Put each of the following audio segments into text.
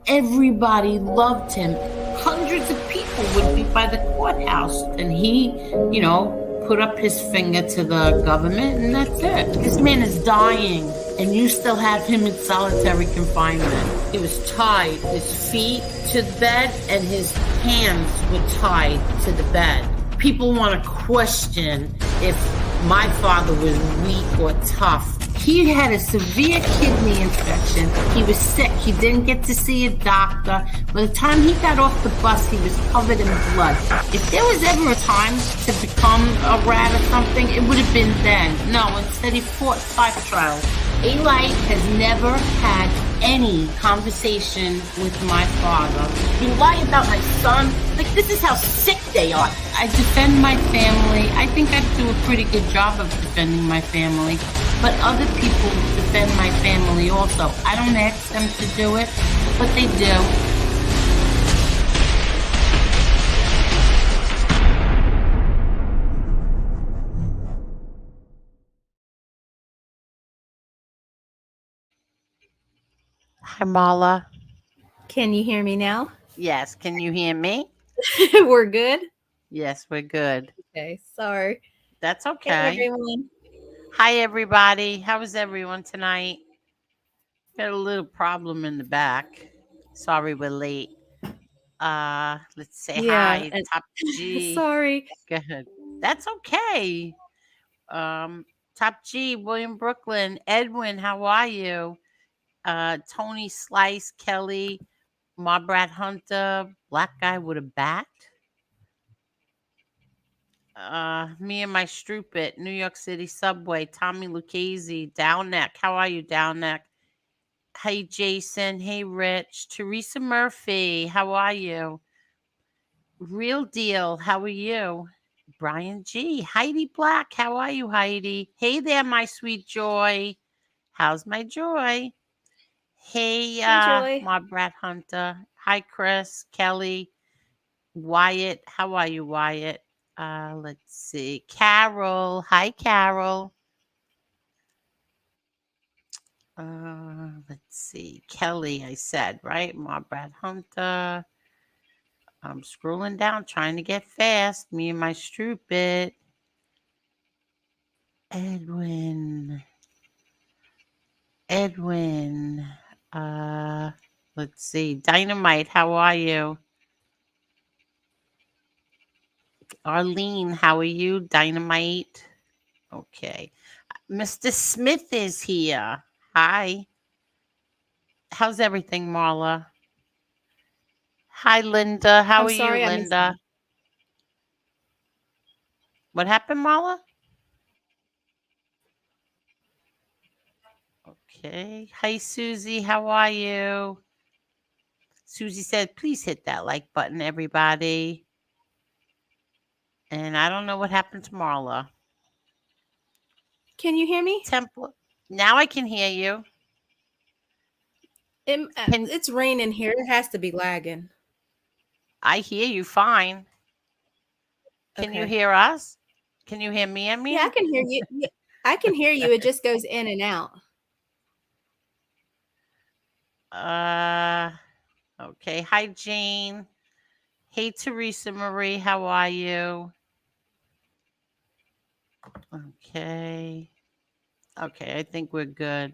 Everybody loved him. Hundreds of people would be by the courthouse, and he, put up his finger to the government, and that's it. This man is dying, and you still have him in solitary confinement. He was tied, his feet to the bed, and his hands were tied to the bed. People want to question if my father was weak or tough. He had a severe kidney infection. He was sick. He didn't get to see a doctor. By the time he got off the bus, he was covered in blood. If there was ever a time to become a rat or something, it would have been then. No, instead he fought 5 trials. Eli has never had any conversation with my father. He lied about my son. Like, this is how sick they are. I defend my family. I think I do a pretty good job of defending my family. But other people defend my family also. I don't ask them to do it, but they do. Hi, Mala. Can you hear me now? Yes, can you hear me? We're good? Yes, we're good. Okay, sorry. That's Hey, okay. everyone. Hi, everybody. How is everyone tonight? Got a little problem in the back. Sorry we're late. Let's say Yeah, hi, Top G. sorry. Go ahead. That's okay. Top G, William Brooklyn, Edwin, how are you? Tony Slice, Kelly, Marbrat Hunter, Black Guy with a Bat. Me and my Stroopit, New York City Subway, Tommy Lucchese, Downneck. How are you, Downneck? Hey, Jason. Hey, Rich. Teresa Murphy. How are you? Real Deal. How are you? Brian G. Heidi Black. How are you, Heidi? Hey there, my sweet Joy. How's my Joy? Hey, Enjoy. my Brad Hunter. Hi, Chris, Kelly, Wyatt. How are you, Wyatt? Let's see. Carol. Hi, Carol. Let's see. Kelly, I said, right? My Brad Hunter. I'm scrolling down, trying to get fast. Me and my Stroopit. Edwin. Edwin. Let's see. Dynamite, how are you? Arlene, how are you? Dynamite. Okay. Mr. Smith is here. Hi. How's everything, Marla? Hi, Linda. How I'm are you, sorry I missed Linda? What happened, Marla? Okay. Hi, Susie. How are you? Susie said, please hit that like button, everybody. And I don't know what happened to Marla. Can you hear me? Temple. Now I can hear you. It's raining here. It has to be lagging. I hear you fine. Can you Okay. hear us? Can you hear me? I Yeah, mean, I can hear you. Yeah, I can hear you. It just goes in and out. uh, okay. Hi, Jane. Hey, Teresa Marie. How are you? Okay. Okay. I think we're good.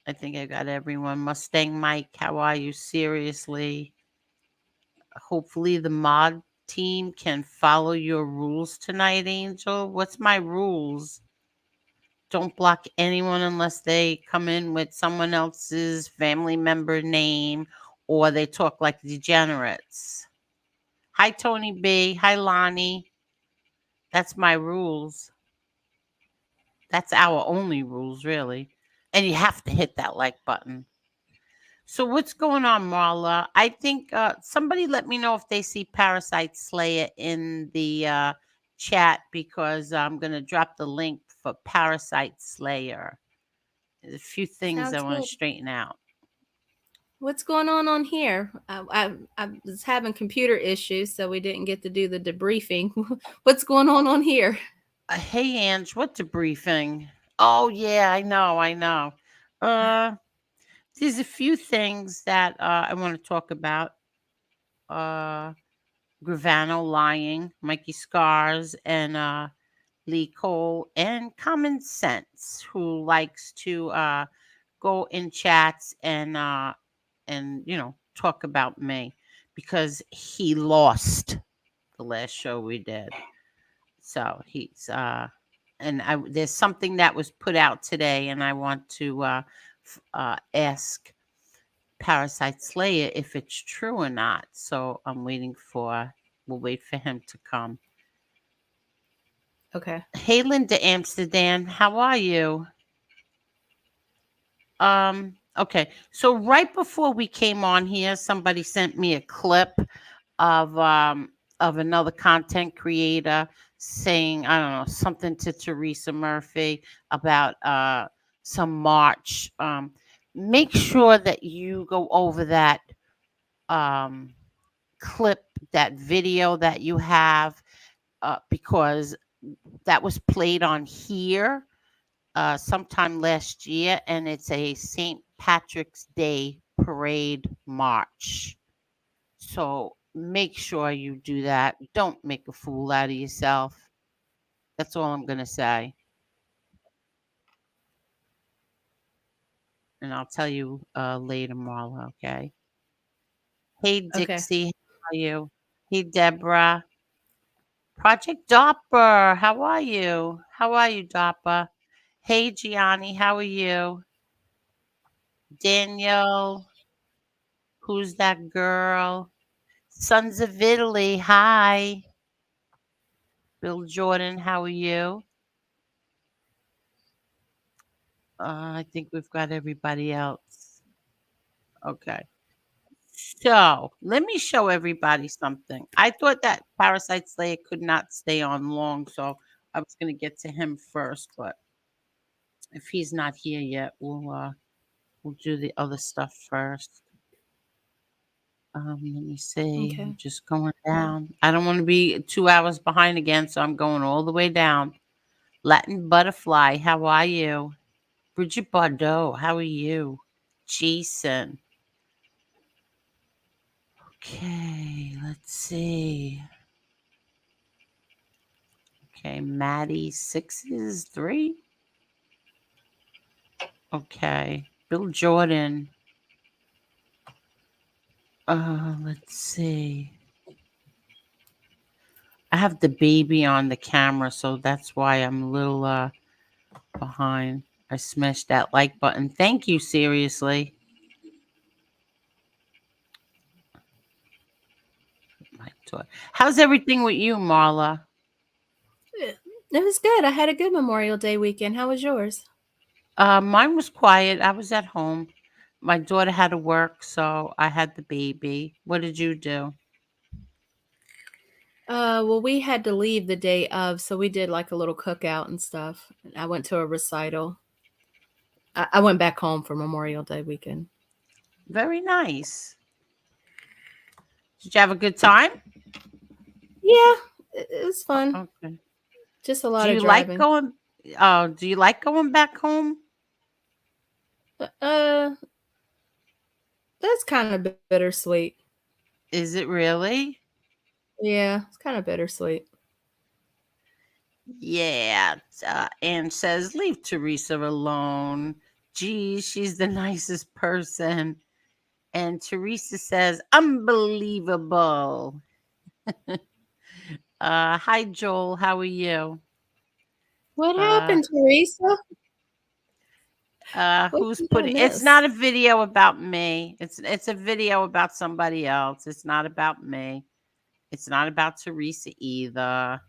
I think I got everyone. Mustang Mike, how are you? Seriously. Hopefully, the mod team can follow your rules tonight, Angel. What's my rules? Don't block anyone unless they come in with someone else's family member name or they talk like degenerates. Hi, Tony B. Hi, Lonnie. That's my rules. That's our only rules, really. And you have to hit that like button. So what's going on, Marla? I think somebody let me know if they see Parasite Slayer in the chat because I'm going to drop the link for Parasite Slayer. There's a few things I Sounds want good. to straighten out. What's going on here? I was having computer issues, so we didn't get to do the debriefing. What's going on here? Hey, Ange, what debriefing? Oh, yeah, I know. Uh, there's a few things that I want to talk about. Uh, Gravano lying, Mikey Scars, and Lee Cole, and Commonsense, who likes to go in chats and talk about me because he lost the last show we did. So he's and there's something that was put out today, and I want to ask Parasite Slayer if it's true or not. So we'll wait for him to come. Okay. Hey, Linda Amsterdam, how are you? Okay. So right before we came on here, somebody sent me a clip of um of another content creator saying, I don't know, something to Teresa Murphy about some march. Make sure that you go over that um clip, that video that you have, because that was played on here sometime last year, and it's a St. Patrick's Day parade march. So make sure you do that. Don't make a fool out of yourself. That's all I'm going to say. And I'll tell you later, Marla, okay? Hey, Okay. Dixie, how are you? Hey, Deborah. Project Dopper, how are you? How are you, Dopper? Hey, Gianni, how are you? Daniel, who's that girl? Sons of Italy, hi. Bill Jordan, how are you? I think we've got everybody else. Okay. So let me show everybody something. I thought that Parasite Slayer could not stay on long, so I was going to get to him first. But if he's not here yet, we'll do the other stuff first. Let me see. I'm Okay. just going down. I don't want to be 2 hours behind again, so I'm going all the way down. Latin Butterfly, how are you? Bridget Bardot, how are you? Jason. Okay, let's see. Okay, Maddie, 6 is 3. Okay, Bill Jordan. Let's see. I have the baby on the camera, so that's why I'm a little behind. I smashed that like button. Thank you, seriously. My daughter. How's everything with you, Marla? It was good. I had a good Memorial Day weekend. How was yours? Mine was quiet. I was at home. My daughter had to work, so I had the baby. What did you do? Well, we had to leave the day of, so we did like a little cookout and stuff. I went to a recital. I went back home for Memorial Day weekend. Very nice. Did you have a good time? Yeah, it was fun. Okay. Just a Do lot of you like driving. going? Do you like going back home? Uh, that's kind of bittersweet. Is it really? Yeah, it's kind of bittersweet. Yeah. Anne says, leave Teresa alone. Gee, she's the nicest person. And Teresa says, unbelievable. Hi, Joel. How are you? What Uh, happened, Teresa? What who's did I putting? It's miss? not a video about me. It's a video about somebody else. It's not about me. It's not about Teresa either.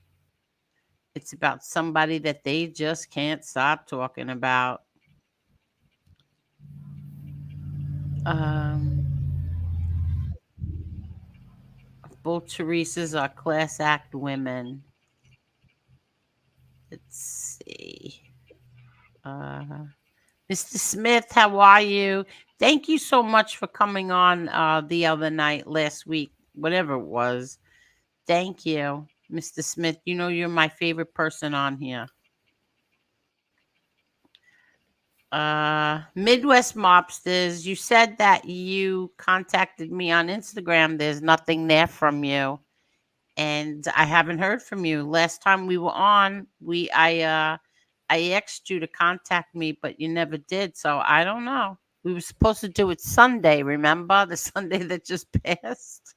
It's about somebody that they just can't stop talking about. Um, both Teresas are class act women. Let's see. Uh, Mr. Smith, how are you? Thank you so much for coming on the other night, last week, whatever it was. Thank you, Mr. Smith. You know you're my favorite person on here. Midwest Mobsters, you said that you contacted me on Instagram. There's nothing there from you. And I haven't heard from you. Last time we were on, I asked you to contact me, but you never did. So I don't know. We were supposed to do it Sunday, remember? The Sunday that just passed.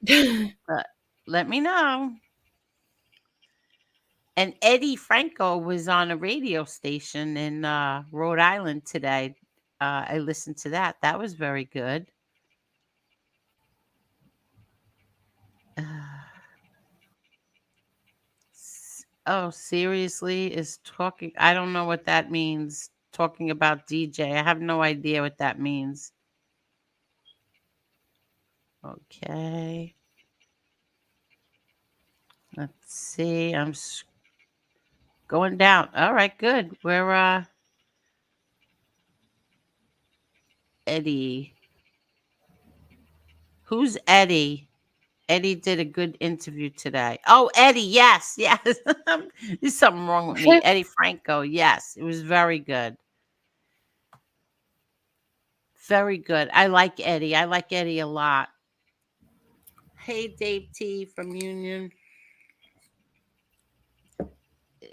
But let me know. And Eddie Franco was on a radio station in Rhode Island today. I listened to that. That was very good. Oh, seriously? Is talking? I don't know what that means. Talking about DJ. I have no idea what that means. Okay. Let's see. I'm going down. All right, good. We're Eddie. Who's Eddie? Eddie did a good interview today. Oh, Eddie, yes, yes. There's something wrong with me. Eddie Franco, yes. It was very good. Very good. I like Eddie. I like Eddie a lot. Hey, Dave T from Union.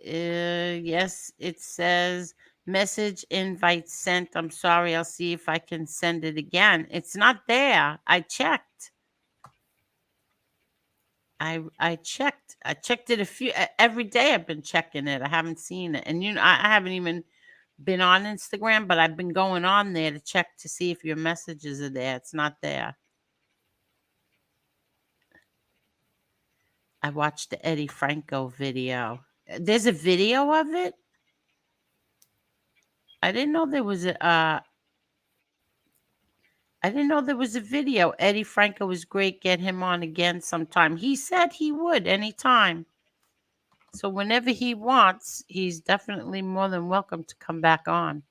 Yes, it says message invite sent. I'm sorry. I'll see if I can send it again. It's not there. I checked. I checked. I checked it every day. I've been checking it. I haven't seen it. And I haven't even been on Instagram, but I've been going on there to check to see if your messages are there. It's not there. I watched the Eddie Franco video. There's a video of it. I didn't know there was a. I didn't know there was a video. Eddie Franco was great. Get him on again sometime. He said he would anytime. So whenever he wants, he's definitely more than welcome to come back on.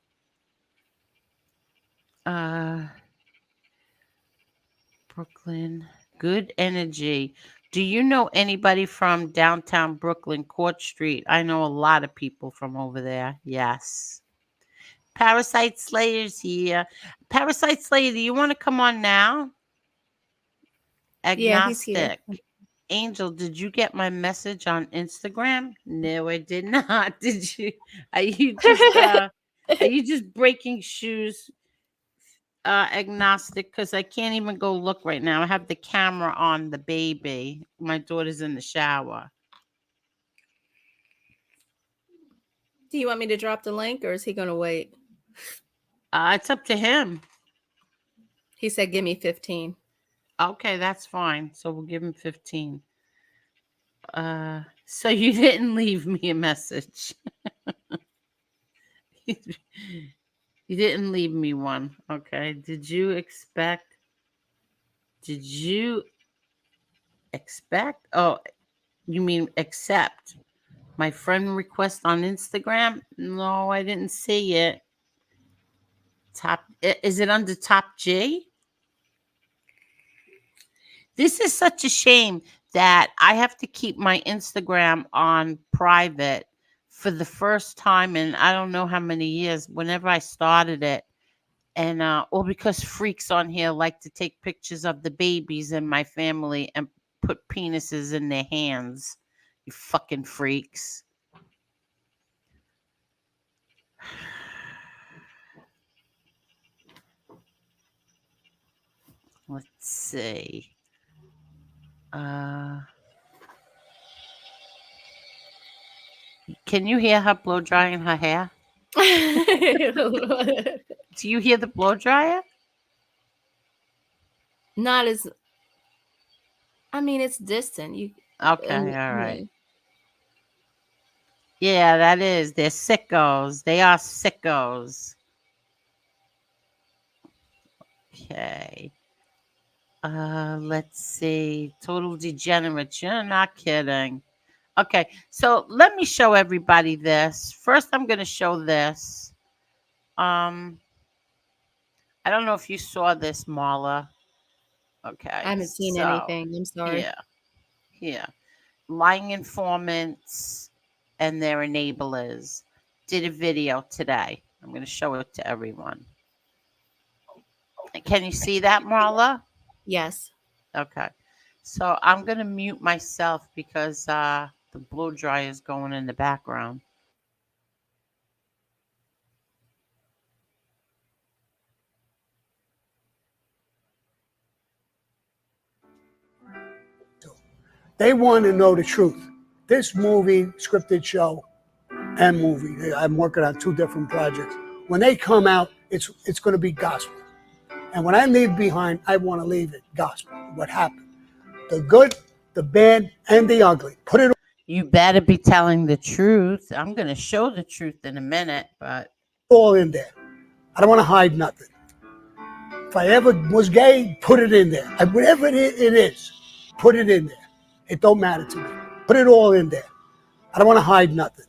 Brooklyn, good energy. Do you know anybody from downtown Brooklyn, Court Street? I know a lot of people from over there. Yes. Parasite Slayer's here. Parasite Slayer, do you want to come on now? Yeah, he's here. Agnostic. Angel, did you get my message on Instagram? No, I did not. Did you? Are you just breaking shoes, agnostic? Because I can't even go look right now. I have the camera on the baby. My daughter's in the shower. Do you want me to drop the link or is he going to wait? It's up to him. He said, give me 15. Okay, that's fine. So we'll give him 15. So you didn't leave me a message. You didn't leave me one. Okay. Did you expect? Oh, you mean accept my friend request on Instagram? No, I didn't see it. Is it under Top G? This is such a shame that I have to keep my Instagram on private for the first time in I don't know how many years, whenever I started it. And all because freaks on here like to take pictures of the babies in my family and put penises in their hands. You fucking freaks. Let's see. Can you hear her blow drying her hair? Do you hear the blow dryer? Not as. I mean, it's distant. Okay, all right. Yeah, that is. They're sickos. They are sickos. Okay. Let's see. Total degenerates. You're not kidding. Okay, so let me show everybody this. First, I'm going to show this. I don't know if you saw this, Marla. Okay. I haven't seen anything. I'm sorry. Yeah. Lying informants and their enablers. did a video today. I'm going to show it to everyone. Can you see that, Marla? Yes. Okay. So I'm going to mute myself because the blow dryer is going in the background. They want to know the truth. This movie, scripted show, and movie, I'm working on 2 different projects. When they come out, it's going to be gospel. And when I leave behind, I want to leave it gospel. What happened? The good, the bad, and the ugly. Put it You better be telling the truth. I'm going to show the truth in a minute, but all in there. I don't want to hide nothing. If I ever was gay, put it in there. Whatever it is, put it in there. It don't matter to me. Put it all in there. I don't want to hide nothing.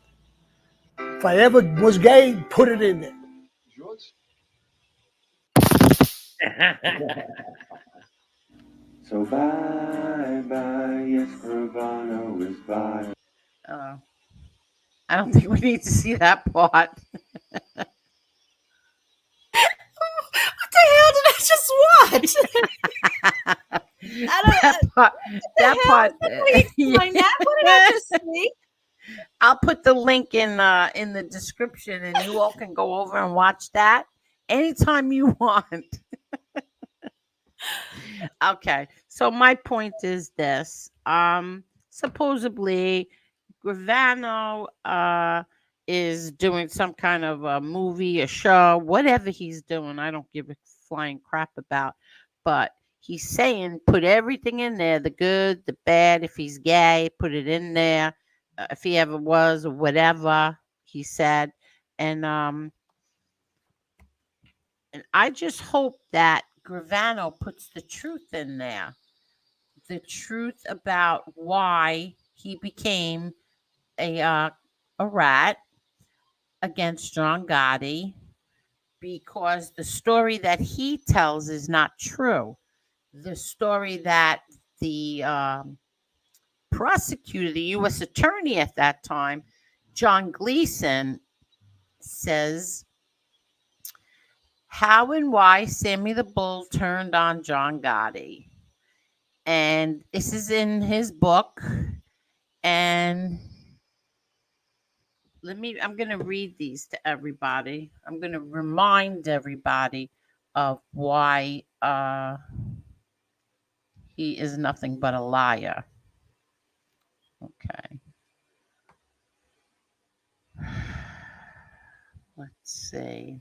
If I ever was gay, put it in there. So bye bye, yes, Gravano is bye. I don't think we need to see that part. What the hell did I just watch? That part. Explain that. What did I just see? I'll put the link in the description, and you all can go over and watch that anytime you want. Okay, so my point is this: supposedly, Gravano is doing some kind of a movie, a show, whatever he's doing. I don't give a flying crap about, but he's saying put everything in there, the good, the bad. If he's gay, put it in there. If he ever was or whatever, he said. And I just hope that Gravano puts the truth in there. The truth about why he became a rat against John Gotti, because the story that he tells is not true. The story that the prosecutor, the U.S. attorney at that time, John Gleason, says how and why Sammy the Bull turned on John Gotti. And this is in his book. And I'm going to read these to everybody. I'm going to remind everybody of why he is nothing but a liar. Okay. Let's see.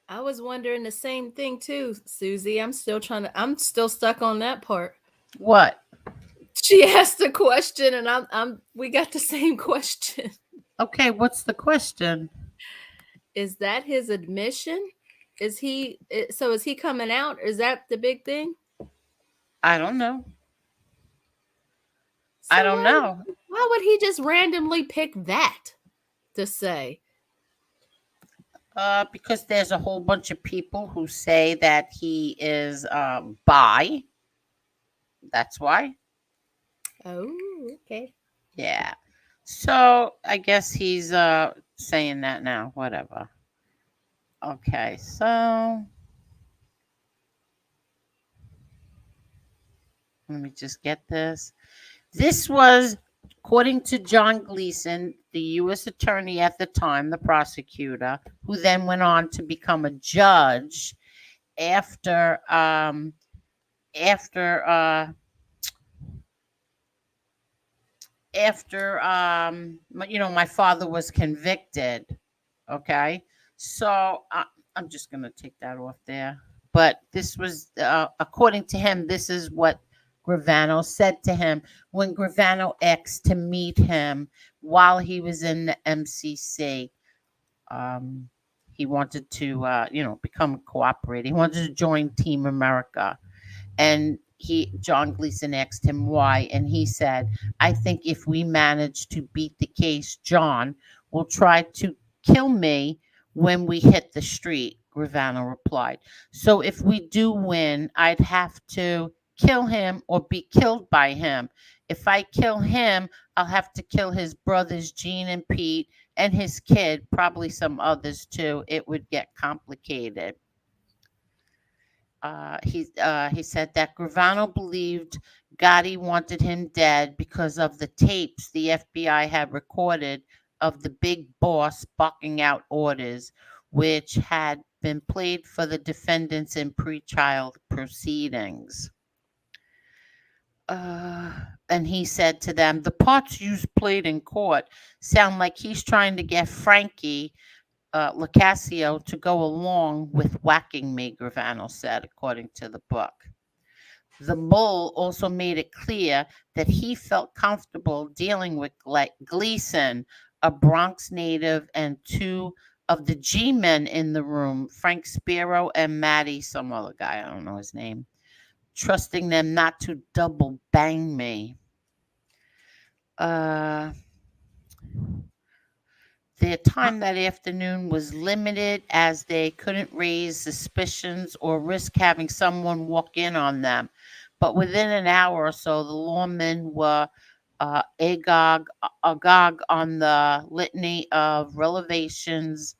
I was wondering the same thing too, Susie. I'm still stuck on that part. What? She asked a question and we got the same question. Okay, what's the question? Is that his admission? Is he coming out? Is that the big thing? I don't know. So I don't know. Why would he just randomly pick that to say? Because there's a whole bunch of people who say that he is bi. That's why. Oh, okay. Yeah. So I guess he's saying that now. Whatever. Okay, so let me just get this. This was, according to John Gleason, the U.S. attorney at the time, the prosecutor, who then went on to become a judge after my father was convicted. Okay, so I'm just gonna take that off there. But this was, according to him, this is what Gravano said to him when Gravano asked to meet him while he was in the MCC. He wanted to, become a cooperator. He wanted to join Team America. And John Gleason asked him why. And he said, I think if we manage to beat the case, John will try to kill me when we hit the street, Gravano replied. So if we do win, I'd have to kill him or be killed by him. If I kill him, I'll have to kill his brothers, Gene and Pete, and his kid, probably some others too. It would get complicated. He said that Gravano believed Gotti wanted him dead because of the tapes the FBI had recorded of the big boss barking out orders, which had been played for the defendants in pretrial proceedings. And he said to them, the parts you played in court sound like he's trying to get Frankie Locascio to go along with whacking me, Gravano said, according to the book. The Bull also made it clear that he felt comfortable dealing with Gleason, a Bronx native, and two of the G-men in the room, Frank Spiro and Matty, some other guy, I don't know his name, trusting them not to double bang me. Their time that afternoon was limited as they couldn't raise suspicions or risk having someone walk in on them. But within an hour or so, the lawmen were agog on the litany of revelations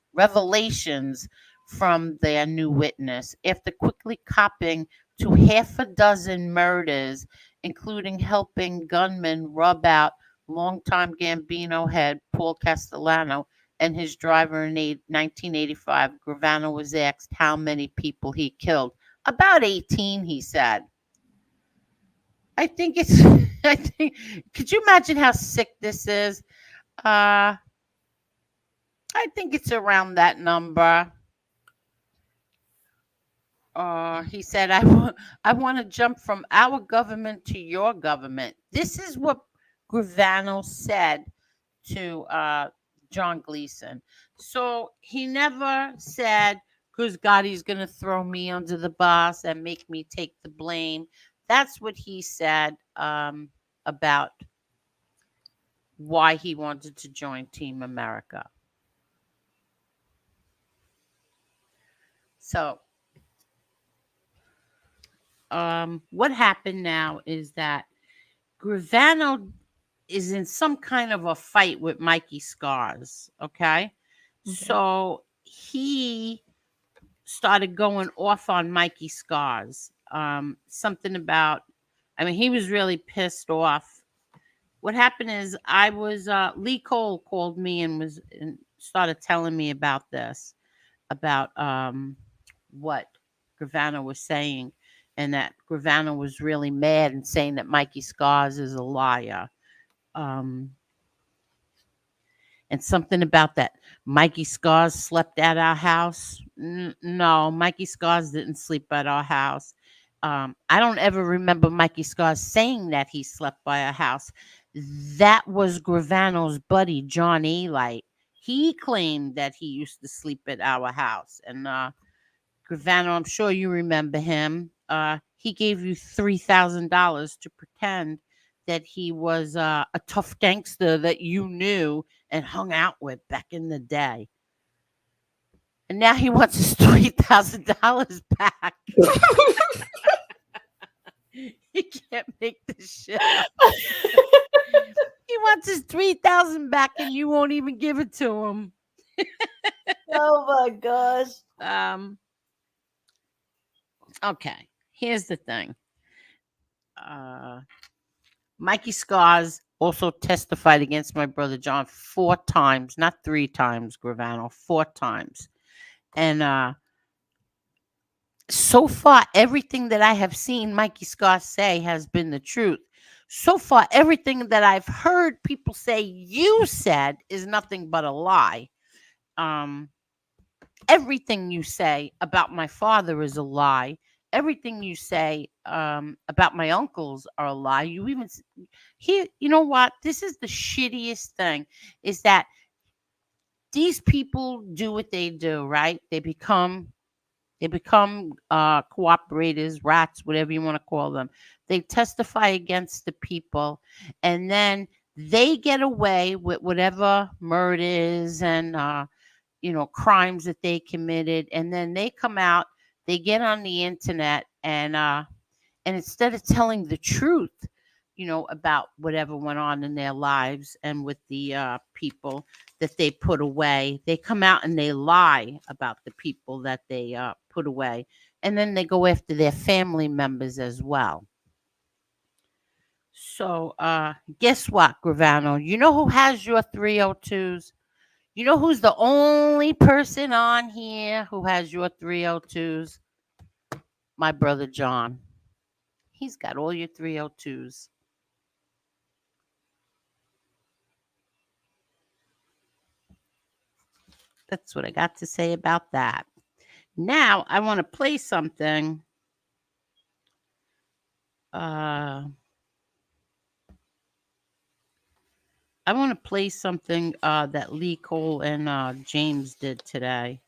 from their new witness. After quickly copping to half a dozen murders, including helping gunmen rub out longtime Gambino head Paul Castellano and his driver in 1985, Gravano was asked how many people he killed. About 18, he said. I think, could you imagine how sick this is? I think it's around that number. He said, I want to jump from our government to your government. This is what Gravano said to John Gleason. So he never said, because Gotti's going to throw me under the bus and make me take the blame. That's what he said about why he wanted to join Team America. So what happened now is that Gravano is in some kind of a fight with Mikey Scars, okay? So he started going off on Mikey Scars. Something about, he was really pissed off. What happened is Lee Cole called me and started telling me about this, about what Gravano was saying, and that Gravano was really mad and saying that Mikey Scars is a liar. And something about that Mikey Scars slept at our house. No, Mikey Scars didn't sleep at our house. I don't ever remember Mikey Scars saying that he slept by our house. That was Gravano's buddy, John Eli. He claimed that he used to sleep at our house. And Gravano, I'm sure you remember him. He gave you $3,000 to pretend that he was a tough gangster that you knew and hung out with back in the day. And now he wants his $3,000 back. He can't make this shit up. He wants his $3,000 back and you won't even give it to him. Oh my gosh. Okay, here's the thing. Mikey Scars also testified against my brother John 4 times, not 3 times, Gravano, 4 times. And so far, everything that I have seen Mikey Scars say has been the truth. So far, everything that I've heard people say you said is nothing but a lie. Everything you say about my father is a lie. Everything you say about my uncles are a lie. You even here, you know what? This is the shittiest thing, is that these people do what they do, right? They become cooperators, rats, whatever you want to call them. They testify against the people, and then they get away with whatever murders and crimes that they committed, and then they come out, they get on the internet, and And instead of telling the truth, about whatever went on in their lives and with the people that they put away, they come out and they lie about the people that they put away. And then they go after their family members as well. So, guess what, Gravano? You know who has your 302s? You know who's the only person on here who has your 302s? My brother John. He's got all your 302s. That's what I got to say about that. Now, I want to play something. I want to play something that Lee Cole and James did today.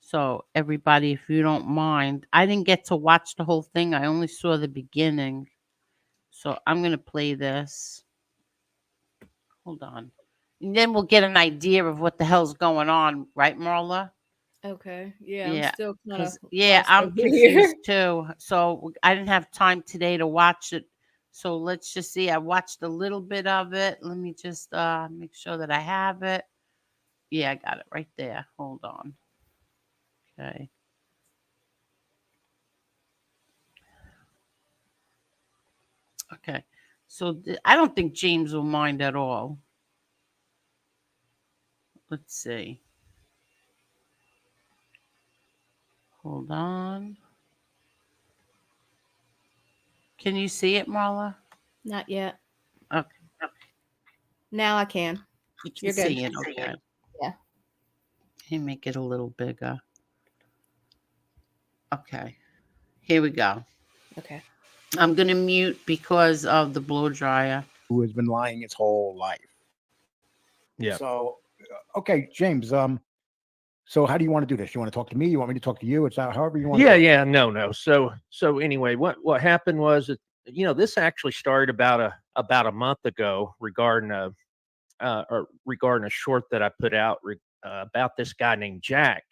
So, everybody, if you don't mind, I didn't get to watch the whole thing. I only saw the beginning. So, I'm going to play this. Hold on. And then we'll get an idea of what the hell's going on. Right, Marla? Okay. Yeah, I'm Yeah. still kind of Yeah, lost I'm over here. confused too. So, I didn't have time today to watch it. So, let's just see. I watched a little bit of it. Let me just make sure that I have it. Yeah, I got it right there. Hold on. Okay. Okay. So I don't think James will mind at all. Let's see. Hold on. Can you see it, Marla? Not yet. Okay. Now I can. You can You're good. see it. Okay. Yeah. Let me make it a little bigger. Okay. Here we go. Okay. I'm going to mute because of the blow dryer. Who has been lying his whole life. Yeah. So, okay, James, so how do you want to do this? You want to talk to me? You want me to talk to you? It's however you want to do it. Yeah, no. So anyway, what happened was that, this actually started about a month ago regarding a short that I put out about this guy named Jack.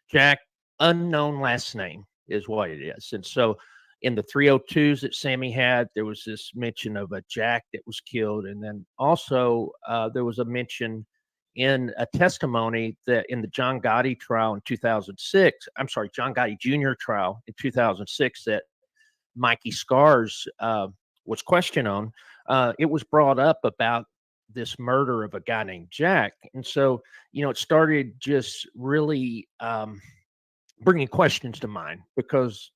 Jack, unknown last name is what it is. And so in the 302s that Sammy had, there was this mention of a Jack that was killed. And then also there was a mention in a testimony that in the John Gotti trial in 2006, John Gotti Jr. trial in 2006 that Mikey Scars was questioned on, it was brought up about this murder of a guy named Jack. And so, it started just really bringing questions to mind because,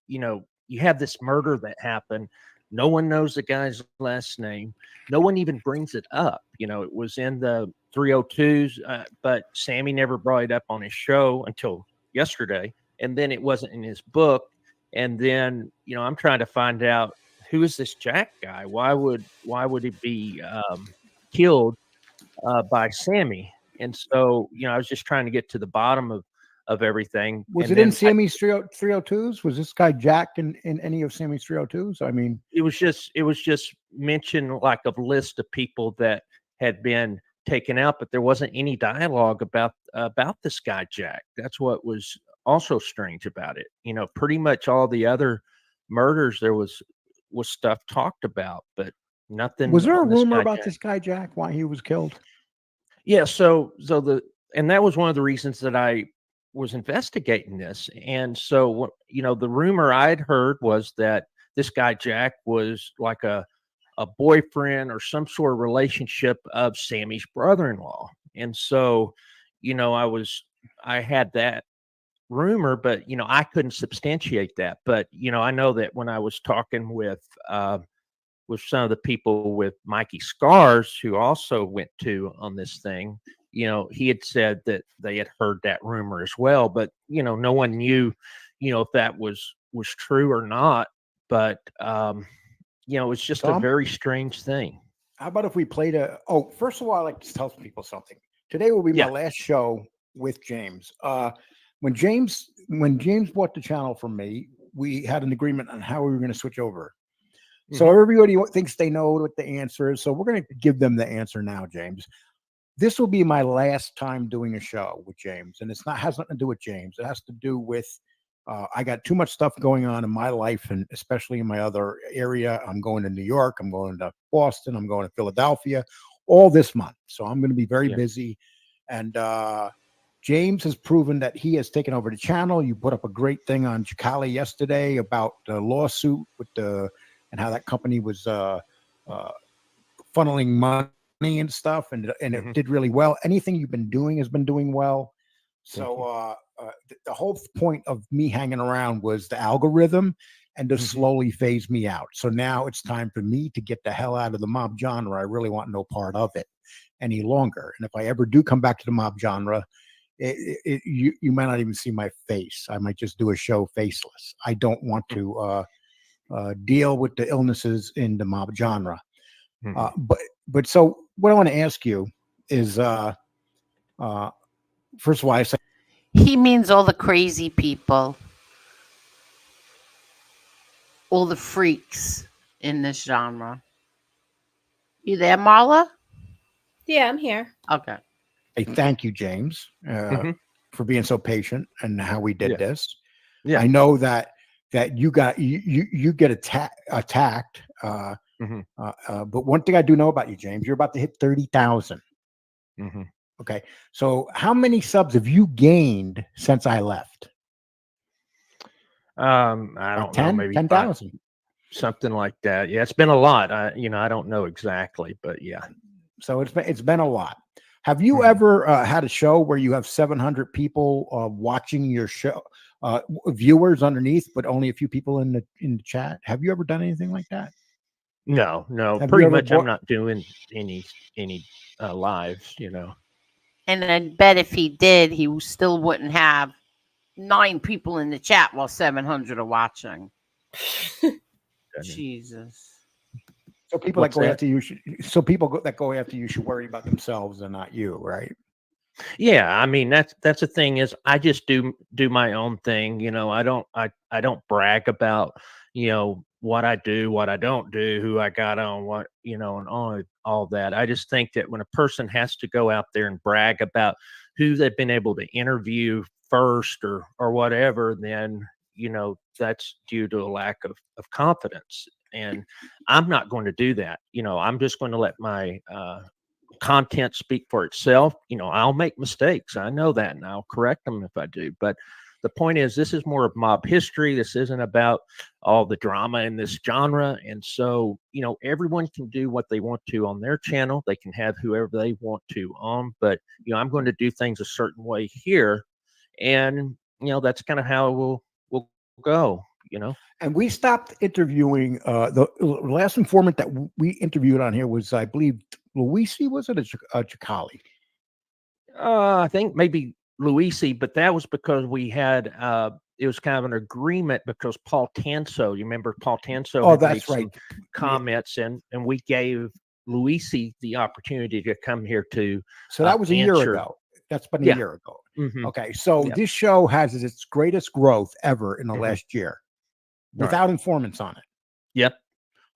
you have this murder that happened. No one knows the guy's last name. No one even brings it up. It was in the 302s, but Sammy never brought it up on his show until yesterday. And then it wasn't in his book. And then, I'm trying to find out who is this Jack guy? Why would he be killed by Sammy? And so, I was just trying to get to the bottom of everything. Was and it in Sammy's 302s? Was this guy Jack in any of Sammy's 302s? I mean, it was just mentioned like a list of people that had been taken out, but there wasn't any dialogue about this guy Jack. That's what was also strange about it. Pretty much all the other murders there was stuff talked about, but nothing. Was there a on this rumor guy about Jack. this guy Jack, why he was killed? Yeah, and that was one of the reasons that I was investigating this. And so, the rumor I'd heard was that this guy Jack was like a boyfriend or some sort of relationship of Sammy's brother-in-law. And so, I had that rumor, but I couldn't substantiate that. But I know that when I was talking with some of the people with Mikey Scars, who also went to on this thing, he had said that they had heard that rumor as well, but no one knew, if that was true or not. But it's just Tom? a very strange thing. How about if we played first of all, I'd like to tell people something. Today will be my last show with James. When James bought the channel from me, we had an agreement on how we were going to switch over. So everybody thinks they know what the answer is. So we're going to give them the answer now, James. This will be my last time doing a show with James, and has nothing to do with James. It has to do with I got too much stuff going on in my life, and especially in my other area. I'm going to New York. I'm going to Boston. I'm going to Philadelphia all this month. So I'm going to be very busy. And James has proven that he has taken over the channel. You put up a great thing on Chicali yesterday about the lawsuit with and how that company was funneling money and stuff, and it did really well. Anything you've been doing has been doing well. So the whole point of me hanging around was the algorithm and to slowly phase me out. So now it's time for me to get the hell out of the mob genre. I really want no part of it any longer. And if I ever do come back to the mob genre, you might not even see my face. I might just do a show faceless. I don't want to deal with the illnesses in the mob genre. But so what I want to ask you is, first of all, I say He means all the crazy people, all the freaks in this genre. You there, Marla? Yeah, I'm here. Okay. hey, thank you, James, for being so patient and how we did this. Yeah, I know that you get attacked. But one thing I do know about you, James, you're about to hit 30,000. Okay, so how many subs have you gained since I left? I don't know, maybe 10,000, something like that. Yeah, it's been a lot. I don't know exactly, but yeah. So it's been a lot. Have you ever had a show where you have 700 people watching your show, viewers underneath, but only a few people in the chat? Have you ever done anything like that? No. Pretty much, I'm not doing any lives, And I bet if he did, he still wouldn't have 9 people in the chat while 700 are watching. Jesus. So people that go after you should worry about themselves and not you, right? Yeah, I mean that's the thing is I just do my own thing. I don't brag about what I do, what I don't do, who I got on, what and all that. I just think that when a person has to go out there and brag about who they've been able to interview first or whatever, then that's due to a lack of confidence. And I'm not going to do that. I'm just going to let my content speak for itself. I'll make mistakes. I know that, and I'll correct them if I do. But the point is, this is more of mob history. This isn't about all the drama in this genre. And so, everyone can do what they want to on their channel. They can have whoever they want to on. But, I'm going to do things a certain way here. And, that's kind of how we'll go, And we stopped interviewing. The last informant that we interviewed on here was, I believe, Luisi. Was it a Chicali? I think maybe Luisi, but that was because we had it was kind of an agreement because Paul Tanso, you remember Paul Tanso? Oh, that's right. Comments and we gave Luisi the opportunity to come here to. So that was a year ago. That's been a year ago. Okay, so this show has its greatest growth ever in the last year, without informants on it. Yep.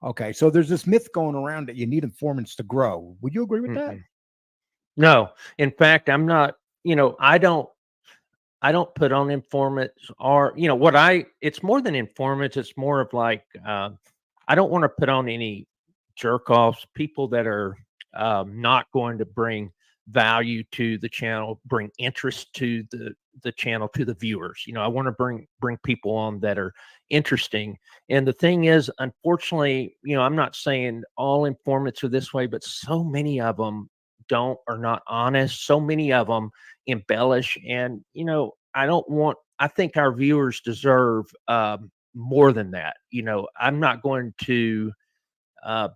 Okay, so there's this myth going around that you need informants to grow. Would you agree with that? No, in fact, I'm not. I don't put on informants or it's more than informants. It's more of like I don't want to put on any jerk offs, people that are not going to bring value to the channel, bring interest to the channel, to the viewers. I want to bring people on that are interesting. And the thing is, unfortunately, I'm not saying all informants are this way, but so many of them are not honest. So many of them embellish. And, I think our viewers deserve more than that. I'm not going to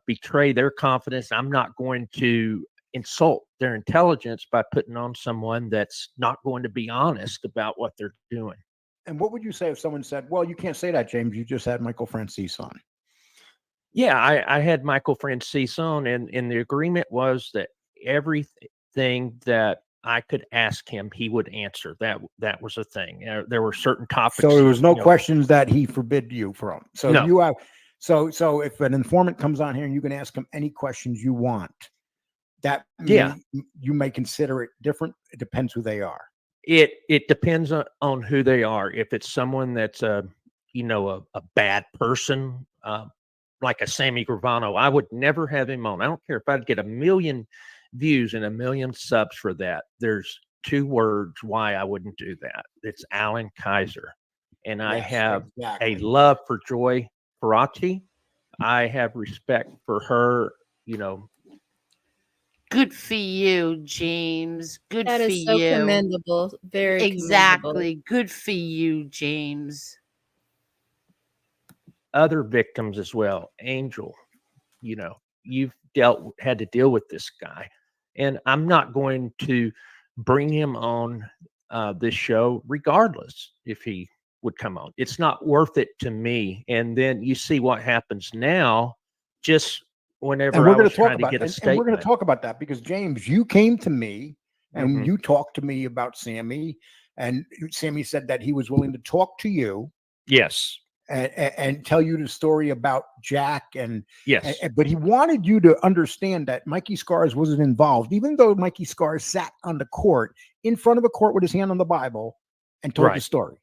betray their confidence. I'm not going to insult their intelligence by putting on someone that's not going to be honest about what they're doing. And what would you say if someone said, well, you can't say that, James, you just had Michael Francis on? Yeah, I had Michael Francis on, and the agreement was that everything that I could ask him, he would answer. That was a thing. There were certain topics. So there was no questions that he forbid you from. So no. You have so if an informant comes on here and you can ask him any questions you want, that you may consider it different. It depends who they are. It depends on who they are. If it's someone that's a bad person, like a Sammy Gravano, I would never have him on. I don't care if I'd get 1 million views and 1 million subs for that. There's 2 words why I wouldn't do that. It's Alan Kaiser. And I have a love for Joy Faraci. I have respect for her, Good for you, James. Good That for is so you. commendable. Very Exactly. commendable. Good for you, James. Other victims as well. Angel, you've had to deal with this guy. And I'm not going to bring him on this show regardless if he would come on. It's not worth it to me. And then you see what happens now, just whenever and we're I going was to talk trying to about get a and statement. we're going to talk about that because James, you came to me and Mhm. you talked to me about Sammy, and Sammy said that he was willing to talk to you. Yes. And tell you the story about Jack Yes. But he wanted you to understand that Mikey Scars wasn't involved, even though Mikey Scars sat on the court in front of a court with his hand on the Bible and told the Right. story.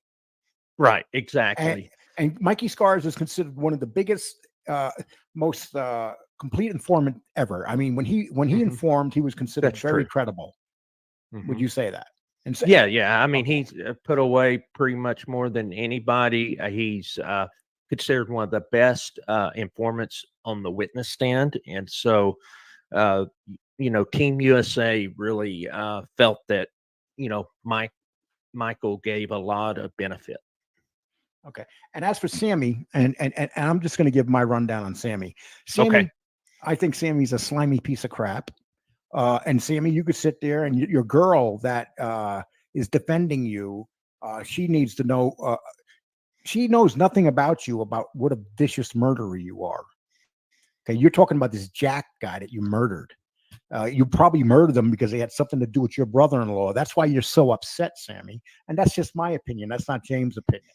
Right. Exactly. And Mikey Scars is considered one of the biggest, most complete informant ever. I mean, when he Mhm. informed, he was considered That's very true. credible. Mhm. Would you say that? And so, Yeah. I mean, he's put away pretty much more than anybody. He's considered one of the best informants on the witness stand. And so, Team USA really felt that, Michael gave a lot of benefit. Okay. And as for Sammy, and I'm just going to give my rundown on Sammy. Sammy, Okay. I think Sammy's a slimy piece of crap. And Sammy, you could sit there and your girl that is defending you, she needs to know. She knows nothing about you, about what a vicious murderer you are. Okay, you're talking about this Jack guy that you murdered. You probably murdered them because they had something to do with your brother-in-law. That's why you're so upset, Sammy. And that's just my opinion. That's not James' opinion.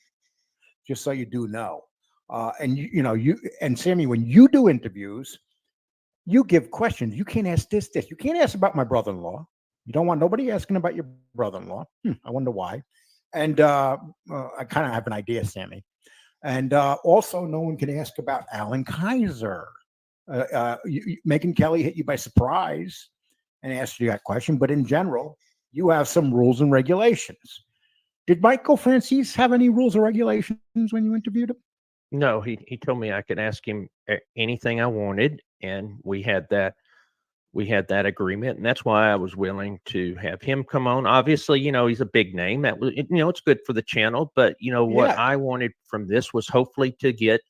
Just so you do know. And you and Sammy, when you do interviews, you give questions. You can't ask this. You can't ask about my brother-in-law. You don't want nobody asking about your brother-in-law. I wonder why. And I kind of have an idea, Sammy. And also, no one can ask about Alan Kaiser. Megan Kelly hit you by surprise and asked you that question. But in general, you have some rules and regulations. Did Michael Francis have any rules or regulations when you interviewed him? No, he told me I could ask him anything I wanted, and we had that agreement, and that's why I was willing to have him come on. Obviously, he's a big name. That was, it's good for the channel, but what I wanted from this was hopefully to get,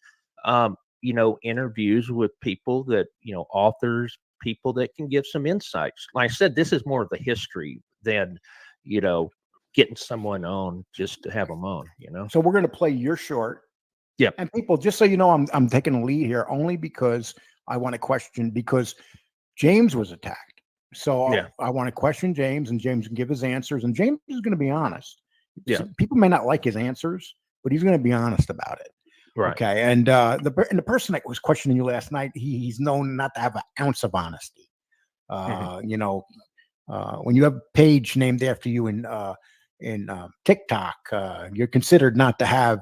interviews with people that, authors, people that can give some insights. Like I said, this is more of the history than, getting someone on just to have them on, So we're going to play your short. Yeah. And people, just so you know, I'm taking a lead here only because I want to question, because James was attacked. So yeah. I want to question James, and James can give his answers, and James is going to be honest. Yeah. So people may not like his answers, but he's going to be honest about it. Right. Okay. And the person that was questioning you last night, he's known not to have an ounce of honesty. When you have a page named after you in TikTok, you're considered not to have,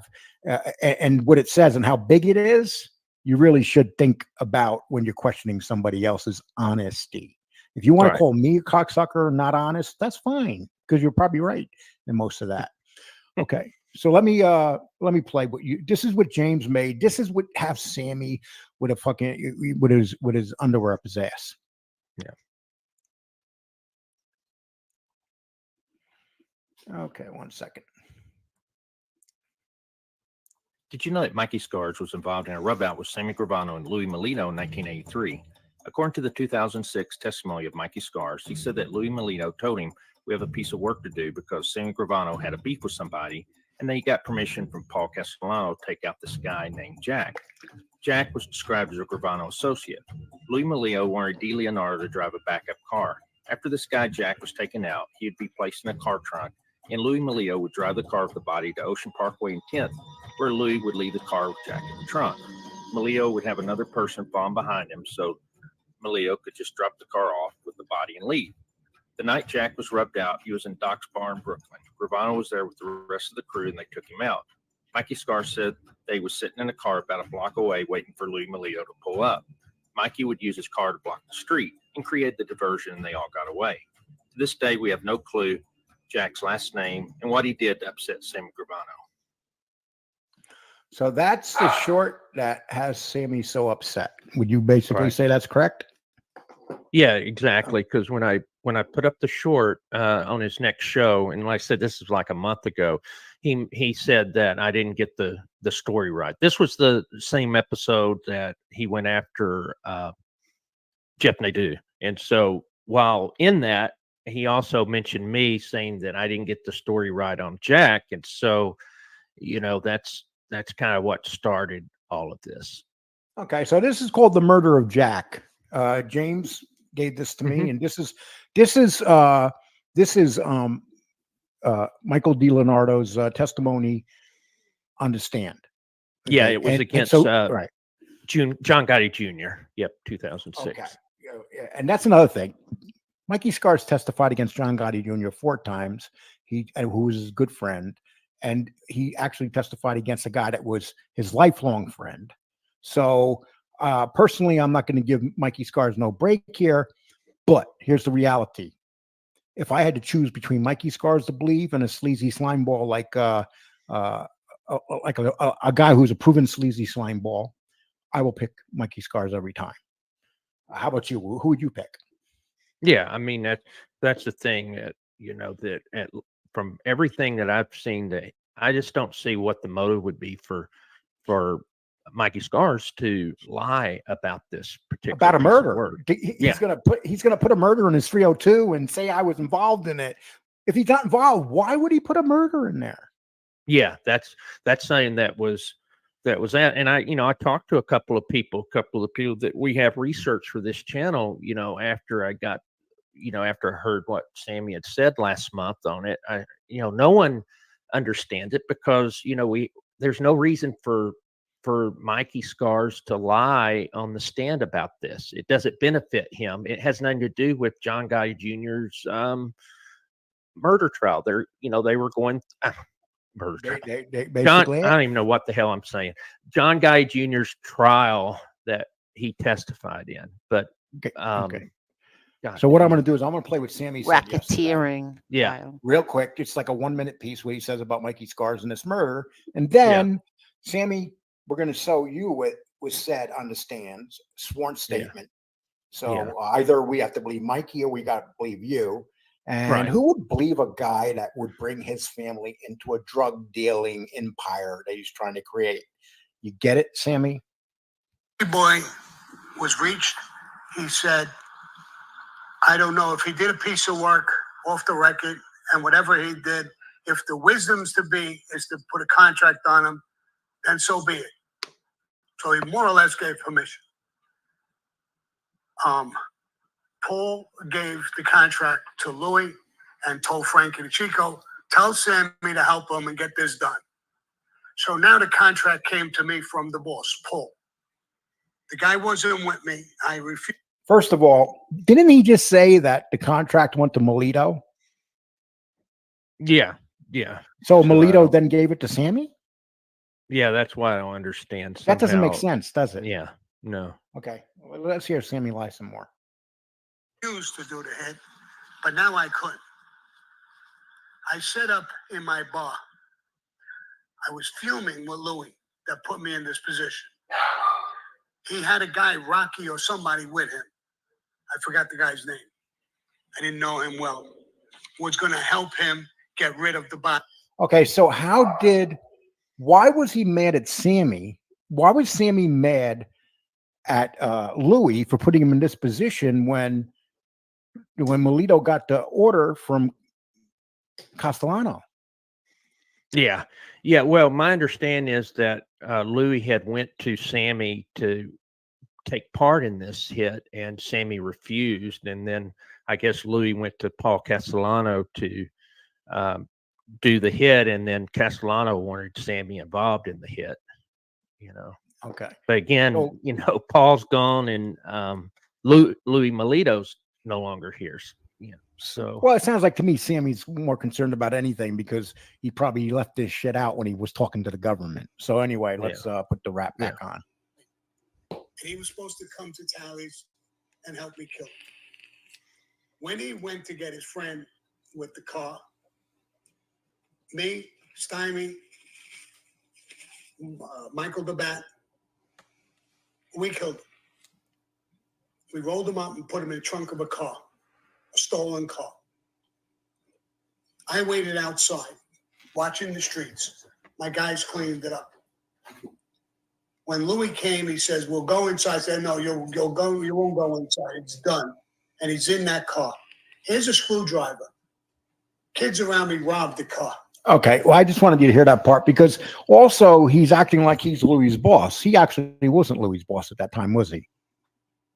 and what it says and how big it is, you really should think about when you're questioning somebody else's honesty. If you want to call me a cocksucker not honest, that's fine, because you're probably right in most of that. Okay. So let me play this is what James made. This is what have Sammy with a fucking with his underwear up his ass. Yeah. Okay, 1 second. Did you know that Mikey Scars was involved in a rub-out with Sammy Gravano and Louis Molino in 1983? According to the 2006 testimony of Mikey Scars, he said that Louis Molino told him, "We have a piece of work to do," because Sammy Gravano had a beef with somebody, and then he got permission from Paul Castellano to take out this guy named Jack. Jack was described as a Gravano associate. Louis Molino wanted D. Leonardo to drive a backup car. After this guy Jack was taken out, he'd be placed in a car trunk, and Louis Molino would drive the car with the body to Ocean Parkway in 10th, where Louis would leave the car with Jack in the trunk. Molino would have another person following behind him, so Molino could just drop the car off with the body and leave. The night Jack was rubbed out, he was in Doc's bar in Brooklyn. Gravano was there with the rest of the crew, and they took him out. Mikey Scar said they was sitting in a car about a block away waiting for Louis Melito to pull up. Mikey would use his car to block the street and create the diversion, and they all got away. To this day, we have no clue Jack's last name and what he did to upset Sammy Gravano. So that's the short that has Sammy so upset. Would you basically say that's correct? Yeah, exactly. Because when I put up the short on his next show, and like I said, this was like a month ago, he said that I didn't get the story right. This was the same episode that he went after Jeff Nadeau, and so while in that, he also mentioned me, saying that I didn't get the story right on Jack, and so that's kind of what started all of this. Okay, so this is called The Murder of Jack. James gave this to me, and this is Michael DiLeonardo's testimony on the stand. Okay? Yeah, it was against right. John Gotti Jr. Yep, 2006. Okay. And that's another thing. Mikey Scars testified against John Gotti Jr. 4 times. Who was his good friend, and he actually testified against a guy that was his lifelong friend. So personally, I'm not going to give Mikey Scars no break here, but here's the reality. If I had to choose between Mikey Scars to believe and a sleazy slime ball like a guy who's a proven sleazy slime ball, I will pick Mikey Scars every time. How about you? Who would you pick? Yeah, I mean that's the thing that from everything that I've seen, that I just don't see what the motive would be for Mikey Scars to lie about this particular about a murder. He's gonna put a murder in his 302 and say I was involved in it. If he's not involved, why would he put a murder in there? Yeah, that's something that was that. And I talked to a couple of people that we have research for this channel, after I got, after I heard what Sammy had said last month on it. No one understands it because, there's no reason for Mikey Scars to lie on the stand about this. It doesn't benefit him. It has nothing to do with John Gotti Jr.'s murder trial. They were going murder trial. They basically, I don't even know what the hell I'm saying. John Gotti Jr.'s trial that he testified in. But okay. So what I'm going to do is I'm going to play with Sammy's racketeering. Yeah, real quick. It's like a 1-minute piece what he says about Mikey Scars and this murder, and then Sammy, we're going to show you what was said on the stands, sworn statement. So either we have to believe Mikey or we got to believe you. And who would believe a guy that would bring his family into a drug dealing empire that he's trying to create? You get it, Sammy? The boy was reached. He said, I don't know if he did a piece of work off the record, and whatever he did, if the wisdom's to be is to put a contract on him, then so be it. So he more or less gave permission. Paul gave the contract to Louis and told Frankie the Chico, tell Sammy to help him and get this done. So now the contract came to me from the boss, Paul. The guy wasn't with me. I refused. First of all, didn't he just say that the contract went to Melito? Yeah. So Melito then gave it to Sammy? Yeah, that's why I don't understand. That doesn't make sense, does it? Yeah, no. Okay, well, let's hear Sammy lie some more. Used to do the hit, but now I couldn't. I set up in my bar. I was fuming with Louis that put me in this position. He had a guy, Rocky or somebody with him. I forgot the guy's name. I didn't know him well. Was going to help him get rid of the body. Okay, so why was he mad at Sammy? Why was Sammy mad at Louis for putting him in this position when Melito got the order from Castellano? Yeah. Well, my understanding is that Louis had went to Sammy to take part in this hit, and Sammy refused. And then I guess Louis went to Paul Castellano to do the hit, and then Castellano wanted Sammy involved in the hit. Okay. But again, Paul's gone, and Louis Melito's no longer here. So, Well, it sounds like to me Sammy's more concerned about anything because he probably left this shit out when he was talking to the government. So anyway, let's put the wrap back on. And he was supposed to come to Tally's and help me kill him. When he went to get his friend with the car, me, Stymie, Michael the Bat, we killed him. We rolled him up and put him in the trunk of a car, a stolen car. I waited outside, watching the streets. My guys cleaned it up. When Louis came, he says, "We'll go inside." I said, "No, you'll go. You won't go inside. It's done." And he's in that car. Here's a screwdriver. Kids around me robbed the car. Okay, well, I just wanted you to hear that part because also he's acting like he's Louis' boss. He actually wasn't Louis' boss at that time, was he?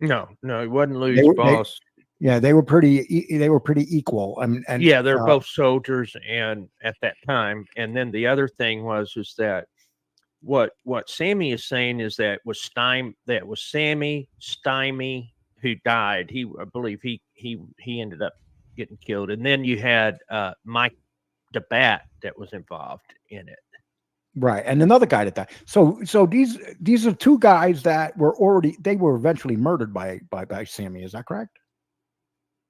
no, it wasn't Louis' boss. They were pretty equal. And yeah, they're both soldiers, and at that time. And then the other thing was that what Sammy is saying is that was Sammy Stymie who died. I believe he ended up getting killed, and then you had Mike the Bat that was involved in it. Right, and another guy that died. So these are two guys that were eventually murdered by Sammy. Is that correct?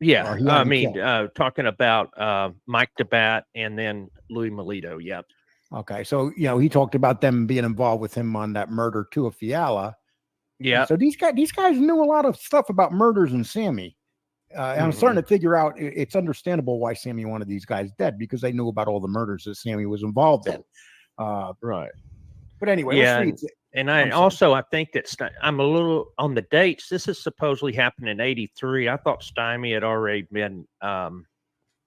Yeah, I mean, talking about Mike the Bat and then Louis Melito. Yep. Okay, so he talked about them being involved with him on that murder too of Fiala. Yeah. So these guys knew a lot of stuff about murders and Sammy. And I'm starting to figure out it's understandable why Sammy wanted these guys dead because they knew about all the murders that Sammy was involved in. Right. But anyway, yeah, let's read. And I think that I'm a little on the dates. This is supposedly happened in '83. I thought Stymie had already been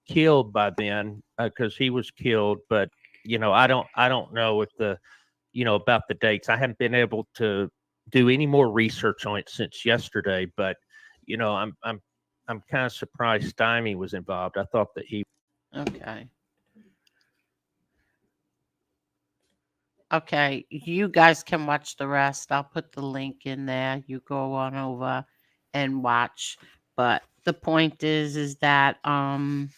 killed by then because he was killed. But I don't know if about the dates. I haven't been able to do any more research on it since yesterday. But I'm kind of surprised Stymie was involved. I thought that he. Okay. Okay, you guys can watch the rest. I'll put the link in there. You go on over and watch. But the point is that Gravano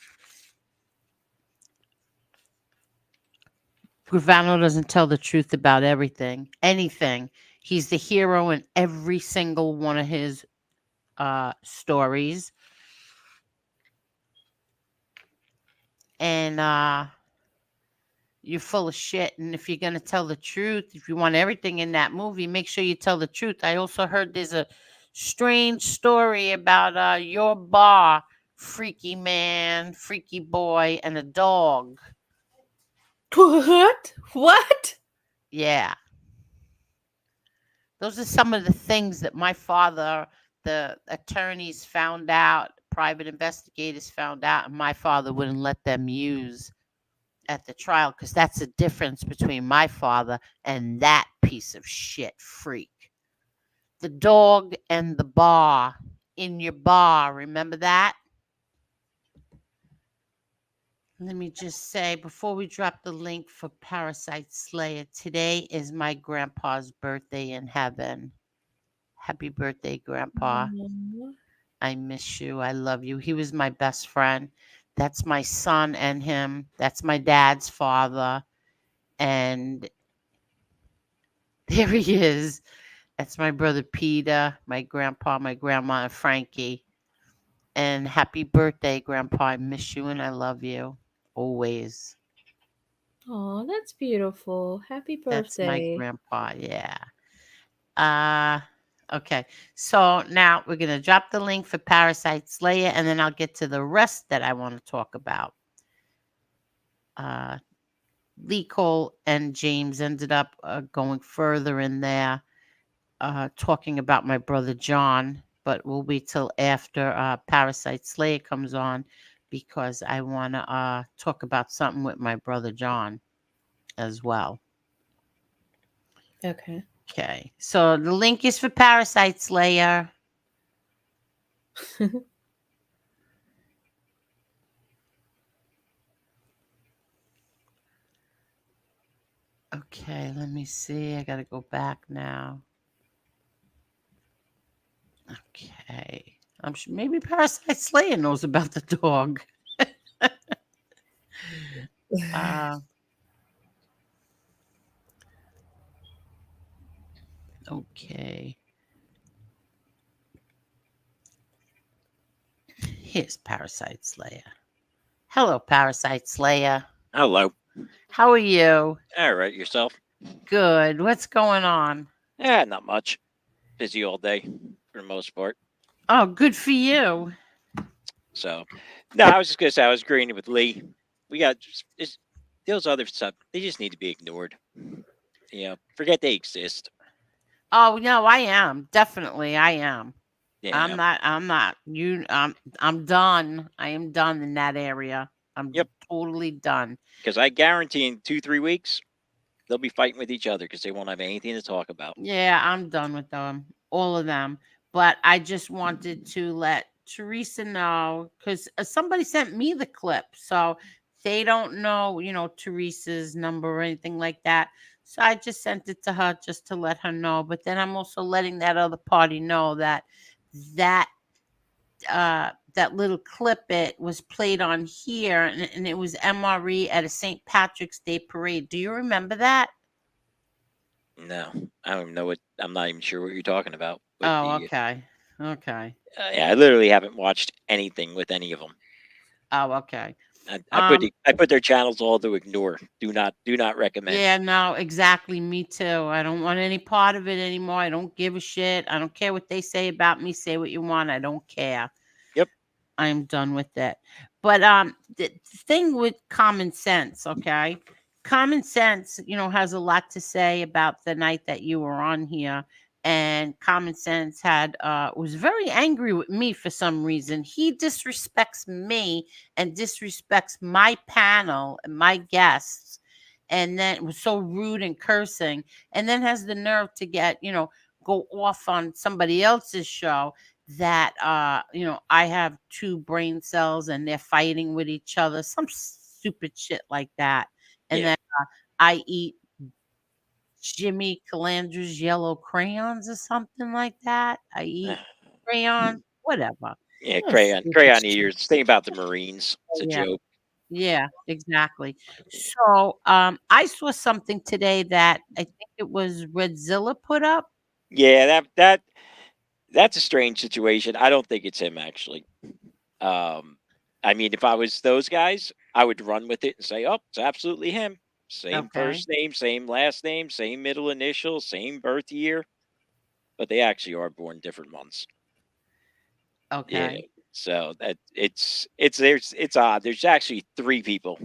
doesn't tell the truth about anything. He's the hero in every single one of his stories. And you're full of shit. And if you're going to tell the truth, if you want everything in that movie, make sure you tell the truth. I also heard there's a strange story about your bar, freaky man, freaky boy, and a dog. What? Yeah. Those are some of the things that my father, the attorneys found out, private investigators found out, and my father wouldn't let them use at the trial because that's the difference between my father and that piece of shit freak. The dog and the bar in your bar. Remember that? Let me just say before we drop the link for Parasite Slayer, today is my grandpa's birthday in heaven. Happy birthday, Grandpa. I miss you. I love you. He was my best friend. That's my son and him. That's my dad's father. And there he is. That's my brother Peter, my grandpa, my grandma, and Frankie. And happy birthday, Grandpa. I miss you and I love you. Always. Oh, that's beautiful. Happy birthday. That's my grandpa, yeah. Okay. So now we're going to drop the link for Parasite Slayer, and then I'll get to the rest that I want to talk about. Lee Cole and James ended up going further in there, talking about my brother John, but we'll wait till after Parasite Slayer comes on because I want to talk about something with my brother John as well. Okay. Okay. So the link is for Parasite Slayer. Okay, let me see. I got to go back now. Okay. I'm sure maybe Parasite Slayer knows about the dog. Okay. Here's Parasite Slayer. Hello, Parasite Slayer. Hello. How are you? All right, yourself? Good. What's going on? Yeah, not much. Busy all day for the most part. Oh, good for you. So, no, I was just gonna say I was agreeing with Lee. We got those other stuff. They just need to be ignored. Forget they exist. Oh no, I am. Definitely I am. Yeah. I'm not. I'm done. I am done in that area. I'm totally done. Because I guarantee in 2-3 weeks they'll be fighting with each other because they won't have anything to talk about. Yeah, I'm done with them. All of them. But I just wanted to let Teresa know because somebody sent me the clip. So they don't know, Teresa's number or anything like that. So I just sent it to her just to let her know. But then I'm also letting that other party know that that little clip it was played on here and it was MRE at a St. Patrick's Day parade. Do you remember that? No, I don't even know what. I'm not even sure what you're talking about. Okay. Okay. Yeah, I literally haven't watched anything with any of them. Oh, okay. I put their channels all to ignore. Do not recommend. Yeah, no, exactly. Me too. I don't want any part of it anymore. I don't give a shit. I don't care what they say about me. Say what you want. I don't care. Yep. I'm done with it. But the thing with Commonsense, okay? Commonsense, has a lot to say about the night that you were on here. And Commonsense was very angry with me for some reason. He disrespects me and disrespects my panel and my guests, and then was so rude and cursing, and then has the nerve to go off on somebody else's show that I have 2 brain cells and they're fighting with each other, some stupid shit like that, and then I eat Jimmy Calandra's yellow crayons or something like that. I eat crayons, whatever. Yeah, Stupid crayon shit. eaters. Think about the Marines. It's a joke. Yeah, exactly. So I saw something today that I think it was Redzilla put up. Yeah, that's a strange situation. I don't think it's him actually. I mean, if I was those guys, I would run with it and say, "Oh, it's absolutely him. Same Okay. first name, same last name, same middle initial, same birth year." But they actually are born different months. Yeah. Okay. So that it's odd. There's actually 3 people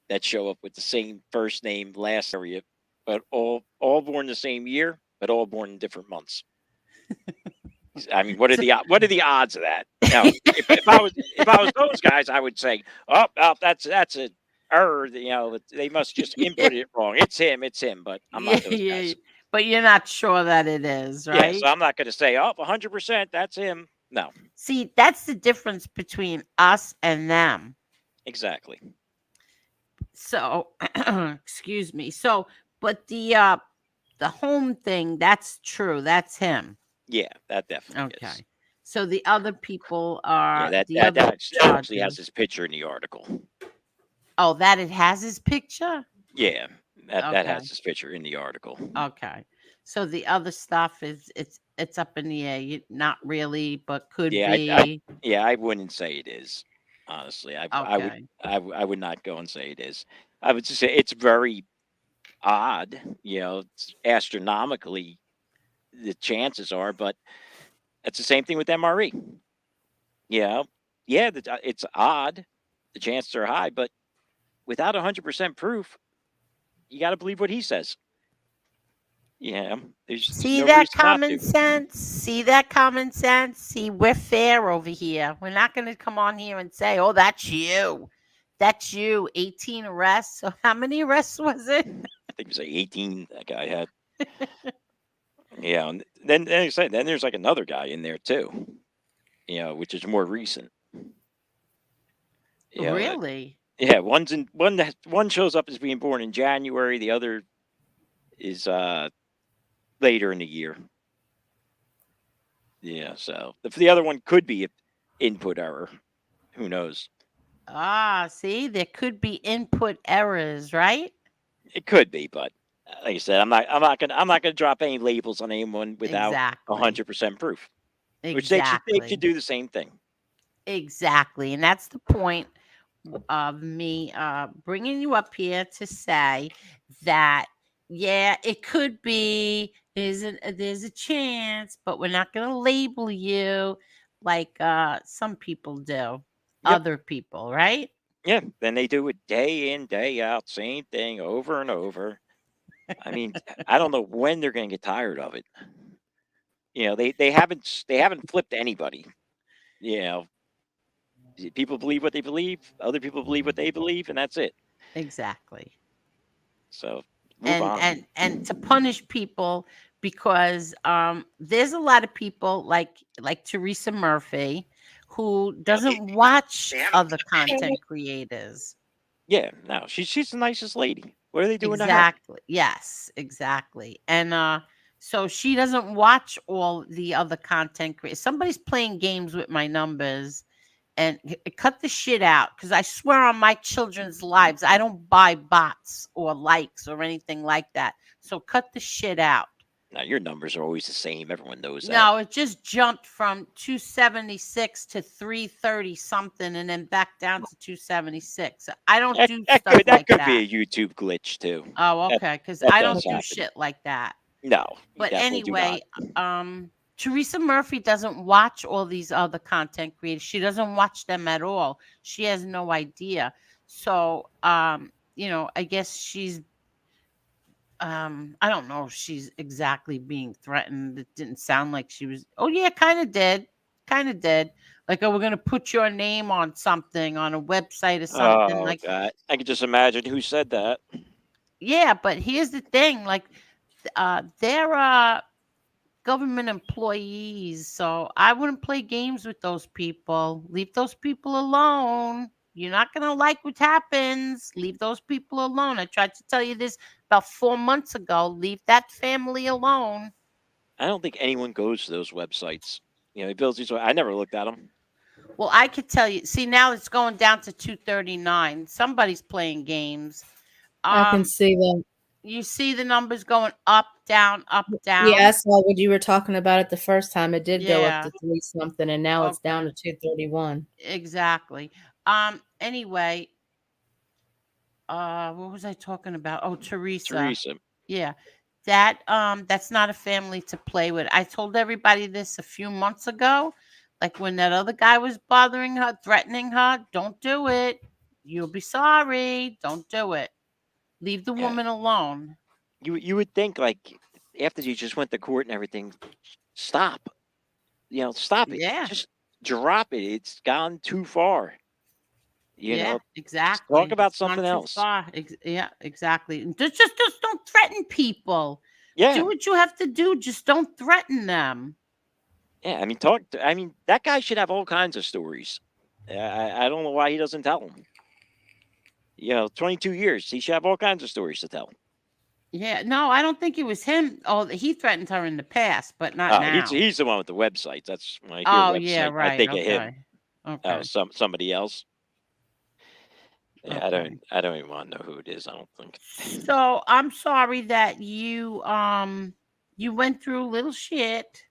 that show up with the same first name, last area, but all born the same year, but all born in different months. I mean, what are the odds of that? Now, if I was those guys, I would say, oh that's a error. They must just input it wrong. It's him. But I'm not those guys. But you're not sure that it is, Yeah, right? so I'm not going to say, 100% that's him. No. See, that's the difference between us and them. Exactly. So, excuse me. So, but the home thing, that's true. That's him. Yeah, that definitely Okay. is. So the other people are that other actually has charges. his picture in the article. Oh, that it has his picture? Yeah, that Okay. has his picture in the article. Okay. So the other stuff is it's up in the air. Not really, but could be. I wouldn't say it is. Honestly, I would not go and say it is. I would just say it's very odd. It's astronomically the chances are, but it's the same thing with MRE. It's odd. The chances are high, but without 100% proof, you got to believe what he says. Yeah, See that common sense? See that common sense? See, we're fair over here. We're not going to come on here and say, "Oh, that's you." That's you. 18 arrests. So how many arrests was it? I think it was like 18 that guy had. Yeah, and then like I said, then there's like another guy in there too. Which is more recent. Really? Yeah, one shows up as being born in January, the other is later in the year. Yeah, so the other one could be input error. Who knows? See, there could be input errors, right? It could be, but like I said, I'm not gonna drop any labels on anyone without Exactly. 100% proof. Which they Exactly. should do the same thing. Exactly. And that's the point of me bringing you up here to say that, yeah, it could be, there's a chance, but we're not going to label you like some people do, other people, right? Yeah, then they do it day in, day out, same thing over and over. I mean, I don't know when they're going to get tired of it. You know, they haven't flipped anybody. You know, people believe what they believe, other people believe what they believe, and that's it. Exactly. So move on. And to punish people, because there's a lot of people like Teresa Murphy who doesn't watch other content creators. Yeah, no, she's the nicest lady. What are they doing to her? Exactly. Yes, exactly. And so she doesn't watch all the other content creators. Somebody's playing games with my numbers, and cut the shit out, because I swear on my children's lives, I don't buy bots or likes or anything like that. So cut the shit out. Now your numbers are always the same. Everyone knows that. No, it just jumped from 276 to 330 something, and then back down to 276. I don't do stuff like that. That could be a YouTube glitch too. Oh, okay, because I don't do shit like that. No. But anyway, Teresa Murphy doesn't watch all these other content creators. She doesn't watch them at all. She has no idea. So, I guess she's, I don't know if she's exactly being threatened. It didn't sound like she was. Oh, yeah, kind of did. Like, oh, we're going to put your name on something, on a website or something. Oh, like God. I can just imagine who said that. Yeah, but here's the thing. Like, they're government employees, so I wouldn't play games with those people. Leave those people alone. You're not going to like what happens. Leave those people alone. I tried to tell you this about 4 months ago. Leave that family alone. I don't think anyone goes to those websites. You know, he builds these. I never looked at them. Well, I could tell you. See, now it's going down to 239. Somebody's playing games. I can see them. You see the numbers going up, down, up, down. Yeah, I saw what you were talking about it the first time. It did go up to 3 something, and now it's down to 231. Exactly. Anyway, what was I talking about? Oh, Teresa. Yeah. That's not a family to play with. I told everybody this a few months ago. Like, when that other guy was bothering her, threatening her, don't do it. You'll be sorry. Don't do it. Leave the woman alone. You would think, like, after you just went to court and everything, stop. You know, stop it. Yeah. Just drop it. It's gone too far. You know, exactly. Talk about something else. Yeah, exactly. Just don't threaten people. Yeah. Do what you have to do. Just don't threaten them. Yeah, I mean, that guy should have all kinds of stories. I don't know why he doesn't tell them. You know, 22 years. He should have all kinds of stories to tell. Yeah, no, I don't think it was him. Oh, he threatened her in the past, but not now. He's the one with the websites. That's when I hear website, yeah, right. I think of him. Okay. Somebody else. Yeah, Okay. I don't even want to know who it is. I don't think. So I'm sorry that you went through a little shit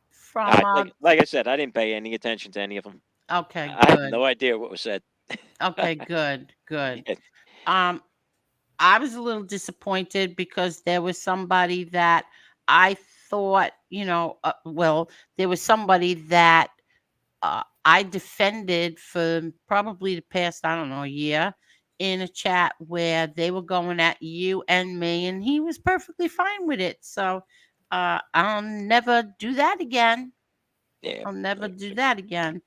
from like I said, I didn't pay any attention to any of them. Okay, I have no idea what was said. Okay, good. Yeah. I was a little disappointed because there was somebody that I thought, there was somebody that I defended for probably the past, I don't know, year in a chat where they were going at you and me, and he was perfectly fine with it. So I'll never do that again. Yeah. I'll never do that again.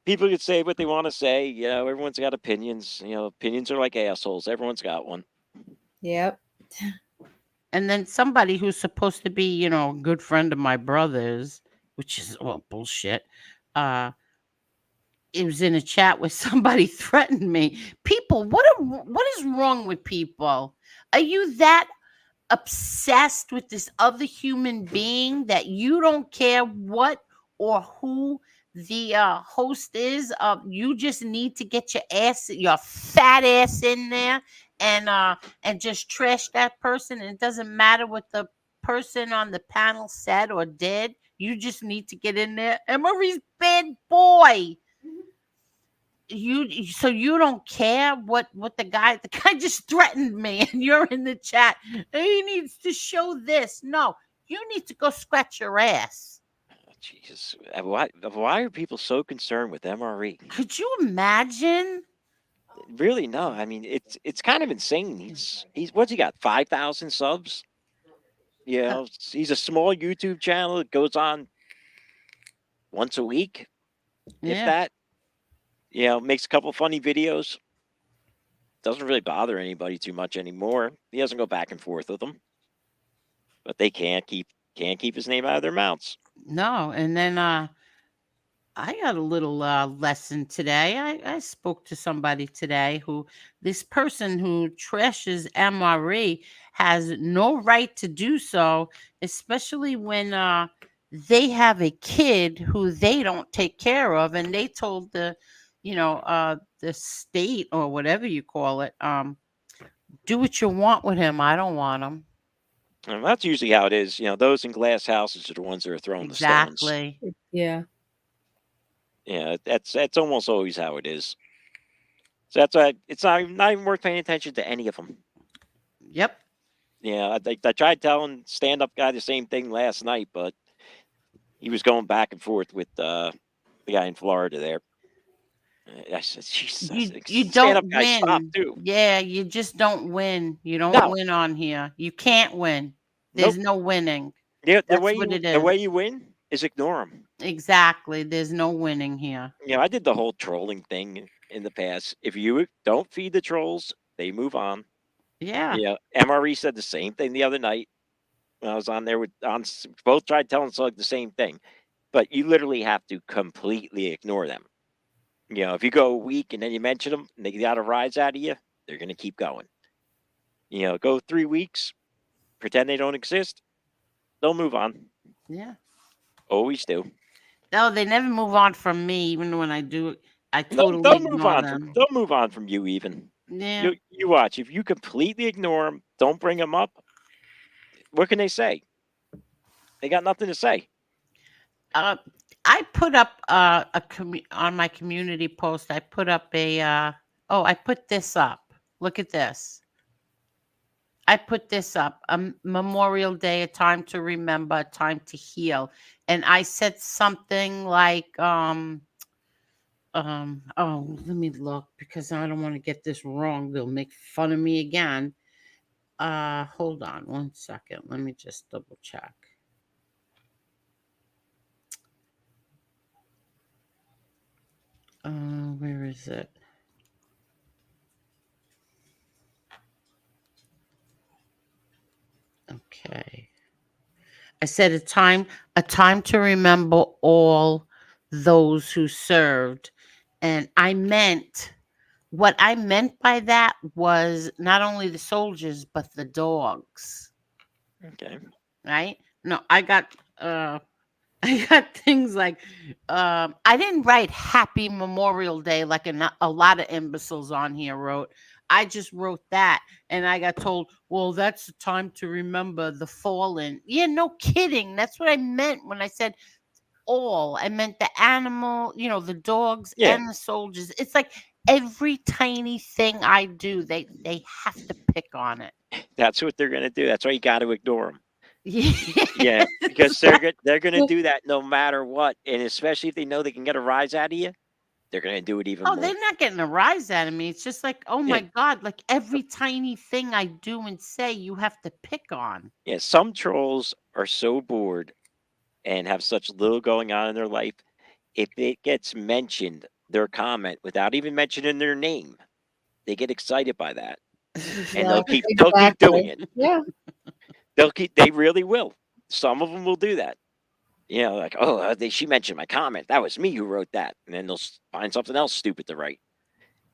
People could say what they want to say. You know, everyone's got opinions. You know, opinions are like assholes. Everyone's got one. Yep. And then somebody who's supposed to be, a good friend of my brother's, which is bullshit. It was in a chat where somebody threatened me. People, what is wrong with people? Are you that obsessed with this other human being that you don't care what or who the host is, you just need to get your fat ass in there and just trash that person. And it doesn't matter what the person on the panel said or did. You just need to get in there. Emery's bad boy. So you don't care what the guy just threatened me, and you're in the chat. He needs to show this. No, you need to go scratch your ass. Jesus, why are people so concerned with MRE? Could you imagine? Really, no. I mean, it's kind of insane. He's what's he got? 5,000 subs. You know, he's a small YouTube channel that goes on once a week, if that. You know, makes a couple funny videos. Doesn't really bother anybody too much anymore. He doesn't go back and forth with them, but they can't keep his name out of their mouths. No, and then I got a little lesson today. I spoke to somebody today this person who trashes MRE has no right to do so, especially when they have a kid who they don't take care of, and they told the state or whatever you call it, do what you want with him. I don't want him. And that's usually how it is. You know, those in glass houses are the ones that are throwing the stones. Exactly. Yeah. Yeah, that's almost always how it is. So that's why it's not even worth paying attention to any of them. Yep. Yeah, I tried telling stand-up guy the same thing last night, but he was going back and forth with the guy in Florida there. I said, Jesus, you stand-up don't guy, stop win. too. Yeah, you just don't win. You don't win on here. You can't win. There's no winning. Yeah, That's what it is. The way you win is ignore them. Exactly. There's no winning here. You know, I did the whole trolling thing in the past. If you don't feed the trolls, they move on. Yeah. Yeah. MRE said the same thing the other night when I was on there both tried telling Slug the same thing, but you literally have to completely ignore them. You know, if you go a week and then you mention them and they got a rise out of you, they're going to keep going. You know, go 3 weeks, pretend they don't exist, they'll move on. Yeah. Always do. No, they never move on from me, even when I do. I They'll totally move ignore on them. they'll move on from you even. Yeah. You watch. If you completely ignore them, don't bring them up, what can they say? They got nothing to say. I put up on my community post. I put up I put this up. Look at this. I put this up. Memorial Day, a time to remember, a time to heal. And I said something like, oh, let me look because I don't want to get this wrong. They'll make fun of me again. Hold on 1 second. Let me just double check. Where is it? Okay. I said a time to remember all those who served. And what I meant by that was not only the soldiers, but the dogs. Okay. Right? No, I got things like I didn't write Happy Memorial Day like a lot of imbeciles on here wrote. I just wrote that, and I got told, well, that's the time to remember the fallen. Yeah, no kidding. That's what I meant when I said all. I meant the animal, the dogs and the soldiers. It's like every tiny thing I do, they have to pick on it. That's what they're going to do. That's why you got to ignore them. Yeah, because they're going to do that no matter what, and especially if they know they can get a rise out of you, they're going to do it even more. They're not getting a rise out of me. It's just like, oh my God, like every tiny thing I do and say, you have to pick on. Yeah, some trolls are so bored and have such little going on in their life. If it gets mentioned, their comment, without even mentioning their name, they get excited by that. And they'll keep doing it. Yeah. They really will. Some of them will do that. You know, like, oh, she mentioned my comment. That was me who wrote that. And then they'll find something else stupid to write.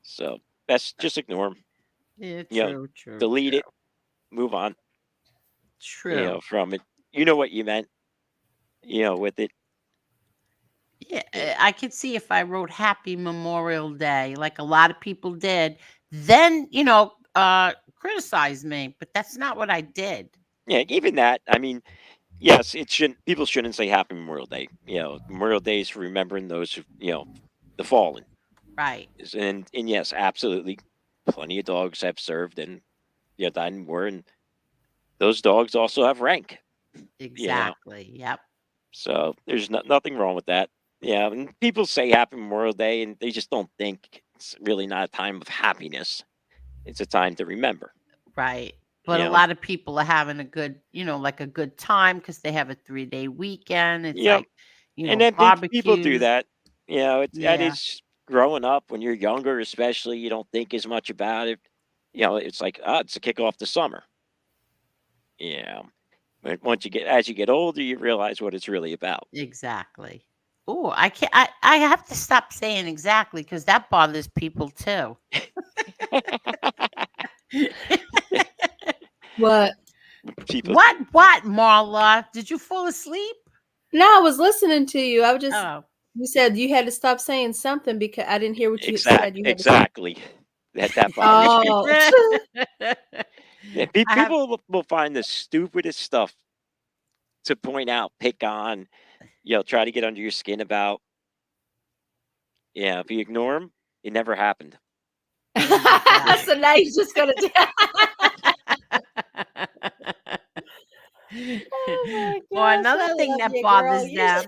So that's just ignore them. Yeah, true. Delete it. Move on. True. From it. You know what you meant. With it. Yeah, Yeah. I could see if I wrote Happy Memorial Day, like a lot of people did, then, criticize me, but that's not what I did. Yeah, even that. I mean, yes, it shouldn't. People shouldn't say Happy Memorial Day. Memorial Day is for remembering those who, the fallen. Right. And yes, absolutely, plenty of dogs have served and died in war, and those dogs also have rank. You know, Exactly. Yep. so there's nothing wrong with that. Yeah, and people say Happy Memorial Day, and they just don't think it's really not a time of happiness. It's a time to remember. Right. But You a know, lot of people are having a good, like a good time because they have a 3-day weekend. It's yep. like, And then people do barbecues. that. That Yeah. is growing up when you're younger, especially. You don't think as much about it. It's like, it's a kick off the summer. Yeah. But as you get older, you realize what it's really about. Exactly. Oh, I can't. I have to stop saying exactly because that bothers people too. What? People, What, Marla? Did you fall asleep? No, I was listening to you. I was just Oh, you said you had to stop saying something because I didn't hear what you said. You had to exactly. That bothers people. Oh. Yeah, I have. people will find the stupidest stuff to point out, pick on, try to get under your skin about. Yeah, if you ignore them, it never happened. Oh my god. So now you're just gonna do. Oh my Or gosh, another I thing love that you, girl. bothers them.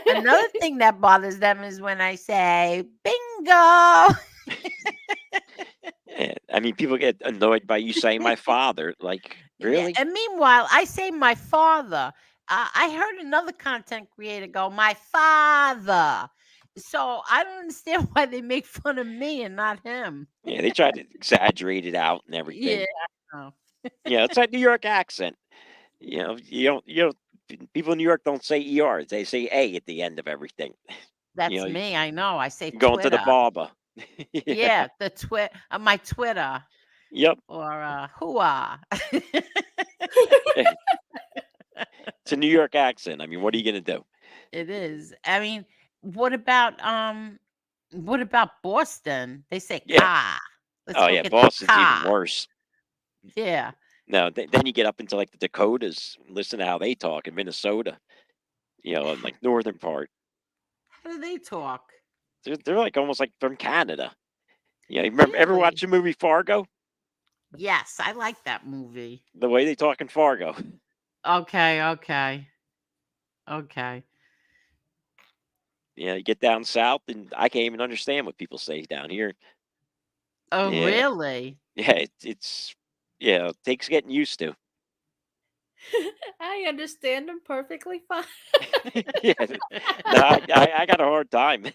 Another thing that bothers them is when I say bingo. Yeah, I mean, people get annoyed by you saying my father. Like, Yeah, really? and meanwhile, I say my father. I heard another content creator go, my father. So I don't understand why they make fun of me and not him. Yeah, they try to exaggerate it out and Yeah. everything. Oh, Yeah, it's that New York accent. People in New York don't say ERs. They say A at the end of everything. that's You me. I know. I say going to the Twitter. barber. Yeah. Yeah, my Twitter Yep. or hooah. It's a New York accent. I mean, what are you gonna do? It is. I mean, what about Boston? They say Yeah. car. Let's Oh go yeah, get the Boston's even car. worse. Yeah. No, then you get up into like the Dakotas. Listen to how they talk in Minnesota. And like northern part. How do they talk? They're like almost like from Canada. Yeah, you remember ever watch Really? the movie Fargo? Yes, I like that movie. The way they talk in Fargo. Okay, okay, okay. Yeah, you get down south, and I can't even understand what people say down here. Oh, Yeah, really? yeah, it's it takes getting used to. I understand them perfectly fine. Yeah, no, I got a hard time.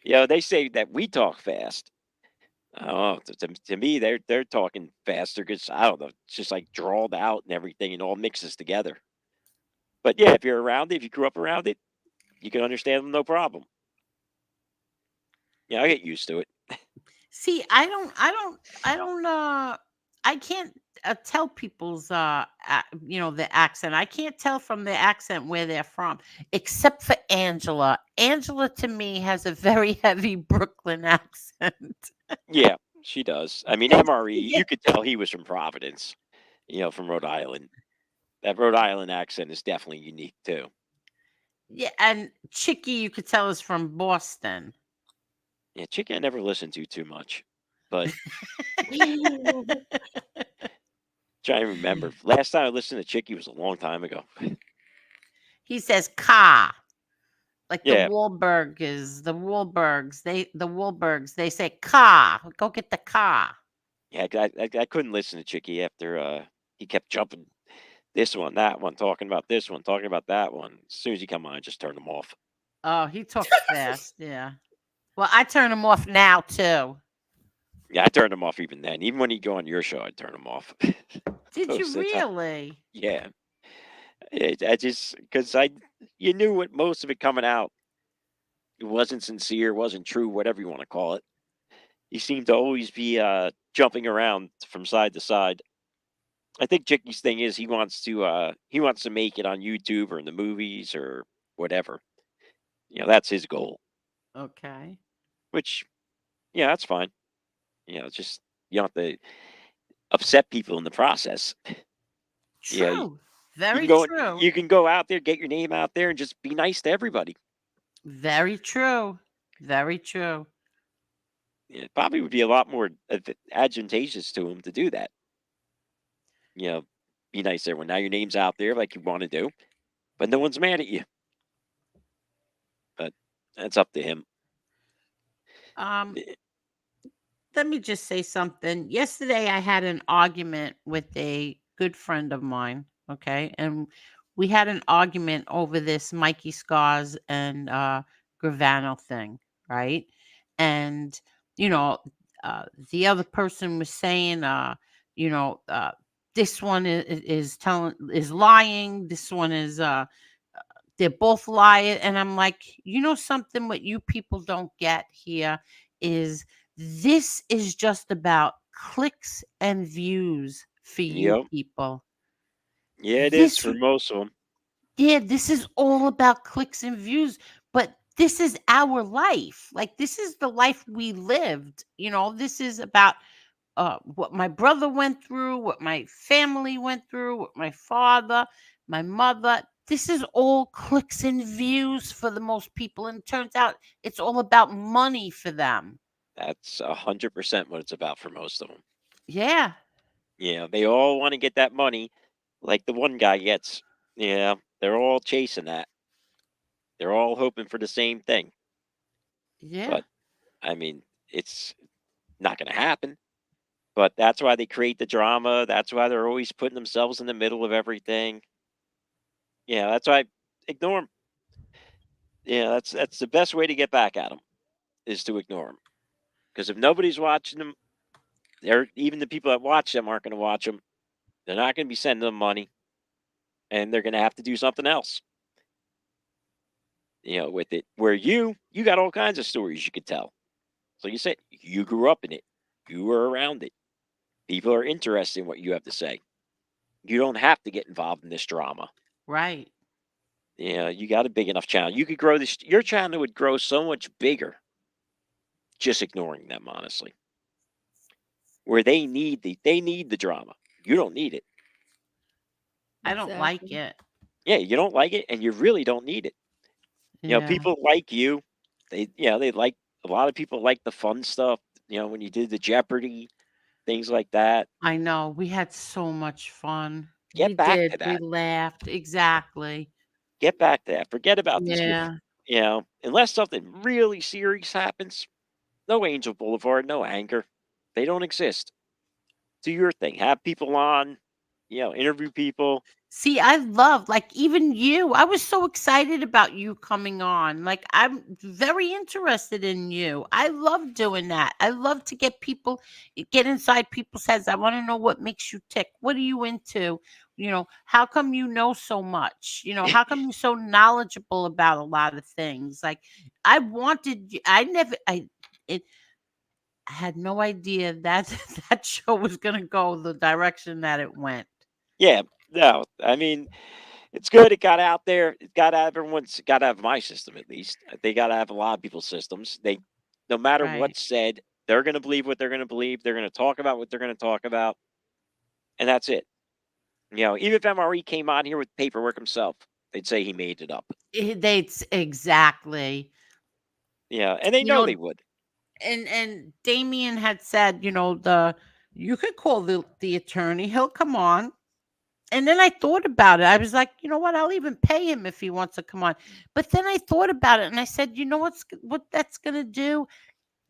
They say that we talk fast. Oh, to me, they're talking faster because I don't know, it's just like drawled out and everything, and all mixes together. But yeah, if you're around it, if you grew up around it, you can understand them no problem. Yeah, I get used to it. See, I don't, I can't tell people's, the accent. I can't tell from the accent where they're from, except for Angela. Angela to me has a very heavy Brooklyn accent. Yeah, she does. I mean, MRE, you could tell he was from Providence, from Rhode Island. That Rhode Island accent is definitely unique too. Yeah, and Chicky, you could tell is from Boston. Yeah, Chicken I never listened to too much, but trying to remember. Last time I listened to Chicky was a long time ago. He says "car," like Yeah, the Wahlbergs. They say "car." Go get the car. yeah. I couldn't listen to Chicky after he kept jumping this one, that one, talking about this one, talking about that one. As soon as he come on, I just turned him off. Oh, he talks fast. Yeah. Well, I turn him off now too. Yeah, I turned him off even then. Even when he'd go on your show, I'd turn him off. Did Most you of the time. really? Yeah. I just because you knew what most of it coming out. It wasn't sincere, wasn't true, whatever you want to call it. He seemed to always be jumping around from side to side. I think Chicky's thing is he wants to make it on YouTube or in the movies or whatever. That's his goal. Okay. Which, that's fine. It's just you don't have to upset people in the process. You True. can Very go true. you can go out there, get your name out there, and just be nice to everybody. Very true. Very true. It probably would be a lot more advantageous to him to do that. Be nice to everyone. Now your name's out there like you want to do, but no one's mad at you. But that's up to him. Um, let me just say something. Yesterday, I had an argument with a good friend of mine. Okay, and we had an argument over this Mikey Scars and Gravano thing, right? And you know, the other person was saying, you know, uh, this one is lying. This one is they're both lying, and I'm like, something what you people don't get here is this is just about clicks and views for you Yep. people. Yeah, it is This for most of them. Yeah, this is all about clicks and views, but this is our life. Like this is the life we lived. This is about what my brother went through, what my family went through, what my father, my mother. This is all clicks and views for the most people. And it turns out it's all about money for them. That's 100% what it's about for most of them. Yeah. They all want to get that money, like the one guy gets. They're all chasing that. They're all hoping for the same thing. Yeah. But I mean, it's not going to happen. But that's why they create the drama. That's why they're always putting themselves in the middle of everything. That's why I ignore them. That's the best way to get back at them is to ignore them. Because if nobody's watching them, even the people that watch them aren't going to watch them. They're not going to be sending them money, and they're going to have to do something else. With it, where you got all kinds of stories you could tell. So you said you grew up in it, you were around it. People are interested in what you have to say. You don't have to get involved in this drama. Right. You got a big enough channel. You could grow this. Your channel would grow so much bigger just ignoring them, honestly. Where they need the drama. You don't need it. I don't like Exactly. it. Yeah, you don't like it, and you really don't need it. Yeah. People like you. They like a lot of people like the fun stuff. When you did the Jeopardy, things like that. I know. We had so much fun. We Get back to did. We that. laughed. Exactly. Get back to that. Forget about these people. Yeah. Unless something really serious happens, no Angel Boulevard, no anger. They don't exist. Do your thing. Have people on, interview people. See, I love, like, even you. I was so excited about you coming on. Like, I'm very interested in you. I love doing that. I love to get inside people's heads. I want to know what makes you tick. What are you into? How come you know so much? How come you're so knowledgeable about a lot of things? Like, I had no idea that that show was going to go the direction that it went. Yeah, no, I mean, it's good. It got out there. It got out. Everyone's got to have my system at least. They got to have a lot of people's systems. No matter Right. what's said, they're going to believe what they're going to believe. They're going to talk about what they're going to talk about, and that's it. Even if MRE came on here with paperwork himself, they'd say he made it up. Exactly. And they You know know, they would. and Damien had said, you could call the attorney, he'll come on. And then I thought about it. I was like, you know what? I'll even pay him if he wants to come on. But then I thought about it and I said, you know what that's gonna do?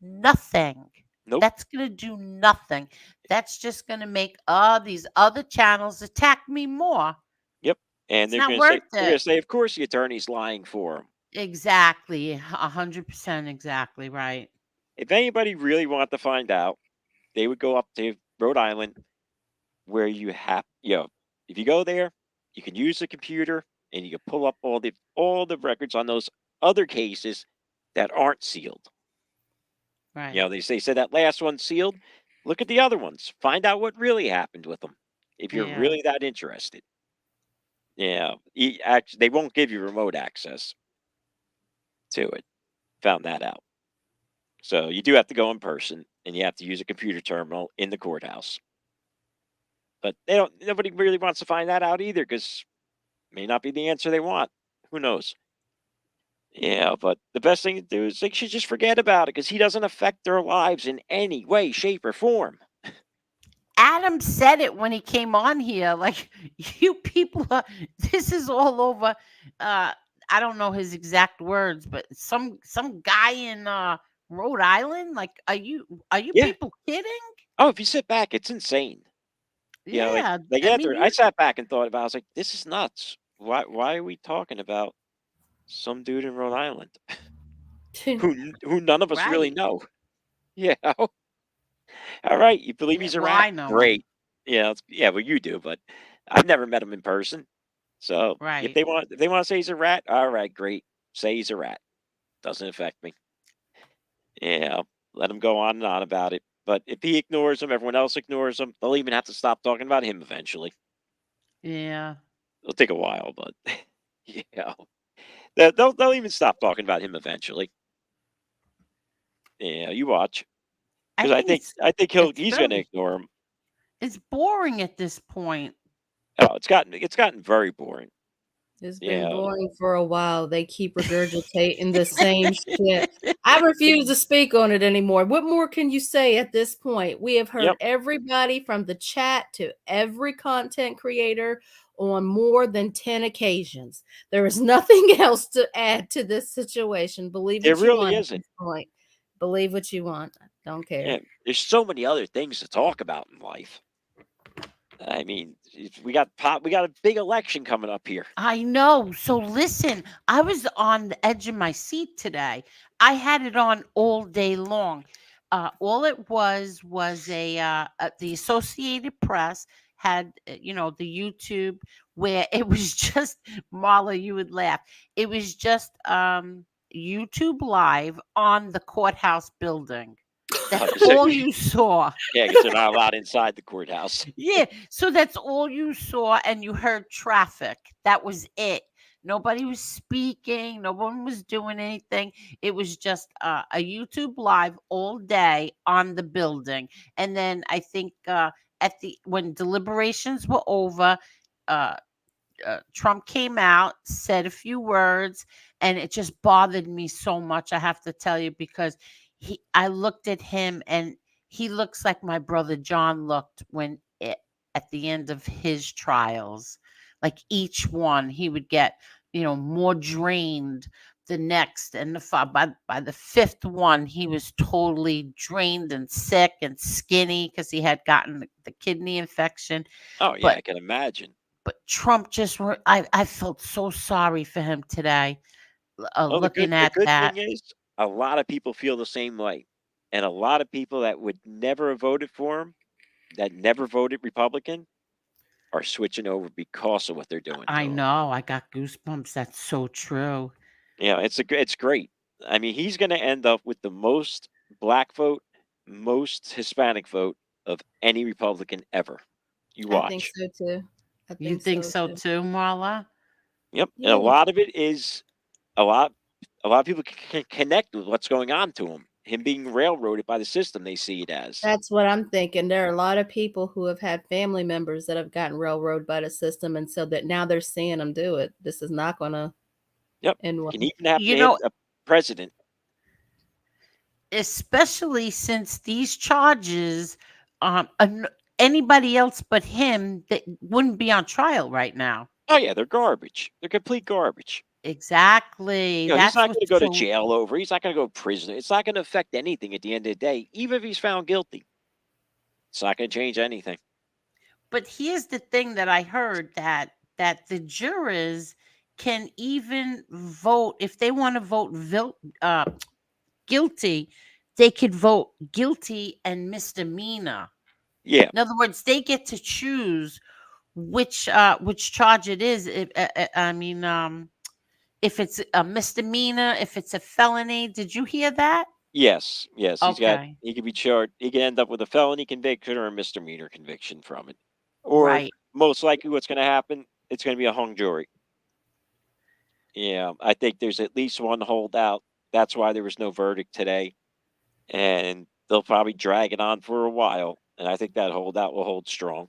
Nothing. Nope. That's gonna do nothing. That's just gonna make these other channels attack me more. Yep. And It's they're not going to say, worth it. of course, the attorney's lying for him. Exactly. 100% exactly right. If anybody really wanted to find out, they would go up to Rhode Island, where you have, if you go there, you can use the computer and you can pull up all the records on those other cases that aren't sealed. Right. They say that last one's sealed. Look at the other ones. Find out what really happened with them. If you're Yeah. really that interested. Actually, they won't give you remote access. to it. Found that out. So you do have to go in person, and you have to use a computer terminal in the courthouse. But they don't. Nobody really wants to find that out either, because may not be the answer they want. Who knows? Yeah, but the best thing to do is they should just forget about it, because he doesn't affect their lives in any way, shape, or form. Adam said it when he came on here. Like, you people are, this is all over. I don't know his exact words, but some guy in Rhode Island. Like, are you Yeah. people kidding? Oh, if you sit back, it's insane. You know, Yeah, like I after mean, I sat back and thought about it, I was like, this is nuts. Why are we talking about some dude in Rhode Island who none of us really right. know? Yeah. All right. You believe Yeah, he's a well, rat? I know him. Great. Yeah, yeah, well you do, but I've never met him in person. So if Right. they want to say he's a rat, all right, great. Say he's a rat. Doesn't affect me. Yeah. Let him go on and on about it. But if he ignores him, everyone else ignores him, they'll even have to stop talking about him eventually. Yeah. It'll take a while, but yeah. They'll even stop talking about him eventually. Yeah, you watch. I Because think I think it's he's gonna very ignore him. it's boring at this point. Oh, it's gotten very boring. It's been Yeah. boring for a while. They keep regurgitating the same shit. I refuse to speak on it anymore. What more can you say at this point? We have heard Yep. everybody from the chat to every content creator on more than 10 occasions. There is nothing else to add to this situation. Believe There what you really want at isn't. this point. Believe what you want. Don't care. Yeah, there's so many other things to talk about in life. I mean, we got a big election coming up here. I know. So listen, I was on the edge of my seat today. I had it on all day long. All it was the Associated Press had the YouTube where it was just Marla, you would laugh. It was just YouTube live on the courthouse building. That's all you saw. Yeah, because they're not allowed inside the courthouse. Yeah, so that's all you saw, and you heard traffic. That was it. Nobody was speaking. No one was doing anything. It was just a YouTube live all day on the building. And then I think when deliberations were over, uh, Trump came out, said a few words, and it just bothered me so much. I have to tell you, because I looked at him, and he looks like my brother John looked at the end of his trials. Like each one, he would get more drained. The next and by the fifth one, he was totally drained and sick and skinny because he had gotten the kidney infection. Oh yeah, I can imagine. But Trump I felt so sorry for him today, Well, looking the at good that. thing is a lot of people feel the same way, and a lot of people that would never have voted for him, that never voted Republican, are switching over because of what they're doing to I him. know. I got goosebumps. That's so true. Yeah, it's great. I mean, he's going to end up with the most black vote, most Hispanic vote of any Republican ever. You I think watch. so too. I You think so too, Marla? Yep, and Yeah. a lot of it is a lot of people can connect with what's going on to him. Him being railroaded by the system, they see it as. That's what I'm thinking. There are a lot of people who have had family members that have gotten railroaded by the system, and so that now they're seeing them do it. This is not going to Yep, end well. can even happen You to know, a president. especially since these charges, anybody else but him that wouldn't be on trial right now. Oh yeah, they're garbage. They're complete garbage. Exactly. You know, he's That's not going to what's go to so. jail over. He's not going to go to prison. It's not going to affect anything at the end of the day, even if he's found guilty. It's not going to change anything. But here's the thing that I heard that the jurors can even vote if they want to vote guilty. They could vote guilty and misdemeanor. Yeah, In other words, they get to choose which charge it is. If it's a misdemeanor, if it's a felony. Did you hear that? yes. Okay. He could be charged. He could end up with a felony conviction or a misdemeanor conviction from it. Or Right. most likely what's going to happen, it's going to be a hung jury. Yeah, I think there's at least one holdout. That's why there was no verdict today, and they'll probably drag it on for a while. And I think that holdout will hold strong.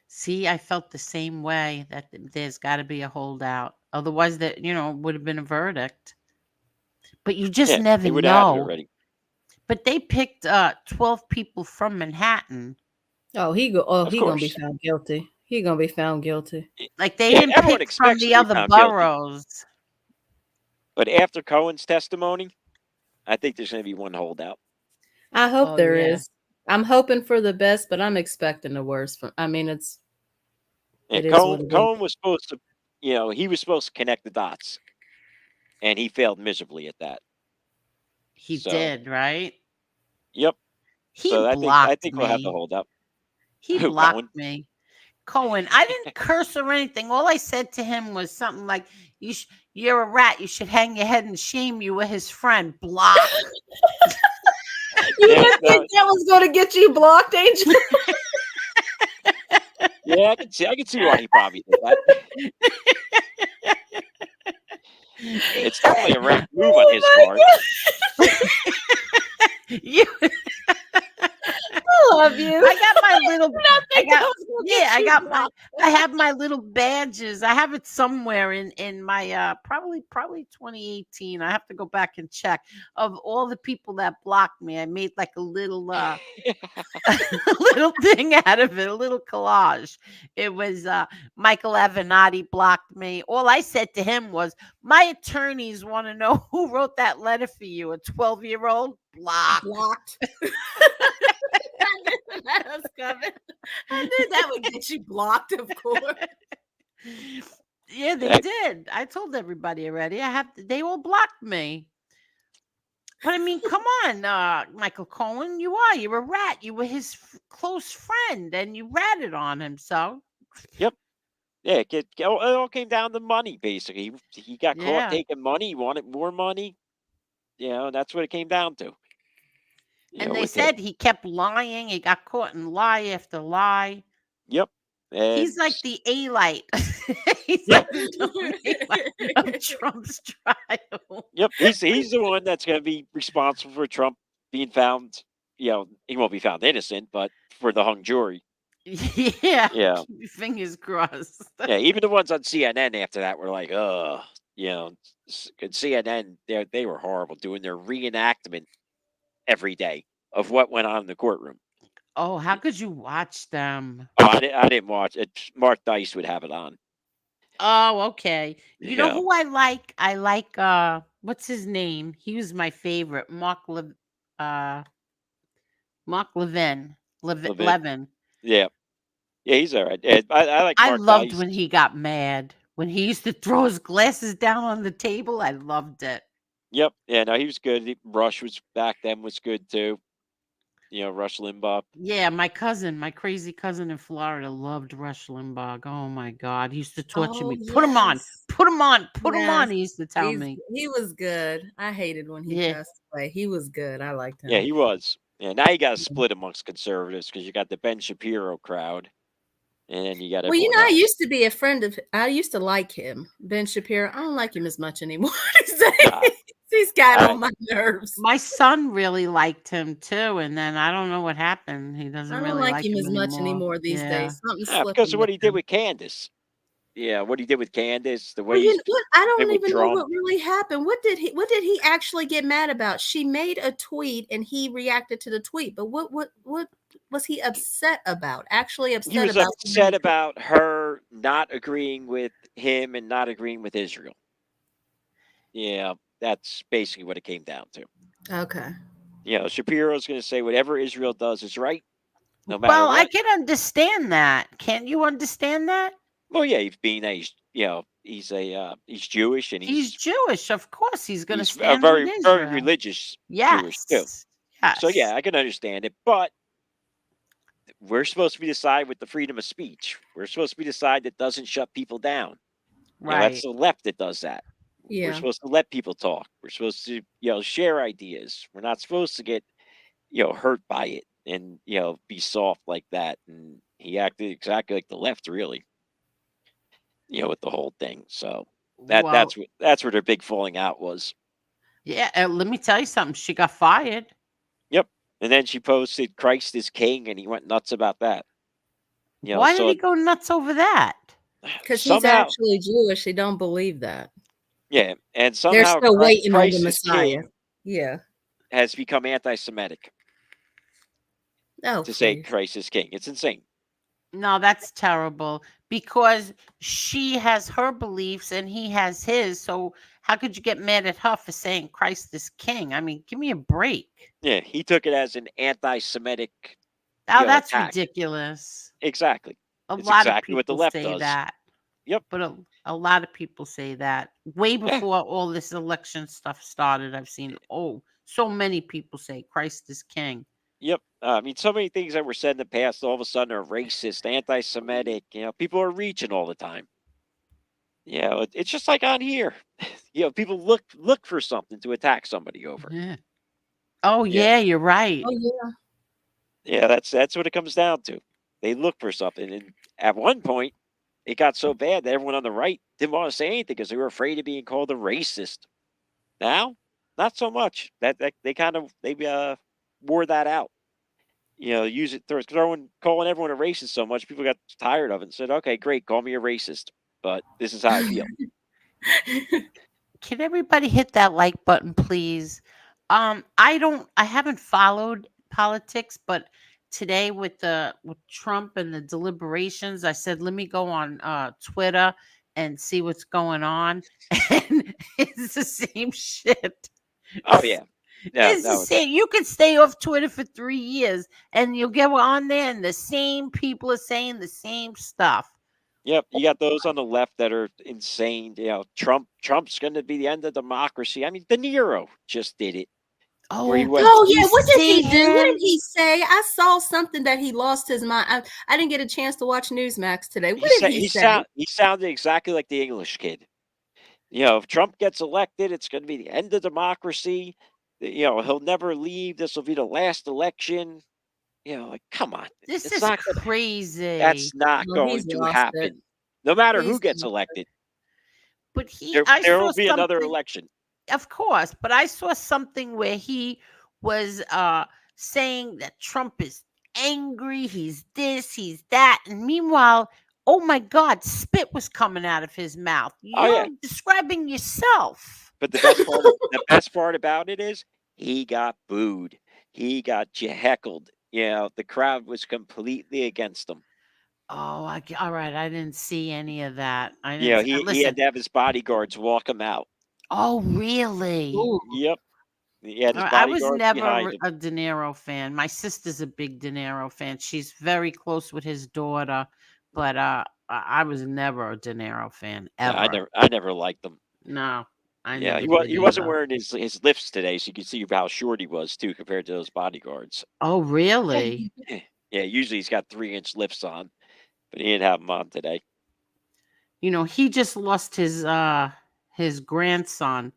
See, I felt the same way that there's got to be a holdout. Otherwise, that would have been a verdict. But you just Yeah, never they would have had it know. already. But they picked 12 people from Manhattan. Oh, he Of gonna be course. found guilty. He gonna be found guilty. Like they Yeah, didn't everyone pick from expects the to be other found guilty. boroughs. But after Cohen's testimony, I think there's going to be one holdout. I hope Oh, there yeah. is. I'm hoping for the best, but I'm expecting the worst. I mean, And it is what it is. Cohen was supposed to, he was supposed to connect the dots, and he failed miserably at that. He So, did, right? Yep. He So I blocked think we'll have to me. hold up. He Who, blocked Cohen? me. Cohen. I didn't curse or anything. All I said to him was something like, "You're a rat. You should hang your head in shame. You were his friend." Block. You Yeah, didn't think that was going to get you blocked, Angel? Yeah, I can see why he probably did that. It's definitely a rat move on his part. You. I love you. I got my little. I have my little badges. I have it somewhere in my probably 2018. I have to go back and check of all the people that blocked me. I made like a little a little thing out of it, a little collage. It was Michael Avenatti blocked me. All I said to him was, "My attorneys want to know who wrote that letter for you. A 12-year-old blocked." That was coming. I knew that would get you blocked, of course. Yeah, they did. I told everybody already. They all blocked me. But I mean, come on, Michael Cohen, you're a rat. You were his close friend, and you ratted on him. So Yep. Yeah, it all came down to money, basically. He got caught yeah, taking money. He wanted more money. That's what it came down to. and they With him. said he kept lying. He got caught in lie after lie. Yep. He's like And the A-light. He's Yeah. like the A-light of Trump's trial. Yep, he's the one that's going to be responsible for Trump being found. He won't be found innocent, but for the hung jury. Yeah. Yeah. Keep your fingers crossed. Yeah, even the ones on CNN after that were like, CNN, they were horrible, doing their reenactment every day of what went on in the courtroom. Oh, how could you watch them? Oh, I didn't watch it. Mark Dice would have it on. Oh, okay. You know Yeah. who I like? I like what's his name? He was my favorite. Mark Levin. Levin. Levin. Yeah. Yeah, he's all right. I like I Mark loved Dice. when he got mad. When he used to throw his glasses down on the table. I loved it. Yep. Yeah, no, he was good. Rush was back then was good too. Rush Limbaugh. Yeah, my crazy cousin in Florida loved Rush Limbaugh. Oh my God. He used to torture me. Put him on. Put him on. Put him on. He used to tell me. He was good. I hated when he passed away. He was good. I liked him. Yeah, he was. Yeah, now you got to split amongst conservatives because you got the Ben Shapiro crowd, and then you got Well, everyone else. I used to be a friend of. I used to like him, Ben Shapiro. I don't like him as much anymore. He's got on my nerves. My son really liked him too, and then I don't know what happened. He doesn't really like him as much anymore these days. Because of what he did with Candace. Yeah, what he did with Candace, the way I don't even know what really happened. What did he actually get mad about? She made a tweet and he reacted to the tweet. But what was he upset about? Actually upset about? He was about upset about her not agreeing with him and not agreeing with Israel. Yeah, that's basically what it came down to. Okay. Shapiro's going to say whatever Israel does is right, no matter what. what. I can understand that. Can't you understand that? Well, yeah, he's he's Jewish and he's Jewish. Of course, he's going to stand very with Israel. very religious Jewish too. Yes. So yeah, I can understand it, but we're supposed to be the side with the freedom of speech. We're supposed to be the side that doesn't shut people down. Right. That's the left that does that. Yeah. We're supposed to let people talk. We're supposed to share ideas. We're not supposed to get hurt by it and be soft like that. And he acted exactly like the left, really. With the whole thing. So Well, That's where their big falling out was. yeah. Let me tell you something. She got fired. Yep. And then she posted Christ is King, and he went nuts about that. Why did he go nuts over that? Because he's actually Jewish. He don't believe that. Yeah, and They're somehow still waiting on the Christ is Messiah. King Yeah. has become anti-Semitic to say Christ is King. It's insane. No, that's terrible because she has her beliefs and he has his. So how could you get mad at her for saying Christ is King? I mean, give me a break. Yeah, he took it as an anti-Semitic. Oh, that's attack. ridiculous. Exactly. It's exactly lot of people what the left say does. that. Yep. But a lot of people say that way before all this election stuff started. I've seen so many people say Christ is King. Yep. I mean, so many things that were said in the past all of a sudden are racist, anti-Semitic. People are reaching all the time. It's just like on here. People look for something to attack somebody over. Yeah. Oh yeah, you're right. Oh yeah. Yeah, that's what it comes down to. They look for something, and at one point, it got so bad that everyone on the right didn't want to say anything because they were afraid of being called a racist. Now, not so much. That they wore that out. Calling everyone a racist so much, people got tired of it and said, "Okay, great, call me a racist, but this is how I feel." Can everybody hit that like button, please? I haven't followed politics, but today with Trump and the deliberations, I said, let me go on Twitter and see what's going on. And it's the same shit. Oh yeah. It's the same. You could stay off Twitter for 3 years and you'll get on there and the same people are saying the same stuff. Yep, you got those on the left that are insane. Trump's going to be the end of democracy. I mean, De Niro just did it. Oh yeah, what did he do? What did he say? I saw something that he lost his mind. I didn't get a chance to watch Newsmax today. What did he say? He sounded exactly like the English kid. If Trump gets elected, it's going to be the end of democracy. He'll never leave. This will be the last election. Come on. This is crazy. That's not going to happen. No matter who gets elected. But there will be another election. Of course, but I saw something where he was saying that Trump is angry, he's this, he's that, and meanwhile, oh my God, spit was coming out of his mouth. You're describing yourself. But the best part about it is he got booed. He got heckled. The crowd was completely against him. Oh, all right. I didn't see any of that. He had to have his bodyguards walk him out. Oh, really? Ooh. Yep. I was never a De Niro fan. My sister's a big De Niro fan. She's very close with his daughter, but I was never a De Niro fan ever. Yeah, I never liked them. No. He wasn't wearing his lifts today, so you can see how short he was too compared to those bodyguards. Oh, really? Yeah, usually he's got 3-inch lifts on, but he didn't have them on today. He just lost his grandson,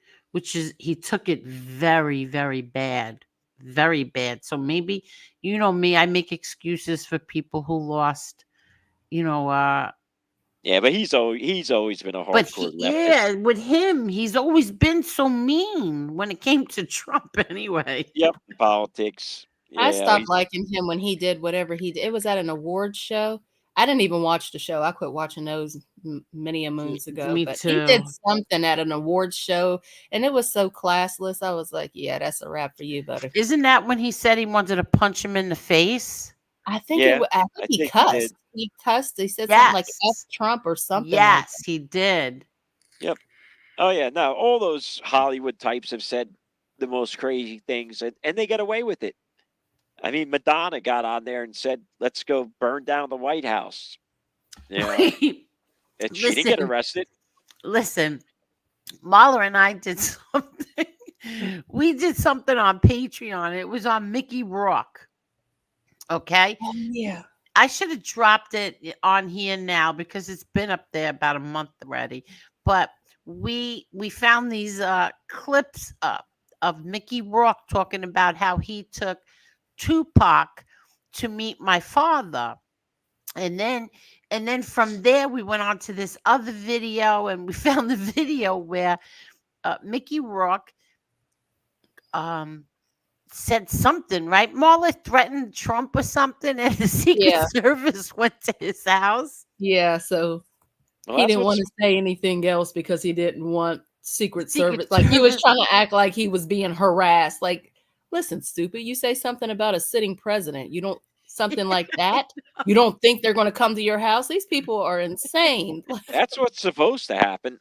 he took it very, very bad. Very bad. So maybe, me, I make excuses for people who lost, Yeah, but he's always been a hardcore leftist. Yeah, with him, he's always been so mean when it came to Trump anyway. Yep, politics. Yeah, I stopped liking him when he did whatever he did. It was at an awards show. I didn't even watch the show. I quit watching those many a moons ago. Me but too. He did something at an awards show, and it was so classless. I was like, yeah, that's a wrap for you, buddy. Isn't that when he said he wanted to punch him in the face? I think he cussed. He cussed. He said something like F Trump or something. Yes, he did. Yep. Oh, yeah. No, all those Hollywood types have said the most crazy things, and they get away with it. I mean, Madonna got on there and said, let's go burn down the White House. She didn't get arrested. Listen, Marla and I did something. We did something on Patreon. It was on Mickey Rourke. Okay? Oh, yeah. I should have dropped it on here now because it's been up there about a month already. But we found these clips of Mickey Rourke talking about how he took Tupac to meet my father. And then then from there we went on to this other video, and we found the video where Mickey Rourke said something, right? Marla threatened Trump or something, and the Secret Service went to his house. Yeah, so he didn't want to say anything else because he didn't want Secret Service. Like, he was trying to act like he was being harassed. Like, listen, stupid, you say something about a sitting president. You don't, something like that. You don't think they're going to come to your house? These people are insane. That's what's supposed to happen.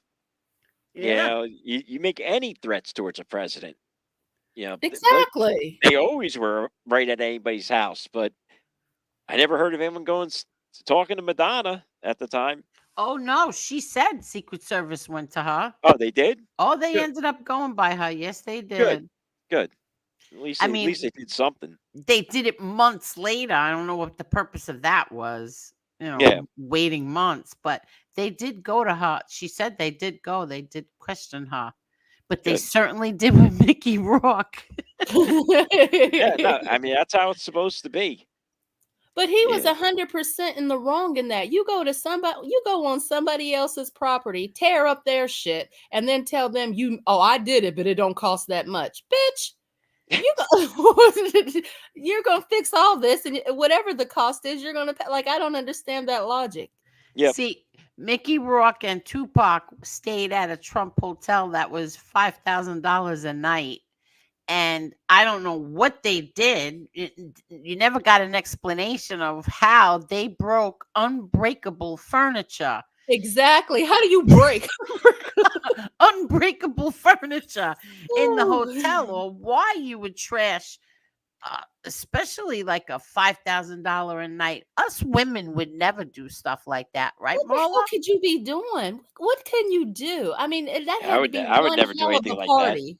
You know, you make any threats towards a president. You know, exactly. They always were right at anybody's house, but I never heard of anyone talking to Madonna at the time. Oh no, she said Secret Service went to her. Oh, they did? Oh, they ended up going by her. Yes, they did. Good. At least they did something. They did it months later. I don't know what the purpose of that was. You know, waiting months, but they did go to her. She said they did go. They did question her, but they certainly did with Mickey Rourke. I mean, that's how it's supposed to be. But he was 100% in the wrong in that. You go on somebody else's property, tear up their shit, and then tell them I did it, but it don't cost that much, bitch. You're gonna fix all this, and whatever the cost is, you're gonna pay. Like, I don't understand that logic. Yeah. See, Mickey Rourke and Tupac stayed at a Trump hotel that was $5,000 a night, and I don't know what they did. You never got an explanation of how they broke unbreakable furniture. Exactly. How do you break unbreakable furniture in the hotel, or why you would trash, especially like a $5,000 a night? Us women would never do stuff like that, right, Marla? What could you be doing? What can you do? I mean, that had to be I would never do anything like that.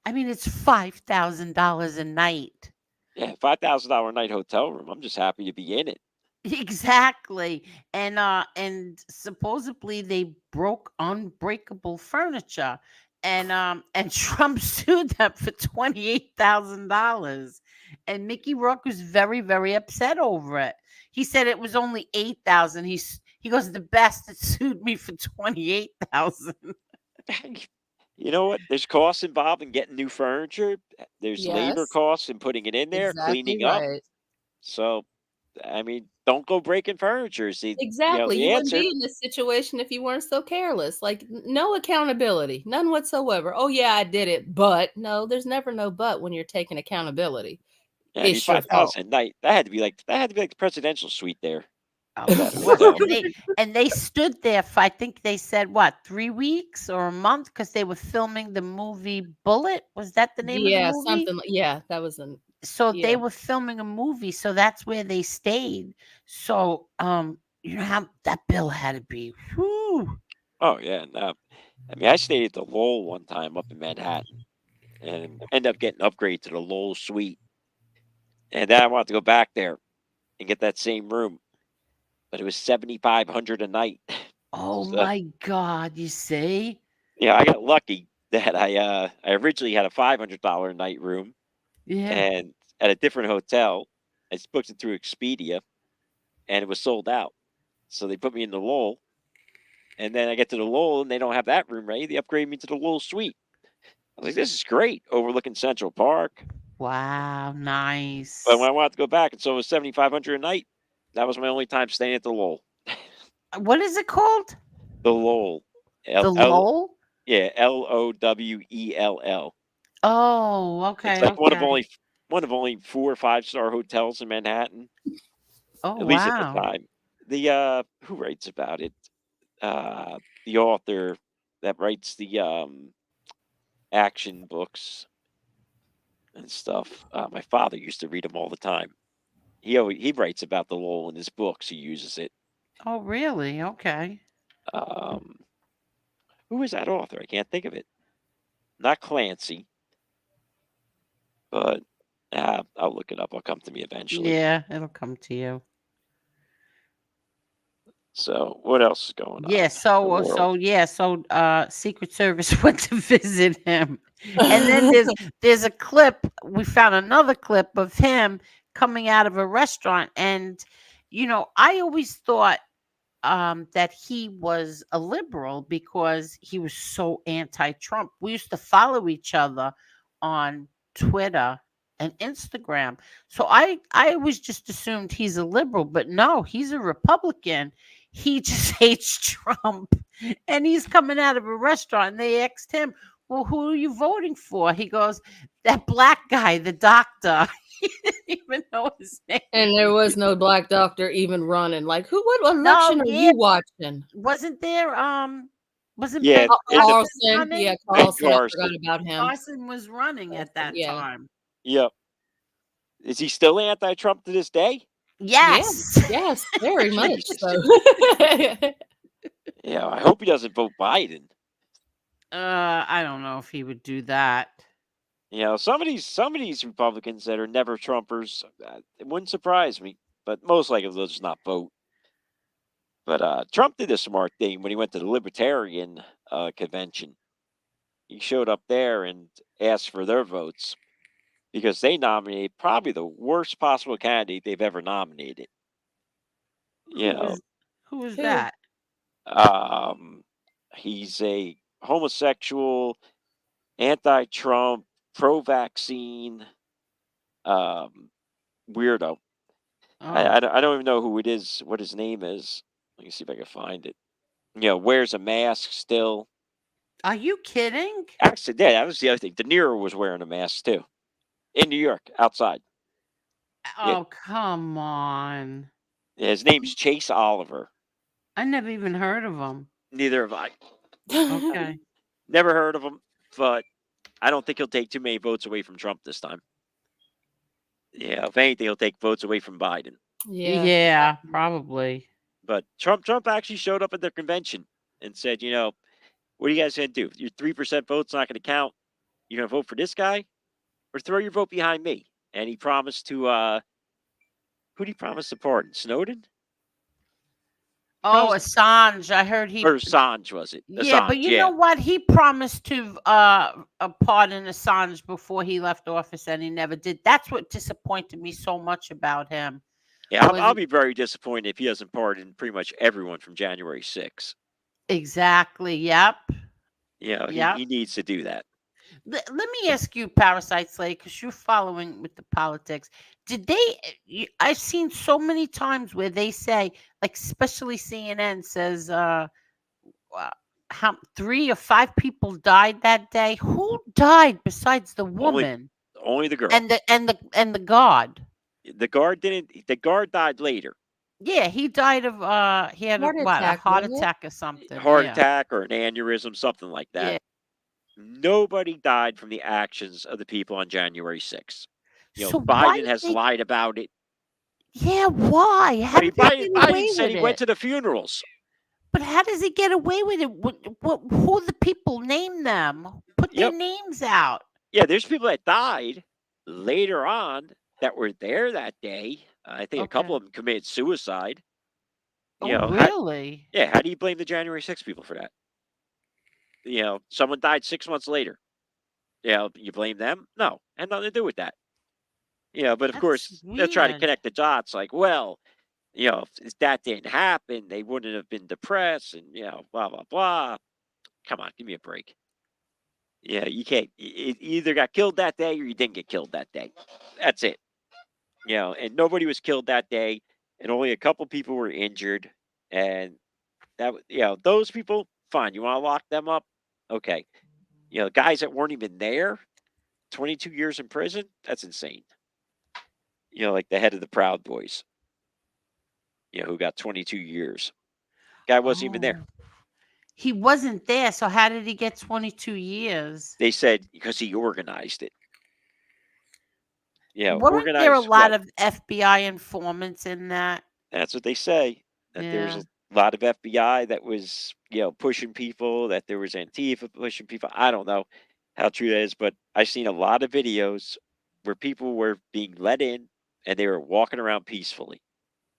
I mean, it's $5,000 a night. Yeah, $5,000 a night hotel room. I'm just happy to be in it. Exactly. And supposedly they broke unbreakable furniture, and Trump sued them for $28,000, and Mickey Rourke was very, very upset over it. He said it was only $8,000. He goes, the bastard sued me for $28,000. You know what? There's costs involved in getting new furniture. There's labor costs in putting it in there, cleaning up. So, I mean, don't go breaking furniture. See, exactly. You wouldn't be in this situation if you weren't so careless. Like, no accountability, none whatsoever. Oh yeah, I did it, but no, there's never no but when you're taking accountability. Yeah, it's 5,000 a night. That had to be like the presidential suite there. And they stood there for, I think they said, what, 3 weeks or a month, because they were filming the movie Bullet. Was that the name of the movie? Something. Yeah, that was an. So they were filming a movie, so that's where they stayed. So, you know how that bill had to be. Whew. Oh yeah, no. I mean, I stayed at the Lowell one time up in Manhattan, and ended up getting upgraded to the Lowell suite. And then I wanted to go back there and get that same room, but it was $7,500 a night. Oh my God! You see? Yeah, I got lucky that I originally had a $500 a night room. Yeah. And at a different hotel, I booked it through Expedia, and it was sold out. So they put me in the Lowell, and then I get to the Lowell, and they don't have that room ready. They upgrade me to the Lowell suite. I was like, this is great, overlooking Central Park. Wow, nice. But when I wanted to go back, and so it was $7,500 a night. That was my only time staying at the Lowell. What is it called? The Lowell. The Lowell? Yeah, Lowell. Oh, okay. It's like one of only 4 or 5-star hotels in Manhattan. Oh, at least at the time. The who writes about it? The author that writes the action books and stuff. My father used to read them all the time. He writes about the Lowell in his books. He uses it. Oh, really? Okay. Who is that author? I can't think of it. Not Clancy. But I'll look it up. It'll come to me eventually. Yeah, it'll come to you. So what else is going on? Yeah, so Secret Service went to visit him. And then there's a clip. We found another clip of him coming out of a restaurant, and I always thought that he was a liberal because he was so anti-Trump. We used to follow each other on Twitter and Instagram. So I always just assumed he's a liberal, but no, he's a Republican. He just hates Trump. And he's coming out of a restaurant and they asked him, "Well, who are you voting for?" He goes, "That black guy, the doctor." He didn't even know his name. And there was no black doctor even running. Like, what No, election are yeah. you watching? Wasn't there wasn't Yeah, Ben it's a- Carlson. running? Yeah, Carlson. I Carson. forgot about him. Carson was running at that Yeah. time. Yep. Is he still anti-Trump to this day? Yes. Yes, very much so. Yeah, I hope he doesn't vote Biden. I don't know if he would do that. Some of these Republicans that are never Trumpers, it wouldn't surprise me. But most likely they'll just not vote. But Trump did a smart thing when he went to the Libertarian convention. He showed up there and asked for their votes because they nominated probably the worst possible candidate they've ever nominated. Who was that? He's a homosexual, anti-Trump, pro-vaccine weirdo. Oh. I don't even know who it is, what his name is. Let me see if I can find it. Wears a mask still. Are you kidding? Actually, yeah, that was the other thing. De Niro was wearing a mask too, in New York, outside. Oh, Yeah. come on. Yeah, his name's Chase Oliver. I never even heard of him. Neither have I. Okay. Never heard of him, but I don't think he'll take too many votes away from Trump this time. Yeah, if anything, he'll take votes away from Biden. Yeah, probably. But Trump actually showed up at their convention and said, what are you guys going to do? Your 3% vote's not going to count. You're going to vote for this guy or throw your vote behind me? And he promised to, who did he promise to pardon? Snowden? Oh, Assange. I heard he. Or Assange, was it? Yeah, Assange, but you know what? He promised to pardon Assange before he left office, and he never did. That's what disappointed me so much about him. Yeah, I'll be very disappointed if he doesn't pardon pretty much everyone from January 6th. Exactly. Yep. He needs to do that. Let me ask you, Parasite Slay, because you're following with the politics. Did they? I've seen so many times where they say, like, especially CNN says, how 3 or 5 people died that day. Who died besides the woman? Only the girl. And the guard. The guard didn't. The guard died later. Yeah, he died of he had a heart attack or something. Heart attack or an aneurysm, something like that. Yeah. Nobody died from the actions of the people on January 6th. So Biden has lied about it. Yeah, why? How did Biden said he went to the funerals. But how does he get away with it? Who the people? Name them. Put their names out. Yeah, there's people that died later on that were there that day. I think a couple of them committed suicide. Really? How do you blame the January 6th people for that? Someone died 6 months later. You blame them? No, had nothing to do with that. But of course, they'll try to connect the dots like, well, if that didn't happen, they wouldn't have been depressed and, blah, blah, blah. Come on, give me a break. You can't. You either got killed that day or you didn't get killed that day. That's it. And nobody was killed that day, and only a couple people were injured. And that, those people, fine. You want to lock them up? Okay. Guys that weren't even there, 22 years in prison, that's insane. Like the head of the Proud Boys, who got 22 years. Guy wasn't even there. He wasn't there, so how did he get 22 years? They said because he organized it. Weren't there a lot of FBI informants in that? That's what they say. That there was a lot of FBI that was, pushing people, that there was Antifa pushing people. I don't know how true that is, but I've seen a lot of videos where people were being let in and they were walking around peacefully.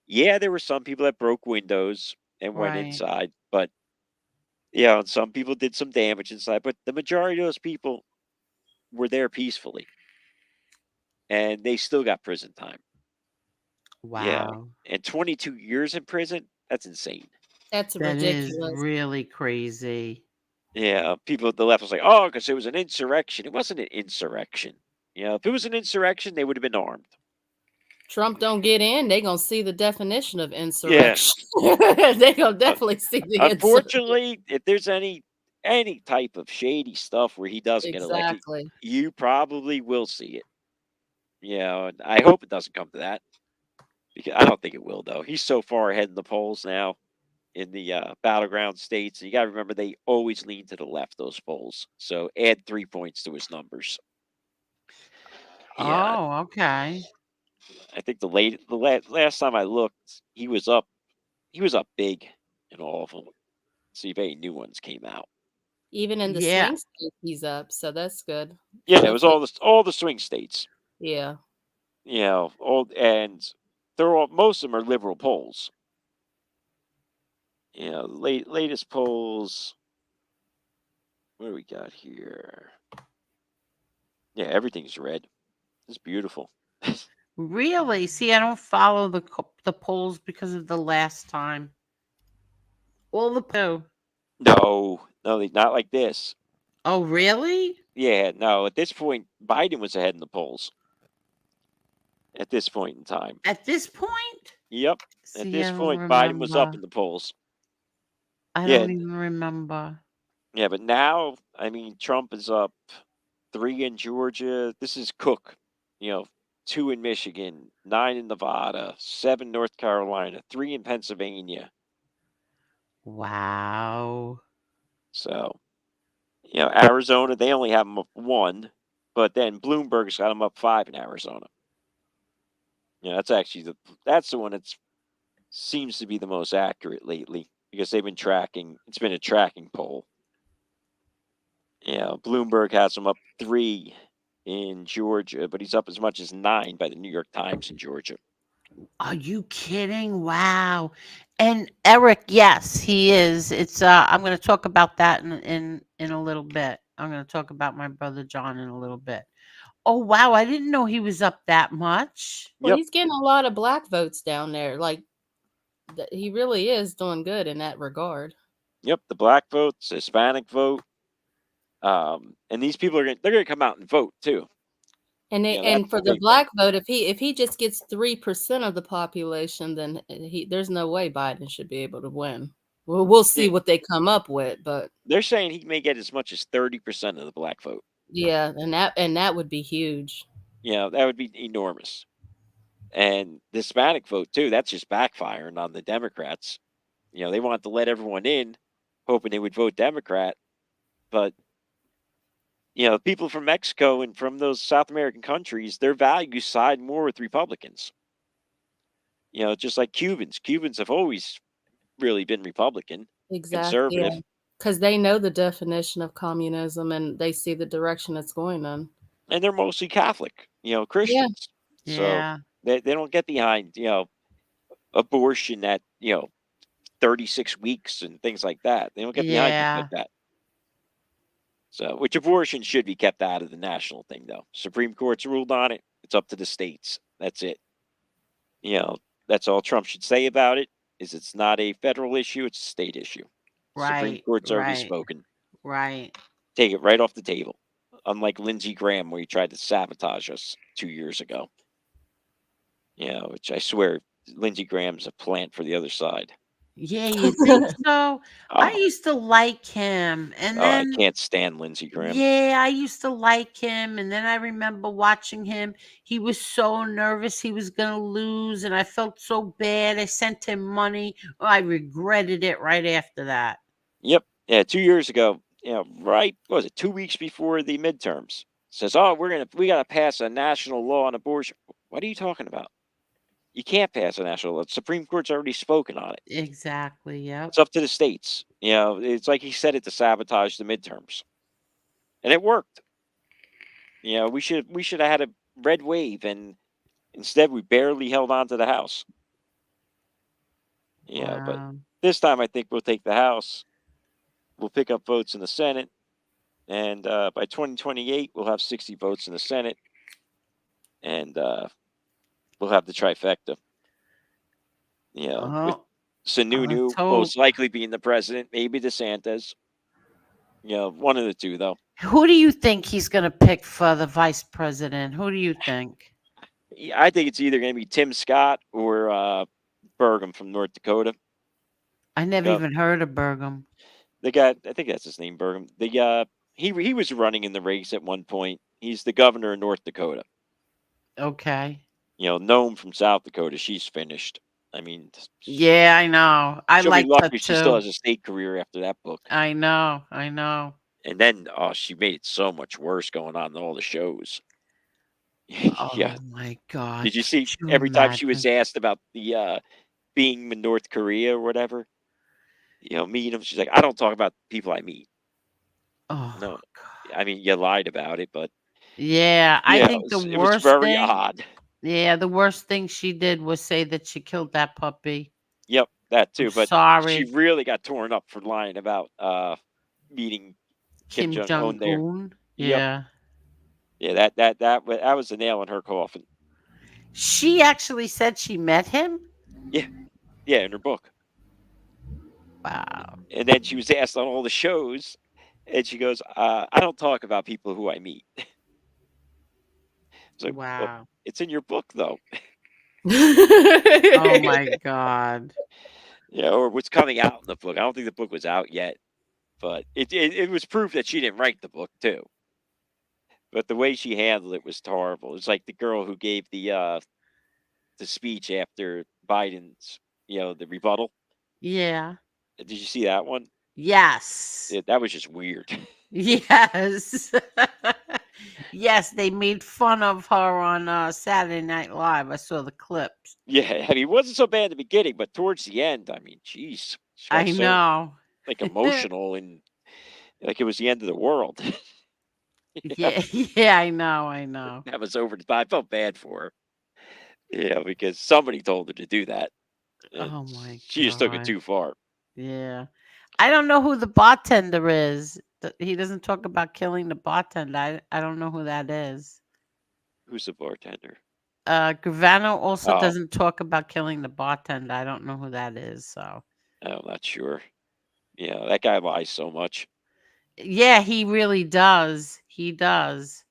Yeah, there were some people that broke windows and went inside, but and some people did some damage inside, but the majority of those people were there peacefully. And they still got prison time. Yeah, Wow. and 22 years in prison. That's insane. That's That is ridiculous. really crazy. Yeah, people at the left was like, oh, because it was an insurrection. It wasn't an insurrection. If it was an insurrection, they would have been armed. Trump don't get in, they gonna see the definition of Yeah. insurrection. They gonna definitely see the insurrection. Unfortunately, if there's any type of shady stuff where he doesn't get elected, Exactly. you probably will see it. And I hope it doesn't come to that. Because I don't think it will, though. He's so far ahead in the polls now in the battleground states. You got to remember they always lean to the left, those polls. So add 3 points to his numbers. Yeah, Oh, okay. I think last time I looked, he was up big in all of them. See if any new ones came out. Even in the Yeah. swing state, he's up, so that's good. Yeah, it was all the swing states. Yeah. And most of them are liberal polls. Latest polls. What do we got here? Yeah, everything's red. It's beautiful. Really? See, I don't follow the polls because of the last time. All the No, not like this. Oh, really? Yeah, no. At this point, Biden was ahead in the polls. At this point in time. At this point? Yep. See, At this I don't point, Biden was up remember. in the polls. I Yeah. don't even remember. Yeah, but now, Trump is up 3 in Georgia. This is Cook. 2 in Michigan, 9 in Nevada, 7 North Carolina, 3 in Pennsylvania. Wow. So, Arizona, they only have him up 1, but then Bloomberg's got him up 5 in Arizona. That's actually that's the one that seems to be the most accurate lately because they've been tracking. It's been a tracking poll. Bloomberg has him up 3 in Georgia, but he's up as much as 9 by the New York Times in Georgia. Are you kidding? Wow. And Eric, yes, he is. It's I'm going to talk about that in a little bit. I'm going to talk about my brother John in a little bit. Oh, wow, I didn't know he was up that much. Well, Yep. he's getting a lot of black votes down there. Like he really is doing good in that regard. Yep, the black votes, Hispanic vote. And these people they're going to come out and vote too. And and for the black vote, if he just gets 3% of the population, then there's no way Biden should be able to win. Well, we'll see what they come up with, but they're saying he may get as much as 30% of the black vote. Yeah, and that would be huge. That would be enormous. And the Hispanic vote too, that's just backfiring on the Democrats. They wanted to let everyone in, hoping they would vote Democrat, but people from Mexico and from those South American countries, their values side more with Republicans. Just like Cubans. Cubans have always really been Republican, conservative. Because they know the definition of communism and they see the direction it's going in. And they're mostly Catholic, Christians. Yeah. So they don't get behind, abortion at, 36 weeks and things like that. They don't get behind things like that. So, which abortion should be kept out of the national thing, though. Supreme Court's ruled on it. It's up to the states. That's it. That's all Trump should say about it, is it's not a federal issue, it's a state issue. Right. Supreme Court's already spoken. Right. Take it right off the table. Unlike Lindsey Graham, where he tried to sabotage us 2 years ago. Which I swear, Lindsey Graham's a plant for the other side. Yeah, you think so? I used to like him, and then I can't stand Lindsey Graham. Yeah, I used to like him, and then I remember watching him. He was so nervous he was going to lose, and I felt so bad. I sent him money. I regretted it right after that. Yep. Yeah, 2 years ago, right, what was it, 2 weeks before the midterms, says, we got to pass a national law on abortion. What are you talking about? You can't pass a national law. The Supreme Court's already spoken on it. Exactly, yeah. It's up to the states. It's like he said it to sabotage the midterms. And it worked. We should have had a red wave, and instead we barely held on to the House. But this time I think we'll take the House. We'll pick up votes in the Senate. And by 2028, we'll have 60 votes in the Senate. And we'll have the trifecta. You know, with Well, Sununu let's hope. most likely being the president, maybe DeSantis. You know, one of the two though. Who do you think he's going to pick for the vice president? Who do you think? Yeah, I think it's either going to be Tim Scott or Burgum from North Dakota. I never Yep. even heard of Burgum. The guy, I think that's his name, Burgum. He was running in the race at one point. He's the governor of North Dakota. Okay. You know, Noam from South Dakota, she's finished. I mean, Yeah, I know. I she'll be like her lucky if she still too. has a state career after that book. I know. And then, she made it so much worse going on in all the shows. Oh Yeah. my God. Did you see Could you every time she was imagine? asked about the being in North Korea or whatever, you know, meeting them, she's like, I don't talk about people I meet. Oh No, God. I mean, you lied about it, but Yeah, I yeah, think the it was worst very thing. odd. Yeah, the worst thing she did was say that she killed that puppy. Yep, that I'm too. But she sorry, really got torn up for lying about meeting Kim Kim Jong Jong Un there. Un. Yep. Yeah. Yeah, that was a nail in her coffin. She actually said she met him. Yeah, in her book. Wow. And then she was asked on all the shows, and she goes, "I don't talk about people who I meet." It's like, well, Wow. it's in your book though. Oh my God. Yeah, or what's coming out in the book. I don't think the book was out yet, but it was proof that she didn't write the book too. But the way she handled it was horrible. It's like the girl who gave the speech after Biden's, the rebuttal. Yeah. Did you see that one? Yes. That was just weird. Yes. Yes, they made fun of her on Saturday Night Live. I saw the clips. Yeah, I mean, it wasn't so bad at the beginning, but towards the end, I mean, geez, she got I so know. like emotional and like it was the end of the world. Yeah, yeah, I know. That was over the top. I felt bad for her. Yeah, because somebody told her to do that. And Oh my she just took it God. too far. Yeah. I don't know who the bartender is. He doesn't talk about killing the bartender. I don't know who that is. Who's the bartender? Gravano also Oh, doesn't talk about killing the bartender. I don't know who that is. So I'm not sure. Yeah, that guy lies so much. yeah, he really does. He does.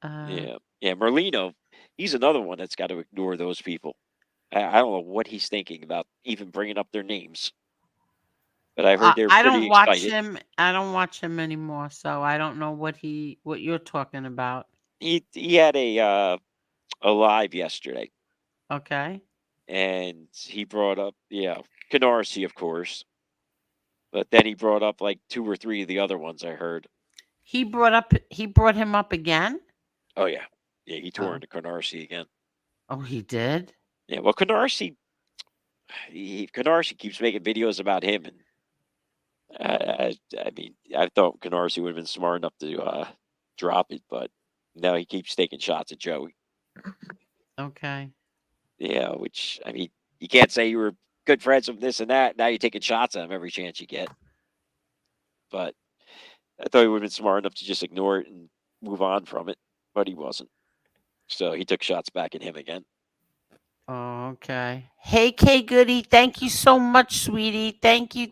Yeah. Merlino, he's another one that's got to ignore those people. I don't know what he's thinking about even bringing up their names. But I heard they're I pretty don't watch excited. him. I don't watch him anymore, so I don't know what you're talking about. He had a live yesterday, Okay. and he brought up Canarsie, of course, but then he brought up like 2 or 3 of the other ones I heard. He brought him up again? Oh yeah, he tore Oh. into Canarsie again. Oh, he did? Yeah, well, Canarsie keeps making videos about him, and I mean, I thought Canarsie would have been smart enough to drop it, but no, he keeps taking shots at Joey. Okay. Yeah, which I mean, you can't say you were good friends with this and that. Now you're taking shots at him every chance you get. But I thought he would have been smart enough to just ignore it and move on from it, but he wasn't. So he took shots back at him again. Oh, okay. Hey, K Goody, thank you so much, sweetie. Thank you.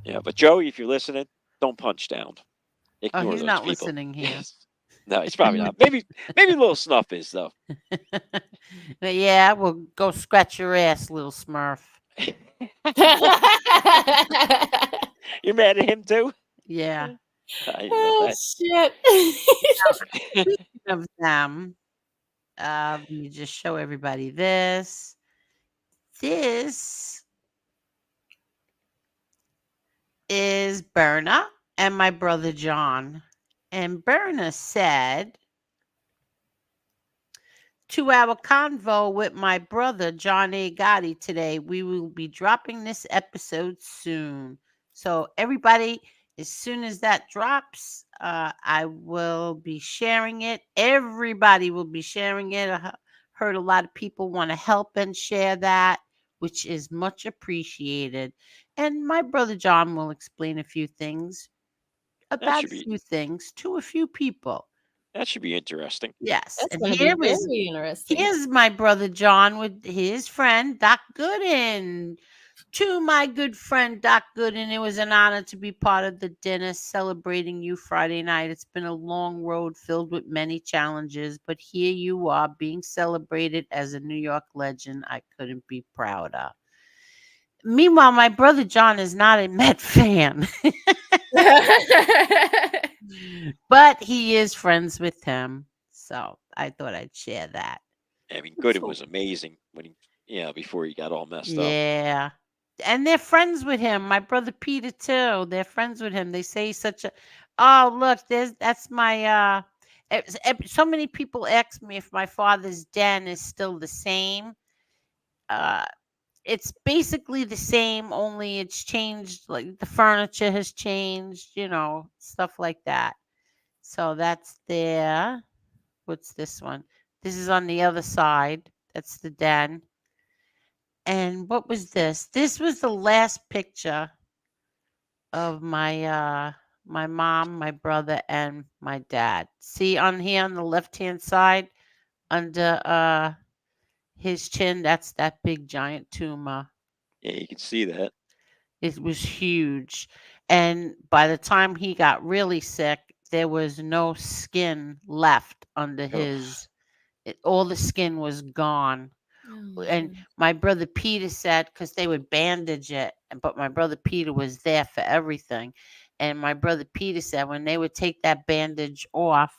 Yeah, but Joey, if you're listening, don't punch down. Oh, Ignore he's those not people. listening here. No, he's probably not. Maybe a little snuff is though. Yeah, well, go scratch your ass, little Smurf. You're mad at him too? Yeah. I didn't know that. Shit. Speaking of them, let me just show everybody this. This is Berner and my brother John. And Berner said, to our convo with my brother John A. Gotti today, we will be dropping this episode soon. So everybody, as soon as that drops, I will be sharing it. Everybody will be sharing it. I heard a lot of people want to help and share that, which is much appreciated. And my brother John will explain a few things about a few things to a few people. That should be interesting. Yes, That's and going to be very interesting. here's my brother John with his friend Doc Gooden. To my good friend Doc Gooden, it was an honor to be part of the dinner celebrating you Friday night. It's been a long road filled with many challenges, but here you are being celebrated as a New York legend. I couldn't be prouder. Meanwhile, my brother John is not a Met fan, but he is friends with him. So I thought I'd share that. I mean, Gooden was amazing when before he got all messed up. Yeah. And they're friends with him. My brother Peter too. They're friends with him. They say he's such a look, that's my so many people ask me if my father's den is still the same. It's basically the same, only it's changed, like the furniture has changed, stuff like that. So that's there. What's this one? This is on the other side. That's the den. And what was this? This was the last picture of my my mom, my brother, and my dad. See on here on the left-hand side, under his chin, that's that big giant tumor. Yeah, you can see that. It was huge. And by the time he got really sick, there was no skin left under his all the skin was gone. And my brother Peter said, because they would bandage it, but my brother Peter was there for everything. And my brother Peter said when they would take that bandage off,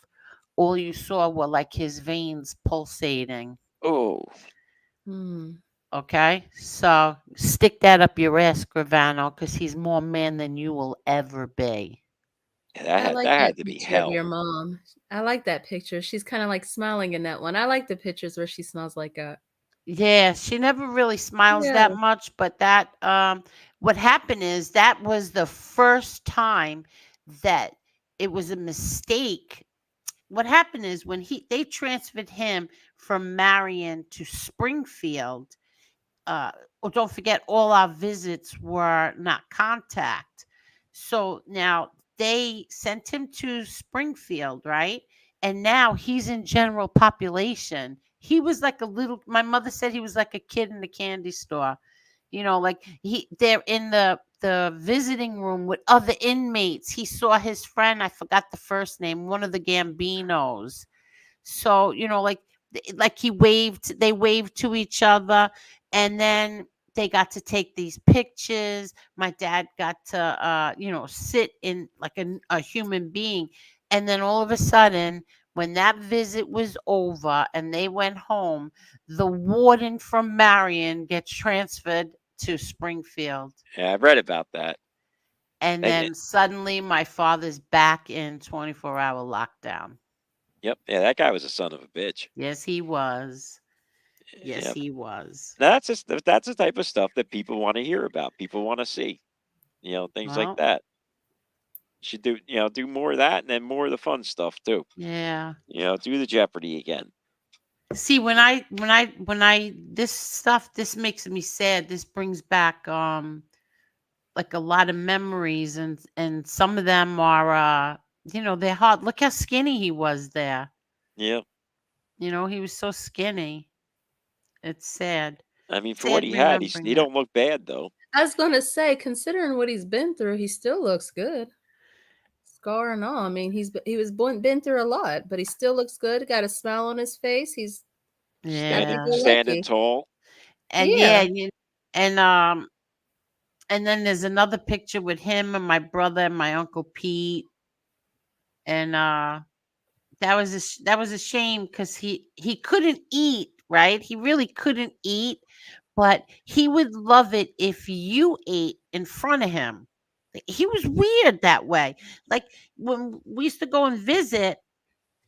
all you saw were like his veins pulsating. Oh. Okay, so stick that up your ass, Gravano, because he's more man than you will ever be. Yeah, that had to be hell. Of your mom. I like that picture. She's kind of like smiling in that one. I like the pictures where she smiles like that. Yeah, she never really smiles that much, but that what happened is that was the first time that it was a mistake. What happened is when they transferred him from Marion to Springfield, don't forget all our visits were not contact. So now they sent him to Springfield, right? And now he's in general population. He was like my mother said he was like a kid in the candy store. Like they're in the visiting room with other inmates. He saw his friend, I forgot the first name, one of the Gambinos. So, like they waved to each other, and then they got to take these pictures. My dad got to sit in like a human being. And then all of a sudden, when that visit was over and they went home, the warden from Marion gets transferred to Springfield. Yeah, I've read about that. And then suddenly my father's back in 24-hour lockdown. Yep. Yeah, that guy was a son of a bitch. Yes, he was. Yes, he was. That's the type of stuff that people want to hear about. People want to see, things like that. You should do more of that, and then more of the fun stuff too. Yeah. Do the Jeopardy again. See, when I this makes me sad. This brings back like a lot of memories, and some of them are they're hard. Look how skinny he was there. Yeah. He was so skinny. It's sad. I mean, for what he had, he don't look bad though. I was going to say, considering what he's been through, he still looks good. Scar and all. I mean, he was been through a lot, but he still looks good. Got a smile on his face. He's standing tall. And and then there's another picture with him and my brother and my Uncle Pete. And that was a shame because he couldn't eat, right? He really couldn't eat, but he would love it if you ate in front of him. He was weird that way. Like when we used to go and visit,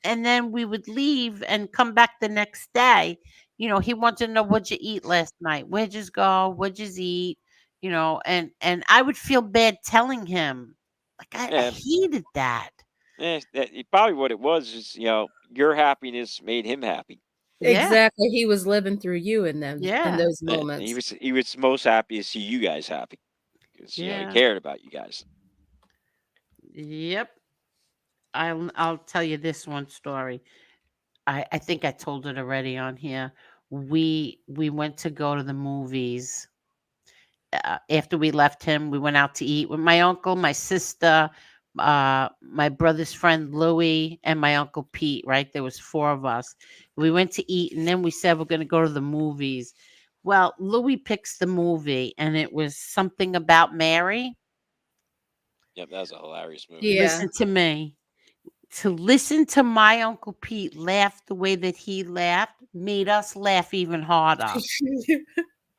and then we would leave and come back the next day. He wanted to know, what'd you eat last night? Where'd you go? What'd you eat? And I would feel bad telling him. Like I hated that. Yeah, probably what it was is, your happiness made him happy. Exactly. He was living through you in them in those moments. He was most happy to see you guys happy because he cared about you guys. Yep. I'll tell you this one story. I think I told it already on here. We went to go to the movies. After we left him, we went out to eat with my uncle, my sister, my brother's friend Louie, and my uncle Pete. Right, there was 4 of us. We went to eat, and then we said we're going to go to the movies. Well, Louie picks the movie, and it was Something About Mary. Yep, that was a hilarious movie. Yeah. Listen to me. To listen to my Uncle Pete laugh the way that he laughed made us laugh even harder.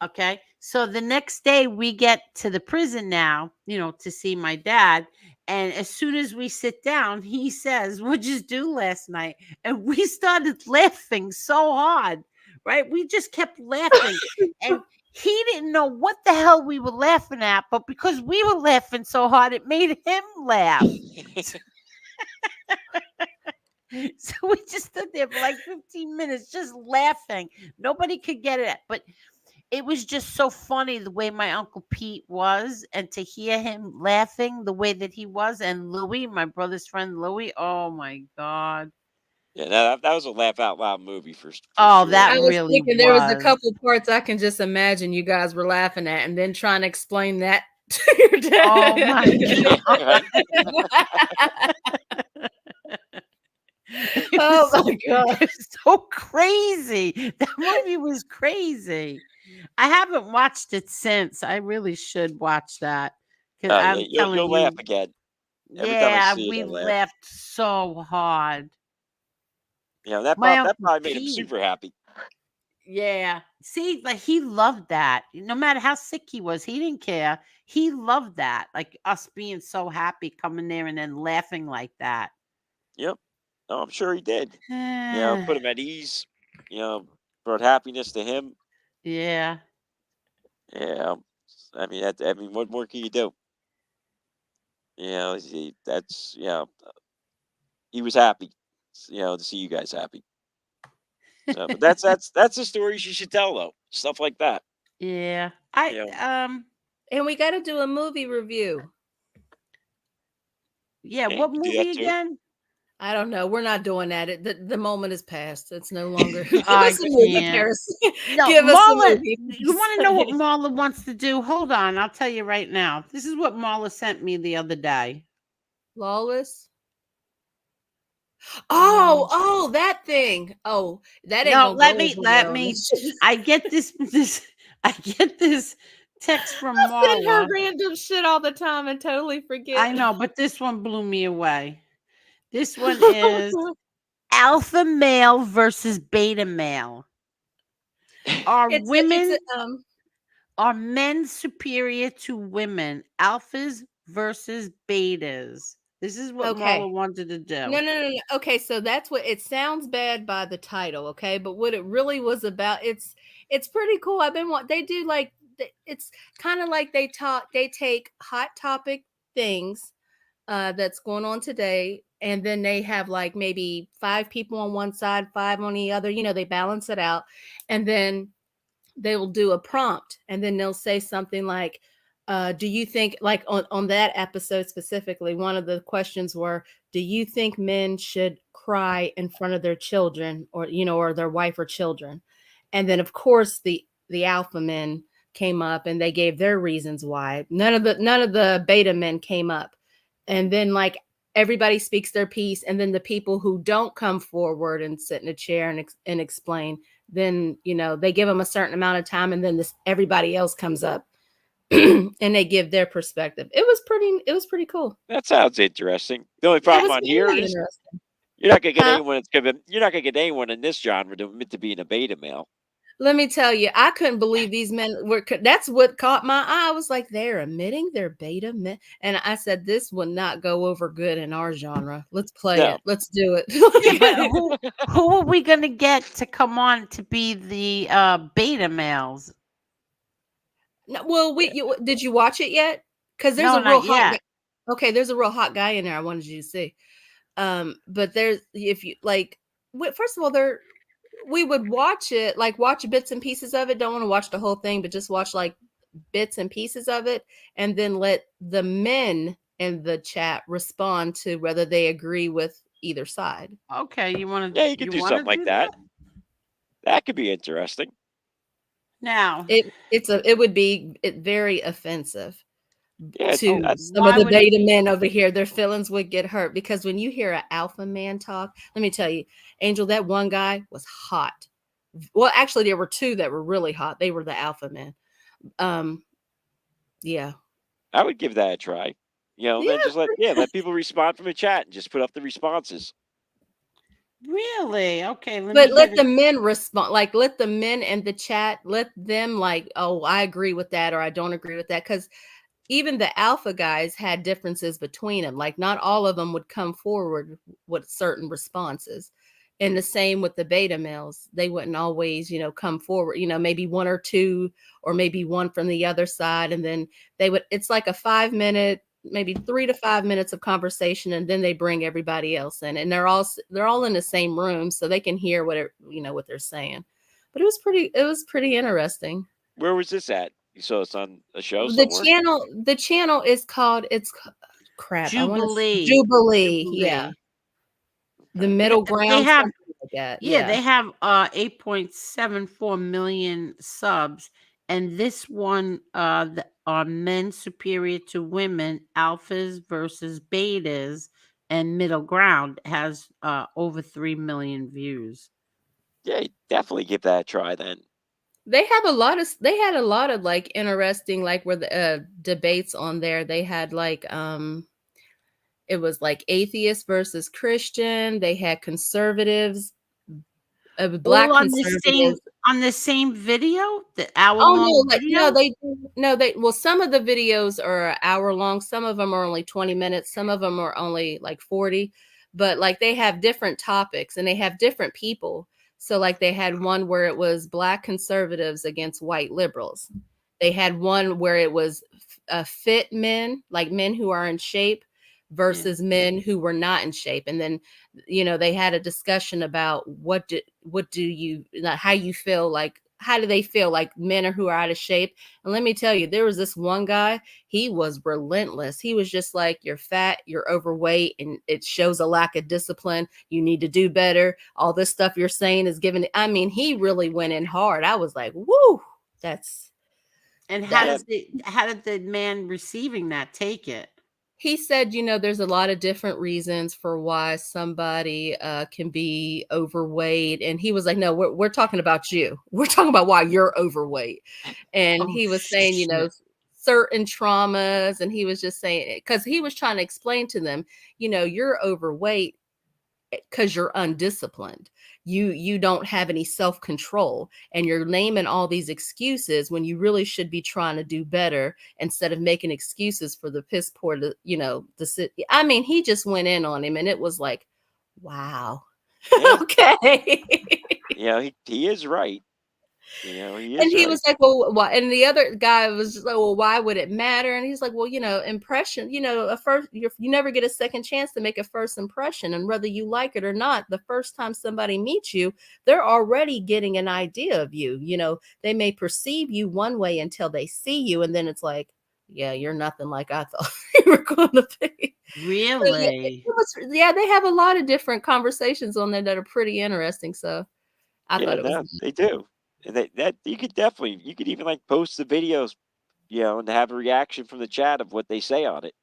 Okay. So the next day we get to the prison now, to see my dad. And as soon as we sit down, he says, "What'd you do last night?" And we started laughing so hard, right? We just kept laughing. And he didn't know what the hell we were laughing at, but because we were laughing so hard, it made him laugh. So we just stood there for like 15 minutes just laughing. Nobody could get it. But it was just so funny the way my Uncle Pete was, and to hear him laughing the way that he was. And Louie, my brother's friend Louie, oh my God. Yeah, that was a laugh out loud movie for Oh, sure. that I was really thinking there was a was. couple parts I can just imagine you guys were laughing at, and then trying to explain that to your dad. Oh my Right? Oh my God. It was so crazy. That movie was crazy. I haven't watched it since. I really should watch that. Because Yeah, I'm telling you'll laugh you, again. Every time I yeah, see it, we I laugh. laughed so hard. That My that Uncle probably made him Pete. super happy. Yeah. See, like he loved that. No matter how sick he was, he didn't care. He loved that. Like us being so happy coming there and then laughing like that. Yep. Oh, I'm sure he did. Put him at ease. Brought happiness to him. Yeah. Yeah. I mean, what more can you do? That's he was happy. To see you guys happy. So, but that's the stories you should tell though. Stuff like that. Yeah. And we got to do a movie review. Yeah, Okay, what you do that movie too? again? I don't know. We're not doing that. The moment is past. It's no longer. Give I us a movie, can't. Paris. No, Give us a Marla, movie. you want to know what Marla wants to do? Hold on, I'll tell you right now. This is what Marla sent me the other day. Lawless? Oh, that thing. Oh, that ain't No, gonna let go me over let well. me. I get this I get this text from I send her Marla. random shit all the time and totally forget. I know, but this one blew me away. This one is alpha male versus beta male. Are are men superior to women? Alphas versus betas. This is what Marla wanted to do. No. Okay, so that's what it sounds bad by the title, okay? But what it really was about, it's pretty cool. They do like it's kind of like they take hot topic things that's going on today, and then they have like maybe 5 people on one side, 5 on the other. They balance it out, and then they will do a prompt, and then they'll say something like, do you think, like on that episode specifically, one of the questions were, do you think men should cry in front of their children, or or their wife or children? And then of course the alpha men came up, and they gave their reasons why. None of the beta men came up. And then like everybody speaks their piece, and then the people who don't come forward and sit in a chair and explain, then they give them a certain amount of time, and then everybody else comes up and they give their perspective. It was pretty cool. That sounds interesting. The only problem on here is you're not gonna get anyone in this genre to admit to being a beta male. Let me tell you, I couldn't believe these men were. That's what caught my eye. I was like, they're admitting they're beta men, and I said, this will not go over good in our genre. Let's play it. Let's do it. Yeah, but who are we gonna get to come on to be the beta males? No, well, did you watch it yet? Because there's No, a real not hot yet. guy. Okay, there's a real hot guy in there. I wanted you to see. But there's, if you like, first of all, we would watch it, like watch bits and pieces of it. Don't want to watch the whole thing, but just watch like bits and pieces of it, and then let the men in the chat respond to whether they agree with either side. Okay, you want to? Yeah, you could do something like that. That could be interesting. Now, it would be very offensive Yeah, to some of the beta men over here. Their feelings would get hurt because when you hear an alpha man talk, let me tell you, Angel, that one guy was hot. Well, actually, there were two that were really hot. They were the alpha men. Yeah. I would give that a try. You know, then just let people respond from the chat and just put up the responses. Really? Okay. But let the men respond. Like, let the men in the chat, let them like, oh, I agree with that or I don't agree with that. Because even the alpha guys had differences between them. Like, not all of them would come forward with certain responses. And the same with the beta males. They wouldn't always, come forward, maybe one or two, or maybe one from the other side. And then it's like a 5 minute, maybe 3 to 5 minutes of conversation. And then they bring everybody else in, and they're all in the same room so they can hear what they're saying. But it was pretty interesting. Where was this at? You saw us on a show somewhere? The channel is called, crap. Jubilee. Jubilee. Yeah. The middle ground. They have, like that. They have 8.74 million subs, and this one are men superior to women, alphas versus betas, and middle ground has over 3 million views. Yeah, definitely give that a try then. They had a lot of like interesting, like where the debates on there. They had like it was like atheist versus Christian. They had conservatives, black conservatives on the same video, the hour-long video. Well, some of the videos are an hour long. Some of them are only 20 minutes. Some of them are only like 40. But like they have different topics and they have different people. So like they had one where it was black conservatives against white liberals. They had one where it was fit men, like men who are in shape, versus men who were not in shape. And then, they had a discussion about how you feel like, how do they feel like men who are out of shape? And let me tell you, there was this one guy, he was relentless. He was just like, you're fat, you're overweight, and it shows a lack of discipline. You need to do better. All this stuff you're saying is given. I mean, he really went in hard. I was like, woo, that's. And how did the man receiving that take it? He said, there's a lot of different reasons for why somebody can be overweight. And he was like, no, we're talking about you. We're talking about why you're overweight. And he was saying, certain traumas. And he was just saying, because he was trying to explain to them, you're overweight because you're undisciplined. You don't have any self-control, and you're naming all these excuses when you really should be trying to do better instead of making excuses for the piss poor I mean, he just went in on him, and it was like, wow. Yeah. Okay. He is right. He is and he right. was like, well, why? And the other guy was just like, well, why would it matter? And he's like, well, impression, you never get a second chance to make a first impression. And whether you like it or not, the first time somebody meets you, they're already getting an idea of you. They may perceive you one way until they see you. And then it's like, yeah, you're nothing like I thought you were going to be. Really? They have a lot of different conversations on there that are pretty interesting. So I thought it was. They do. That you could even like post the videos, and have a reaction from the chat of what they say on it.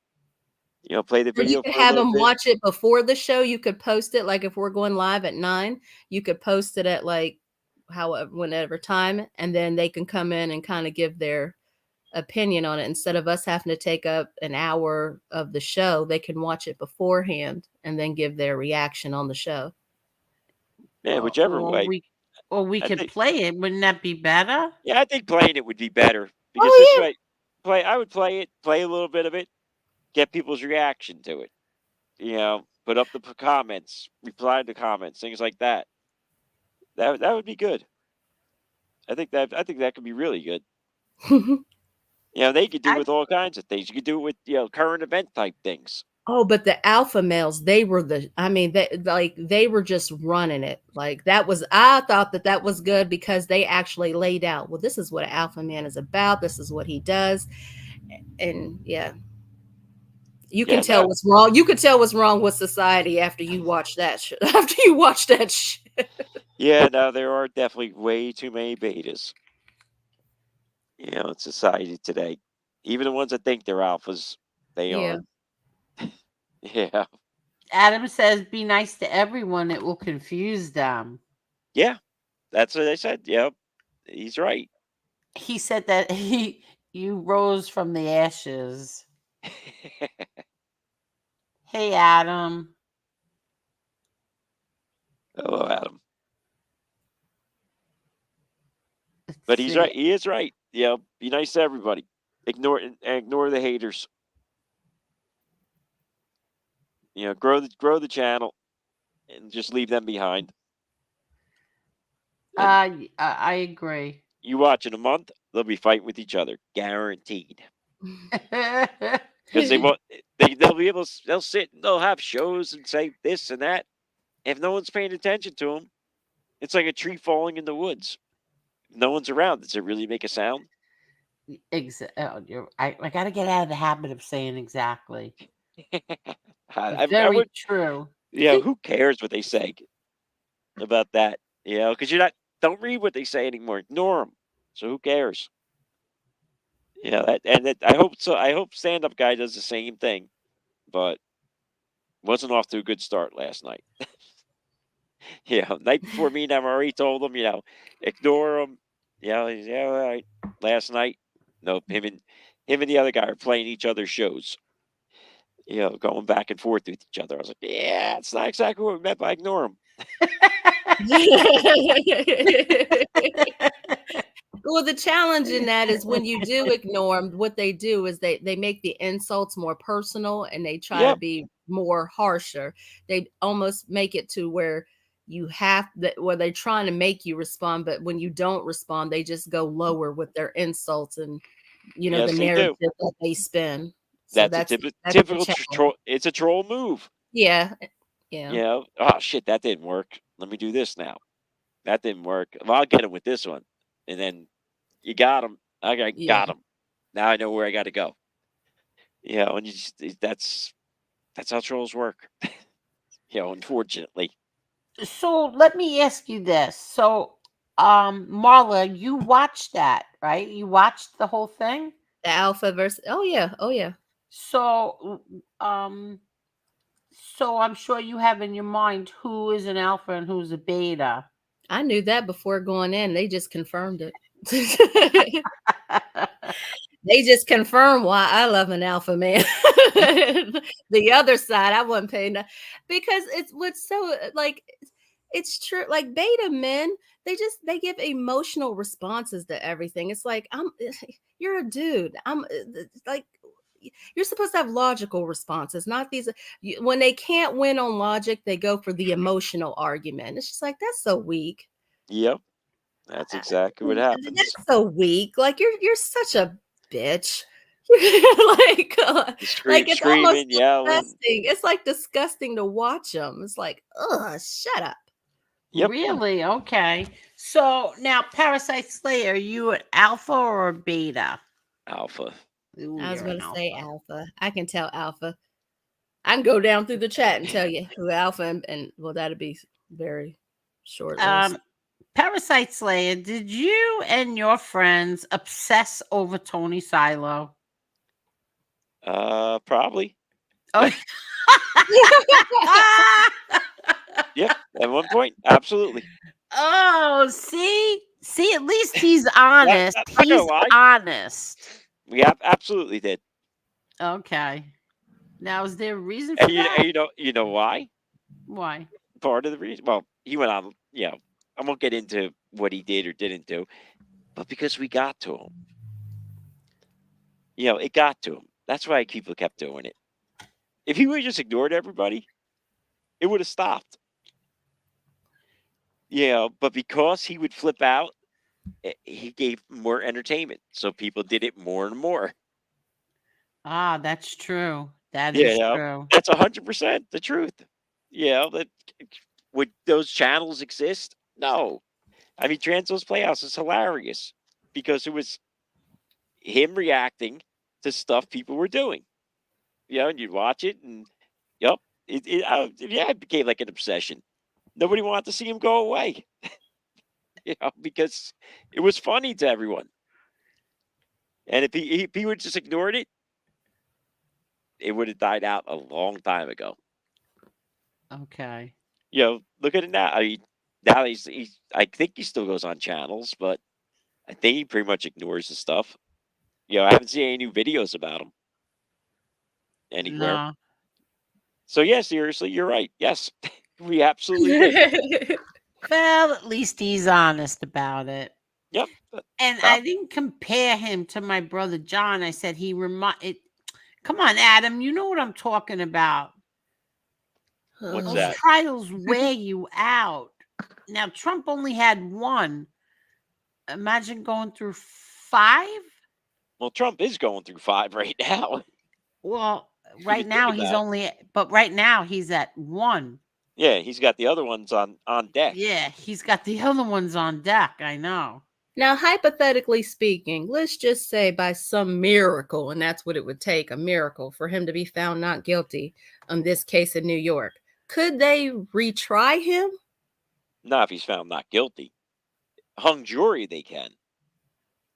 Play the video. You could have them watch it before the show. You could post it, like if we're going live at 9, you could post it at like whenever time, and then they can come in and kind of give their opinion on it. Instead of us having to take up an hour of the show, they can watch it beforehand and then give their reaction on the show. Yeah, whichever way. We could play it. Wouldn't that be better? Yeah, I think playing it would be better because this way, I would play a little bit of it, get people's reaction to it. Put up the comments, reply to comments, things like that. That would be good. I think that could be really good. They could do it with all kinds of things. You could do it with current event type things. Oh, but the alpha males, they were they were just running it. Like I thought that was good because they actually laid out, well, this is what an alpha man is about. This is what he does. And yeah. You can tell what's wrong. You could tell what's wrong with society after you watch that shit. After you watch that shit. Yeah, no, there are definitely way too many betas. In society today. Even the ones that think they're alphas, they aren't. Yeah. Adam says, "Be nice to everyone. It will confuse them." Yeah, that's what I said. Yep, he's right. He said that you rose from the ashes. Hey, Adam. Hello, Adam. But he's right. He is right. Yeah, be nice to everybody. Ignore the haters. Grow the channel, and just leave them behind. I agree. You watch in a month, they'll be fighting with each other, guaranteed. Because they'll be able. They'll sit. And they'll have shows and say this and that. If no one's paying attention to them, it's like a tree falling in the woods. If no one's around. Does it really make a sound? I got to get out of the habit of saying exactly. Very true. Yeah, who cares what they say about that? Because don't read what they say anymore. Ignore them. So who cares? I hope so. I hope stand-up guy does the same thing, but wasn't off to a good start last night. Night before me and I've already told him, ignore him. All right. Last night, nope. Him and the other guy are playing each other's shows. Going back and forth with each other. I was like, yeah, it's not exactly what we meant by ignore him. Well, the challenge in that is when you do ignore them, what they do is they make the insults more personal and they try to be more harsher. They almost make it to where you have that where they're trying to make you respond, but when you don't respond, they just go lower with their insults and the narrative that they spin. So that's a typical troll. It's a troll move. Yeah. Oh shit, that didn't work. Let me do this now. That didn't work. Well, I'll get him with this one, and then you got him. I got him. Now I know where I got to go. And that's how trolls work. Unfortunately. So let me ask you this. So, Marla, you watched that, right? You watched the whole thing? The alpha versus. Oh yeah. So, so I'm sure you have in your mind who is an alpha and who's a beta. I knew that before going in. They just confirmed it. They just confirmed why I love an alpha man. The other side, I wasn't paying that because it's what's so like. It's true. Like beta men, they give emotional responses to everything. It's like you're a dude. I'm like. You're supposed to have logical responses, not these. When they can't win on logic, they go for the emotional argument. It's just like that's so weak. Yep, that's exactly what happens. That's so weak. Like you're such a bitch. It's screaming, almost yelling. disgusting. It's like disgusting to watch them. It's like, shut up. Yep. Really? Okay. So now, Parasite Slayer, are you an alpha or a beta? Alpha. Ooh, I was going to say alpha. I can tell alpha. I can go down through the chat and tell you who alpha and well, that'd be very short. Parasite Slayer, did you and your friends obsess over Tony Silo? Probably. Oh. Yep. At one point, absolutely. Oh, see, at least he's honest. He's honest. We absolutely did. Okay. Now, is there a reason for that? You know why? Why? Part of the reason. Well, he went on. I won't get into what he did or didn't do, but because we got to him. It got to him. That's why people kept doing it. If he would have just ignored everybody, it would have stopped. But because he would flip out, he gave more entertainment. So people did it more and more. Ah, that's true. That is true. That's 100% the truth. That would those channels exist? No. I mean, Transo's Playhouse is hilarious because it was him reacting to stuff people were doing. and you'd watch it, and it became like an obsession. Nobody wanted to see him go away, because it was funny to everyone. And if he would just ignored it, it would have died out a long time ago. Okay. Look at it now. I mean, now I think he still goes on channels, but I think he pretty much ignores the stuff. I haven't seen any new videos about him anywhere. No. So yeah, seriously, you're right. Yes, we absolutely did. Well, at least he's honest about it. Yep. And I didn't compare him to my brother John. I said come on, Adam, you know what I'm talking about. What's Those that? trials wear you out. Now, Trump only had one. Imagine going through 5. Well, Trump is going through 5 right now. Well, right now he's at 1. Yeah, he's got the other ones on deck. Yeah, he's got the other ones on deck. I know. Now, hypothetically speaking, let's just say by some miracle, and that's what it would take, a miracle for him to be found not guilty on this case in New York. Could they retry him? Not if he's found not guilty. Hung jury, they can.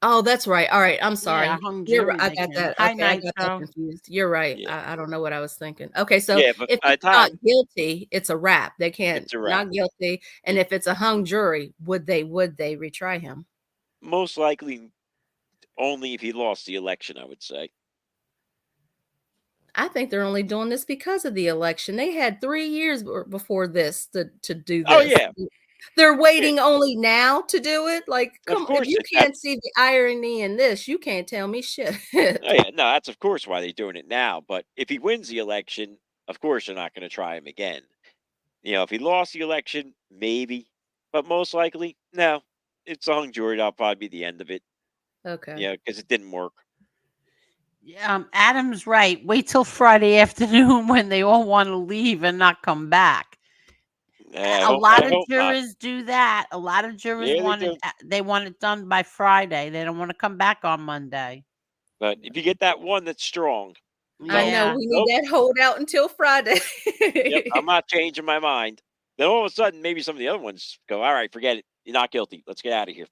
Oh, that's right. All right. I'm sorry. Yeah, hung jury, I they got can. that. Hi, Okay, I got that Nitro. confused. You're right. Yeah. I don't know what I was thinking. Okay, so Yeah, but if by the it's not time guilty, it's a wrap. They can't It's a wrap. not guilty. And if it's a hung jury, would they retry him? most likely only if he lost the election, I would say. I think they're only doing this because of the election. They had 3 years before this to do this. Oh yeah. They're waiting only now to do it. Like, Of come, if course you it- can't see the irony in this, you can't tell me shit. Oh yeah, no, that's of course why they're doing it now. But if he wins the election, of course they're not going to try him again. If he lost the election, maybe, but most likely, no. It's a hung jury. That'll probably be the end of it. Okay. Yeah, because it didn't work. Adam's right. Wait till Friday afternoon when they all want to leave and not come back. A lot of jurors do that. A lot of jurors want it done by Friday. They don't want to come back on Monday. But if you get that one that's strong, I know we need that holdout until Friday. Yep, I'm not changing my mind. Then all of a sudden, maybe some of the other ones go, all right, forget it. You're not guilty. Let's get out of here.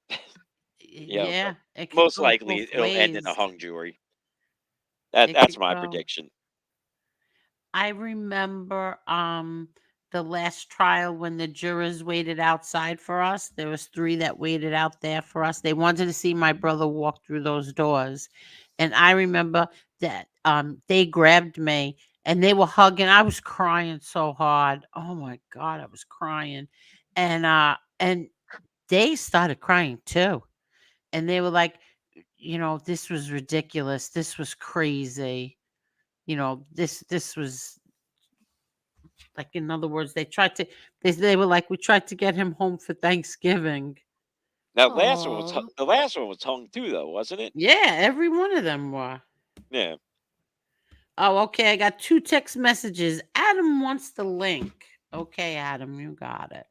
Yeah. Most likely it'll end in a hung jury. That's my prediction. I remember the last trial when the jurors waited outside for us. There was 3 that waited out there for us. They wanted to see my brother walk through those doors. And I remember that they grabbed me and they were hugging. I was crying so hard. Oh my God, I was crying. And they started crying too. And they were like, this was ridiculous. This was crazy. This was like, in other words, they were like, we tried to get him home for Thanksgiving. Now, the last one was hung too, though, wasn't it? Yeah, every one of them were. Yeah. Oh, okay. I got 2 text messages. Adam wants the link. Okay, Adam, you got it.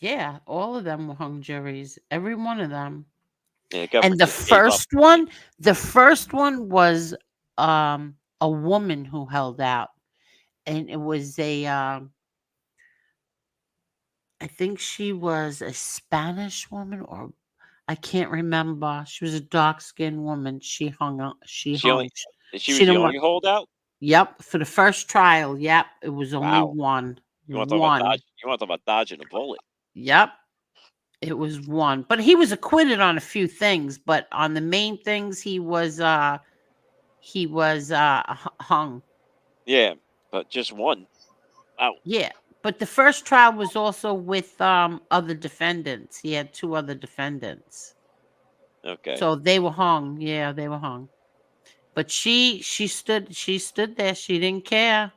Yeah, all of them were hung juries. Every one of them. Yeah, and the first one was a woman who held out, and it was I think she was a Spanish woman, or I can't remember. She was a dark-skinned woman. She hung up. She was the only holdout? Yep, for the first trial. Yep, it was only one. You want to talk about dodging a bullet? Yep. It was one, but he was acquitted on a few things. But on the main things, he was hung. Yeah, but just one. Wow. Yeah, but the first trial was also with other defendants. He had 2 other defendants. Okay. So they were hung. Yeah, they were hung. But she stood there. She didn't care.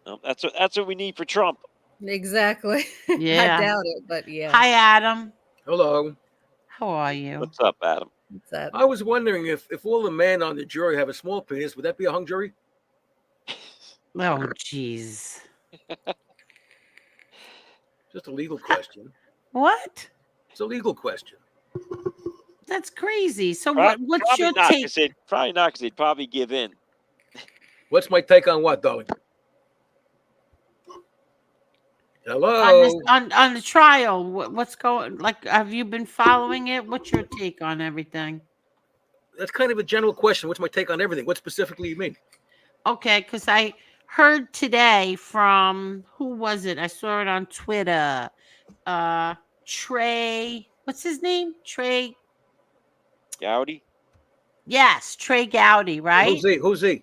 Well, that's what we need for Trump. Exactly. Yeah. I doubt it, but yeah. Hi, Adam. Hello. How are you? What's up, Adam? What's up? I was wondering if all the men on the jury have a small penis, would that be a hung jury? Oh, jeez. Just a legal question. What? It's a legal question. That's crazy. So Prob- what's probably your not, take? 'cause probably not, because they'd probably give in. What's my take on what, darling? Hello. On this, on the trial? What's going? Like, have you been following it? What's your take on everything? That's kind of a general question. What's my take on everything? What specifically you mean? Okay, because I heard today from, who was it? I saw it on Twitter. Trey, what's his name? Trey. Gowdy? Yes, Trey Gowdy, right? Who's he? Who's he?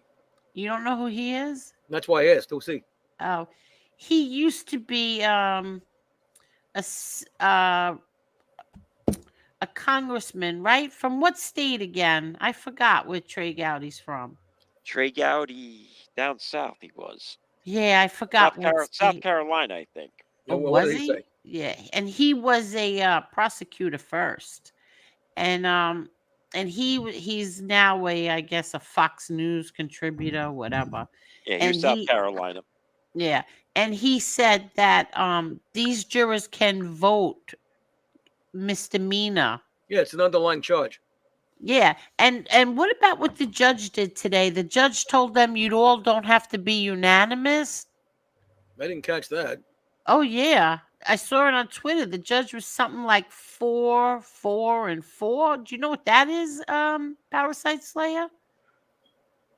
You don't know who he is? That's why I asked. Who's he? Oh, he used to be a congressman, right? From what state again? I forgot where Trey Gowdy's from. Trey Gowdy, down south he was. Yeah, I forgot South Carolina, I think. Oh, What was did he he? say? Yeah, and he was a prosecutor first, and he's now I guess a Fox News contributor, whatever. Yeah, And he's South Carolina. Yeah, and he said that these jurors can vote misdemeanor. Yeah, it's an underlying charge. Yeah, and what about what the judge did today? The judge told them you all don't have to be unanimous. I didn't catch that. Oh yeah, I saw it on Twitter. The judge was something like 4, 4, and 4. Do you know what that is, Parasite Slayer?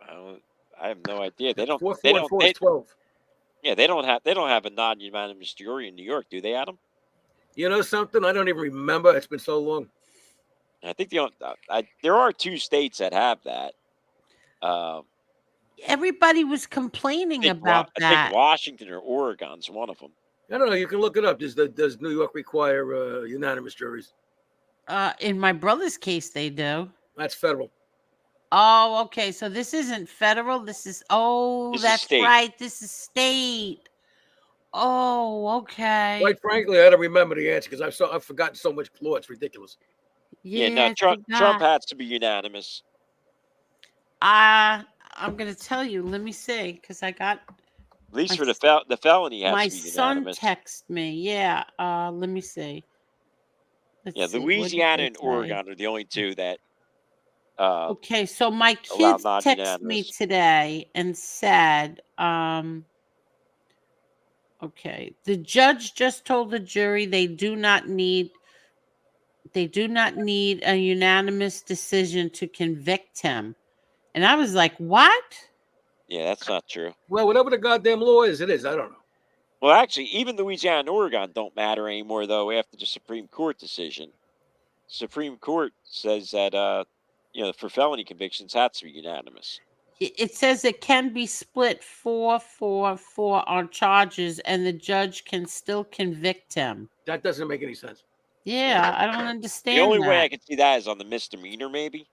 I have no idea. They don't. 4, They 4, don't. 4 They, is 12. yeah, they don't have a non-unanimous jury in New York, do they, Adam? You know something? I don't even remember. It's been so long. I think there are 2 states that have that. Everybody was complaining about I that. think Washington or Oregon's one of them. I don't know. You can look it up. Does New York require unanimous juries? In my brother's case, they do. That's federal. Oh, okay. So this isn't federal. This is This is that's state. right. This is state. Oh, okay. Quite frankly, I don't remember the answer because I've forgotten so much law. It's ridiculous. Yeah, Yeah, no, Trump has to be unanimous. I'm gonna tell you. Let me see, because I got. At least for the felony has My to be son unanimous. texted me. Yeah. Let me see. Let's see, what did Louisiana they and say? Oregon are the only 2 that. Okay, so my allow kids texted me non-unanimous. today and said, okay, the judge just told the jury they do not need a unanimous decision to convict him. And I was like, what? Yeah, that's not true. Well, whatever the goddamn law is, it is. I don't know. Well, actually, even Louisiana and Oregon don't matter anymore, though, after the Supreme Court decision. Supreme Court says that for felony convictions, has to be unanimous. It says it can be split 4-4-4 on charges, and the judge can still convict him. That doesn't make any sense. Yeah, I don't understand. The only way I that. can see that is on the misdemeanor, maybe.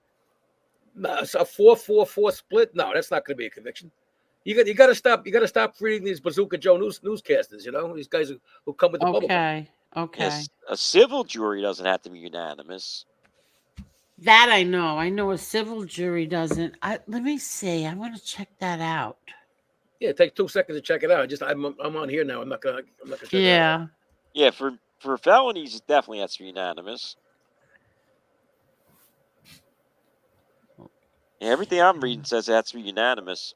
No, it's a 4-4-4 split. No, that's not going to be a conviction. You got to stop. You got to stop reading these Bazooka Joe newscasters. You know, these guys who come with the bubble. Okay. Yes, a civil jury doesn't have to be unanimous. That I know. I know a civil jury doesn't. Let me see. I'm going to check that out. Yeah, take 2 seconds to check it out. I'm on here now. I'm not gonna check it out. Yeah, for felonies, it definitely has to be unanimous. Yeah, everything I'm reading says it has to be unanimous.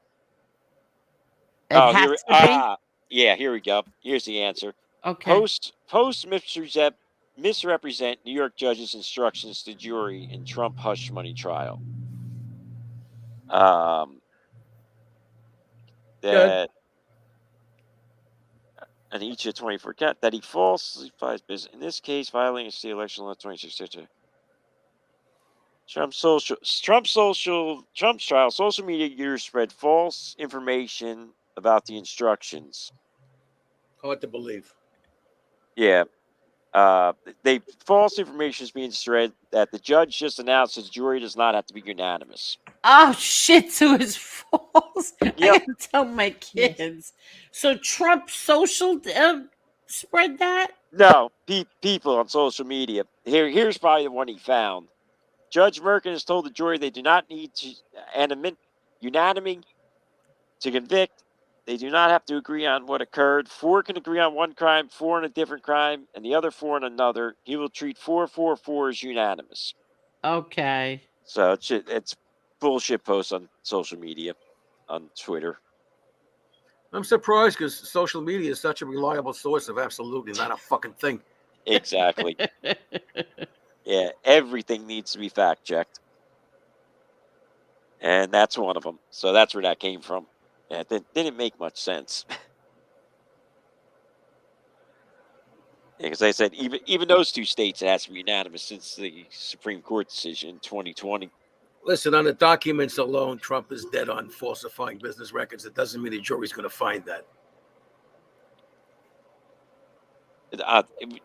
Here we go. Here's the answer. Okay. Post misrepresent New York judge's instructions to jury in Trump hush money trial. That and each of 24 count that he falsifies business. In this case, violating state election law 26. Trump's trial. Social media users spread false information about the instructions. Hard to believe. Yeah. False information is being spread that the judge just announced his jury does not have to be unanimous. Oh shit! So it's false. Yep. I gotta tell my kids. So Trump social spread that? No, people on social media. Here's probably the one he found. Judge Merkin has told the jury they do not need to unanimity to convict. They do not have to agree on what occurred. 4 can agree on one crime, 4 on a different crime, and the other 4 on another. He will treat 4 as unanimous. Okay. So it's bullshit posts on social media, on Twitter. I'm surprised because social media is such a reliable source of absolutely not a fucking thing. Exactly. Yeah, everything needs to be fact checked. And that's one of them. So that's where that came from. Yeah, it didn't make much sense. Because I said, even those 2 states, it has to be unanimous since the Supreme Court decision in 2020. Listen, on the documents alone, Trump is dead on falsifying business records. It doesn't mean the jury's going to find that.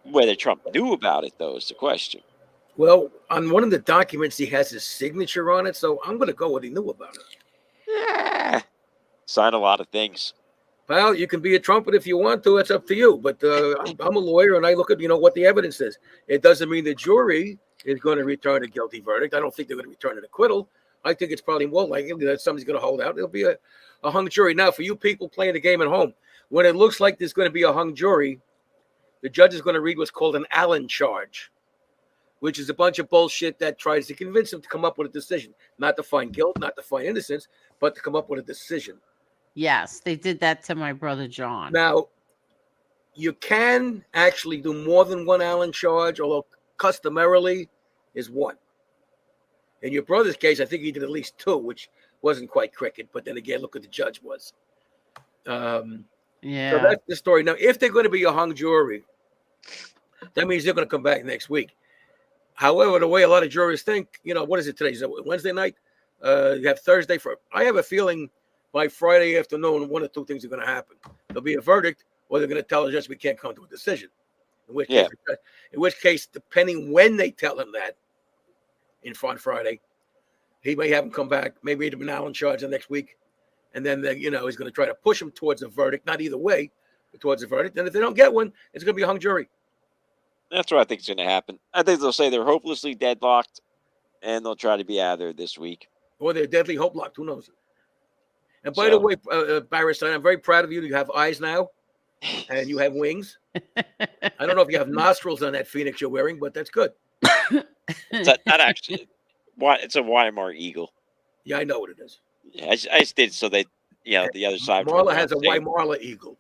Whether Trump knew about it, though, is the question. Well, on one of the documents, he has his signature on it, so I'm going to go with he knew about it. Yeah. Sign a lot of things. Well, you can be a trumpet if you want to. It's up to you. But I'm a lawyer, and I look at what the evidence is. It doesn't mean the jury is going to return a guilty verdict. I don't think they're going to return an acquittal. I think it's probably more likely that somebody's going to hold out. It'll be a hung jury. Now, for you people playing the game at home, when it looks like there's going to be a hung jury, the judge is going to read what's called an Allen charge, which is a bunch of bullshit that tries to convince them to come up with a decision, not to find guilt, not to find innocence, but to come up with a decision. Yes, they did that to my brother John. Now, you can actually do more than one Allen charge, although customarily is one. In your brother's case, I think he did at least 2, which wasn't quite cricket. But then again, look what the judge was. Yeah. So that's the story. Now, if they're going to be a hung jury, that means they're going to come back next week. However, the way a lot of jurors think, what is it today? Is it Wednesday night? You have Thursday I have a feeling by Friday afternoon, 1 or 2 things are going to happen. There'll be a verdict, or they're going to tell the judge we can't come to a decision. In which case, depending when they tell him that, on Friday, he may have him come back, maybe he'd have been Allen charged the next week, and then he's going to try to push him towards a verdict, not either way, but towards a verdict. And if they don't get one, it's going to be a hung jury. That's what I think is going to happen. I think they'll say they're hopelessly deadlocked, and they'll try to be out of there this week. Or they're deadly hope locked. Who knows? And by the way, Barrister, I'm very proud of you. You have eyes now, and you have wings. I don't know if you have nostrils on that phoenix you're wearing, but that's good. It's not actually. It's a Weimar eagle. Yeah, I know what it is. Yeah, I just did so that the other side. Marla has a Weimar eagle.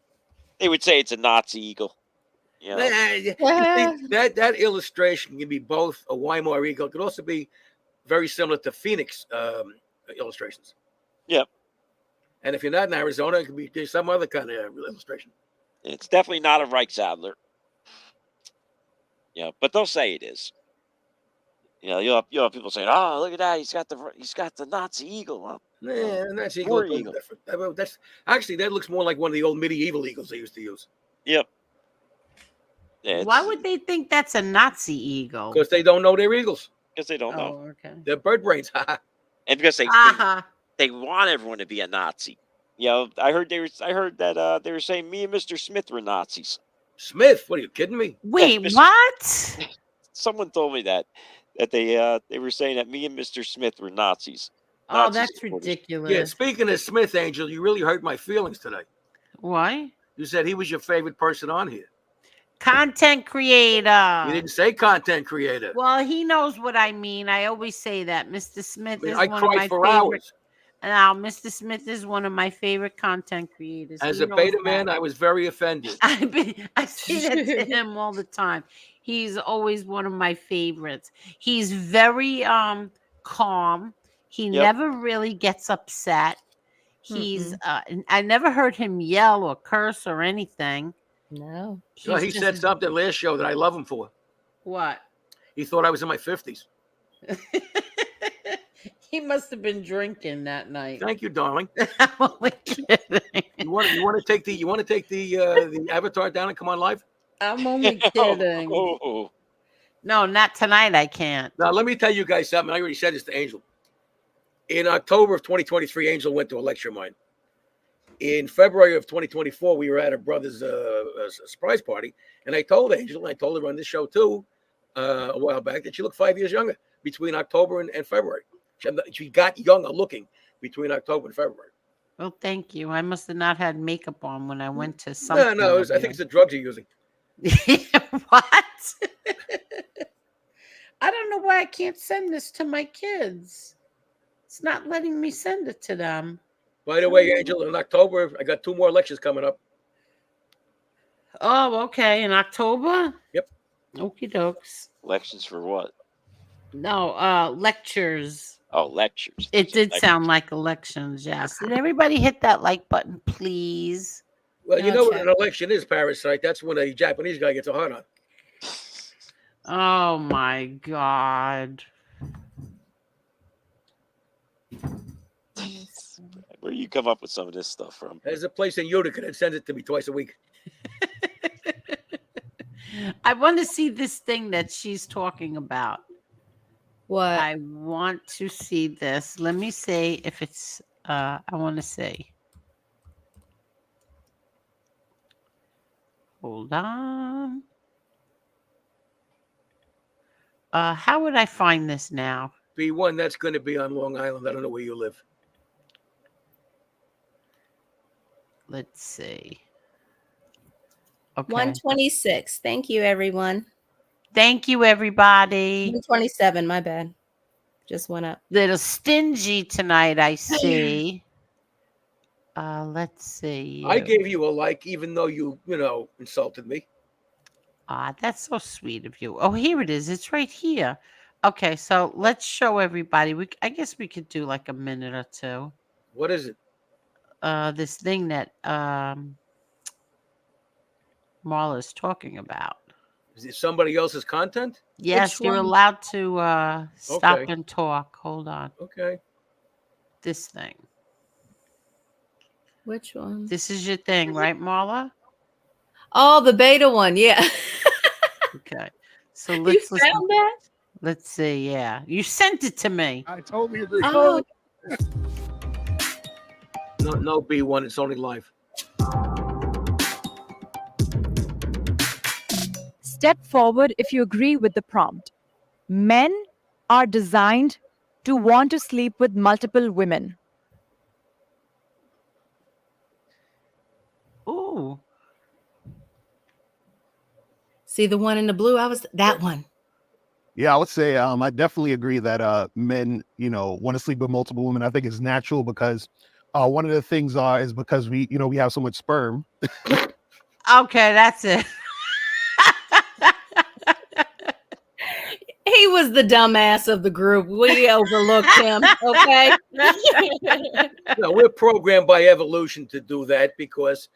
They would say it's a Nazi eagle. That illustration can be both a Weimar eagle. It could also be very similar to Phoenix illustrations. Yep. And if you're not in Arizona, it could be some other kind of illustration. It's definitely not a Reichsadler. But they'll say it is. You'll have people saying, "Oh, look at that! He's got the Nazi eagle." Well, Nazi eagle is different. That looks more like one of the old medieval eagles they used to use. Yep. Yeah, why would they think that's a Nazi eagle? Because they don't know they're eagles. Because they don't know. Okay. They're bird brains. And because they want everyone to be a Nazi. I heard that they were saying me and Mr. Smith were Nazis. Smith? What are you kidding me? Wait, what? Someone told me that they were saying that me and Mr. Smith were Nazis. Oh, that's ridiculous. Yeah, speaking of Smith, Angel, you really hurt my feelings today. Why? You said he was your favorite person on here. Content creator. You didn't say content creator. Well, he knows what I mean. I always say that. Mr. Smith is I one of my for favorite. Hours. Now, Mr. Smith is one of my favorite content creators. As a beta man, I was very offended. I say that to him all the time. He's always one of my favorites. He's very calm. He never really gets upset. He's I never heard him yell or curse or anything. No. Well, he said something last show that I love him for. What? He thought I was in my 50s. He must have been drinking that night. Thank you, darling. I'm only kidding. You want to take the avatar down and come on live? I'm only kidding. No, not tonight. I can't. Now, let me tell you guys something. I already said this to Angel. In October of 2023, Angel went to a lecture of mine. In February of 2024, we were at her brother's surprise party, and I told Angel, and I told her on this show too, a while back, that she looked 5 years younger between October and February. She got younger looking between October and February. Oh, thank you. I must have not had makeup on when I went to something. No, I think it's the drugs you're using. What? I don't know why I can't send this to my kids. It's not letting me send it to them. By the way, Angel, in October, I got 2 more lectures coming up. Oh, okay. In October? Yep. Okie dokes. Lectures for what? No, lectures. Oh, lectures. It did sound like elections, yes. Did everybody hit that like button, please? Well, you know what an election is, Parasite. That's when a Japanese guy gets a hard on. Oh my God. Where do you come up with some of this stuff from? There's a place in Utica that sends it to me twice a week. I want to see this thing that she's talking about. What? I want to see this. Let me see if it's I want to see. Hold on. How would I find this now? B1, that's going to be on Long Island. I don't know where you live. Let's see. Okay. 126. Thank you, everyone. Thank you, everybody. 127. My bad. Just went up. Little stingy tonight, I see. Let's see. I gave you a like, even though you insulted me. That's so sweet of you. Oh, here it is. It's right here. Okay, so let's show everybody. I guess we could do like a minute or two. What is it? This thing that Marla's talking about. Is it somebody else's content? Yes, you're allowed to stop and talk. Hold on. Okay. This thing. Which one? This is your thing, right, Marla? Oh, the beta one. Yeah. Okay. So let's You found that? Let's see. Yeah. You sent it to me. I totally agree. Oh. No B1. It's only live. Step forward if you agree with the prompt. Men are designed to want to sleep with multiple women. Ooh. See the one in the blue? That one. Yeah, I would say I definitely agree that men, want to sleep with multiple women. I think it's natural because one of the things is because we have so much sperm. Okay, that's it. He was the dumbass of the group. We overlooked him. Okay. No, we're programmed by evolution to do that because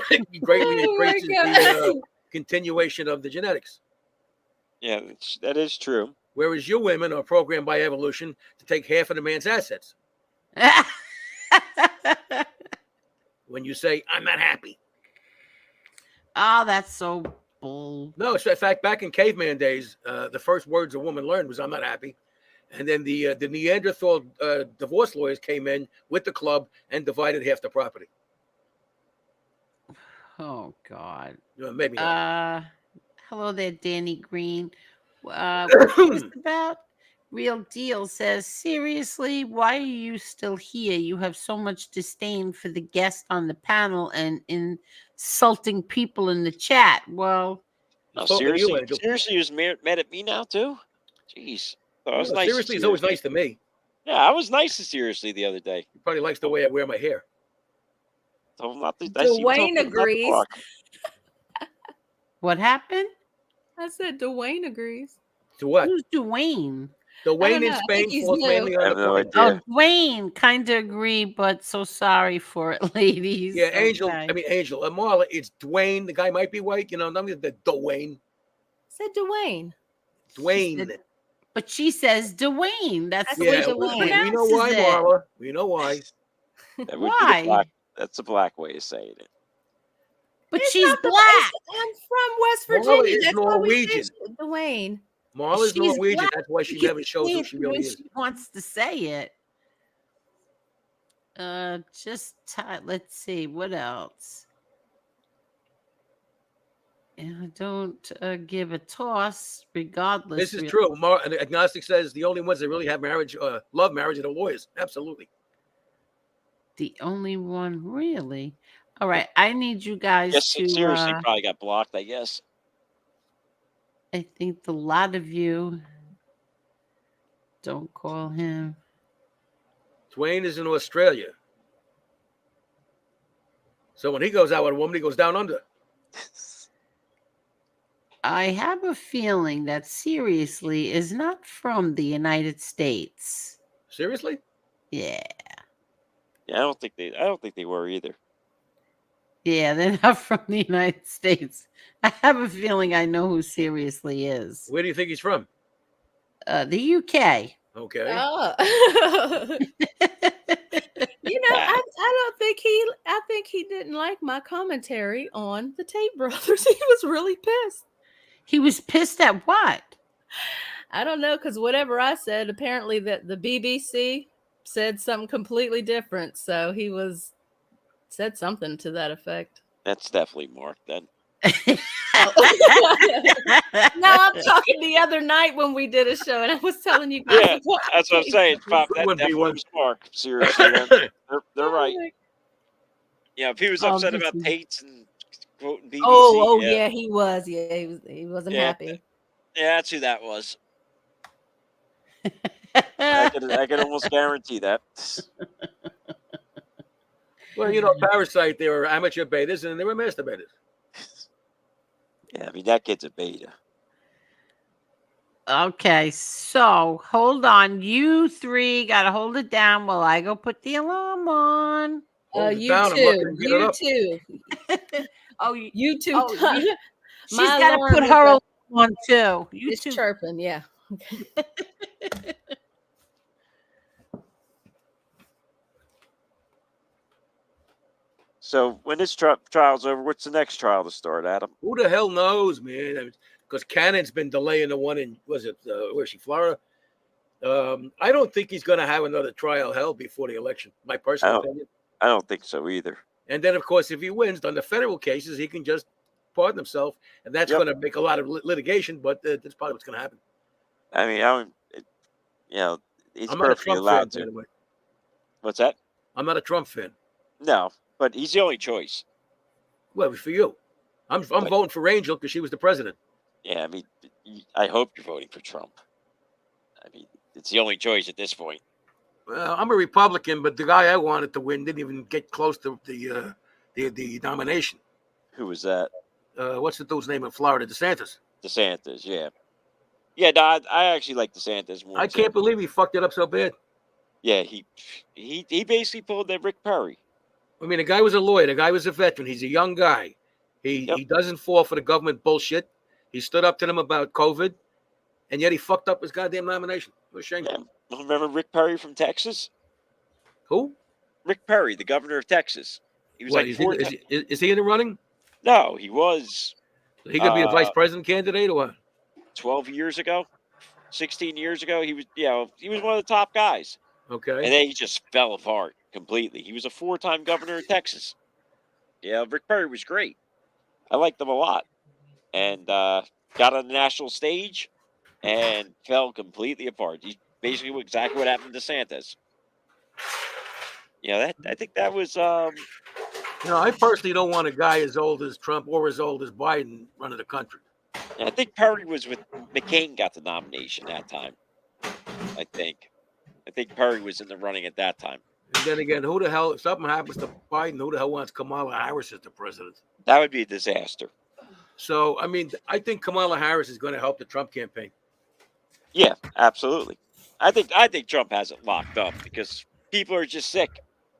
it greatly increases the continuation of the genetics. Yeah, that is true. Whereas you women are programmed by evolution to take half of the man's assets. When you say, I'm not happy. Oh, that's so bull. No, in fact, back in caveman days, the first words a woman learned was, I'm not happy. And then the Neanderthal divorce lawyers came in with the club and divided half the property. Oh, God. Maybe. Hello there, Danny Green. What is this about? Real Deal says, seriously, why are you still here? You have so much disdain for the guest on the panel and insulting people in the chat. Well, no, seriously, you was mad at me now too? Jeez. I was nice. Seriously, he's always nice to me. Yeah, I was nice to Seriously the other day. He probably likes the way I wear my hair. Dwayne agrees. What happened? I said Dwayne agrees. To what? Who's Dwayne? Dwayne in Spain falls mainly on the point. Oh, Dwayne, kind of agree, but so sorry for it, ladies. Yeah, Angel. Marla, it's Dwayne. The guy might be white, not the Dwayne. Said Dwayne. Dwayne. But she says Dwayne. That's the way Dwayne. We know why, Marla. We know why. Why? That's a black way of saying it. But she's black. I'm from West Virginia. Marla is That's Norwegian. Dwayne. Marla's Norwegian. Black. That's why she never shows who she really is. She wants to say it. Let's see what else. Don't give a toss, regardless. This is true. Agnostic says the only ones that really have marriage, love marriage, are the lawyers. Absolutely. The only one, really. All right, I need you guys Yes, to. seriously, probably got blocked. I guess. I think a lot of you don't call him. Twain is in Australia. So when he goes out with a woman, he goes down under. I have a feeling that seriously is not from the United States. Seriously? Yeah. Yeah, I don't think they were either. Yeah, they're not from the United States. I have a feeling I know who seriously is. Where do you think he's from? The UK. Okay. Oh. I think he didn't like my commentary on the Tate brothers. He was really pissed. He was pissed at what? I don't know, because whatever I said, apparently that the BBC said something completely different. So he said something to that effect. That's definitely Mark then. No, I'm talking the other night when we did a show, and I was telling you guys. Yeah, that's what I'm saying. Pop, that definitely was Mark. Seriously, they're right. Yeah, if he was upset about Tate's and quoting BBC. Yeah, he was. Yeah, he wasn't happy. Yeah, that's who that was. I can almost guarantee that. Well, Parasite, they were amateur betas and they were masturbators. Yeah, I mean, that kid's a beta. Okay, so hold on. You three got to hold it down while I go put the alarm on. You too. Oh, you too. Oh, she's got to put her on too. It's chirping, yeah. So when this trial's over, what's the next trial to start, Adam? Who the hell knows, man? Because Cannon's been delaying the one in, where's she, Florida? I don't think he's going to have another trial held before the election, my personal opinion. I don't think so either. And then, of course, if he wins on the federal cases, he can just pardon himself. And that's going to make a lot of litigation, but that's probably what's going to happen. I mean, he's I'm not a Trump allowed fan, to. by the way. What's that? I'm not a Trump fan. No, but he's the only choice. Well, for you. I'm voting for Angel because she was the president. Yeah, I mean, I hope you're voting for Trump. I mean, it's the only choice at this point. Well, I'm a Republican, but the guy I wanted to win didn't even get close to the nomination. Who was that? What's the dude's name in Florida? DeSantis. DeSantis, yeah. Yeah, no, I actually like DeSantis more. I can't believe he fucked it up so bad. Yeah, he basically pulled that Rick Perry. I mean, the guy was a lawyer. The guy was a veteran. He's a young guy. He doesn't fall for the government bullshit. He stood up to them about COVID, and yet he fucked up his goddamn nomination. What a shame. Yeah. Remember Rick Perry from Texas? Who? Rick Perry, the governor of Texas. He was is he in the running? No, he was. He gonna be a vice president candidate or what? 12 years ago, 16 years ago, he was one of the top guys. Okay. And then he just fell apart completely. He was a 4-time governor of Texas. Yeah, Rick Perry was great. I liked him a lot. And got on the national stage and fell completely apart. He's basically exactly what happened to DeSantis. I think that was I personally don't want a guy as old as Trump or as old as Biden running the country. I think Perry was with McCain got the nomination that time. I think Perry was in the running at that time. And then again, who the hell, if something happens to Biden, who the hell wants Kamala Harris as the president? That would be a disaster. So, I mean, I think Kamala Harris is going to help the Trump campaign. Yeah, absolutely. I think Trump has it locked up because people are just sick.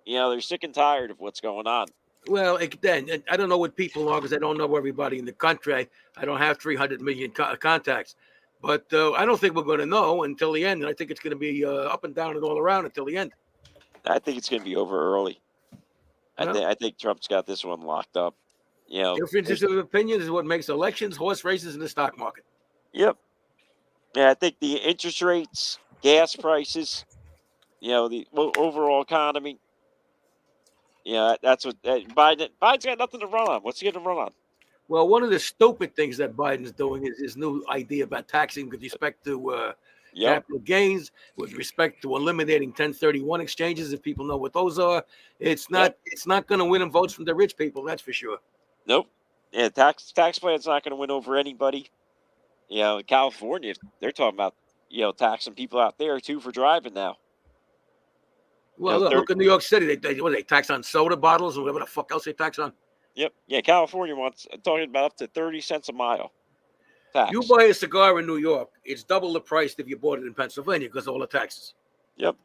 They're sick and tired of what's going on. Well, then I don't know what people are because I don't know everybody in the country. I don't have 300 million contacts. But I don't think we're going to know until the end. And I think it's going to be up and down and all around until the end. I think it's going to be over early. I think Trump's got this one locked up. Differences of opinion is what makes elections, horse races, and the stock market. Yep. Yeah, I think the interest rates, gas prices, the overall economy. Yeah, that's what Biden's got nothing to run on. What's he going to run on? Well, one of the stupid things that Biden's doing is his new idea about taxing with respect to capital gains, with respect to eliminating 1031 exchanges. If people know what those are, it's not going to win them votes from the rich people. That's for sure. Nope. Yeah, tax plan's not going to win over anybody. You know, in California, they're talking about, you know, taxing people out there too for driving now. Well, look at New York City. They tax on soda bottles and whatever the fuck else they tax on. Yep. Yeah, California wants talking about up to 30 cents a mile tax. You buy a cigar in New York, it's double the price if you bought it in Pennsylvania because of all the taxes. Yep.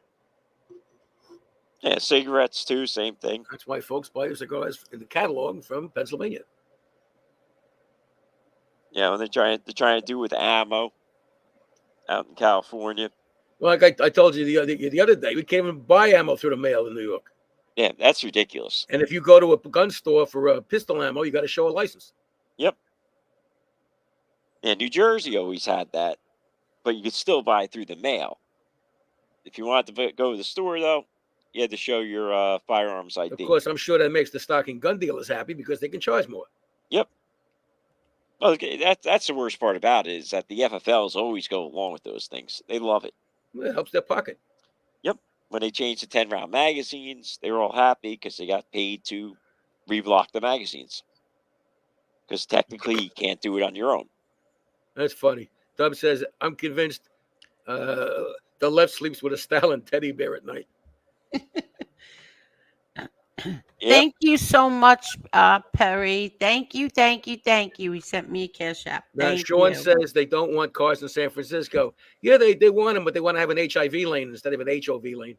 Yeah, cigarettes too, same thing. That's why folks buy cigars in the catalog from Pennsylvania. Yeah, and they're trying to do with ammo out in California. Well, like I told you the other day, we can't even buy ammo through the mail in New York. Yeah, that's ridiculous. And if you go to a gun store for a pistol ammo, you got to show a license. Yep. Yeah, New Jersey always had that, but you could still buy it through the mail. If you wanted to go to the store, though, you had to show your firearms ID. Of course, I'm sure that makes the stocking gun dealers happy because they can charge more. Yep. Well, that's the worst part about it, is that the FFLs always go along with those things. They love it. Well, it helps their pocket. Yep. When they changed to 10-round magazines, they were all happy because they got paid to reblock the magazines. Because technically, you can't do it on your own. That's funny. Dub says, I'm convinced the left sleeps with a Stalin teddy bear at night. Thank you so much, Perry. Thank you. He sent me a cash app. Now, Sean says they don't want cars in San Francisco. Yeah, they want them, but they want to have an HIV lane instead of an HOV lane.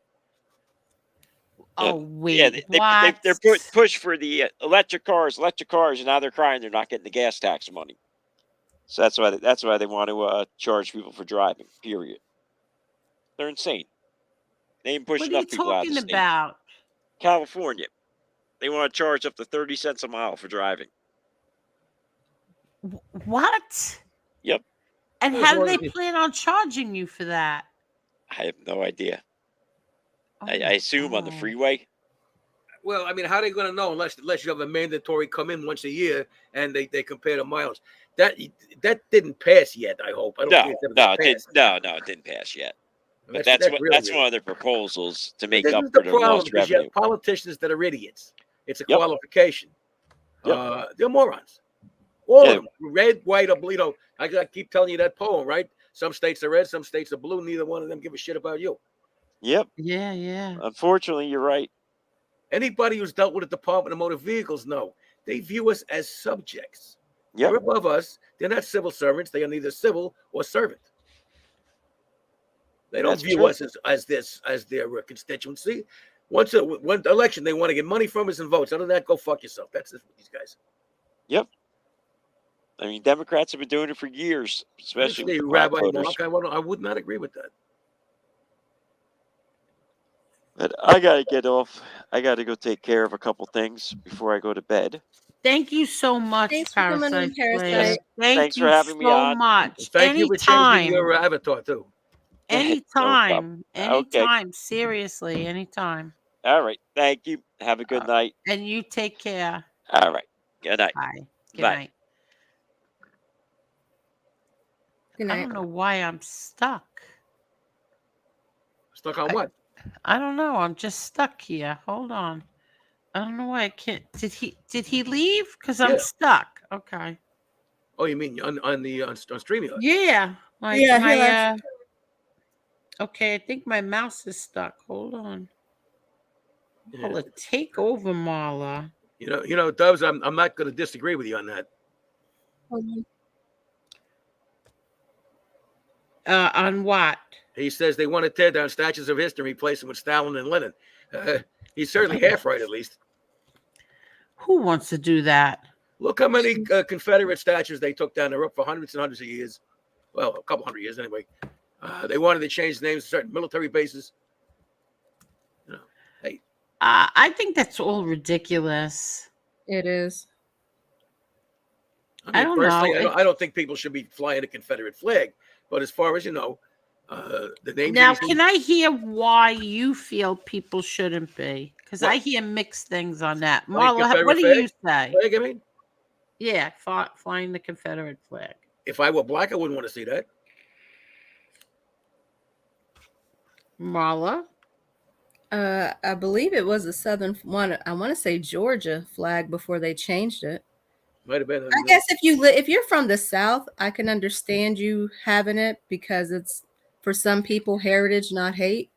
Oh, wait. Yeah, they're push for the electric cars, and now they're crying they're not getting the gas tax money. So that's why they want to charge people for driving. Period. They're insane. They ain't pushing enough people out of the state. What are you talking about? California. They want to charge up to 30 cents a mile for driving. What? Yep. And how do they plan on charging you for that? I have no idea. I assume on the freeway. Well, I mean, how are they going to know unless you have a mandatory come in once a year and they compare the miles? That didn't pass yet, I hope. I don't think it didn't pass yet. But that's one of their proposals to make up for the lost revenue. You have politicians that are idiots. It's a qualification. They're morons. All of them. Red, white, or blue. I keep telling you that poem, right? Some states are red, some states are blue. Neither one of them give a shit about you. Yep. Yeah. Unfortunately, you're right. Anybody who's dealt with the Department of Motor Vehicles know they view us as subjects. Yep. They're above us. They're not civil servants. They are neither civil or servant. They don't view us as their constituency. One election they want to get money from us and votes. Other than that, go fuck yourself. That's it with these guys. Yep. I mean, Democrats have been doing it for years, especially with Rabbi Mark. I would not agree with that. But I gotta get off. I gotta go take care of a couple things before I go to bed. Thank you so much, Thanks for coming on, Parasite. Thanks for having me on. Much. Thank you for changing your avatar too. Anytime. Okay. Seriously, anytime. All right. Thank you. Have a good night. And you take care. All right. Good night. Bye. Good Bye. night. Good night. I don't know why I'm stuck. Stuck on what? I don't know. I'm just stuck here. Hold on. I don't know why I can't. Did he leave? Because I'm stuck. Okay. Oh, you mean on StreamYard? Yeah. Yeah. Okay, I think my mouse is stuck. Hold on. Well, take over, Marla. You know, Dubs. I'm not going to disagree with you on that. On what? He says they want to tear down statues of history, replace them with Stalin and Lenin. He's certainly half right, at least. Who wants to do that? Look how many Confederate statues they took down. They're up for hundreds and hundreds of years. Well, a couple hundred years anyway. They wanted to change the names of certain military bases. Hey. I think that's all ridiculous. It is. I don't know. I don't think people should be flying a Confederate flag. But as far as you know, the names. Now, can I hear why you feel people shouldn't be? Because I hear mixed things on that. Marla, what do you say? Flag, I mean? Yeah, flying the Confederate flag. If I were black, I wouldn't want to see that. Marla? I believe it was a southern one. I want to say Georgia flag before they changed it. Might have been. I guess if you're from the South, I can understand you having it because it's for some people heritage, not hate.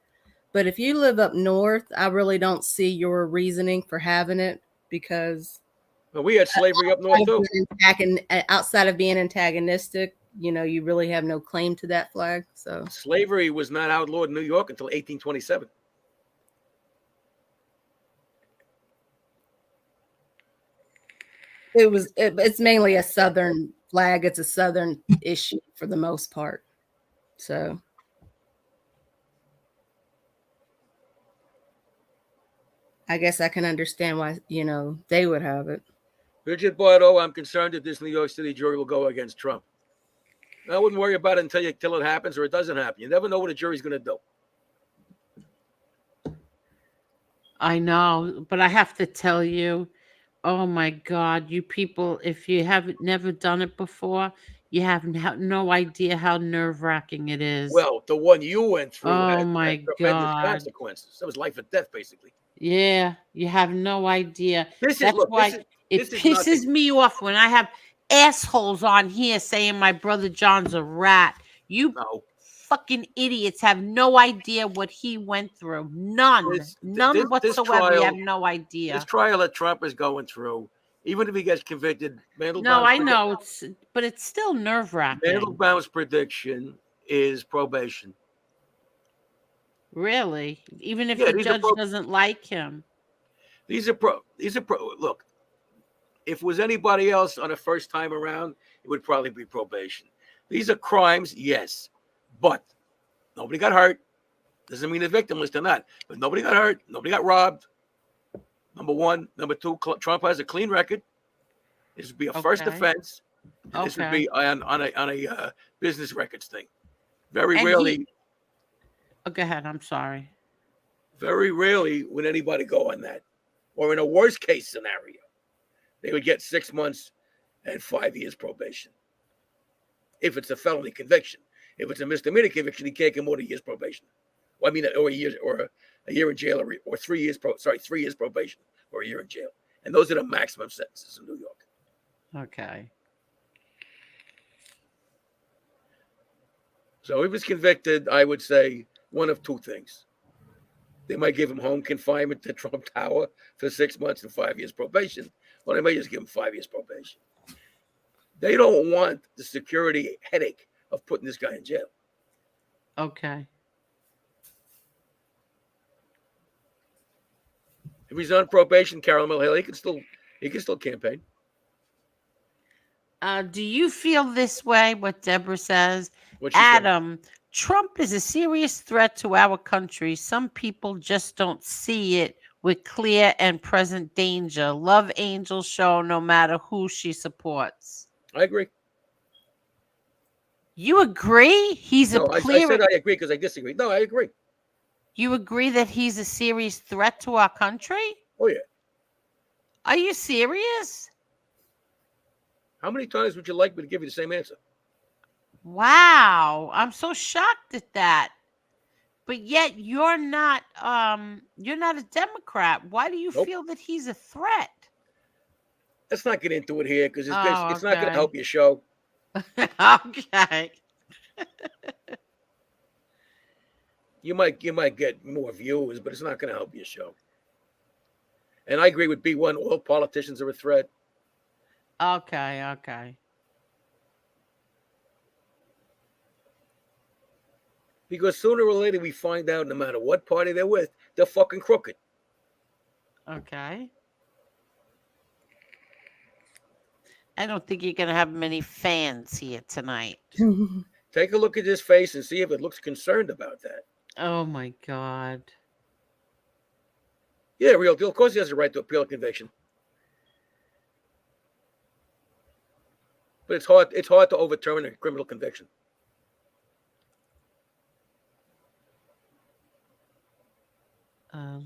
But if you live up north, I really don't see your reasoning for having it because Well, we had slavery up north too. Outside of being antagonistic, you really have no claim to that flag. So slavery was not outlawed in New York until 1827. It's mainly a southern flag. It's a southern issue for the most part. So I guess I can understand why, they would have it. Bridget Bardot, I'm concerned that this New York City jury will go against Trump. I wouldn't worry about it until it happens or it doesn't happen. You never know what a jury's going to do. I know, but I have to tell you, oh my God, you people, if you haven't never done it before, you have no idea how nerve-wracking it is. Well, the one you went through had tremendous God. consequences. That was life or death, basically. Yeah, you have no idea. It pisses me off when I have assholes on here saying my brother John's a rat. You fucking idiots have no idea what he went through. None whatsoever. You have no idea. This trial that Trump is going through, even if he gets convicted, I know, but it's still nerve-wracking. Mandelbaum's prediction is probation. Really? Even if the judge doesn't like him? These are look, if it was anybody else on a first time around, it would probably be probation. These are crimes, yes, but nobody got hurt. Doesn't mean the victim list or not, but nobody got hurt. Nobody got robbed. Number one. Number two, Trump has a clean record. This would be a first offense. And this would be on a business records thing. Very rarely. Go ahead. I'm sorry. Very rarely would anybody go on that. Or in a worst case scenario, they would get 6 months and 5 years probation. If it's a felony conviction. If it's a misdemeanor conviction, he can't get more than a year's probation. Well, I mean, or a year in jail, or 3 years 3 years probation, or a year in jail. And those are the maximum sentences in New York. Okay. So if he's convicted, I would say one of two things. They might give him home confinement to Trump Tower for 6 months and 5 years probation, or they may just give him 5 years probation. They don't want the security headache of putting this guy in jail. Okay. If he's on probation, Caramel Hill, he can still campaign. Do you feel this way? What Deborah says, Adam, Trump is a serious threat to our country. Some people just don't see it with clear and present danger. Love Angel show no matter who she supports. I agree. You agree? He's I said I agree because I disagree. No, I agree. You agree that he's a serious threat to our country? Oh, yeah. Are you serious? How many times would you like me to give you the same answer? Wow. I'm so shocked at that. But yet you're not a Democrat. Why do you feel that he's a threat? Let's not get into it here because it's not going to help your show. Okay. You might get more viewers, but it's not going to help your show. And I agree with B1. All politicians are a threat. Okay. Because sooner or later we find out, no matter what party they're with, they're fucking crooked. Okay. I don't think you're going to have many fans here tonight. Take a look at his face and see if it looks concerned about that. Oh, my God. Yeah, real deal. Of course he has a right to appeal a conviction. But it's hard to overturn a criminal conviction.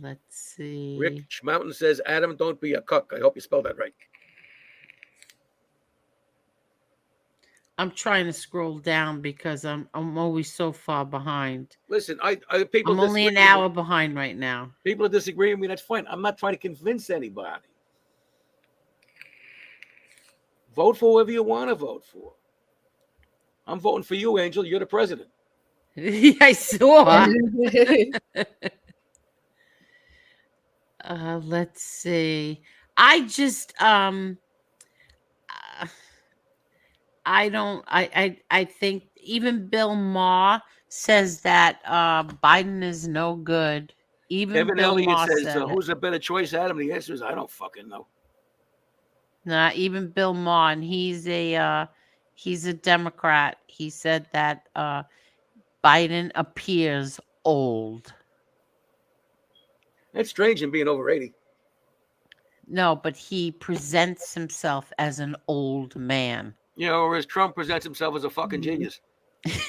Let's see. Rich Mountain says, Adam, don't be a cuck. I hope you spelled that right. I'm trying to scroll down because I'm always so far behind. Listen, people. I'm only an hour behind right now. People disagree with me. That's fine. I'm not trying to convince anybody. Vote for whoever you want to vote for. I'm voting for you, Angel. You're the president. I saw. Let's see. I just I think even Bill Maher says that Biden is no good. Even Kevin Bill Elliott Maher says, said who's a better choice, Adam? The answer is I don't fucking know. Nah, even Bill Maher, and he's a Democrat. He said that Biden appears old. That's strange in being over 80. No, but he presents himself as an old man. Whereas Trump presents himself as a fucking genius.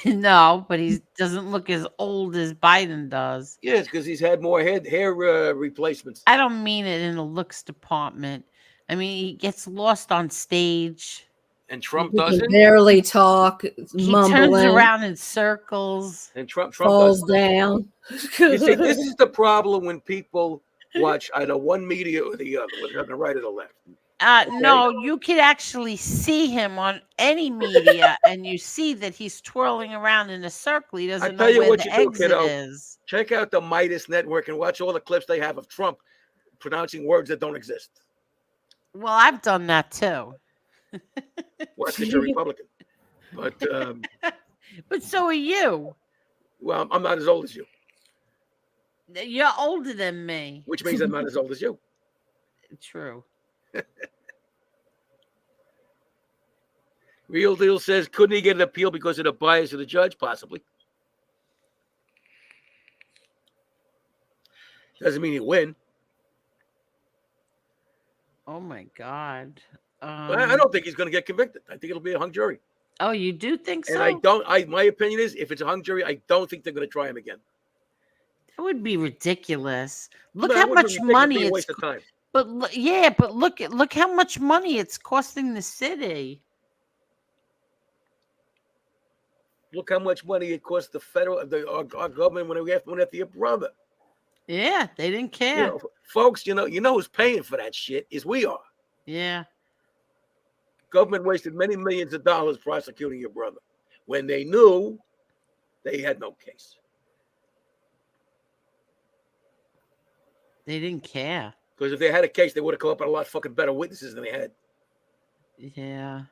No, but he doesn't look as old as Biden does. Yes, because he's had more hair replacements. I don't mean it in the looks department. I mean, he gets lost on stage. And Trump He can doesn't. barely talk. He mumbling, turns around in circles. And Trump falls doesn't. down. You see, this is the problem when people watch either one media or the other, whether on the right or the left. Okay. No, you could actually see him on any media, and you see that he's twirling around in a circle. He doesn't know where the exit is. Check out the Midas Network and watch all the clips they have of Trump pronouncing words that don't exist. Well, I've done that too. Well, that's because you're Republican. But but so are you. Well, I'm not as old as you. You're older than me. Which means I'm not as old as you. True. Real Deal says, couldn't he get an appeal because of the bias of the judge? Possibly. Doesn't mean he'll win. Oh my God. I don't think he's going to get convicted. I think it'll be a hung jury. Oh, you do think so? And my opinion is, if it's a hung jury, I don't think they're going to try him again. That would be ridiculous. Look how much money it's. Waste of time. But look how much money it's costing the city. Look how much money it cost our government when we went after your brother. Yeah, they didn't care. Folks, you know who's paying for that shit is we are. Yeah. Government wasted many millions of dollars prosecuting your brother when they knew they had no case. They didn't care. Because if they had a case, they would have come up with a lot fucking better witnesses than they had. Yeah.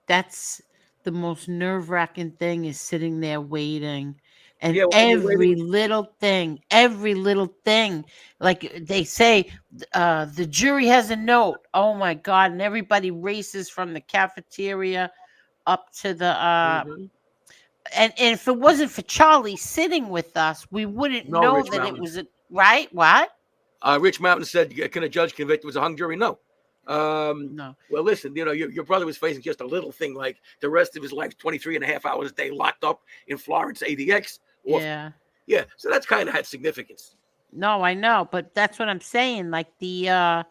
That's the most nerve-wracking thing, is sitting there waiting. And every little thing, like they say, the jury has a note. Oh my God. And everybody races from the cafeteria up to the, and if it wasn't for Charlie sitting with us, we wouldn't know Rich that Mountain. it was a, right? What? Rich Mountain said, can a judge convict was a hung jury? No. No. Well, listen, your brother was facing just a little thing like the rest of his life, 23 and a half hours a day locked up in Florence ADX. Yeah. So that's kind of had significance. No, I know, but that's what I'm saying. Like if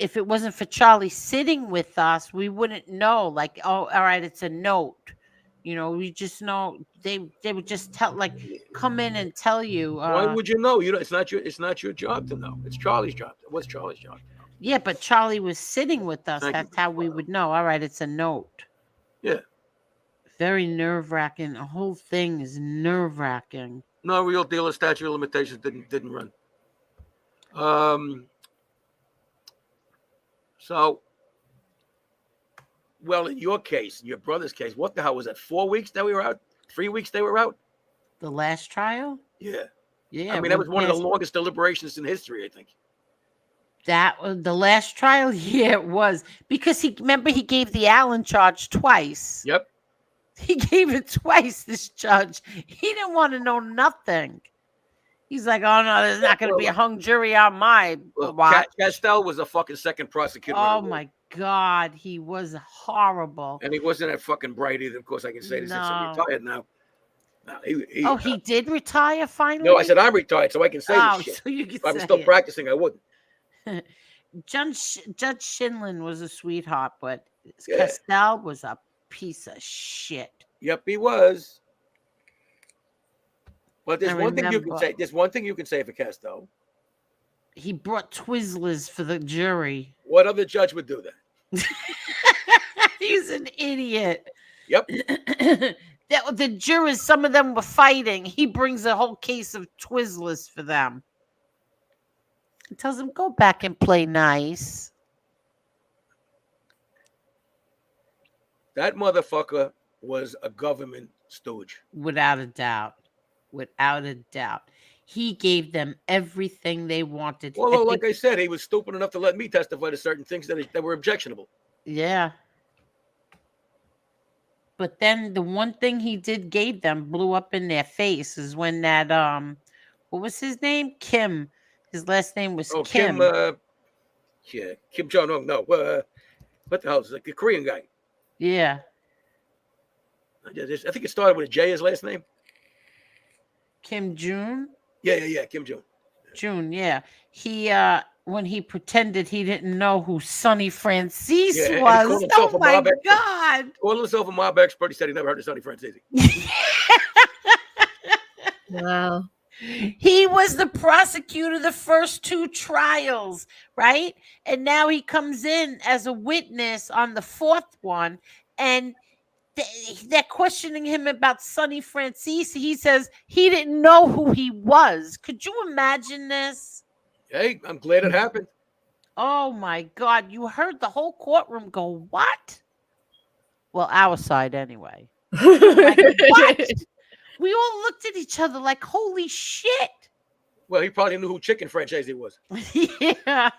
it wasn't for Charlie sitting with us, we wouldn't know. Like, oh, all right, it's a note. We just know they would just come in and tell you. Why would you know? It's not your job to know. It's Charlie's job. What's Charlie's job? Yeah, but Charlie was sitting with us. That's how we would know. All right, it's a note. Yeah. Very nerve-wracking. The whole thing is nerve-wracking. No Real Deal. A statute of limitations didn't run. So, well, in your case, in your brother's case, what the hell was that? 4 weeks that we were out? 3 weeks they were out? The last trial? Yeah. Yeah. I mean, that was one of the longest deliberations in history, I think. That was the last trial? Yeah, it was. Because he gave the Allen charge twice. Yep. He gave it twice, this judge. He didn't want to know nothing. He's like, oh, no, there's not going to be a hung jury on my watch. Castell was a fucking second prosecutor. Oh, my God. He was horrible. And he wasn't that fucking bright either. Of course, I can say this since I'm retired now. No, he did retire finally? No, I said I'm retired, so I can say this shit. So you can if I was still practicing, I wouldn't. Judge Shinlin was a sweetheart, but Yeah. Castell was a piece of shit. Yep, he was. But there's I one thing you can remember. say. There's one thing you can say for Castell. He brought Twizzlers for the jury. What other judge would do that? He's an idiot. Yep. The jurors, some of them were fighting. He brings a whole case of Twizzlers for them. He tells them, go back and play nice. That motherfucker was a government stooge. Without a doubt. Without a doubt. He gave them everything they wanted. Well, like I said, he was stupid enough to let me testify to certain things that were objectionable. Yeah. But then the one thing he gave them blew up in their face is when that what was his name? Kim. His last name was Kim. Kim Jong-un. No, what the hell is it? The Korean guy. Yeah. I think it started with a J, his last name. Kim June? Yeah, Kim June. June, yeah. He when he pretended he didn't know who Sonny Francis was. Oh my God. Called himself a mob expert. He said he never heard of Sonny Francis. Wow. He was the prosecutor the first 2 trials, right? And now he comes in as a witness on the 4th one, and they're questioning him about Sonny Francis. He says he didn't know who he was. Could you imagine this? Hey, I'm glad it happened. Oh my God. You heard the whole courtroom go, what? Well, our side anyway. Like, what? We all looked at each other like, holy shit. Well, he probably knew who Chicken Franchise was. Yeah.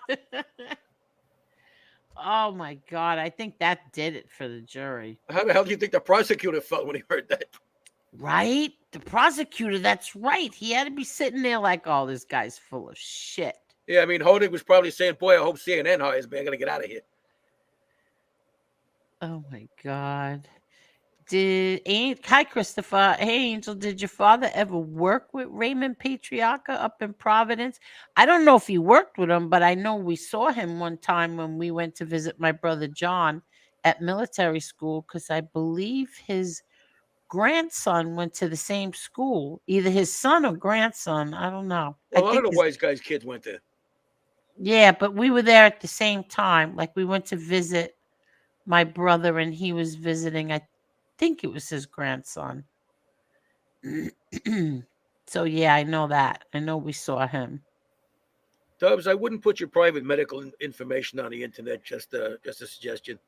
Oh my God. I think that did it for the jury. How the hell do you think the prosecutor felt when he heard that? Right? The prosecutor, that's right. He had to be sitting there like, oh, this guy's full of shit. Yeah, I mean, Honig was probably saying, boy, I hope CNN hires me. I'm going to get out of here. Oh my God. Hi, Christopher. Hey, Angel, did your father ever work with Raymond Patriarca up in Providence? I don't know if he worked with him, but I know we saw him one time when we went to visit my brother John at military school, because I believe his grandson went to the same school, either his son or grandson. I don't know. Well, a lot of the wise guys' kids went there. Yeah, but we were there at the same time. Like, we went to visit my brother, and he was visiting, I think it was his grandson. So yeah, I know that. I know we saw him. Dubs, I wouldn't put your private medical information on the internet. Just a suggestion.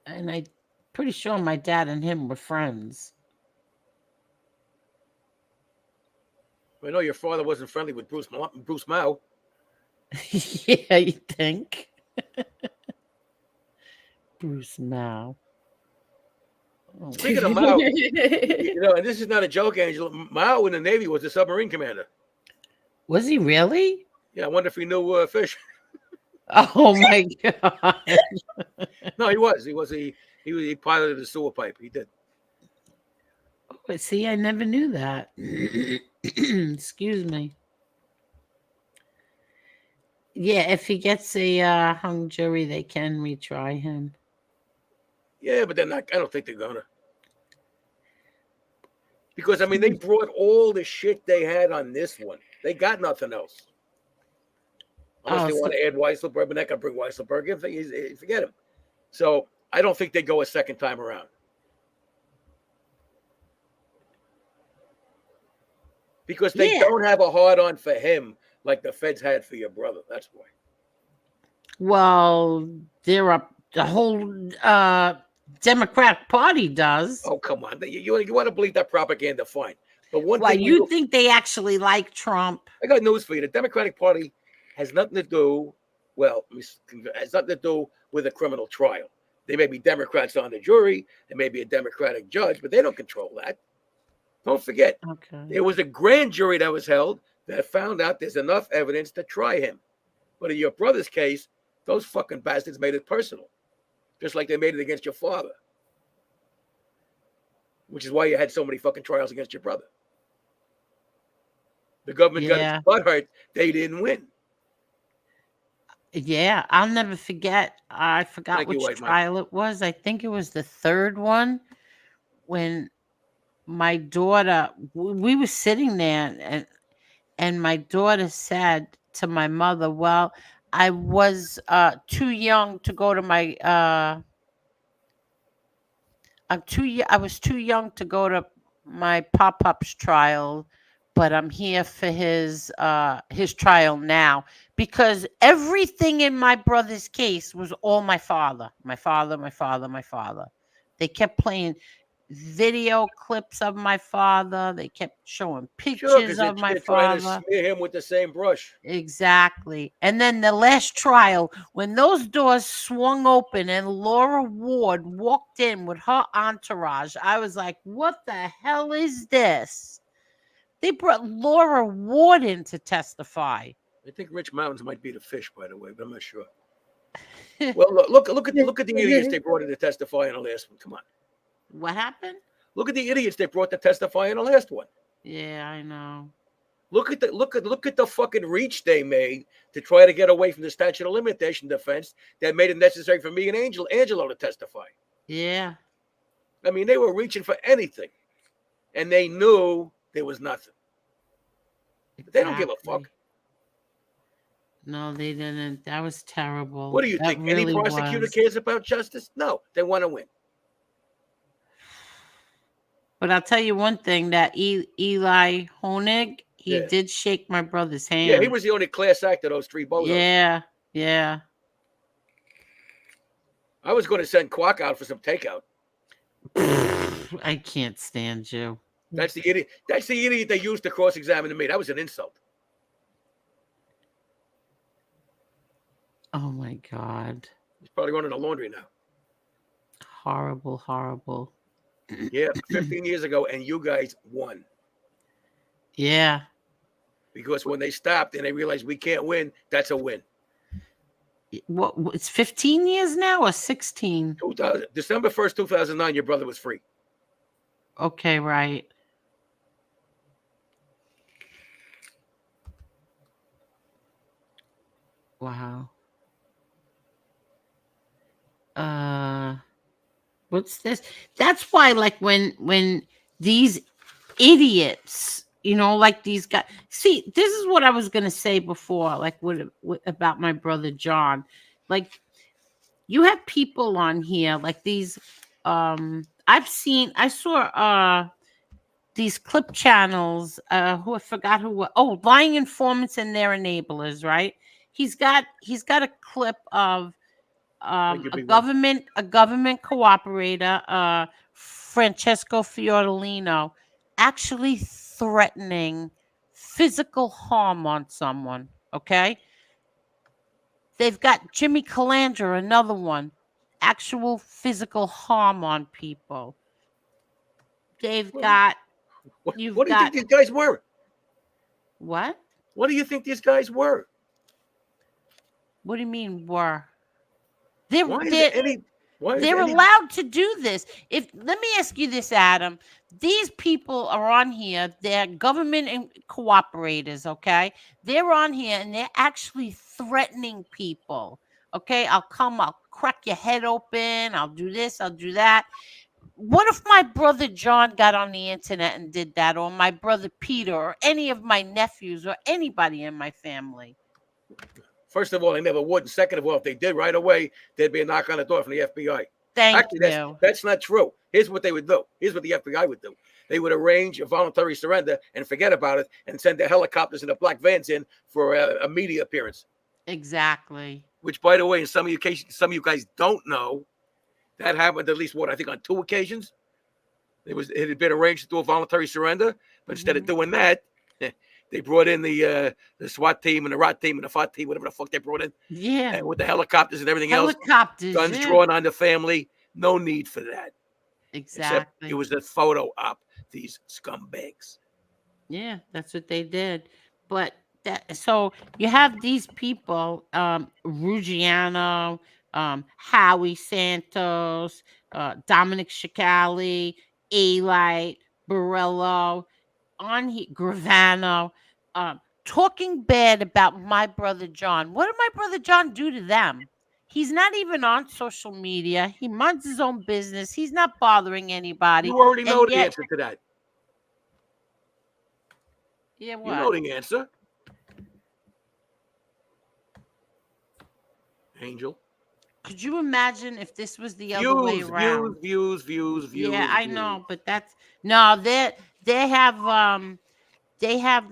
And I'm pretty sure my dad and him were friends. I know your father wasn't friendly with Bruce Mao. Yeah, you think? Bruce Mao. Oh. Speaking of Mao, and this is not a joke, Angela. Mao in the Navy was a submarine commander. Was he really? Yeah, I wonder if he knew fish. Oh my God! No, he was. He piloted a sewer pipe. He did. Oh, see, I never knew that. Excuse me. Yeah, if he gets a hung jury, they can retry him. Yeah, but they're not. I don't think they're gonna. Because I mean, they brought all the shit they had on this one. They got nothing else. Unless they want to add Weisselberg, but they're not gonna bring Weisselberg in. Forget him. So I don't think they go a second time around. Because they don't have a hard-on for him like the feds had for your brother. That's why. Well, the whole Democratic Party does. Oh, come on. You want to believe that propaganda, fine. But one Why, thing you think they actually like Trump? I got news for you. The Democratic Party has nothing to do, has nothing to do with a criminal trial. They may be Democrats on the jury. There may be a Democratic judge, but they don't control that. Don't forget, there was a grand jury that was held that found out there's enough evidence to try him. But in your brother's case, those fucking bastards made it personal, just like they made it against your father, which is why you had so many fucking trials against your brother. The government got Yeah. its butt hurt. They didn't win. Yeah, I'll never forget. I forgot Thank you, which White Mike. trial it was. I think it was the third one when my daughter, we were sitting there, and my daughter said to my mother, "Well, I was too young to go to my I was too young to go to my pop-up's trial, but I'm here for his trial now because everything in my brother's case was all my father. My father, my father, my father. They kept playing video clips of my father. They kept showing Sure, pictures because of my they're trying to father. smear him with the same brush. Exactly. And then the last trial, when those doors swung open and Laura Ward walked in with her entourage, I was like, what the hell is this? They brought Laura Ward in to testify. I think Rich Mountains might be the fish, by the way, but I'm not sure. Well, look at the idiots they brought in to testify in the last one. Come on. What happened? Look at the idiots they brought to testify in the last one. Yeah, I know. Look at the fucking reach they made to try to get away from the statute of limitation defense that made it necessary for me and Angelo to testify. Yeah. I mean, they were reaching for anything, and they knew there was nothing. But they don't give a fuck. No, they didn't. That was terrible. What do you think? Really Any prosecutor was. cares about justice? No, they want to win. But I'll tell you one thing, that Eli Honig, he did shake my brother's hand. Yeah, he was the only class act of those three bozos. Yeah, yeah. I was going to send Quack out for some takeout. I can't stand you. That's the idiot. That's the idiot they used to cross-examine me. That was an insult. Oh my God. He's probably running the laundry now. Horrible, horrible. Yeah, 15 years ago, and you guys won. Yeah. Because when they stopped and they realized we can't win, that's a win. What? It's 15 years now or 16? December 1st, 2009, your brother was free. Okay, right. Wow. What's this? That's why, like, when these idiots, like these guys. See, this is what I was gonna say before, like, what about my brother John. Like, you have people on here like these. I saw these clip channels. Who I forgot who were. Oh, lying informants and their enablers. Right. He's got a clip of a government cooperator, Francesco Fiordolino, actually threatening physical harm on someone. Okay. They've got Jimmy Calandra, another one, actual physical harm on people. They've got. What do you think these guys were? What? What do you think these guys were? What do you mean were? They're They're allowed to do this. Let me ask you this, Adam. These people are on here. They're government and cooperators, okay? They're on here and they're actually threatening people. Okay, I'll crack your head open. I'll do this, I'll do that. What if my brother John got on the internet and did that, or my brother Peter, or any of my nephews, or anybody in my family? First of all, they never would. And second of all, if they did right away, there'd be a knock on the door from the FBI. Thank you. That's not true. Here's what they would do. Here's what the FBI would do. They would arrange a voluntary surrender and forget about it and send the helicopters and the black vans in for a media appearance. Exactly. Which, by the way, in some of you guys don't know, that happened at least, I think on 2 occasions. It had been arranged to do a voluntary surrender, but instead of doing that, they brought in the SWAT team and the ROT team and the FOT team, whatever the fuck they brought in. Yeah. And with the helicopters and everything else. Guns drawn on the family. No need for that. Exactly. Except it was a photo op. These scumbags. Yeah, that's what they did. But so you have these people, Ruggiano, Howie Santos, Dominic Shicali, Eli Borello, on Gravano. talking bad about my brother John. What did my brother John do to them? He's not even on social media. He minds his own business. He's not bothering anybody. You already know And the yet, answer to that. yeah, what? You know the answer. Angel. Could you imagine if this was the other way around? Views. Yeah, I know, but that's no. They have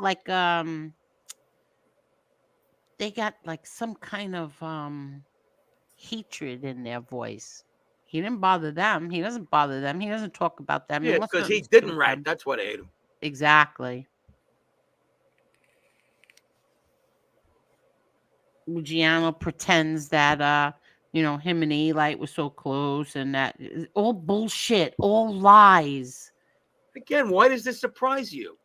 like they got like some kind of hatred in their voice. He didn't bother them. He doesn't bother them. He doesn't talk about them. Yeah, because he didn't rat. That's why I hate him. Exactly. Ruggiano pretends that him and Eli was so close, and that all bullshit, all lies. Again, why does this surprise you?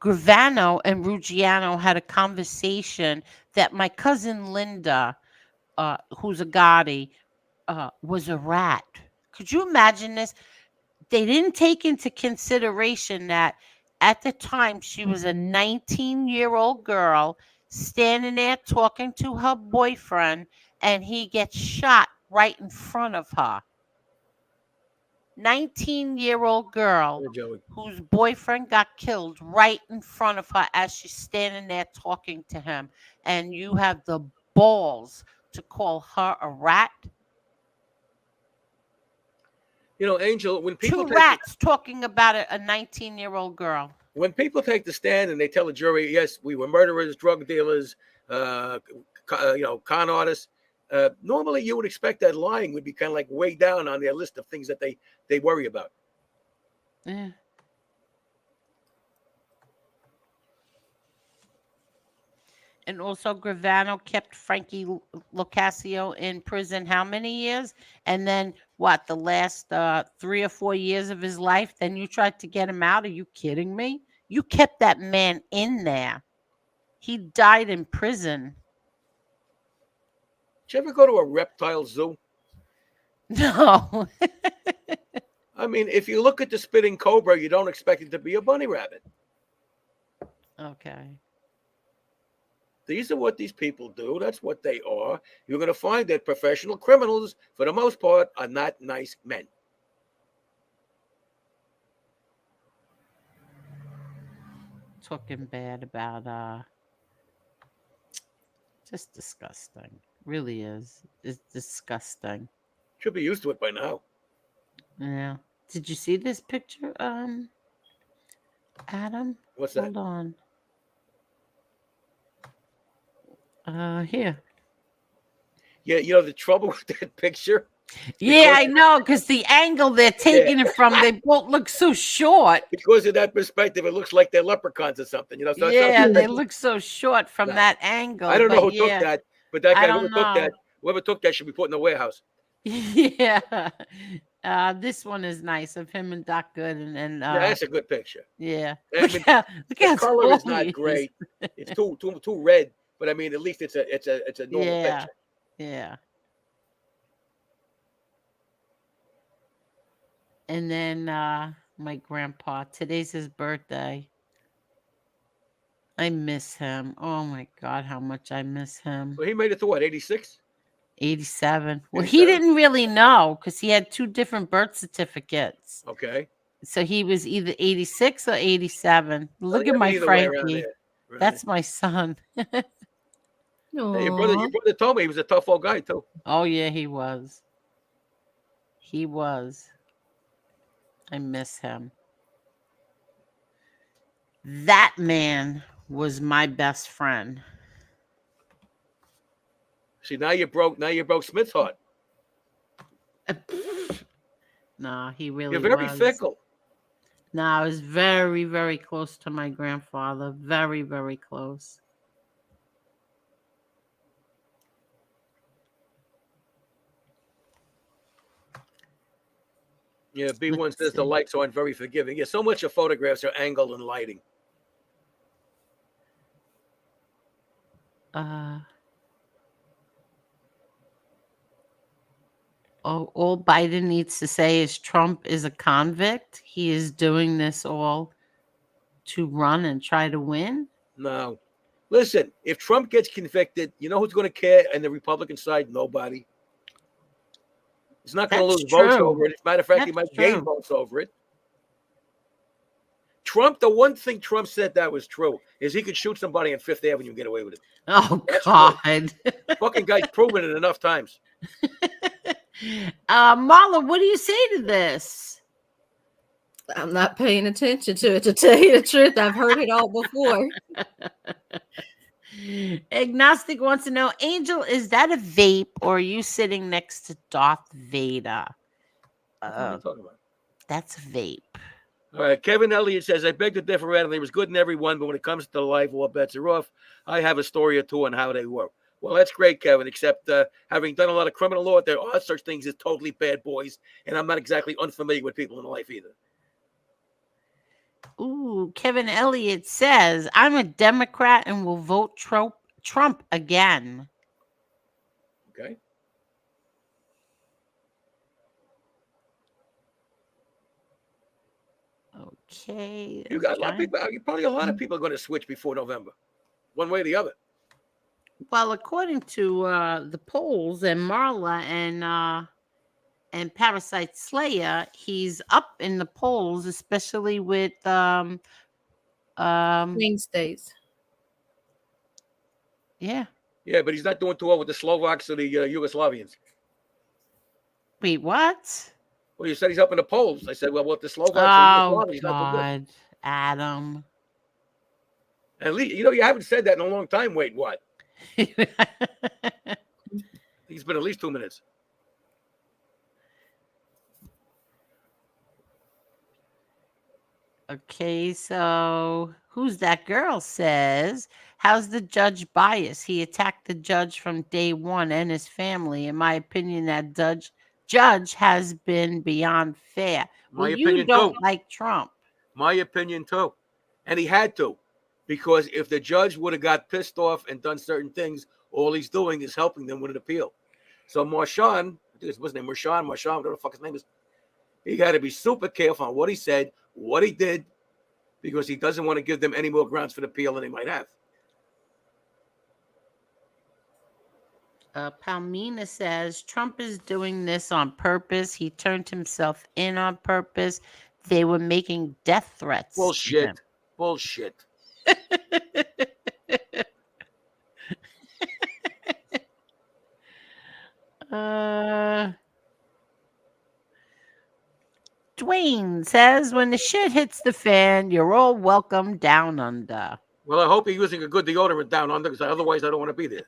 Gravano and Ruggiano had a conversation that my cousin Linda, who's a Gotti, was a rat. Could you imagine this? They didn't take into consideration that at the time she was a 19-year-old girl standing there talking to her boyfriend, and he gets shot right in front of her. 19-year-old girl whose boyfriend got killed right in front of her as she's standing there talking to him, and you have the balls to call her a rat? Angel, when people two rats talking about a 19-year-old girl. When people take the stand and they tell the jury, yes, we were murderers, drug dealers, con artists, normally you would expect that lying would be kind of like way down on their list of things that they worry about. Yeah. And also, Gravano kept Frankie Locascio in prison how many years? And then what? The last 3 or 4 years of his life? Then you tried to get him out? Are you kidding me? You kept that man in there. He died in prison. Did you ever go to a reptile zoo? No. I mean, if you look at the spitting cobra, you don't expect it to be a bunny rabbit. Okay. These are what these people do. That's what they are. You're going to find that professional criminals, for the most part, are not nice men. Talking bad about just disgusting. Really is. It's disgusting. Should be used to it by now. Yeah. Did you see this picture, Adam? What's that? Hold on. Here. Yeah, the trouble with that picture. Yeah, I know, because the angle they're taking it from, they both look so short. Because of that perspective, it looks like they're leprechauns or something. So yeah, they look so short from that angle. I don't know who took that, but that guy whoever took that should be put in the warehouse. Yeah. This one is nice of him and Doc Good, and that's a good picture. Yeah. Look how the color is not great. It's too red, but I mean, at least it's a normal picture. Yeah. And then my grandpa, today's his birthday. I miss him. Oh my God, how much I miss him. Well, he made it to what, 86? 87. Well, he didn't really know because he had 2 different birth certificates. Okay. So he was either 86 or 87. Look at my Frankie. Right. That's my son. Hey, your brother told me he was a tough old guy too. Oh yeah, he was. He was. I miss him. That man was my best friend. See, now you broke Smith's heart. No, he really You're very fickle. No, I was very, very close to my grandfather. Very, very close. Yeah, B1 says the lights aren't very forgiving. Yeah, so much of photographs are angled and lighting. all Biden needs to say is Trump is a convict. He is doing this all to run and try to win. No. Listen, if Trump gets convicted, you know who's going to care on the Republican side? Nobody. He's not going to lose votes over it. As a matter of fact, he might gain votes over it. Trump, the one thing Trump said that was true is he could shoot somebody on Fifth Avenue and get away with it. Oh, God. Fucking guy's proven it enough times. Marla, what do you say to this? I'm not paying attention to it, to tell you the truth. I've heard it all before. Agnostic wants to know, Angel, is that a vape or are you sitting next to Darth Vader? What are you talking about? That's a vape. All right, Kevin Elliott says, I beg to differ, Adam. He was good in everyone, but when it comes to life, all bets are off. I have a story or two on how they work. Well, that's great, Kevin, except having done a lot of criminal law, there are such things as totally bad boys, and I'm not exactly unfamiliar with people in life either. Ooh, Kevin Elliott says, I'm a Democrat and will vote Trump again. Okay. Okay. You got a lot of people. Probably a lot of people are going to switch before November, one way or the other. Well, according to the polls and Marla and Parasite Slayer, he's up in the polls, especially with swing states. Yeah. Yeah, but he's not doing too well with the Slovaks or the Yugoslavians. Wait, what? Well, you said he's up in the polls. I said, well, what the Slovaks Oh, and Yugoslavians? God, Adam. At least, you haven't said that in a long time. Wait, what? He's been at least 2 minutes. Okay, so who's that girl says, how's the judge bias? He attacked the judge from day one and his family. In my opinion, that judge has been beyond fair. Well, you don't like Trump. My opinion, too. And he had to. Because if the judge would have got pissed off and done certain things, all he's doing is helping them with an appeal. So Marshawn, I think it was his name, Marshawn, whatever the fuck his name is, he got to be super careful on what he said, what he did, because he doesn't want to give them any more grounds for the appeal than they might have. Palmina says, Trump is doing this on purpose. He turned himself in on purpose. They were making death threats. Bullshit. Bullshit. Dwayne says, when the shit hits the fan, you're all welcome down under. Well, I hope you're using a good deodorant down under, because otherwise I don't want to be there.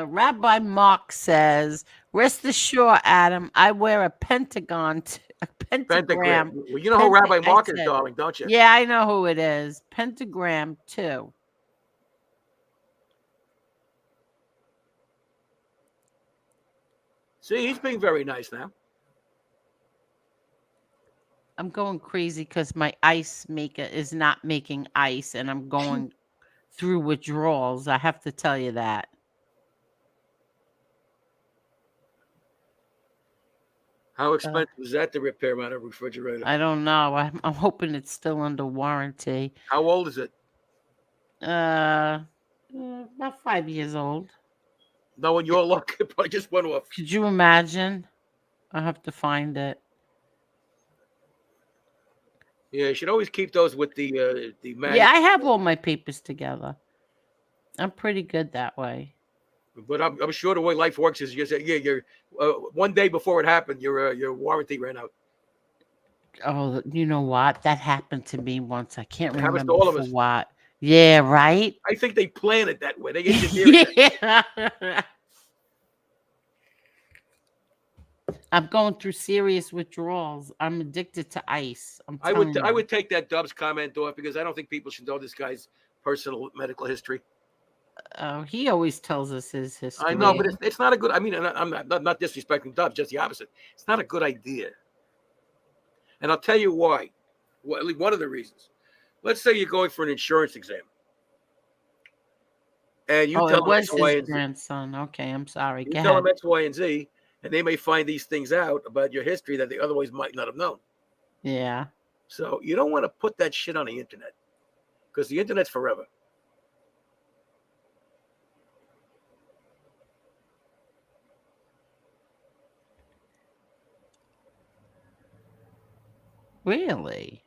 Rabbi Mark says, rest assured, Adam, I wear a pentagram. Well, you know who Rabbi Mark is, darling, don't you? Yeah, I know who it is. Pentagram, too. See, he's being very nice now. I'm going crazy because my ice maker is not making ice, and I'm going through withdrawals. I have to tell you that. How expensive is that to repair on a refrigerator? I don't know. I'm hoping it's still under warranty. How old is it? About 5 years old. Knowing your luck, it probably just went off. Could you imagine? I have to find it. Yeah, you should always keep those with the mag. Yeah, I have all my papers together. I'm pretty good that way. But I'm sure the way life works is you say, yeah, you're one day before it happened, your warranty ran out. Oh, you know what? That happened to me once. I can't remember to all of for us. what. Yeah, right? I think they plan it that way. They engineer it. Yeah. I'm going through serious withdrawals. I'm addicted to ice. I would take that Dubs comment off, because I don't think people should know this guy's personal medical history. Oh, he always tells us his history. I know, but it's not a good. I mean, I'm not disrespecting Dubs, just the opposite. It's not a good idea, and I'll tell you why. Well, at least one of the reasons. Let's say you're going for an insurance exam. and you Oh, tell it them was X, Y, his and Z. grandson. Okay, I'm sorry. You Go tell ahead. them X, Y, and Z, and they may find these things out about your history that they otherwise might not have known. Yeah. So you don't want to put that shit on the internet because the internet's forever. Really?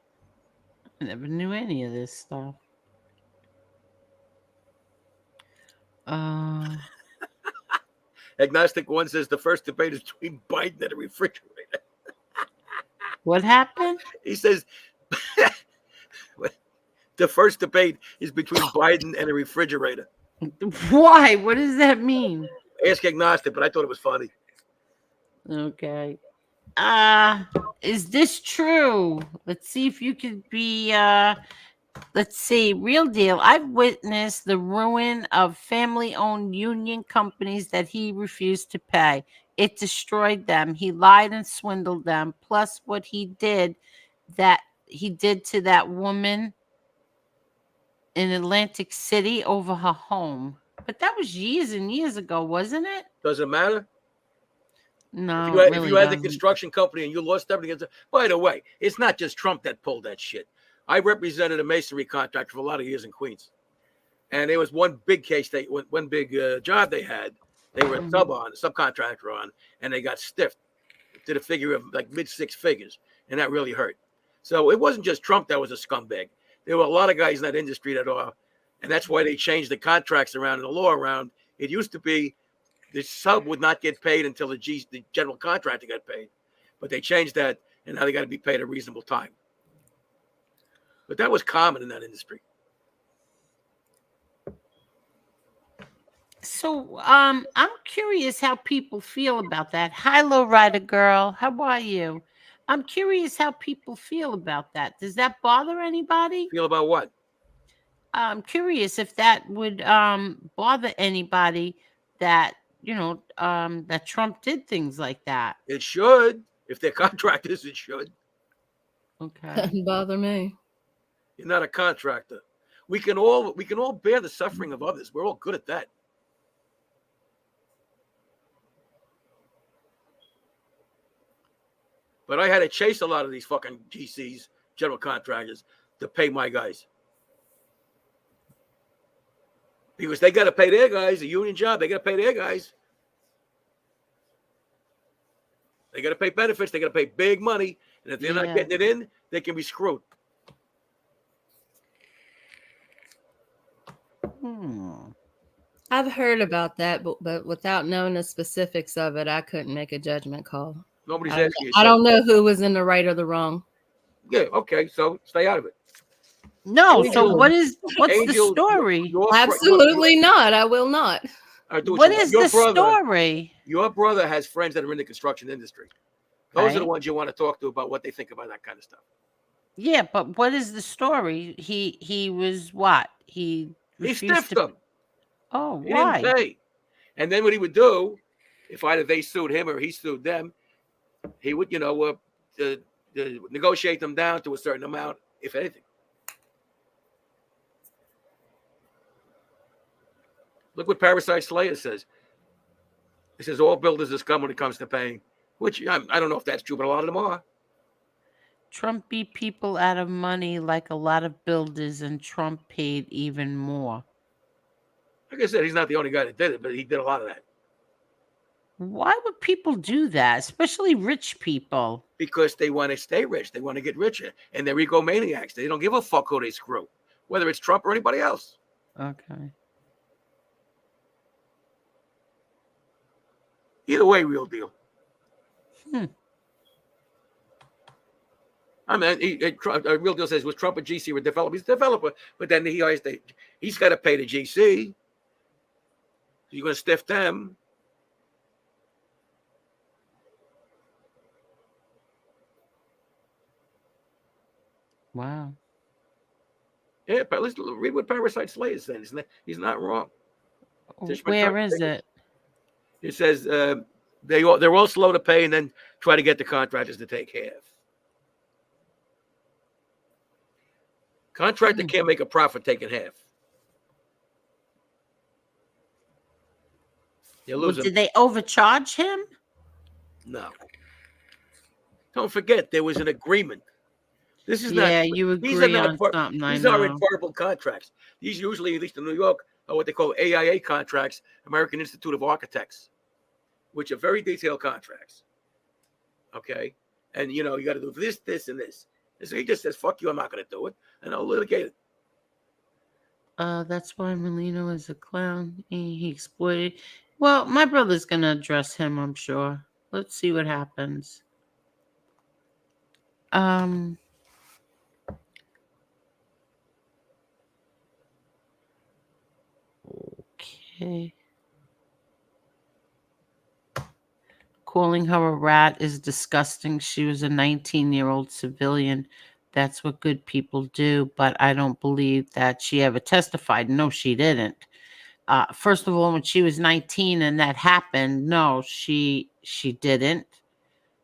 I never knew any of this stuff. Agnostic One says the first debate is between Biden and a refrigerator. What happened? He says the first debate is between Biden and a refrigerator. Why? What does that mean? Ask Agnostic, but I thought it was funny. Okay. Is this true? Let's see if you could be let's see, real deal. I've witnessed the ruin of family-owned union companies that he refused to pay. It destroyed them. He lied and swindled them. Plus what he did to that woman in Atlantic City over her home. But that was years and years ago, wasn't it? Doesn't matter. No, If you had the construction company and you lost everything, by the way, it's not just Trump that pulled that shit. I represented a masonry contractor for a lot of years in Queens, and there was one big case one big job they had. They were a subcontractor on, and they got stiffed to the figure of like mid six figures, and that really hurt. So it wasn't just Trump that was a scumbag. There were a lot of guys in that industry that are, and that's why they changed the contracts around and the law around. It used to be the sub would not get paid until the general contractor got paid, but they changed that, and now they got to be paid a reasonable time. But that was common in that industry. So I'm curious how people feel about that. Hi, lowrider girl. How are you? I'm curious how people feel about that. Does that bother anybody? Feel about what? I'm curious if that would bother anybody that that Trump did things like that. It should. If they're contractors, it should. Okay. Doesn't bother me. You're not a contractor. We can all bear the suffering of others. We're all good at that. But I had to chase a lot of these fucking GCs, general contractors, to pay my guys. Because they got to pay their guys, a union job, they got to pay their guys. They got to pay benefits, they got to pay big money. And if they're not getting it in, they can be screwed. I've heard about that, but without knowing the specifics of it, I couldn't make a judgment call. Nobody's asking you. I don't know who was in the right or the wrong. Yeah, okay, so stay out of it. No, so what's the story? Absolutely not. I will not. What is the story? Your brother has friends that are in the construction industry. Those are the ones you want to talk to about what they think about that kind of stuff. Yeah, but what is the story? He was what? He stiffed them. Oh, he why? Didn't pay. And then what he would do, if either they sued him or he sued them, he would, negotiate them down to a certain amount, if anything. Look what Parasite Slayer says. He says all builders are scum when it comes to paying, which I don't know if that's true, but a lot of them are. Trump beat people out of money like a lot of builders, and Trump paid even more. Like I said, he's not the only guy that did it, but he did a lot of that. Why would people do that, especially rich people? Because they want to stay rich. They want to get richer. And they're egomaniacs. They don't give a fuck who they screw, whether it's Trump or anybody else. Okay. Either way, real deal. I mean, real deal says, was Trump a GC or a developer? He's a developer, but then he's got to pay the GC. You're going to stiff them. Wow. Yeah, but let's read what Parasite Slayer says. He's not wrong. Where is it? It says they're all slow to pay and then try to get the contractors to take half. Contractor can't make a profit taking half. You lose Did him. they overcharge him? No. Don't forget, there was an agreement. This is Yeah, not. you These are agree not. on something. I These aren't know. verbal contracts. These usually, at least in New York, are what they call AIA contracts, American Institute of Architects, which are very detailed contracts. Okay, and you got to do this, this, and this. And so he just says, "Fuck you, I'm not going to do it," and I'll litigate it. That's why Molino is a clown. He exploited. Well, my brother's gonna address him, I'm sure. Let's see what happens. Okay. Calling her a rat is disgusting. She was a 19-year-old civilian. That's what good people do, but I don't believe that she ever testified. No, she didn't. First of all, when she was 19 and that happened, no, she didn't.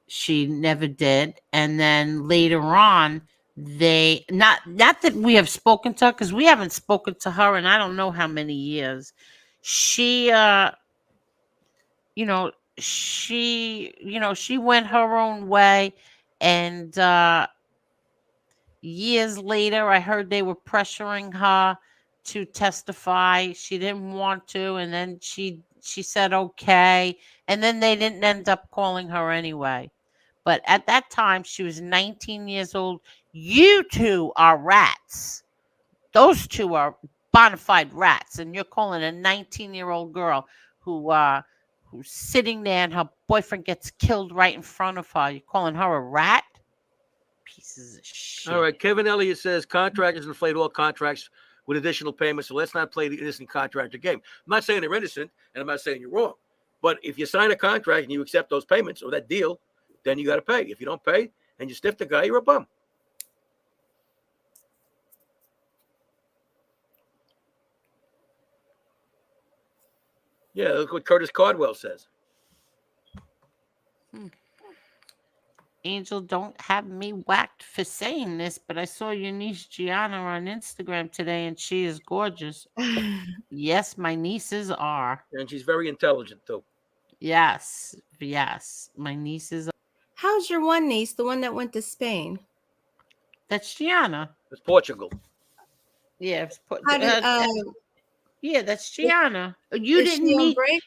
She never did. And then later on, they not that we have spoken to her, because we haven't spoken to her in I don't know how many years. She she went her own way, and years later I heard they were pressuring her to testify. She didn't want to, and then she said okay, and then they didn't end up calling her anyway. But at that time she was 19 years old. You two are rats. Those two are bona fide rats, and you're calling a 19-year-old girl who's sitting there and her boyfriend gets killed right in front of her. You're calling her a rat? Pieces of shit. All right, Kevin Elliott says contractors inflate all contracts with additional payments, so let's not play the innocent contractor game. I'm not saying they're innocent, and I'm not saying you're wrong. But if you sign a contract and you accept those payments or that deal, then you got to pay. If you don't pay and you stiff the guy, you're a bum. Yeah, look what Curtis Cardwell says. Angel, don't have me whacked for saying this, but I saw your niece Gianna on Instagram today, and she is gorgeous. Yes, my nieces are. And she's very intelligent, too. Yes, my nieces are. How's your one niece, the one that went to Spain? That's Gianna. It's Portugal. Yeah, How that's Gianna. You is didn't she on meet. break?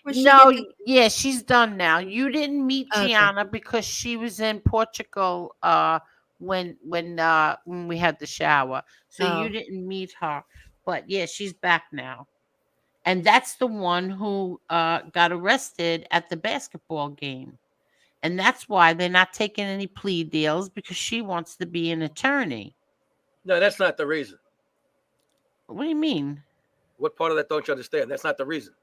Yeah, she's done now. You didn't meet Gianna because she was in Portugal when we had the shower. So you didn't meet her. But yeah, she's back now. And that's the one who got arrested at the basketball game. And that's why they're not taking any plea deals, because she wants to be an attorney. No, that's not the reason. What do you mean? What part of that don't you understand? That's not the reason.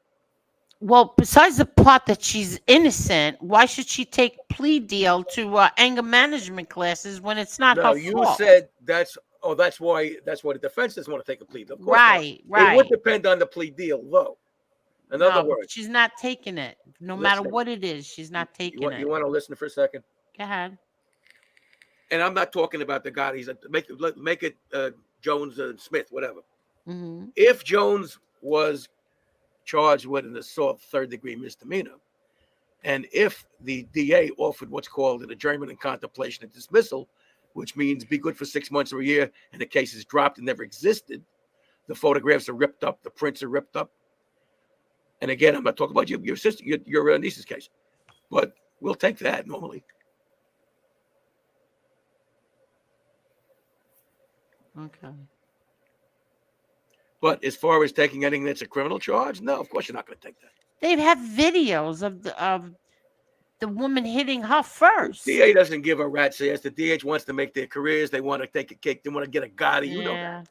Well, besides the part that she's innocent, why should she take plea deal to anger management classes when it's not her fault? You said that's why the defense doesn't want to take a plea deal. Of course right. It would depend on the plea deal, though. In other words, she's not taking it. No matter what it is, she's not taking it. You want to listen for a second? Go ahead. And I'm not talking about the guy. Make it Jones and Smith, whatever. Mm-hmm. If Jones was charged with an assault third-degree misdemeanor, and if the DA offered what's called an adjournment and contemplation and dismissal, which means be good for 6 months or a year, and the case is dropped and never existed, the photographs are ripped up, the prints are ripped up. And again, I'm not talking about your sister, your niece's case, but we'll take that normally. Okay. But as far as taking anything that's a criminal charge, no, of course you're not going to take that. They'd have videos of the woman hitting her first. The DA doesn't give a rat's ass. The DH wants to make their careers. They want to take a cake. They want to get a Gotti. You know that.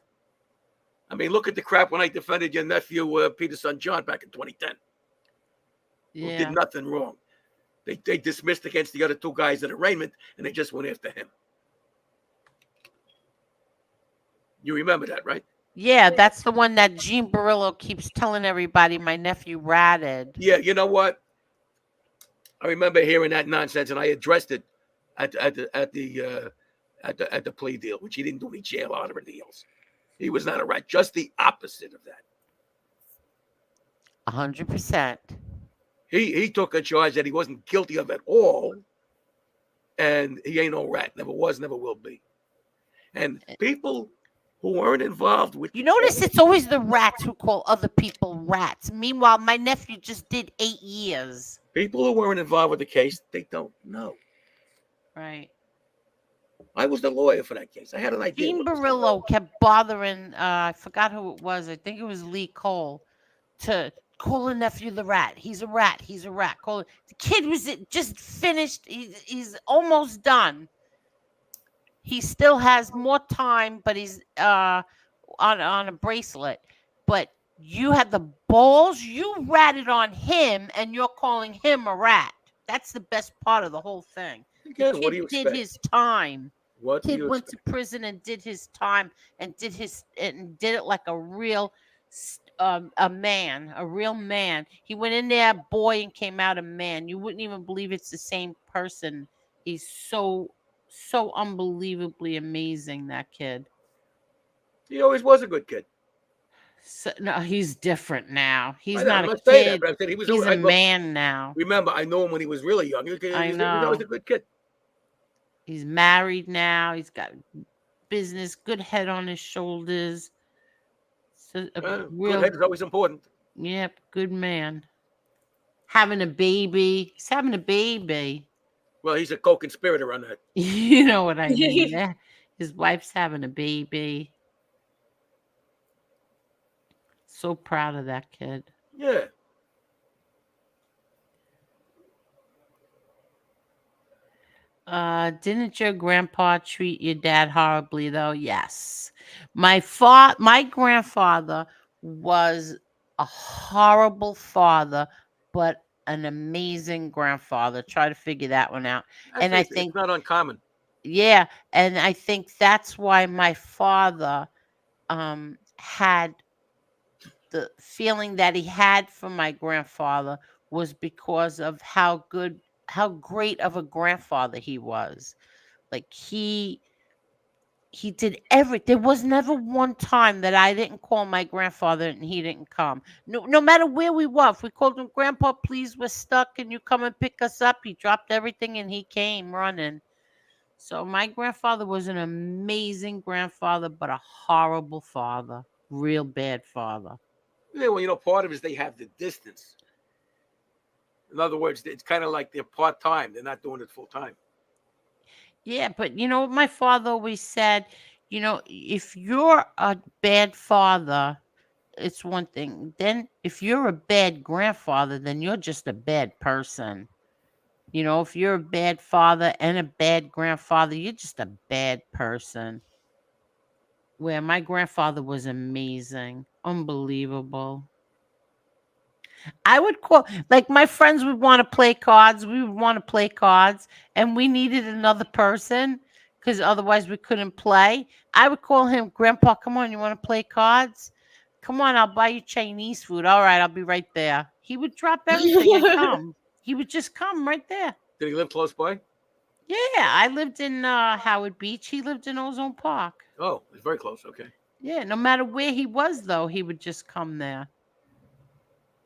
I mean, look at the crap when I defended your nephew, Peter's son John, back in 2010. Who did nothing wrong. They dismissed against the other two guys at arraignment, and they just went after him. You remember that, right? Yeah, that's the one that Gene Barillo keeps telling everybody my nephew ratted. Yeah, you know what? I remember hearing that nonsense, and I addressed it at the plea deal, which he didn't do any jail on or anything else. He was not a rat. Just the opposite of that. 100%. He took a charge that he wasn't guilty of at all, and he ain't no rat. Never was, never will be. And people who weren't involved with You notice it's always the rats who call other people rats. Meanwhile, my nephew just did 8 years. people who weren't involved with the case, they don't know. Right. I was the lawyer for that case. I had an idea. Dean Barillo kept bothering, I forgot who it was. I think it was Lee Cole, to call a nephew the rat. He's a rat. He's a rat. Call it. The kid was just finished. He's almost done. He still has more time, but he's on a bracelet. But you had the balls. You ratted on him, and you're calling him a rat. That's the best part of the whole thing. Again, the what do kid you did expect? his time. What do Kid you went expect? to prison and did his time and did it like a real a man, a real man. He went in there boy and came out a man. You wouldn't even believe it's the same person. He's so unbelievably amazing, that kid. He always was a good kid. So, no, he's different now. He's I'm not a not saying that, kid. but I'm saying he was. He's I a man now. Remember, I know him when he was really young. He was always a good kid. He's married now. He's got business, good head on his shoulders. So Good head is always important. Yep, good man. Having a baby. He's having a baby. Well, he's a co-conspirator on that. You know what I mean. His wife's having a baby. So proud of that kid. Yeah. Didn't your grandpa treat your dad horribly though? Yes. My grandfather was a horrible father, but an amazing grandfather. Try to figure that one out. And I think it's not uncommon. Yeah, and I think that's why my father had the feeling that he had for my grandfather was because of how great of a grandfather he was. Like he did everything. There was never one time that I didn't call my grandfather and he didn't come. No matter where we were. If we called him, Grandpa, please, we're stuck. Can you come and pick us up? He dropped everything and he came running. So my grandfather was an amazing grandfather, but a horrible father. Real bad father. Yeah, well, part of it is they have the distance. In other words, it's kind of like they're part-time. They're not doing it full-time. Yeah, but you know what my father always said? If you're a bad father, it's one thing. Then if you're a bad grandfather, then you're just a bad person. If you're a bad father and a bad grandfather, you're just a bad person. Where my grandfather was amazing, unbelievable. I would call, like, my friends would want to play cards. We would want to play cards, and we needed another person because otherwise we couldn't play. I would call him, Grandpa, come on, you want to play cards? Come on, I'll buy you Chinese food. All right, I'll be right there. He would drop everything and come. He would just come right there. Did he live close by? Yeah, I lived in Howard Beach. He lived in Ozone Park. Oh, it's very close. Okay. Yeah, no matter where he was, though, he would just come there.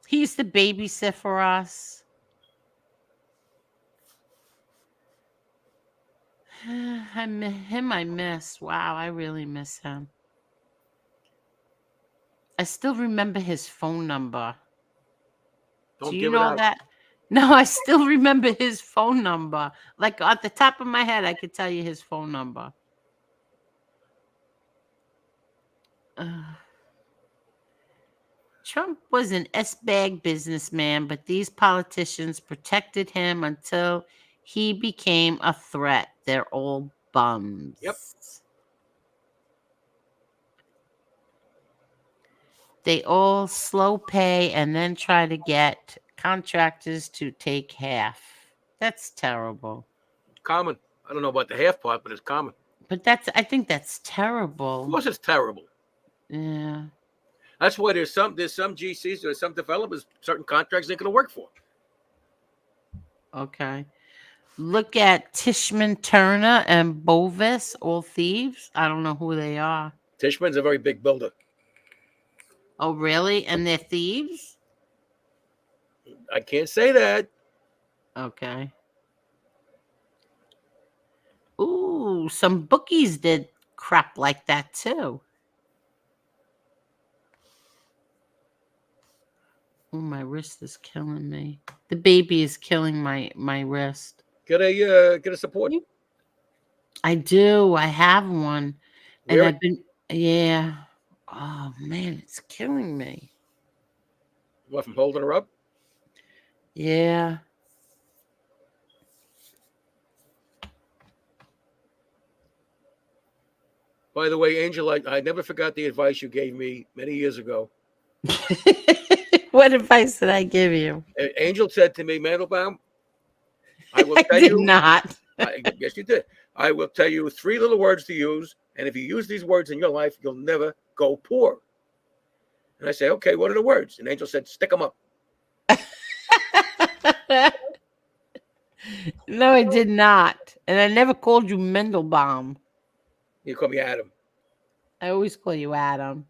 He used to babysit for us. I miss. Wow, I really miss him. I still remember his phone number. Don't Do you give know it out. that? No, I still remember his phone number. Like at the top of my head, I could tell you his phone number. Trump was an S-bag businessman, but these politicians protected him until he became a threat. They're all bums. Yep. They all slow pay and then try to get contractors to take half. That's terrible. Common. I don't know about the half part, but it's common. But I think that's terrible. Of course, it's terrible. Yeah. That's why there's some GCs, there's some developers, certain contracts they're going to work for. Okay. Look at Tishman Turner and Bovis, all thieves. I don't know who they are. Tishman's a very big builder. Oh, really? And they're thieves? I can't say that. Okay. Ooh, some bookies did crap like that too. Oh, my wrist is killing me. The baby is killing my wrist. Get a support. I do. I have one, and Really? I've been Oh man, it's killing me. What, from holding her up? Yeah. By the way, Angel, I never forgot the advice you gave me many years ago. What advice did I give you? Angel said to me, Mandelbaum, I will I tell did you. not. Yes, you did. I will tell you 3 little words to use, and if you use these words in your life, you'll never go poor. And I say, okay, what are the words? And Angel said, stick them up. No, I did not. And I never called you Mendelbaum. You call me Adam. I always call you Adam.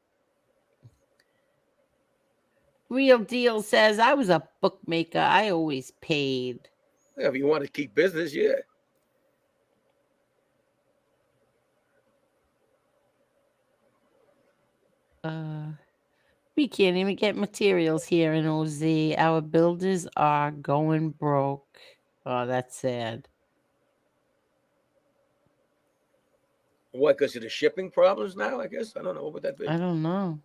Real Deal says, I was a bookmaker. I always paid. Yeah, if you want to keep business, yeah. We can't even get materials here in OZ. Our builders are going broke. Oh, that's sad. What, because of the shipping problems now, I guess? I don't know. What would that be? I don't know.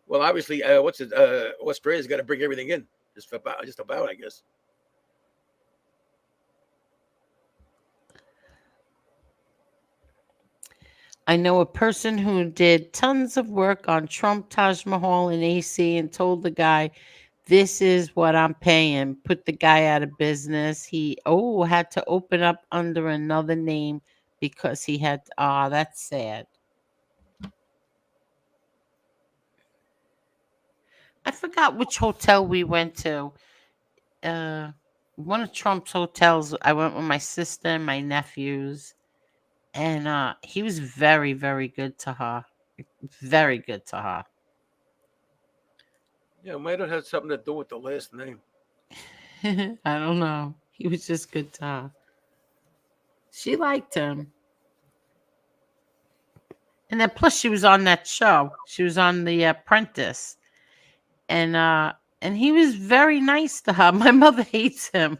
Well, obviously, Australia's got to bring everything in. Just about, I guess. I know a person who did tons of work on Trump Taj Mahal and AC and told the guy, this is what I'm paying. Put the guy out of business. He had to open up under another name because he had that's sad. I forgot which hotel we went to. One of Trump's hotels. I went with my sister and my nephews. And he was very, very good to her. Very good to her. Yeah, it might have had something to do with the last name. I don't know. He was just good to her. She liked him. And then plus she was on that show. She was on The Apprentice. And he was very nice to her. My mother hates him.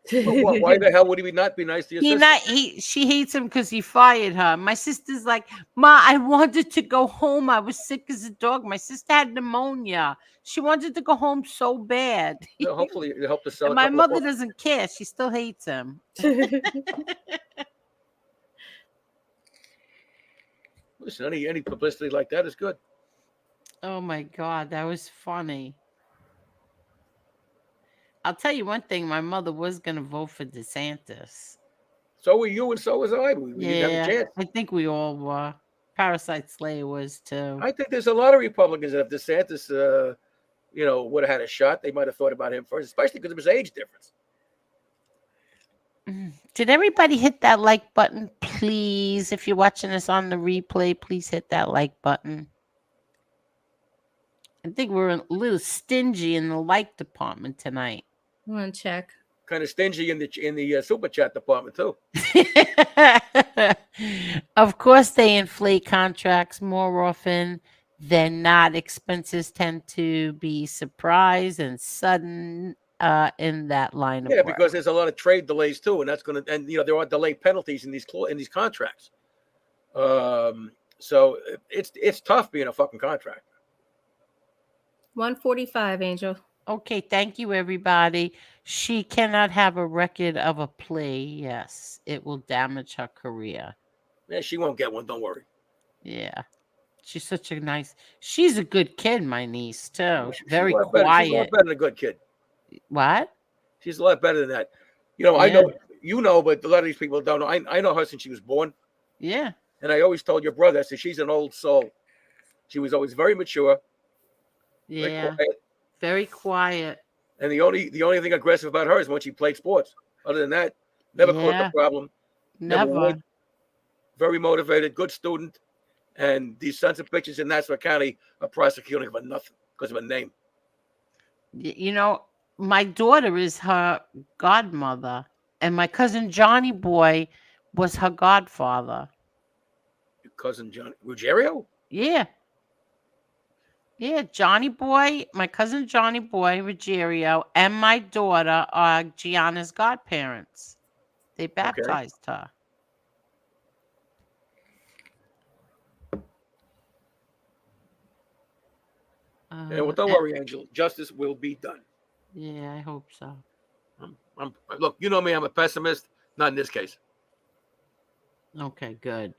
Why the hell would he not be nice to your sister? She hates him because he fired her. My sister's like, Ma, I wanted to go home. I was sick as a dog. My sister had pneumonia. She wanted to go home so bad. Hopefully, it helped to sell. And my mother doesn't care. She still hates him. Listen, any publicity like that is good. Oh my God, that was funny. I'll tell you one thing. My mother was going to vote for DeSantis. So were you, and so was I. We didn't have a chance. I think we all were. Parasite Slayer was too. I think there's a lot of Republicans that if DeSantis, would have had a shot, they might have thought about him first, especially because of his age difference. Did everybody hit that like button, please? If you're watching this on the replay, please hit that like button. I think we're a little stingy in the like department tonight. I want to check. Kind of stingy in the super chat department too. Of course, they inflate contracts more often than not. Expenses tend to be surprise and sudden in that line of work. Because there's a lot of trade delays too, and there are delay penalties in these contracts. So it's tough being a fucking contractor. 145, Angel. Okay, thank you, everybody. She cannot have a record of a play. Yes, it will damage her career. Yeah, she won't get one. Don't worry. Yeah, she's such a she's a good kid, my niece, too. Very quiet. quiet. She's a lot better than a good kid. What? She's a lot better than that. I know, but a lot of these people don't know. I know her since she was born. Yeah. And I always told your brother, I said, she's an old soul. She was always very mature. Yeah. Very quiet. And the only thing aggressive about her is when she played sports. Other than that, never caused a problem. Never would. Very motivated, good student. And these sons of bitches in Nassau County are prosecuting for nothing because of a name. my daughter is her godmother, and my cousin Johnny Boy was her godfather. Your cousin Johnny Ruggiero? Yeah. Yeah, Johnny Boy, my cousin Johnny Boy Ruggiero, and my daughter are Gianna's godparents. They baptized her. Well, don't worry, Angel. Justice will be done. Yeah, I hope so. Look, you know me. I'm a pessimist. Not in this case. Okay, good.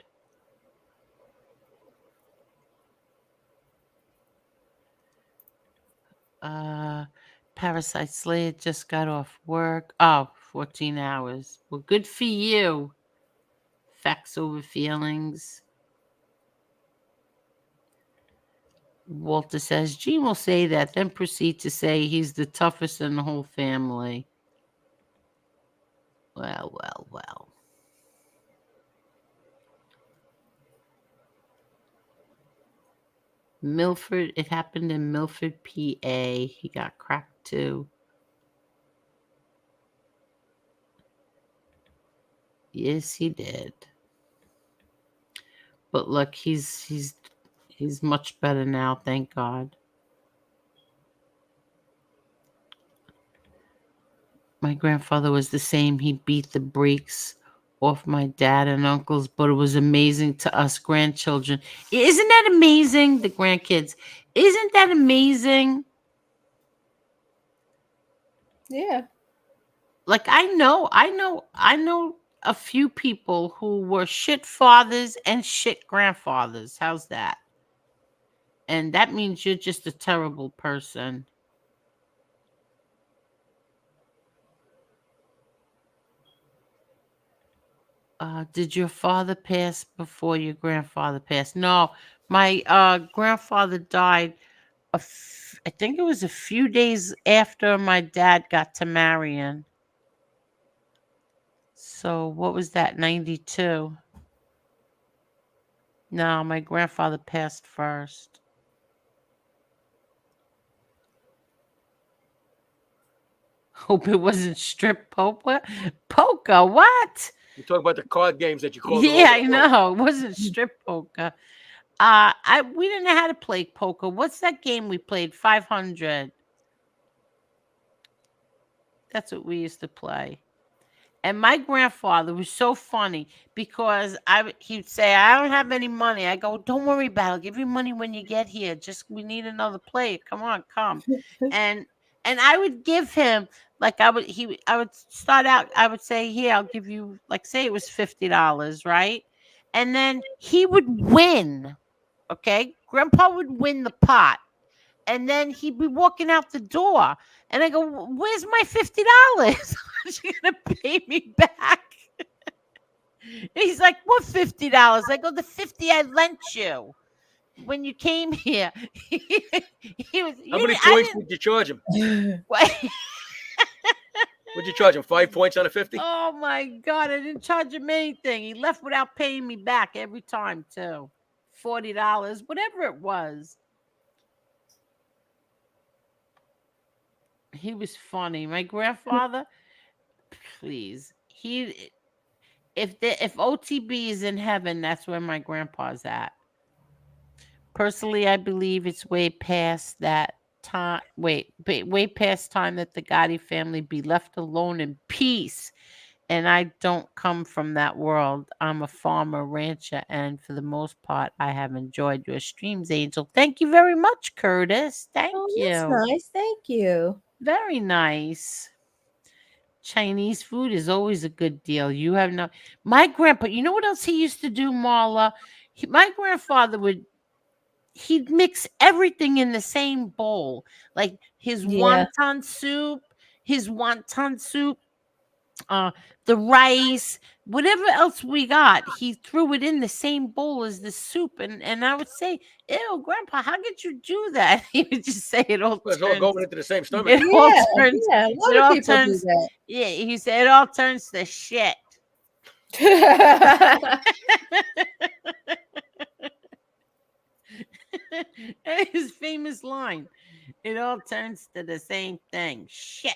Parasite Slayer just got off work. Oh, 14 hours. Well, good for you. Facts over feelings. Walter says, Gene will say that, then proceed to say he's the toughest in the whole family. Well. Milford, it happened in Milford, PA. He got cracked too. Yes, he did. But look, he's much better now, thank God. My grandfather was the same. He beat the brakes off my dad and uncles, but it was amazing to us grandchildren. Isn't that amazing? The grandkids. Isn't that amazing? Yeah. Like I know a few people who were shit fathers and shit grandfathers. How's that? And that means you're just a terrible person. Did your father pass before your grandfather passed? No, my grandfather died. I think it was a few days after my dad got to marrying. So what was that? 92. No, my grandfather passed first. Hope it wasn't strip poker. Poker, what? You talk about the card games that you call. Yeah, I know. It wasn't strip poker. We didn't know how to play poker. What's that game we played? 500. That's what we used to play. And my grandfather was so funny because he'd say, I don't have any money. I go, don't worry about it. I'll give you money when you get here. Just we need another player. Come on, come. and I would give him I would start out, I would say, here, I'll give you, say it was $50, right? And then he would win. Okay. Grandpa would win the pot. And then he'd be walking out the door. And I go, where's my $50? Are you going to pay me back? He's like, what $50? I go, the 50 I lent you when you came here. How many points would you charge him? Would you charge him 5 points on a 50? Oh, my God. I didn't charge him anything. He left without paying me back every time, too. $40, whatever it was. He was funny. My grandfather, please. If OTB is in heaven, that's where my grandpa's at. Personally, I believe it's way past that time. Way past time that the Gotti family be left alone in peace. And I don't come from that world. I'm a farmer, rancher, and for the most part, I have enjoyed your streams, Angel. Thank you very much, Curtis. Thank you. That's nice. Thank you. Very nice. Chinese food is always a good deal. You have no. My grandpa, you know what else he used to do, Marla? My grandfather he'd mix everything in the same bowl, like his wonton soup, the rice, whatever else we got, he threw it in the same bowl as the soup. And I would say, ew, Grandpa, how could you do that? He would just say it all turns. It's all going into the same stomach. It all turns. A lot of people do that. Yeah, he said it all turns to shit. His famous line. It all turns to the same thing. Shit.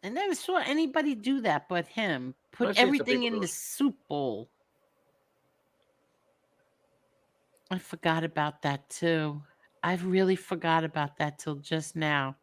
I never saw anybody do that but him. Put I've seen some everything people in do the it. soup bowl. I forgot about that too. I really forgot about that till just now.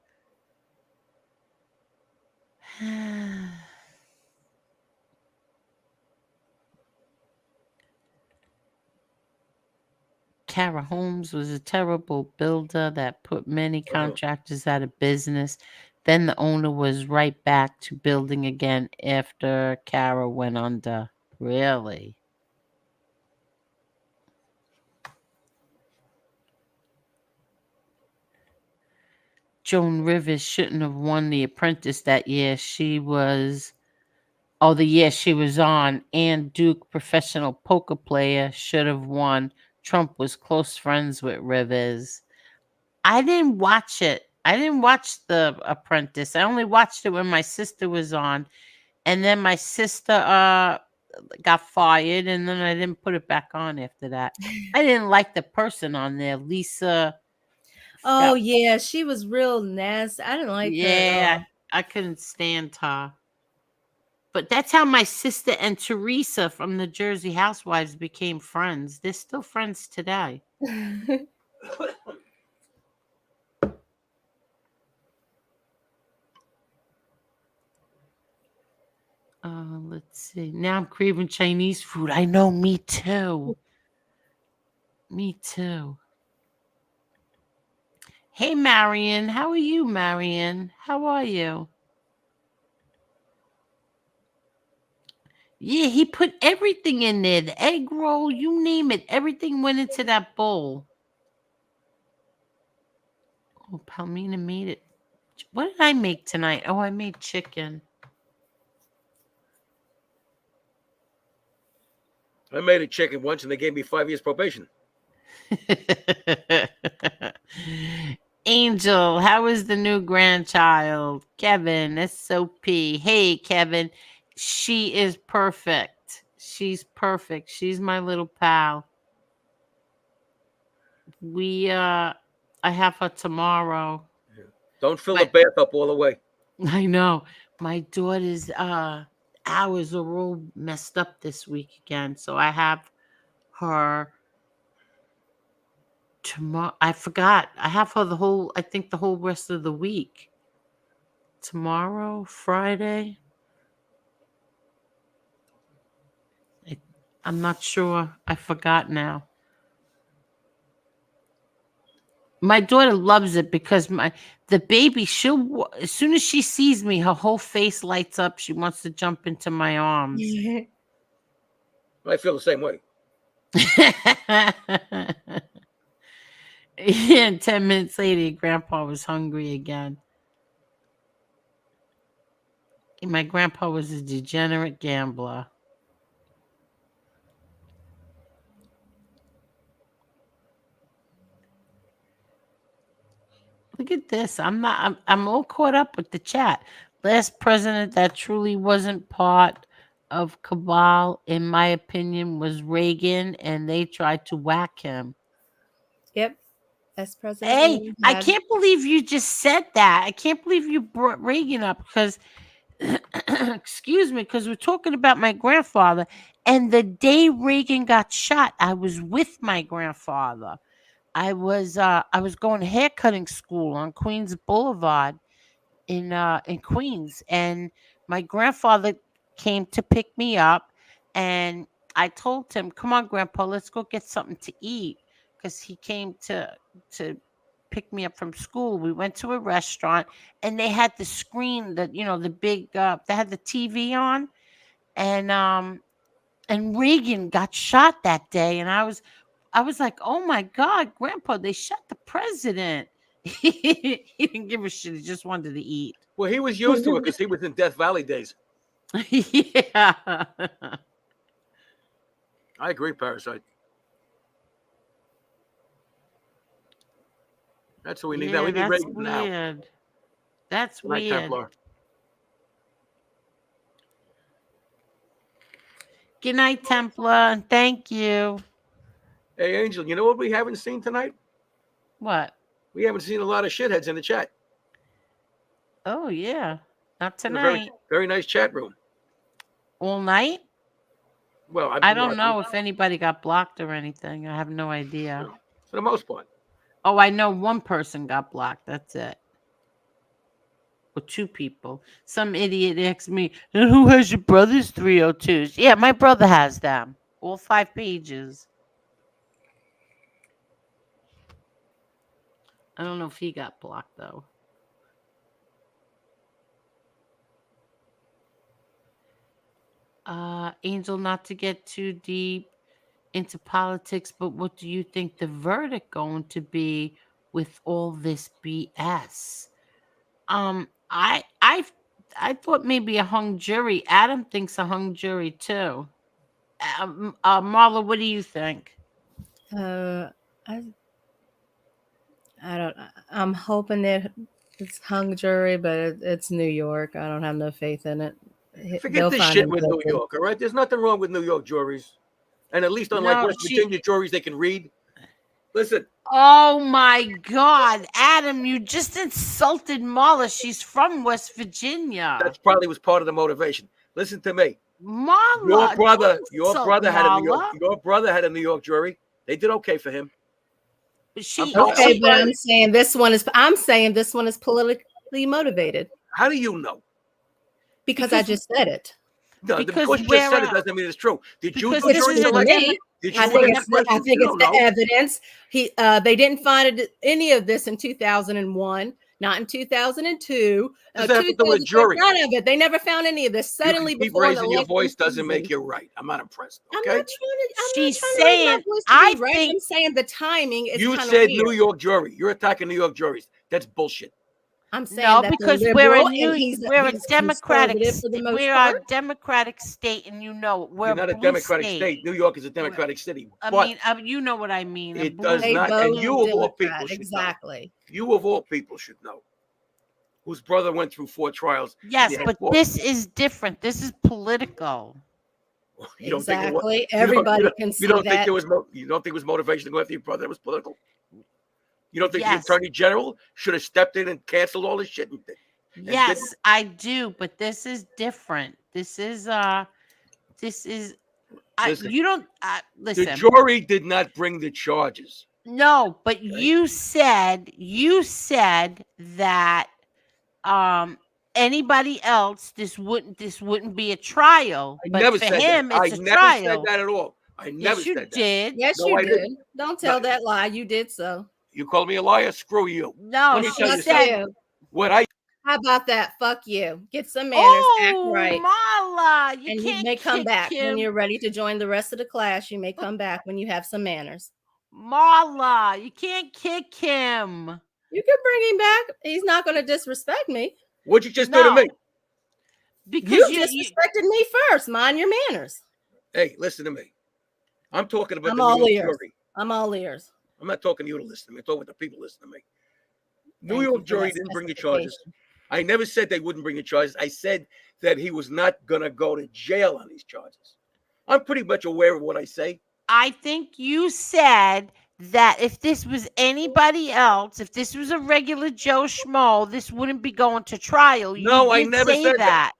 Kara Holmes was a terrible builder that put many contractors out of business. Then the owner was right back to building again after Kara went under. Really? Joan Rivers shouldn't have won The Apprentice that year. The year she was on. Ann Duke, professional poker player, should have won. Trump was close friends with Rivers. I didn't watch it. I didn't watch The Apprentice. I only watched it when my sister was on. And then my sister got fired, and then I didn't put it back on after that. I didn't like the person on there, Lisa. Oh yeah, she was real nasty. I didn't like her at all. I couldn't stand her. But that's how my sister and Teresa from the Jersey Housewives became friends. They're still friends today. Let's see. Now I'm craving Chinese food. I know, me too. Me too. Hey, Marion. How are you, Marion? How are you? Yeah, he put everything in there. The egg roll, you name it. Everything went into that bowl. Oh, Palmina made it. What did I make tonight? Oh, I made chicken. I made a chicken once, and they gave me 5 years probation. Angel, how is the new grandchild? Kevin, SOP. Hey, Kevin. She is perfect. She's perfect. She's my little pal. I have her tomorrow. Don't fill the bath up all the way. I know. My daughter's hours are all messed up this week again. So I have her tomorrow. I forgot. I have her the whole rest of the week. Tomorrow, Friday. I'm not sure. I forgot now. My daughter loves it because the baby, as soon as she sees me, her whole face lights up. She wants to jump into my arms. I feel the same way. And 10 minutes later, Grandpa was hungry again. And my grandpa was a degenerate gambler. Look at this. I'm all caught up with the chat. Last president that truly wasn't part of cabal, in my opinion, was Reagan, and they tried to whack him. Yep. As president. Hey, I can't believe you just said that. I can't believe you brought Reagan up because excuse me, because we're talking about my grandfather. And the day Reagan got shot, I was with my grandfather. I was going to haircutting school on Queens Boulevard in Queens, and my grandfather came to pick me up, and I told him, "Come on, Grandpa, let's go get something to eat," because he came to pick me up from school. We went to a restaurant, and they had the screen that the big they had the TV on, and Reagan got shot that day, and I was like, "Oh my God, Grandpa, they shot the president." He didn't give a shit. He just wanted to eat. Well, he was used to it because he was in Death Valley days. Yeah. I agree, Parasite. That's what we need now. We need Reagan now. That's weird. Templar. Good night, Templar, and thank you. Hey, Angel, you know what we haven't seen tonight? What? We haven't seen a lot of shitheads in the chat. Oh, yeah. Not A tonight. very, very nice chat room. All night? Well, I don't know if anybody got blocked or anything. I have no idea. For the most part. Oh, I know one person got blocked. That's it. Or two people. Some idiot asked me, and who has your brother's 302s? Yeah, my brother has them. All 5 pages. I don't know if he got blocked, though. Angel, not to get too deep into politics, but what do you think the verdict going to be with all this BS? I thought maybe a hung jury. Adam thinks a hung jury too. Marla, what do you think? I'm hoping that it's hung jury, but it's New York. I don't have no faith in it. Forget this shit with New York, all right? There's nothing wrong with New York juries. And at least unlike West Virginia juries, they can read. Listen. Oh, my God. Adam, you just insulted Marla. She's from West Virginia. That probably was part of the motivation. Listen to me. Marla, your brother had a New York jury. They did okay for him. But I'm saying this one is politically motivated. How do you know? Because I just said it. No, because you just said it doesn't mean it's true. Did you do jury selection? I think it's the evidence. They didn't find any of this in 2001, not in 2002. Jury. None of it. They never found any of this. Suddenly, keep raising your voice doesn't make you right. I'm not impressed. Okay? She's saying, I think. I'm saying the timing is. You said New York jury. You're attacking New York juries. That's bullshit. I'm saying because we're a democratic state, and you know we're not a democratic state. New York is a democratic city. You know what I mean. It does not, and you of all people should exactly. Know. You of all people should know. Whose brother went through 4 trials. Yes, but this is different. This is political. You don't exactly. Everybody can see that. You don't think it was motivation to go after your brother? It was political. You don't think the Attorney General should have stepped in and canceled all this shit? Yes, I do, but this is different. Listen. You don't listen. The jury did not bring the charges. No, but okay. you said that anybody else this wouldn't be a trial. But for him, it's a trial. I never said that at all. I never said that. Did. Yes, you did. Don't tell that lie. You did so. You called me a liar? Screw you. No, she said How about that? Fuck you. Get some manners. Act right. Marla, you may come back when you're ready to join the rest of the class. You may come back when you have some manners. Marla, you can't kick him. You can bring him back. He's not going to disrespect me. What'd you just do to me? Because you disrespected me first. Mind your manners. Hey, listen to me. I'm talking about the New York jury. I'm all ears. I'm not talking to you to listen to me. I'm talking about the people listening to me. New York jury didn't bring the charges. I never said they wouldn't bring the charges. I said that he was not going to go to jail on these charges. I'm pretty much aware of what I say. I think you said that if this was anybody else, if this was a regular Joe Schmo, this wouldn't be going to trial. No, I never said that.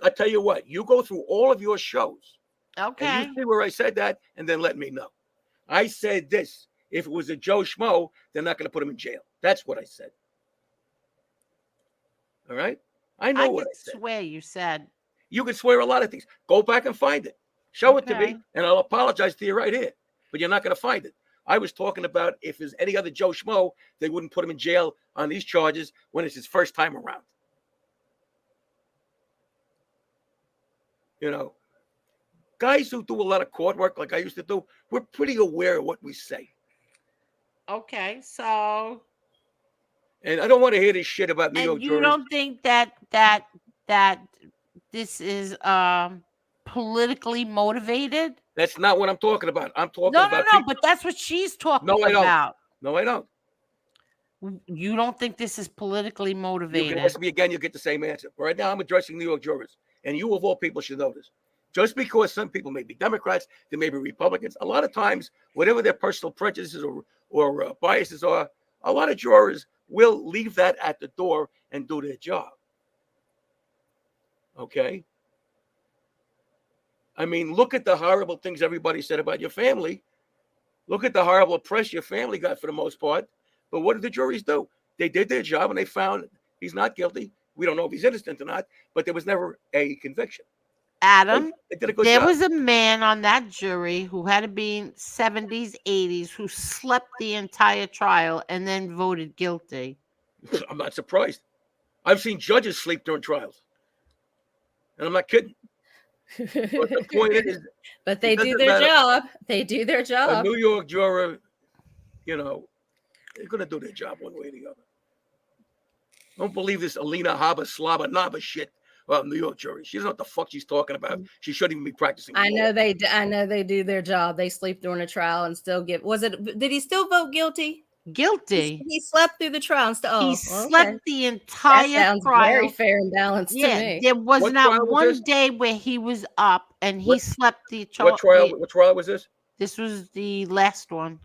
I tell you what, you go through all of your shows. Okay. And you see where I said that, and then let me know. I said this. If it was a Joe Schmo, they're not going to put him in jail. That's what I said. All right? I know what I said. I swear you said. You can swear a lot of things. Go back and find it. Show it to me, and I'll apologize to you right here. But you're not going to find it. I was talking about if there's any other Joe Schmo, they wouldn't put him in jail on these charges when it's his first time around. You know, guys who do a lot of court work like I used to do, we're pretty aware of what we say. Okay, so. And I don't want to hear this shit about New York juries. You don't think that this is politically motivated? That's not what I'm talking about. I'm talking about No, but that's what she's talking about. No, I don't. You don't think this is politically motivated? You can ask me again, you'll get the same answer. Right now, I'm addressing New York jurors. And you, of all people, should know this. Just because some people may be Democrats, they may be Republicans. A lot of times, whatever their personal prejudices or biases are, a lot of jurors will leave that at the door and do their job. Okay? I mean, look at the horrible things everybody said about your family. Look at the horrible press your family got for the most part. But what did the juries do? They did their job and they found he's not guilty. We don't know if he's innocent or not, but there was never a conviction. Adam, they did a good there job. was a man on that jury who had to be in 70s, 80s, who slept the entire trial and then voted guilty. I'm not surprised. I've seen judges sleep during trials. And I'm not kidding. But the point is, but they do their job. They do their job. A New York juror, they're going to do their job one way or the other. Don't believe this Alina Haba Slava Nava shit about New York jury. She doesn't know what the fuck she's talking about. She shouldn't even be practicing. I know they do their job. They sleep during a trial and still give. Did he still vote guilty? Guilty. He slept through the trial and still. He slept the entire that sounds trial. Very fair and balanced to me. There was not one day where he was up and he slept the trial. What trial was this? This was the last one.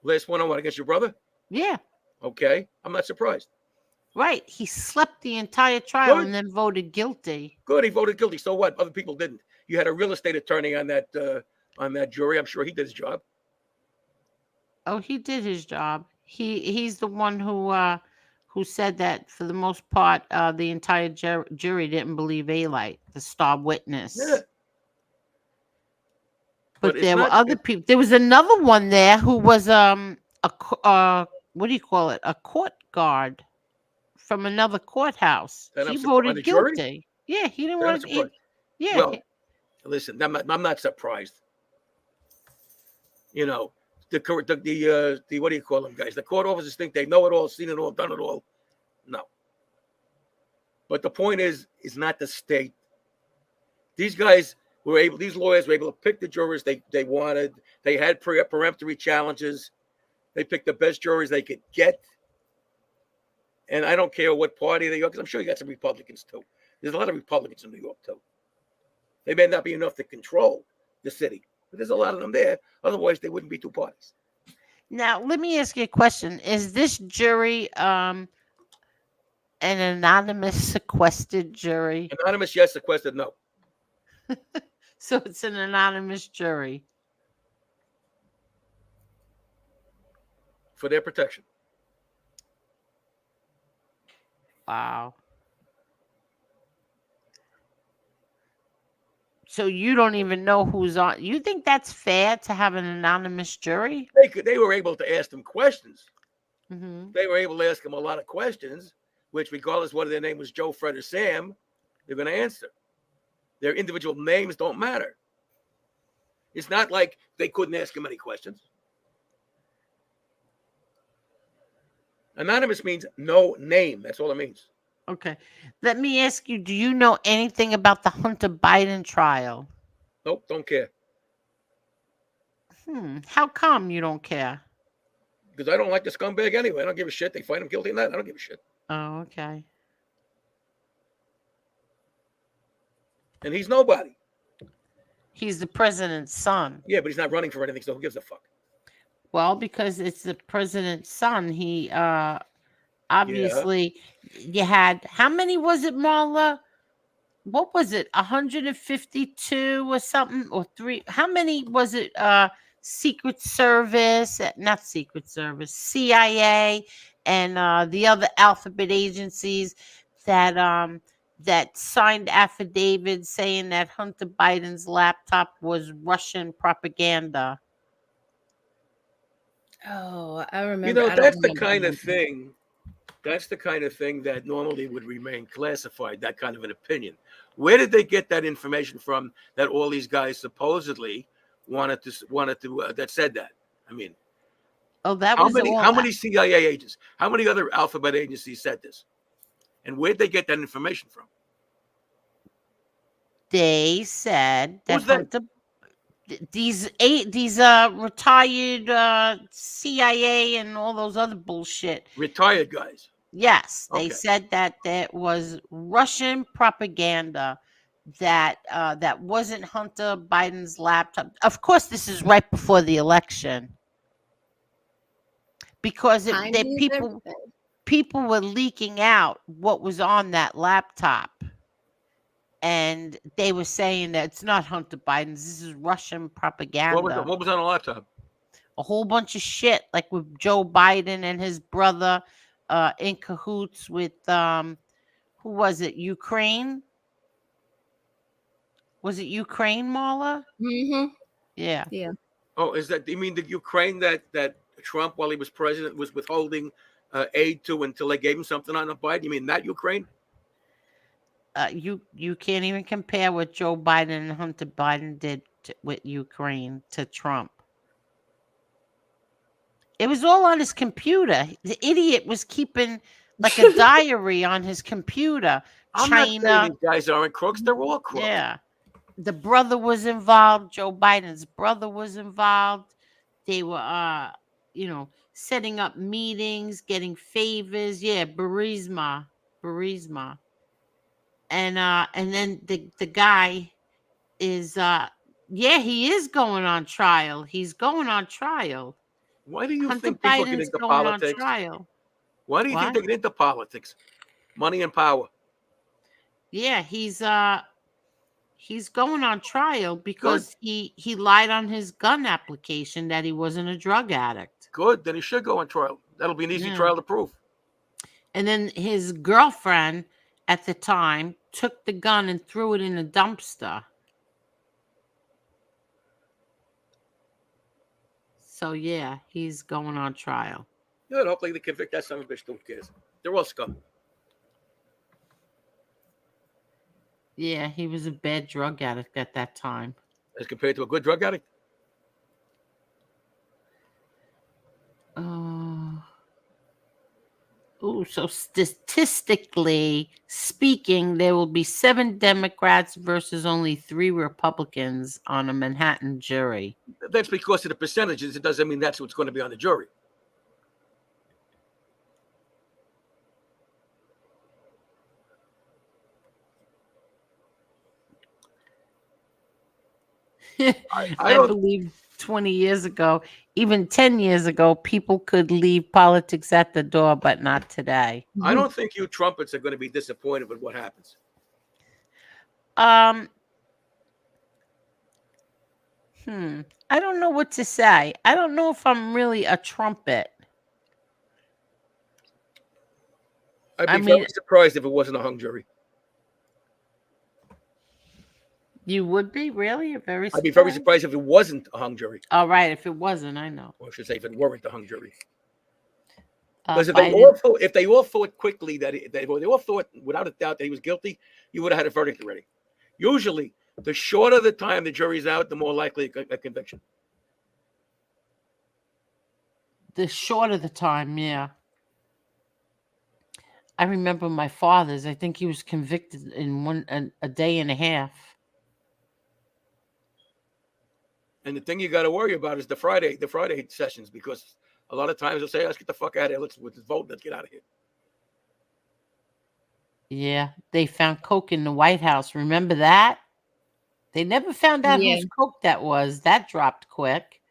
Last one on what, against your brother? Yeah. Okay. I'm not surprised. Right. He slept the entire trial and then voted guilty. Good. He voted guilty. So what? Other people didn't. You had a real estate attorney on that jury. I'm sure he did his job. Oh, he did his job. He's the one who said that for the most part, the entire jury didn't believe A-Light, the star witness. Yeah. But there were other people. There was another one there who was what do you call it? A court guard from another courthouse. He voted guilty. Jury? Yeah, he didn't want to. Yeah. Well, listen, I'm not surprised. The what do you call them, guys? The court officers think they know it all, seen it all, done it all. No. But the point is not the state. These lawyers were able to pick the jurors they wanted. They had peremptory challenges. They picked the best jurors they could get. And I don't care what party they are, because I'm sure you got some Republicans too. There's a lot of Republicans in New York too. They may not be enough to control the city, but there's a lot of them there. Otherwise, they wouldn't be two parties. Now, let me ask you a question. Is this jury an anonymous sequestered jury? Anonymous, yes. Sequestered, no. So it's an anonymous jury. For their protection. Wow. So you don't even know who's on. You think that's fair to have an anonymous jury? They were able to ask them questions. Mm-hmm. They were able to ask them a lot of questions, which, regardless whether their name was Joe, Fred, or Sam, they're going to answer. Their individual names don't matter. It's not like they couldn't ask him any questions. Anonymous means no name. That's all it means. Okay. Let me ask you, do you know anything about the Hunter Biden trial? Nope, don't care. How come you don't care? Because I don't like the scumbag anyway. I don't give a shit. They find him guilty in that. I don't give a shit. Oh, okay. And he's nobody. He's the president's son. Yeah, but he's not running for anything, so who gives a fuck? Well, because it's the president's son. He obviously you had, how many was it, Marla? What was it? 152 or something, or 3? How many was it? Secret Service, not Secret Service, CIA, and the other alphabet agencies that signed affidavits saying that Hunter Biden's laptop was Russian propaganda. Oh, I remember. You know, that's the kind of thing. That's the kind of thing that normally would remain classified. That kind of an opinion. Where did they get that information from? That all these guys supposedly wanted to that said that. I mean, oh, that how was many? How many CIA agents? How many other alphabet agencies said this? And where'd they get that information from? They said that Hunter. These retired CIA and all those other bullshit. Retired guys. Yes, they said that was Russian propaganda. that that wasn't Hunter Biden's laptop. Of course, this is right before the election because people were leaking out what was on that laptop. And they were saying that it's not Hunter Biden's. This is Russian propaganda. What was on the laptop? A whole bunch of shit, like with Joe Biden and his brother in cahoots with who was it? Ukraine? Was it Ukraine, Marla? Mm-hmm. Yeah. Yeah. Oh, is that you mean the Ukraine that Trump, while he was president, was withholding aid to until they gave him something on the Biden? You mean that Ukraine? You can't even compare what Joe Biden and Hunter Biden did with Ukraine to Trump. It was all on his computer. The idiot was keeping like a diary on his computer. I'm not saying these guys aren't crooks. They're all crooks. Yeah. The brother was involved. Joe Biden's brother was involved. They were, setting up meetings, getting favors. Yeah, Burisma. And then the guy is, he is going on trial. He's going on trial. Why do you Hunter think people get Biden's into going politics? on trial. Why do you think they get into politics? Money and power. Yeah, he's going on trial because he lied on his gun application that he wasn't a drug addict. Good, then he should go on trial. That'll be an easy trial to prove. And then his girlfriend at the time took the gun and threw it in a dumpster. So yeah, he's going on trial. Good. Hopefully they convict that son of a bitch. Who cares? They're all scum. Yeah, he was a bad drug addict at that time. As compared to a good drug addict? So statistically speaking, there will be 7 Democrats versus only 3 Republicans on a Manhattan jury. That's because of the percentages. It doesn't mean that's what's going to be on the jury. I believe 20 years ago, even 10 years ago, people could leave politics at the door, but not today. I don't think you trumpets are going to be disappointed with what happens. I don't know what to say. I don't know if I'm really a trumpet. I'd be very surprised if it wasn't a hung jury. You would be? Really? I'd be very surprised if it wasn't a hung jury. Oh, right. If it wasn't, I know. Or I should say, if it weren't a hung jury. Because if they all thought quickly they all thought without a doubt that he was guilty, you would have had a verdict already. Usually, the shorter the time the jury's out, the more likely a conviction. The shorter the time, yeah. I remember my father's. I think he was convicted in a day and a half. And the thing you got to worry about is the Friday sessions, because a lot of times they'll say, "Let's get the fuck out of here. Let's vote. Let's get out of here." Yeah, they found coke in the White House. Remember that? They never found out whose coke that was. That dropped quick.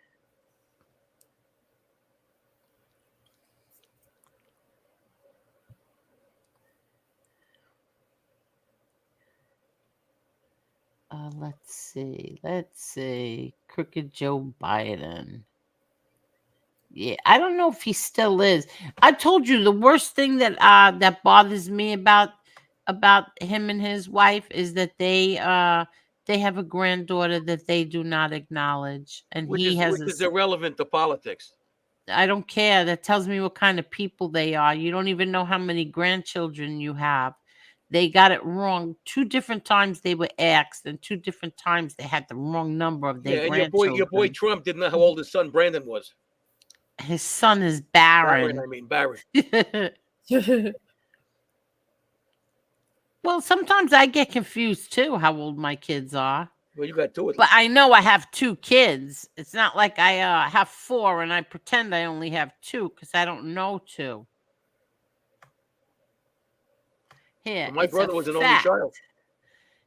Let's see. Crooked Joe Biden. Yeah, I don't know if he still is. I told you the worst thing that that bothers me about him and his wife is that they have a granddaughter that they do not acknowledge, and which he is irrelevant to politics. I don't care. That tells me what kind of people they are. You don't even know how many grandchildren you have. They got it wrong 2 different times. They were asked, and 2 different times they had the wrong number of their grandchildren. And your boy Trump didn't know how old his son Brandon was. His son is Barron. Barron. Well, sometimes I get confused too how old my kids are. Well, you got 2 of them. But I know I have 2 kids. It's not like I have 4 and I pretend I only have 2 because I don't know 2. Here, well, my brother was an only child.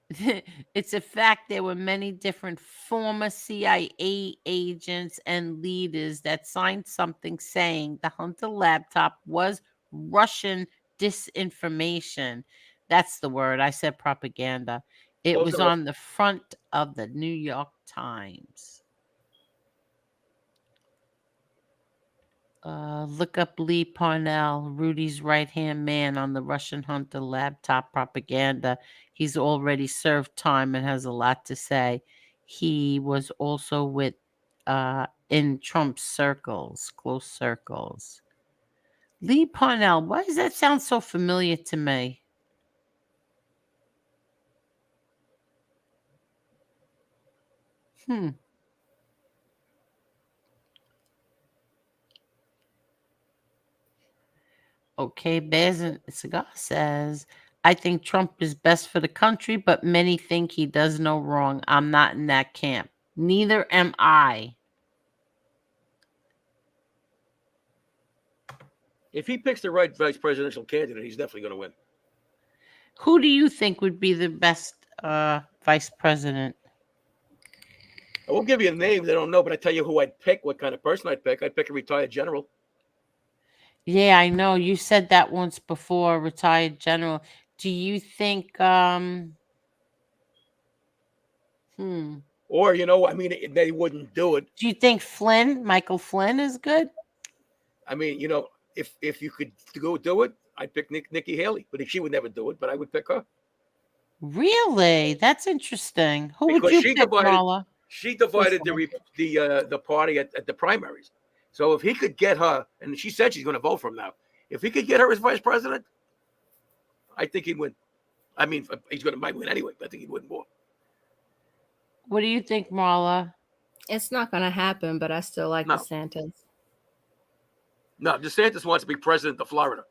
It's a fact there were many different former CIA agents and leaders that signed something saying the Hunter laptop was Russian disinformation. That's the word. I said propaganda. It was on the front of the New York Times. Look up Lee Parnell, Rudy's right-hand man on the Russian Hunter laptop propaganda. He's already served time and has a lot to say. He was also with in Trump's circles, close circles. Lee Parnell, why does that sound so familiar to me? Okay, Bears and Cigar says, I think Trump is best for the country, but many think he does no wrong. I'm not in that camp. Neither am I. If he picks the right vice presidential candidate, he's definitely going to win. Who do you think would be the best vice president? I won't give you a name. They don't know, but I tell you who I'd pick, what kind of person I'd pick. I'd pick a retired general. Yeah, I know. You said that once before, retired general. Do you think Or, you know, I mean, they wouldn't do it. Do you think Michael Flynn is good? I mean, you know, if you could go do it, I'd pick Nikki Haley, but she would never do it, but I would pick her. Really? That's interesting. Who would you pick, Marla? She divided the party at the primaries. So if he could get her, and she said she's going to vote for him now, if he could get her as vice president, I think he'd win. I mean, might win anyway, but I think he'd win more. What do you think, Marla? It's not going to happen, but I still like DeSantis. No, DeSantis wants to be president of Florida.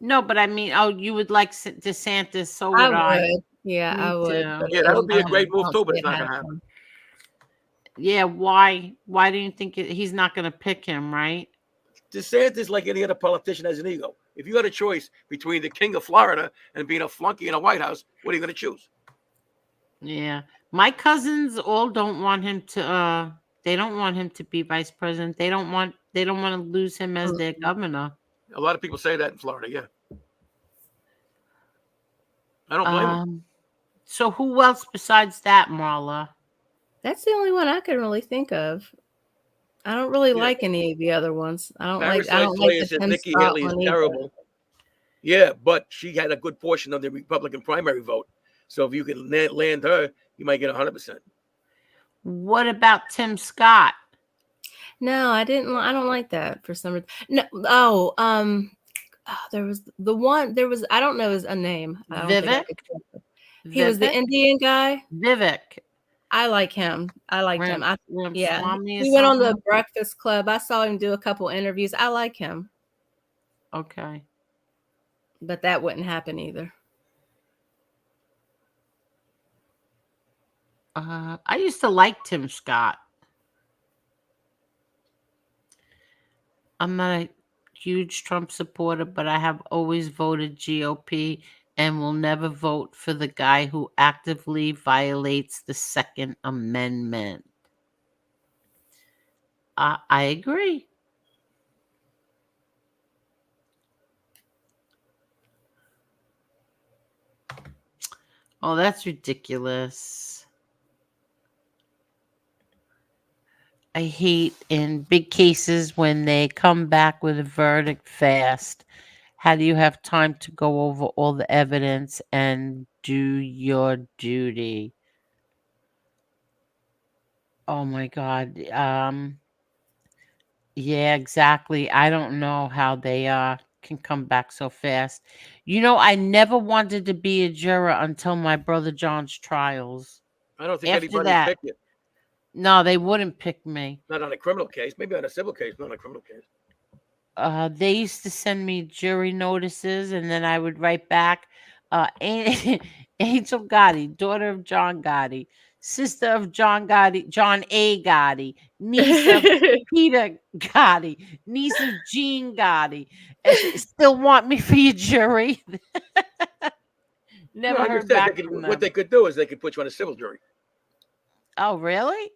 No, but I mean, you would like DeSantis, so would I. Yeah, I would. Yeah, that would be a great move too, but it's not going to happen. Yeah, why? Why do you think he's not going to pick him, right? DeSantis, like any other politician, has an ego. If you had a choice between the king of Florida and being a flunky in a White House, what are you going to choose? Yeah, my cousins all don't want him to. They don't want him to be vice president. They don't want to lose him as their governor. A lot of people say that in Florida. Yeah, I don't blame him. So who else besides that, Marla? That's the only one I can really think of. I don't really like any of the other ones. I don't like the Nikki Haley is terrible. Yeah, but she had a good portion of the Republican primary vote. So if you can land her, you might get 100%. What about Tim Scott? No, I didn't. I don't like that for some reason. No. There was the one. There was. I don't know his name. Vivek. He was the Indian guy. Vivek. I like him. I liked him. Yeah. He went on the Breakfast Club. I saw him do a couple interviews. I like him. Okay. But that wouldn't happen either. I used to like Tim Scott. I'm not a huge Trump supporter, but I have always voted GOP and will never vote for the guy who actively violates the Second Amendment. I agree. Oh, that's ridiculous. I hate in big cases when they come back with a verdict fast. How do you have time to go over all the evidence and do your duty? Oh my God. Yeah, exactly. I don't know how they can come back so fast. You know, I never wanted to be a juror until my brother John's trials. I don't think anybody picked you. No, they wouldn't pick me. Not on a criminal case. Maybe on a civil case, not on a criminal case. They used to send me jury notices, and then I would write back, Angel Gotti, daughter of John Gotti, sister of John Gotti, John A. Gotti, niece of Peter Gotti, niece of Gene Gotti. Still want me for your jury? Never I'm heard just saying, back from what them. they could do is they could put you on a civil jury. Oh, really?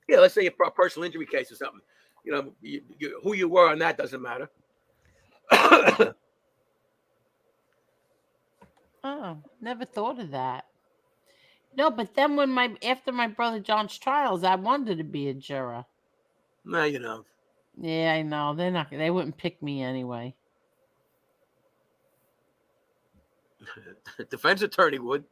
Yeah, let's say a personal injury case or something. You know, who you were on that doesn't matter. Oh, never thought of that. No, but then after my brother John's trials, I wanted to be a juror. No, you know. Yeah, I know. They wouldn't pick me anyway. Defense attorney would.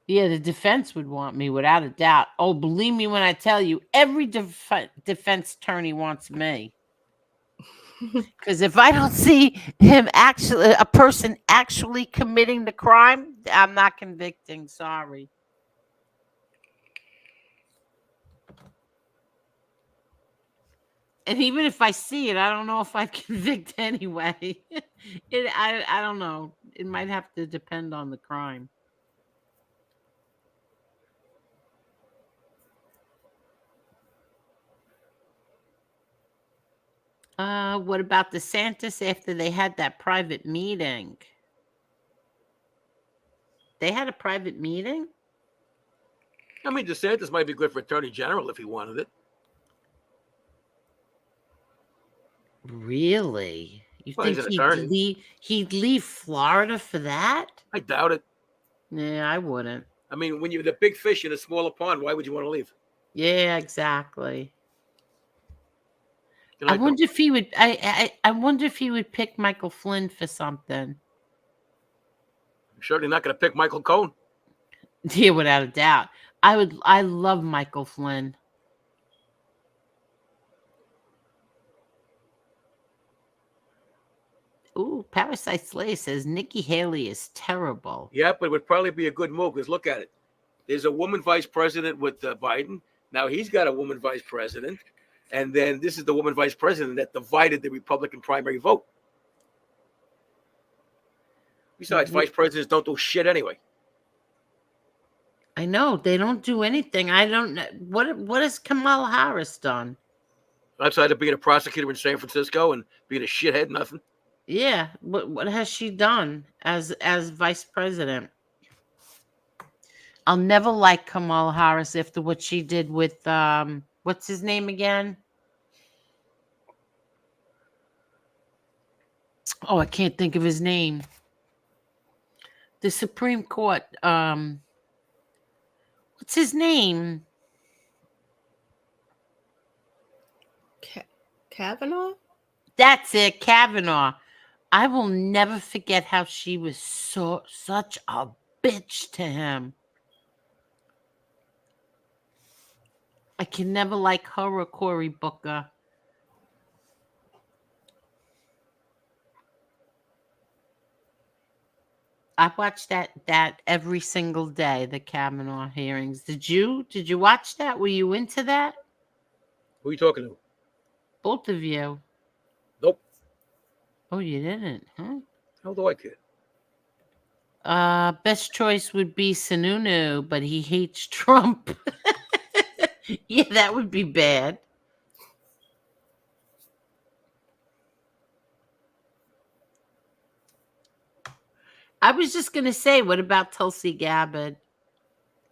Yeah, the defense would want me without a doubt. Oh, believe me when I tell you, every defense attorney wants me. Because if I don't see a person actually committing the crime, I'm not convicting. Sorry. And even if I see it, I don't know if I'd convict anyway. I don't know. It might have to depend on the crime. What about DeSantis after they had that private meeting? They had a private meeting? I mean, DeSantis might be good for attorney general if he wanted it. Really? You Well, think he's an attorney. he'd leave Florida for that? I doubt it. Yeah, I wouldn't. I mean, when you're the big fish in a smaller pond, why would you want to leave? Yeah, exactly. I wonder if he would. I wonder if he would pick Michael Flynn for something. I'm certainly not going to pick Michael Cohen. Yeah, without a doubt. I love Michael Flynn. Ooh, Parasite Slay says Nikki Haley is terrible. Yeah, but it would probably be a good move because look at it. There's a woman vice president with Biden. Now he's got a woman vice president. And then this is the woman vice president that divided the Republican primary vote. Besides, vice presidents don't do shit anyway. I know. They don't do anything. I don't know. What has Kamala Harris done? Outside of being a prosecutor in San Francisco and being a shithead, nothing. Yeah. What has she done as vice president? I'll never like Kamala Harris after what she did with what's his name again? Oh, I can't think of his name. The Supreme Court. What's his name? Kavanaugh? That's it, Kavanaugh. I will never forget how she was such a bitch to him. I can never like her or Cory Booker. I watched that every single day, the Kavanaugh hearings. Did you watch that? Were you into that? Who are you talking to? Both of you. Nope. Oh, you didn't, huh? How do I care? Best choice would be Sununu, but he hates Trump. Yeah, that would be bad. I was just going to say, what about Tulsi Gabbard?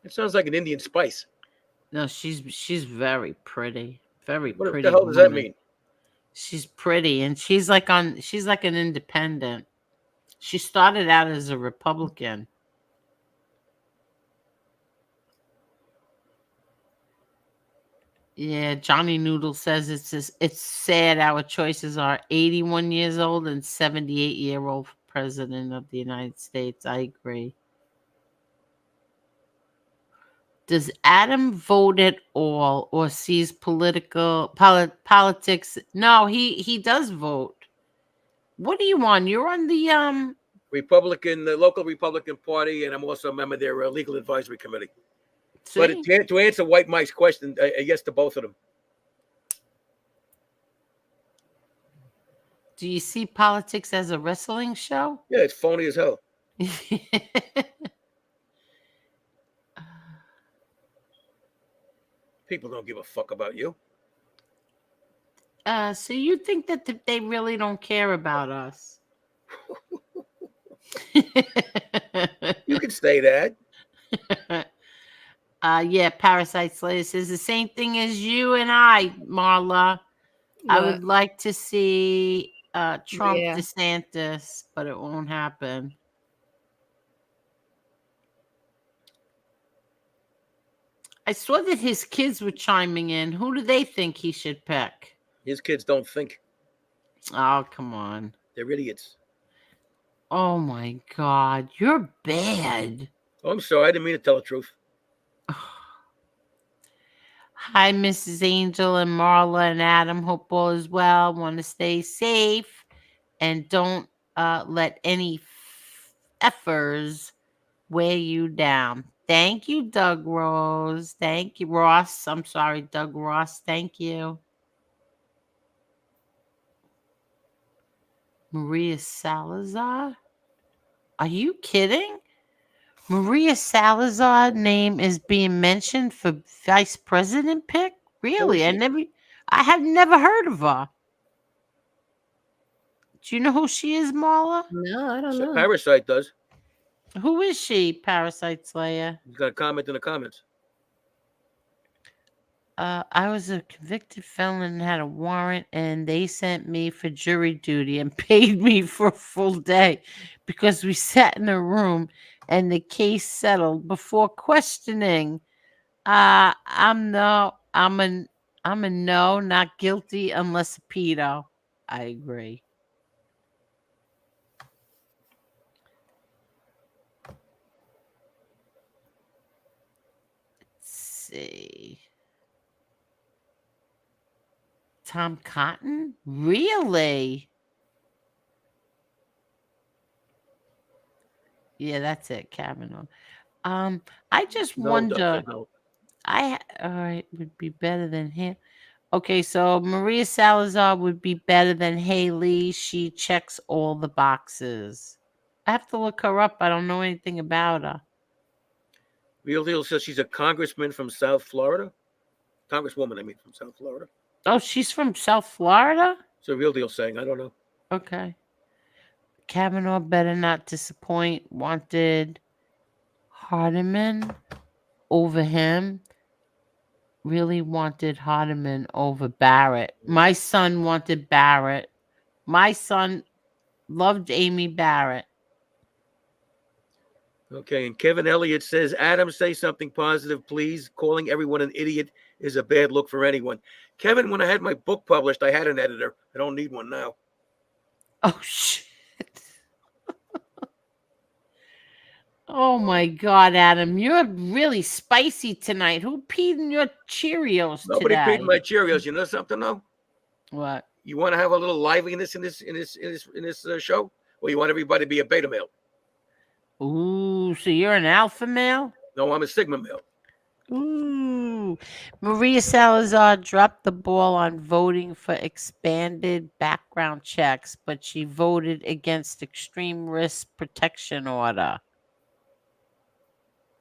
It sounds like an Indian spice. No, she's very pretty. Very What pretty. the hell does that mean? She's pretty, and she's like an independent. She started out as a Republican. Yeah, Johnny Noodle says it's sad our choices are 81 years old and 78-year-old president of the United States. I agree. Does Adam vote at all or sees politics? No, he does vote. What are you on? You're on the the local Republican Party, and I'm also a member of their legal advisory committee. See? But to answer White Mike's question, yes to both of them. Do you see politics as a wrestling show? Yeah, it's phony as hell. People don't give a fuck about you. So you think that they really don't care about us? stay that. Yeah, Parasite Slayer says the same thing as you and I, Marla. I What? would like to see Trump Yeah. DeSantis, but it won't happen. I saw that his kids were chiming in. Who do they think he should pick? His kids don't think. Oh, come on. They're idiots. Oh, my God. You're bad. Oh, I'm sorry. I didn't mean to tell the truth. Hi, Mrs. Angel and Marla and Adam. Hope all is well. Want to stay safe and don't let any effers weigh you down. Thank you, Doug Rose. Thank you, Ross. I'm sorry, Doug Ross. Thank you. Maria Salazar? Are you kidding? Maria Salazar name is being mentioned for vice president pick? Really? I have never heard of her. Do you know who she is, Marla? No, I don't know. Parasite does. Who is she, Parasite Slayer? He's got a comment in the comments. I was a convicted felon and had a warrant, and they sent me for jury duty and paid me for a full day because we sat in a room and the case settled before questioning. I'm a no, not guilty unless a pedo. I agree. Let's see. Tom Cotton? Really? Yeah, that's it, Kavanaugh. I just wonder. No. All right, would be better than him. Okay, so Maria Salazar would be better than Haley. She checks all the boxes. I have to look her up. I don't know anything about her. Real Deal says she's a congressman from South Florida. Congresswoman, I mean, from South Florida. Oh, she's from South Florida? So Real Deal saying, I don't know. Okay. Kavanaugh better not disappoint. Wanted Hardiman over him. Really wanted Hardiman over Barrett. My son wanted Barrett. My son loved Amy Barrett. Okay, and Kevin Elliott says, Adam, say something positive, please. Calling everyone an idiot is a bad look for anyone. Kevin, when I had my book published, I had an editor. I don't need one now. Oh, shit. Oh, my God, Adam. You're really spicy tonight. Who peed in your Cheerios Nobody today? peed in my Cheerios. You know something, though? What? You want to have a little liveliness in this show? Or you want everybody to be a beta male? Ooh, so you're an alpha male? No, I'm a sigma male. Ooh. Maria Salazar dropped the ball on voting for expanded background checks, but she voted against extreme risk protection order.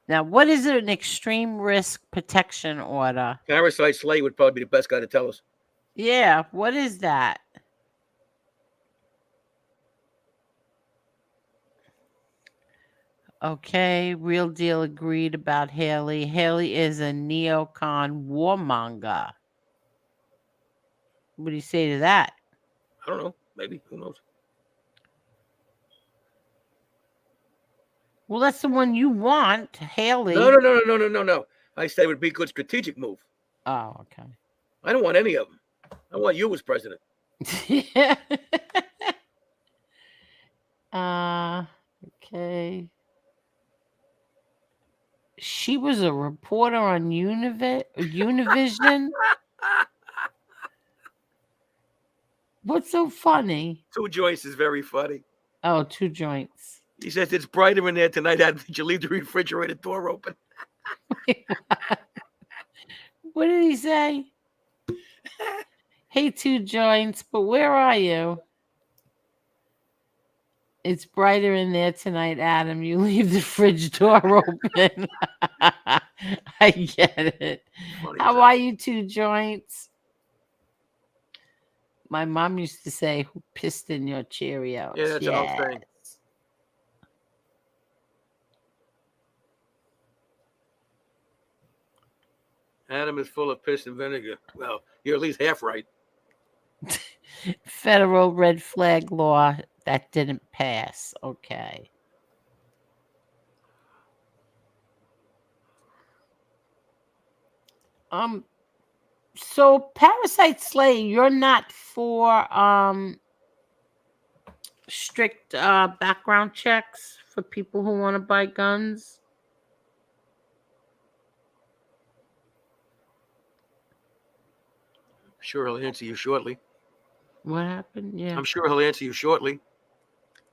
Now, what is an extreme risk protection order? Parasite Slay would probably be the best guy to tell us. Yeah, what is that? Okay, Real Deal agreed about Haley. Haley is a neocon warmonger. What do you say to that? I don't know. Maybe. Who knows? Well, that's the one you want, Haley. No. I said it would be a good strategic move. Oh, okay. I don't want any of them. I want you as president. Okay. She was a reporter on Univision. What's so funny? Two Joints is very funny. Oh, Two Joints. He says it's brighter in there tonight. Did you leave the refrigerator door open? What did he say? Hey, Two Joints, but where are you? It's brighter in there tonight, Adam. You leave the fridge door open. I get it. How are you, Two Joints? My mom used to say, who pissed in your Cheerios? Yeah, that's an old thing. Adam is full of piss and vinegar. Well, you're at least half right. Federal red flag law that didn't pass. Okay. So Parasite Slay, you're not for strict background checks for people who want to buy guns? Sure, he'll answer you shortly. What happened? Yeah. I'm sure he'll answer you shortly.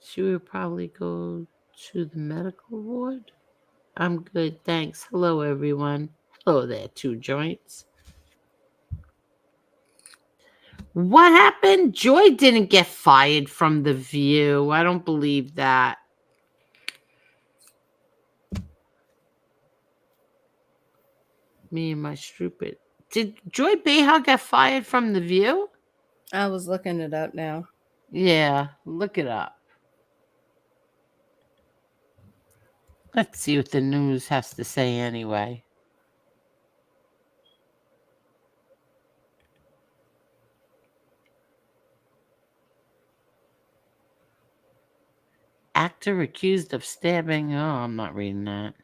Should we probably go to the medical ward? I'm good, thanks. Hello, everyone. Hello there, two joints. What happened? Joy didn't get fired from The View. I don't believe that. Me and my stupid. Did Joy Behar get fired from The View? I was looking it up now. Yeah, look it up. Let's see what the news has to say anyway. Actor accused of stabbing. Oh, I'm not reading that.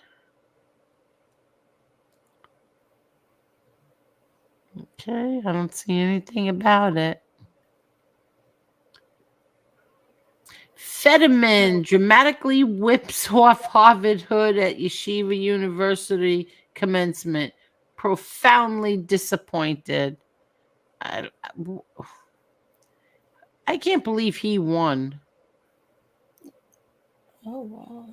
Okay, I don't see anything about it. Fetterman dramatically whips off Harvard hood at Yeshiva University commencement. Profoundly disappointed. I can't believe he won. Oh, wow.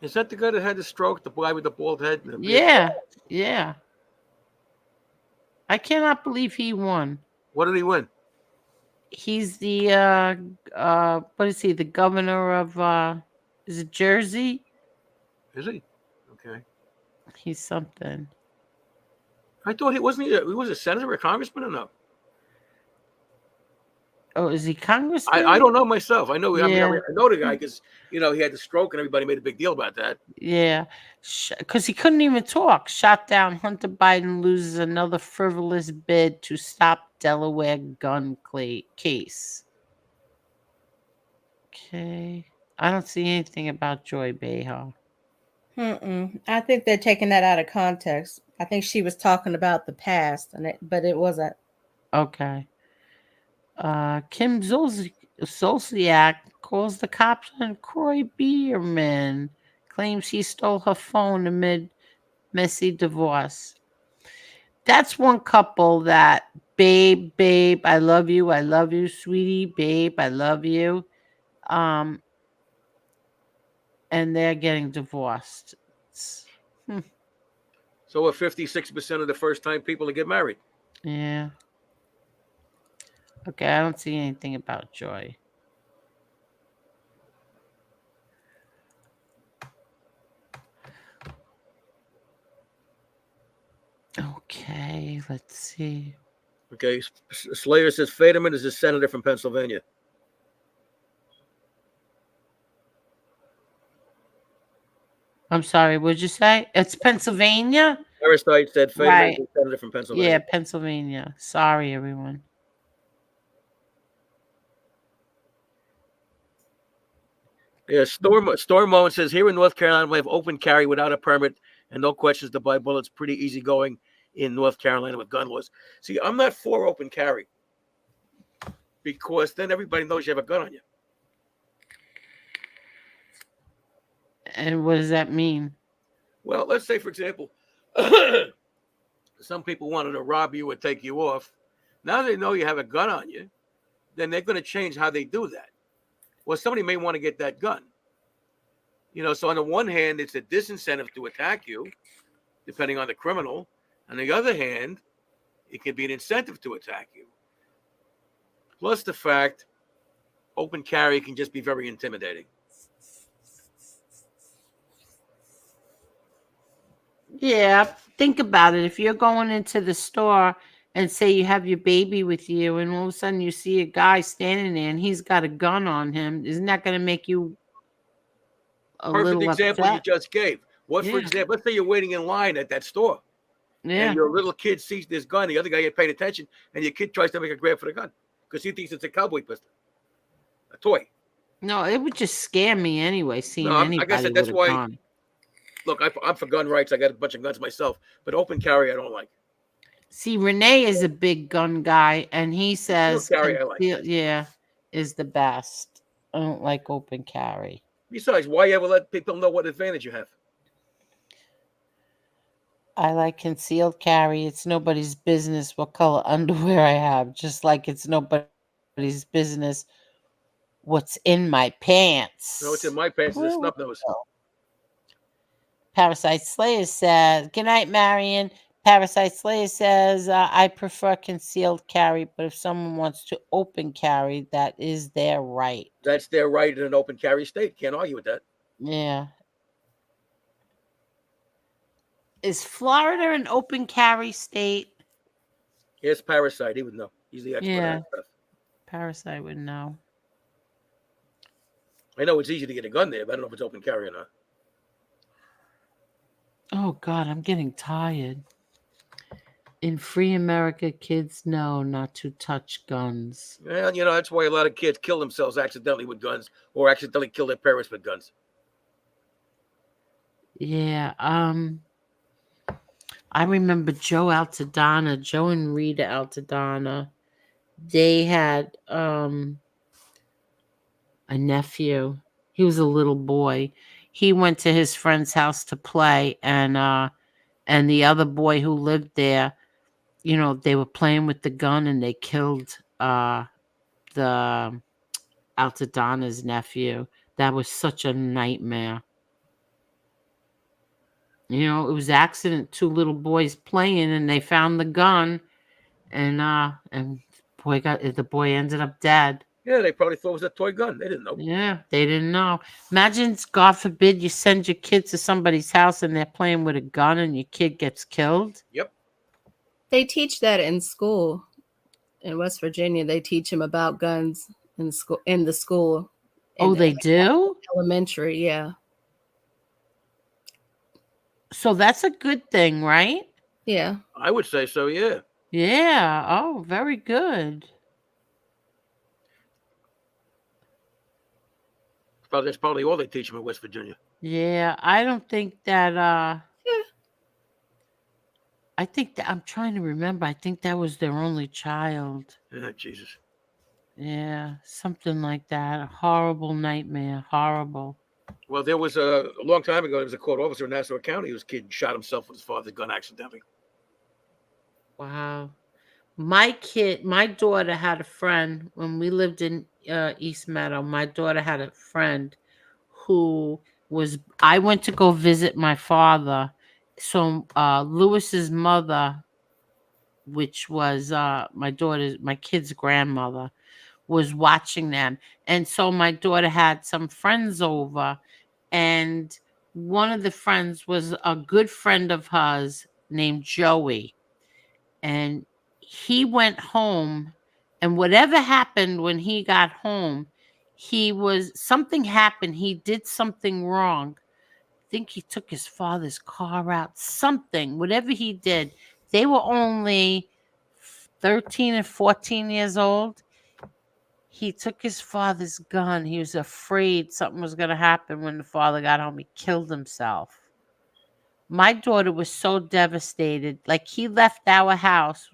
Is that the guy that had the stroke, the guy with the bald head? Yeah, yeah. I cannot believe he won. What did he win? He's the what is he? The governor of is it Jersey? Is he? Okay. He's something. I thought he was a senator or a congressman or no? Oh, is he congressman? I don't know myself. I know. Yeah. I know the guy because he had the stroke and everybody made a big deal about that. Yeah, because he couldn't even talk. Shot down. Hunter Biden loses another frivolous bid to stop Delaware gun case. Okay, I don't see anything about Joy Behar. I think they're taking that out of context. I think she was talking about the past, but it wasn't. Okay. Kim Zolciak calls the cops on Croy Bierman. Claims he stole her phone amid messy divorce. That's one couple that, babe, I love you, sweetie, babe, I love you. And they're getting divorced. So we're 56% of the first-time people to get married. Yeah. Okay, I don't see anything about Joy. Okay, let's see. Okay, Slayer says Federman is a senator from Pennsylvania. I'm sorry, what'd you say? It's Pennsylvania? Parasite said Federman is a senator from Pennsylvania. Yeah, Pennsylvania. Sorry, everyone. Yeah, Storm Owen says here in North Carolina we have open carry without a permit and no questions to buy bullets. Pretty easy going in North Carolina with gun laws. See, I'm not for open carry because then everybody knows you have a gun on you. And what does that mean? Well, let's say, for example, some people wanted to rob you or take you off. Now they know you have a gun on you, then they're going to change how they do that. Well, somebody may want to get that gun. So on the one hand, it's a disincentive to attack you, depending on the criminal. On the other hand, it can be an incentive to attack you. Plus the fact, open carry can just be very intimidating. Yeah, think about it. If you're going into the store and say you have your baby with you and all of a sudden you see a guy standing there and he's got a gun on him, isn't that going to make you a Perfect little example upset? you just gave. For example, let's say you're waiting in line at that store Yeah. And your little kid sees this gun, the other guy ain't paying attention, and your kid tries to make a grab for the gun because he thinks it's a cowboy pistol, a toy. No, it would just scare me anyway, seeing No, like I anybody said, that's with a why. gun. Look, I'm for gun rights. I got a bunch of guns myself, but open carry I don't like. See, Renee is a big gun guy, and he says, carry I like. yeah, is the best. I don't like open carry. Besides, why you ever let people know what advantage you have? I like concealed carry. It's nobody's business what color underwear I have, just like it's nobody's business what's in my pants. No, it's in my pants. It's a snub nose. Parasite Slayer says, good night, Marion. Parasite Slayer says, I prefer concealed carry, but if someone wants to open carry, that is their right. That's their right in an open carry state. Can't argue with that. Yeah. Is Florida an open carry state? Yes, Parasite. He would know. He's the expert on that stuff. Parasite would know. I know it's easy to get a gun there, but I don't know if it's open carry or not. Oh, God, I'm getting tired. In free America, kids know not to touch guns. Well, that's why a lot of kids kill themselves accidentally with guns or accidentally kill their parents with guns. Yeah. I remember Joe and Rita Altadonna. They had a nephew. He was a little boy. He went to his friend's house to play, and the other boy who lived there, they were playing with the gun, and they killed the Altadonna's nephew. That was such a nightmare. It was accident. Two little boys playing, and they found the gun, and the boy ended up dead. Yeah, they probably thought it was a toy gun. They didn't know. Yeah, they didn't know. Imagine, God forbid, you send your kid to somebody's house and they're playing with a gun and your kid gets killed. Yep. They teach that in school. In West Virginia, they teach them about guns in school. Oh, they do? Elementary, yeah. So that's a good thing, right? Yeah. I would say so, yeah. Yeah. Oh, very good. That's probably all they teach them in West Virginia. Yeah, I don't think that I think that I'm trying to remember. I think that was their only child. Yeah, Jesus. Yeah, something like that. A horrible nightmare. Horrible. Well, there was a long time ago, there was a court officer in Nassau County whose kid shot himself with his father's gun accidentally. Wow. My daughter had a friend when we lived in East Meadow. My daughter had a friend who I went to go visit my father. So Lewis's mother, which was my kid's grandmother, was watching them. And so my daughter had some friends over, and one of the friends was a good friend of hers named Joey. And he went home, and whatever happened when he got home, something happened. He did something wrong. I think he took his father's car out, whatever he did. They were only 13 and 14 years old. He took his father's gun. He was afraid something was going to happen when the father got home. He killed himself. My daughter was so devastated. Like, he left our house,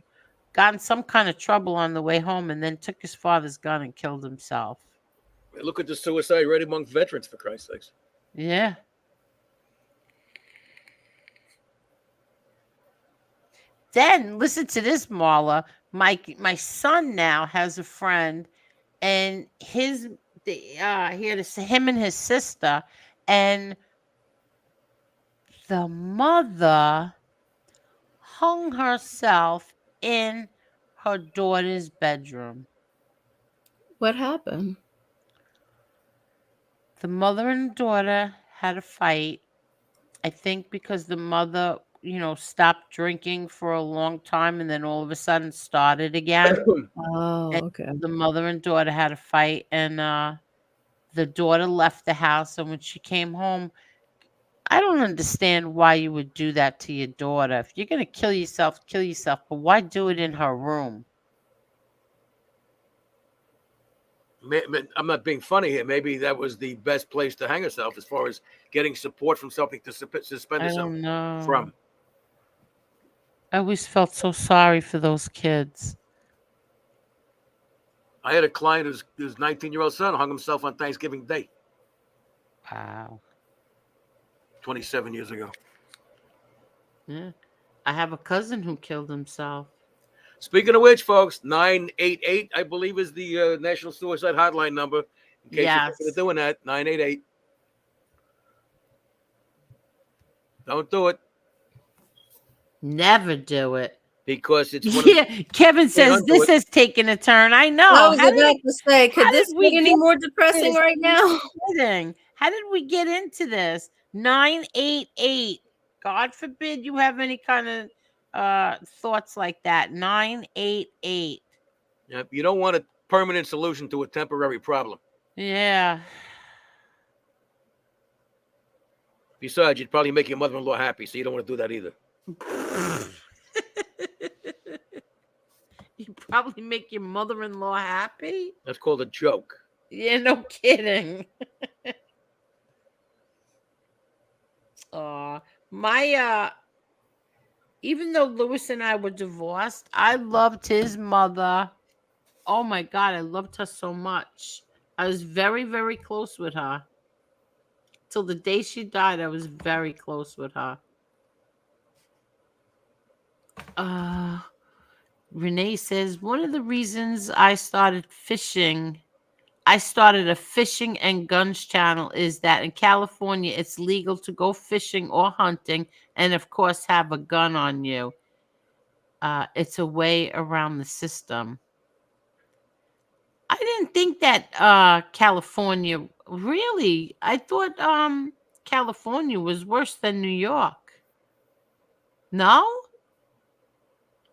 got in some kind of trouble on the way home, and then took his father's gun and killed himself. Look at the suicide rate among veterans, for Christ's sakes. Yeah. Then, listen to this, Marla. My son now has a friend, and him and his sister, and the mother hung herself in her daughter's bedroom. What happened? The mother and daughter had a fight. I think because the mother, stopped drinking for a long time and then all of a sudden started again. Oh, okay. The mother and daughter had a fight, and the daughter left the house. And when she came home, I don't understand why you would do that to your daughter. If you're going to kill yourself, kill yourself. But why do it in her room? I'm not being funny here. Maybe that was the best place to hang herself as far as getting support from something to suspend I herself don't know. from. I always felt so sorry for those kids. I had a client whose 19-year-old son hung himself on Thanksgiving Day. Wow. 27 years ago. Yeah. I have a cousin who killed himself. Speaking of which, folks, 988, I believe, is the National Suicide Hotline number. In case you're thinking of doing that, 988. Don't do it. Never do it. Because it's one Kevin says this has taken a turn. I know. I was about to say, could this get any more depressing right now? Kidding. How did we get into this? 988. God forbid you have any kind of thoughts like that. 988. Yep, you don't want a permanent solution to a temporary problem. Yeah. Besides, you'd probably make your mother-in-law happy, so you don't want to do that either. You probably make your mother-in-law happy? That's called a joke. Yeah, no kidding. Even though Lewis and I were divorced, I loved his mother. Oh my God, I loved her so much. I was very, very close with her. Till the day she died, I was very close with her. Renee says, one of the reasons I started a fishing and guns channel is that in California, it's legal to go fishing or hunting and, of course, have a gun on you. It's a way around the system. I didn't think that California, really, I thought California was worse than New York. No?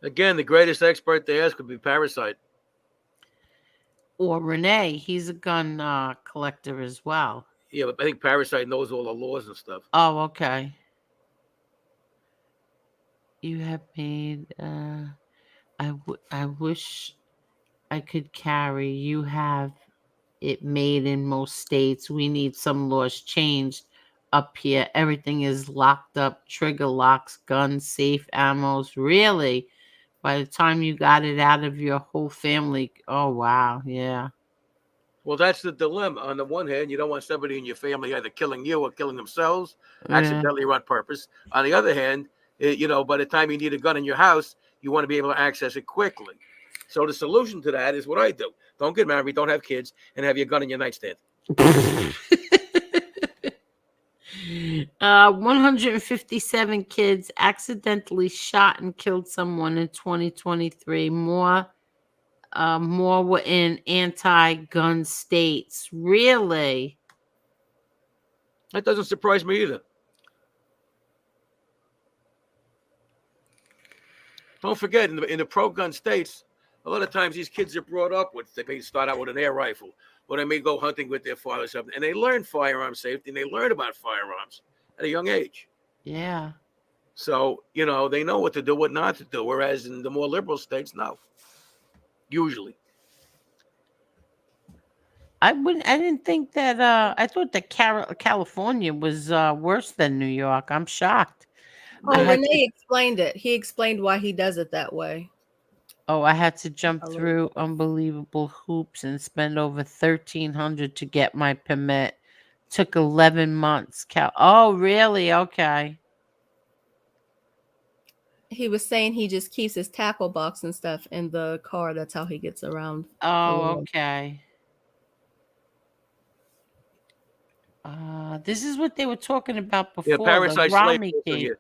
Again, the greatest expert they ask would be Parasite. Or Renee. He's a gun collector as well. Yeah, but I think Parasite knows all the laws and stuff. Oh, okay. You have made... I wish I could carry. You have it made in most states. We need some laws changed up here. Everything is locked up. Trigger locks, guns, safe ammos. Really? By the time you got it out of your whole family. Oh, wow. Yeah. Well, that's the dilemma. On the one hand, you don't want somebody in your family either killing you or killing themselves accidentally or on purpose. On the other hand, by the time you need a gun in your house, you want to be able to access it quickly. So the solution to that is what I do. Don't get married, don't have kids, and have your gun in your nightstand. 157 kids accidentally shot and killed someone in 2023. More were in anti-gun states. Really? That doesn't surprise me either. Don't forget, in the pro-gun states, a lot of times these kids are brought up with, they may start out with an air rifle, or they may go hunting with their father or something, and they learn firearm safety, and they learn about firearms at a young age. Yeah. So, they know what to do, what not to do, whereas in the more liberal states, no. Usually. I didn't think that, I thought that California was worse than New York. I'm shocked. Oh, Renee explained it. He explained why he does it that way. Oh, I had to jump through unbelievable hoops and spend over $1,300 to get my permit. Took 11 months. Oh, really? Okay. He was saying he just keeps his tackle box and stuff in the car. That's how he gets around. Oh, okay. This is what they were talking about before. Yeah, Parasite Slayer.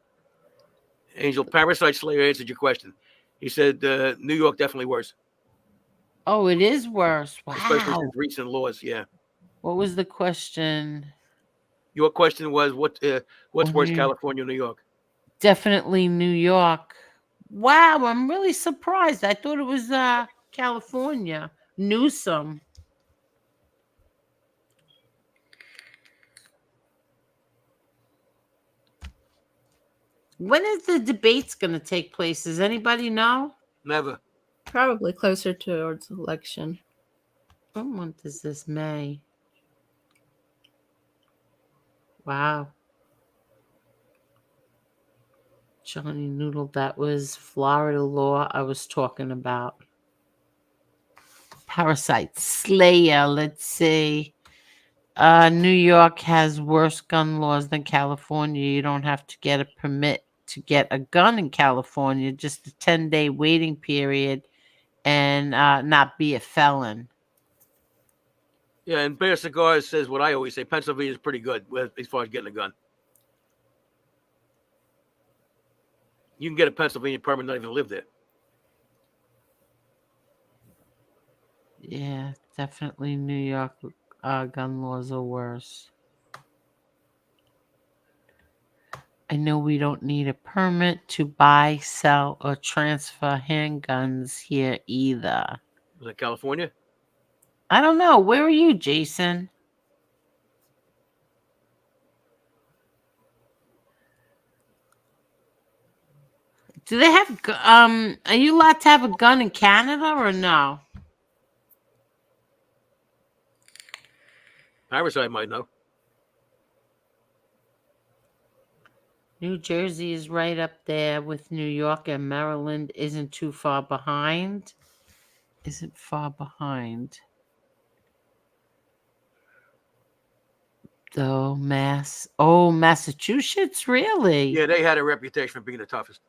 Angel, Parasite Slayer answered your question. He said New York definitely worse. Oh, it is worse. Wow. Especially since recent laws, yeah. What was the question? Your question was what's worse, California or New York? Definitely New York. Wow, I'm really surprised. I thought it was California. Newsom. When is the debates going to take place? Does anybody know? Never. Probably closer towards election. What month is this? May. Wow. Johnny Noodle, that was Florida law I was talking about. Parasite Slayer, let's see. New York has worse gun laws than California. You don't have to get a permit to get a gun in California, just a 10-day waiting period and not be a felon. Yeah, and Bear Cigars says what I always say: Pennsylvania is pretty good as far as getting a gun. You can get a Pennsylvania permit, not even live there. Yeah, definitely New York gun laws are worse. I know we don't need a permit to buy, sell, or transfer handguns here either. Was that California? I don't know. Where are you, Jason? Do they have are you allowed to have a gun in Canada or no? Parasite might know. New Jersey is right up there with New York, and Maryland isn't too far behind. Isn't far behind. Though Massachusetts, really? Yeah, they had a reputation for being the toughest.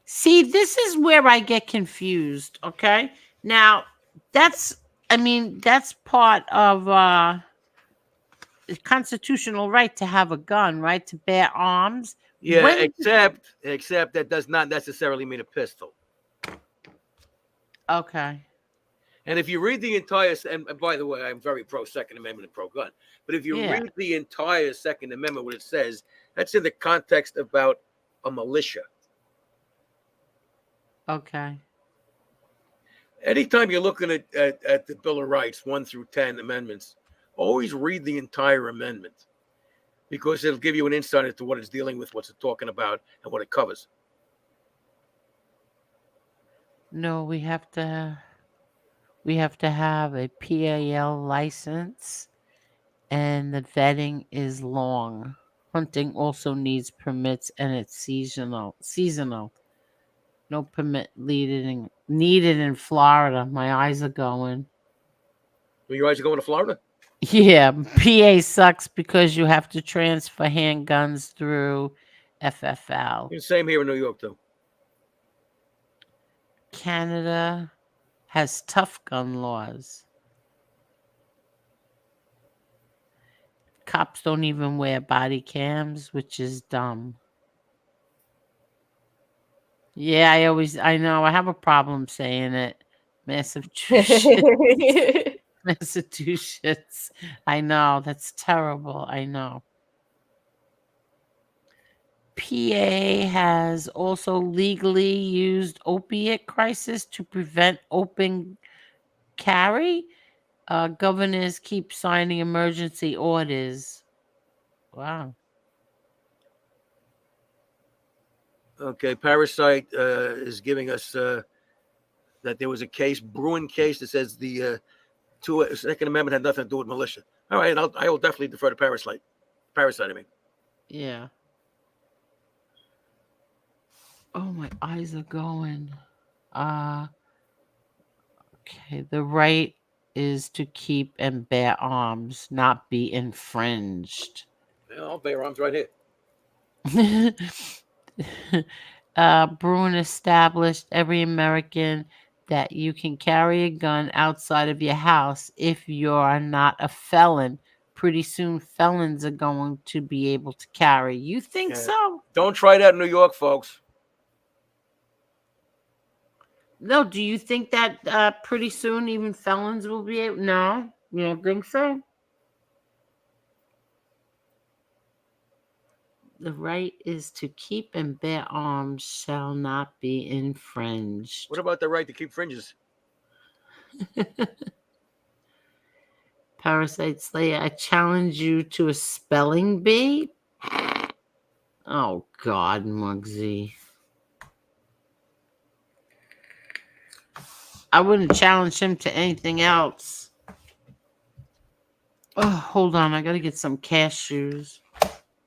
See, this is where I get confused, okay? Now, that's part of the constitutional right to have a gun, right? To bear arms. Yeah, except that does not necessarily mean a pistol. Okay. And if you read the entire, and by the way, I'm very pro Second Amendment and pro gun, but if you read the entire Second Amendment, what it says, that's in the context about a militia. Okay. Anytime you're looking at the Bill of Rights, 1 through 10 amendments, always read the entire amendment because it'll give you an insight into what it's dealing with, what's it talking about, and what it covers. No, we have to have a PAL license, and the vetting is long. Hunting also needs permits, and it's seasonal. No permit needed in Florida. My eyes are going. Your eyes are going to Florida? Yeah, PA sucks because you have to transfer handguns through FFL. Same here in New York, too. Canada has tough gun laws. Cops don't even wear body cams, which is dumb. Yeah, I know. I have a problem saying it. Massachusetts. Massachusetts. I know. That's terrible. I know. PA has also legally used opiate crisis to prevent open carry. Governors keep signing emergency orders. Wow. Okay, Parasite is giving us that there was a Bruin case that says the Second Amendment had nothing to do with militia. All right, and I will definitely defer to Parasite. I mean. Yeah. Oh, my eyes are going. Okay, the right is to keep and bear arms, not be infringed. Yeah, I'll bear arms right here. Bruin established every American that you can carry a gun outside of your house if you're not a felon. Pretty soon, felons are going to be able to carry. You think so? Don't try that in New York, folks. No, do you think that pretty soon even felons will be able? No, you don't think so? The right is to keep and bear arms shall not be infringed. What about the right to keep fringes? Parasite Slayer, I challenge you to a spelling bee. Oh God, Muggsy. I wouldn't challenge him to anything else. Oh, hold on. I got to get some cashews.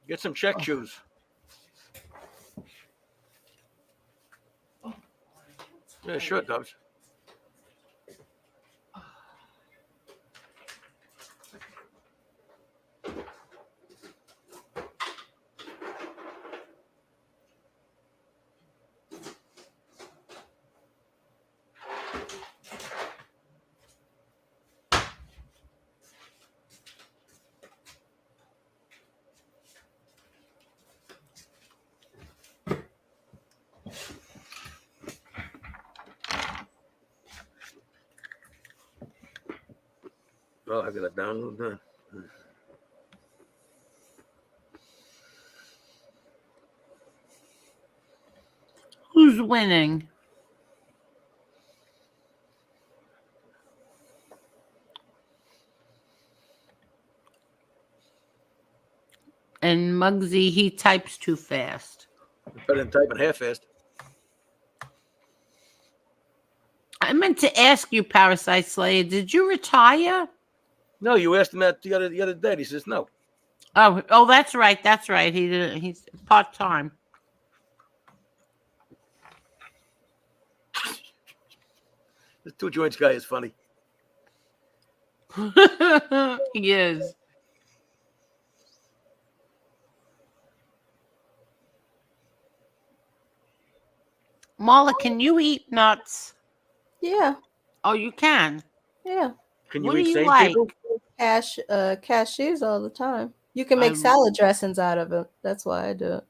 Get some check shoes. Yeah, sure it does. Well, I got to download that. Who's winning? And Muggsy, he types too fast. Better than typing half fast. I meant to ask you, Parasite Slayer, did you retire? No, you asked him that the other day. He says no. Oh, that's right. That's right. He's part-time. This two joints guy is funny. He is. Marla, can you eat nuts? Yeah. Oh, you can? Yeah. Can you What do eat you sane like? people? Cashews all the time. You can make I- salad dressings out of it. That's why I do it.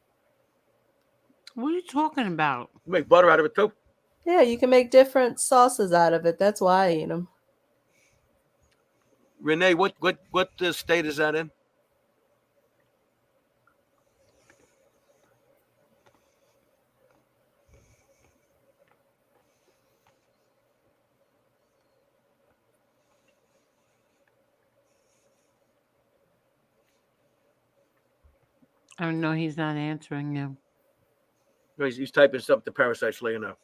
What are you talking about? You make butter out of it too. Yeah, you can make different sauces out of it. That's why I eat them. Renee, what state is that in? Oh no, he's not answering you. He's typing something to Parasite Slayer now.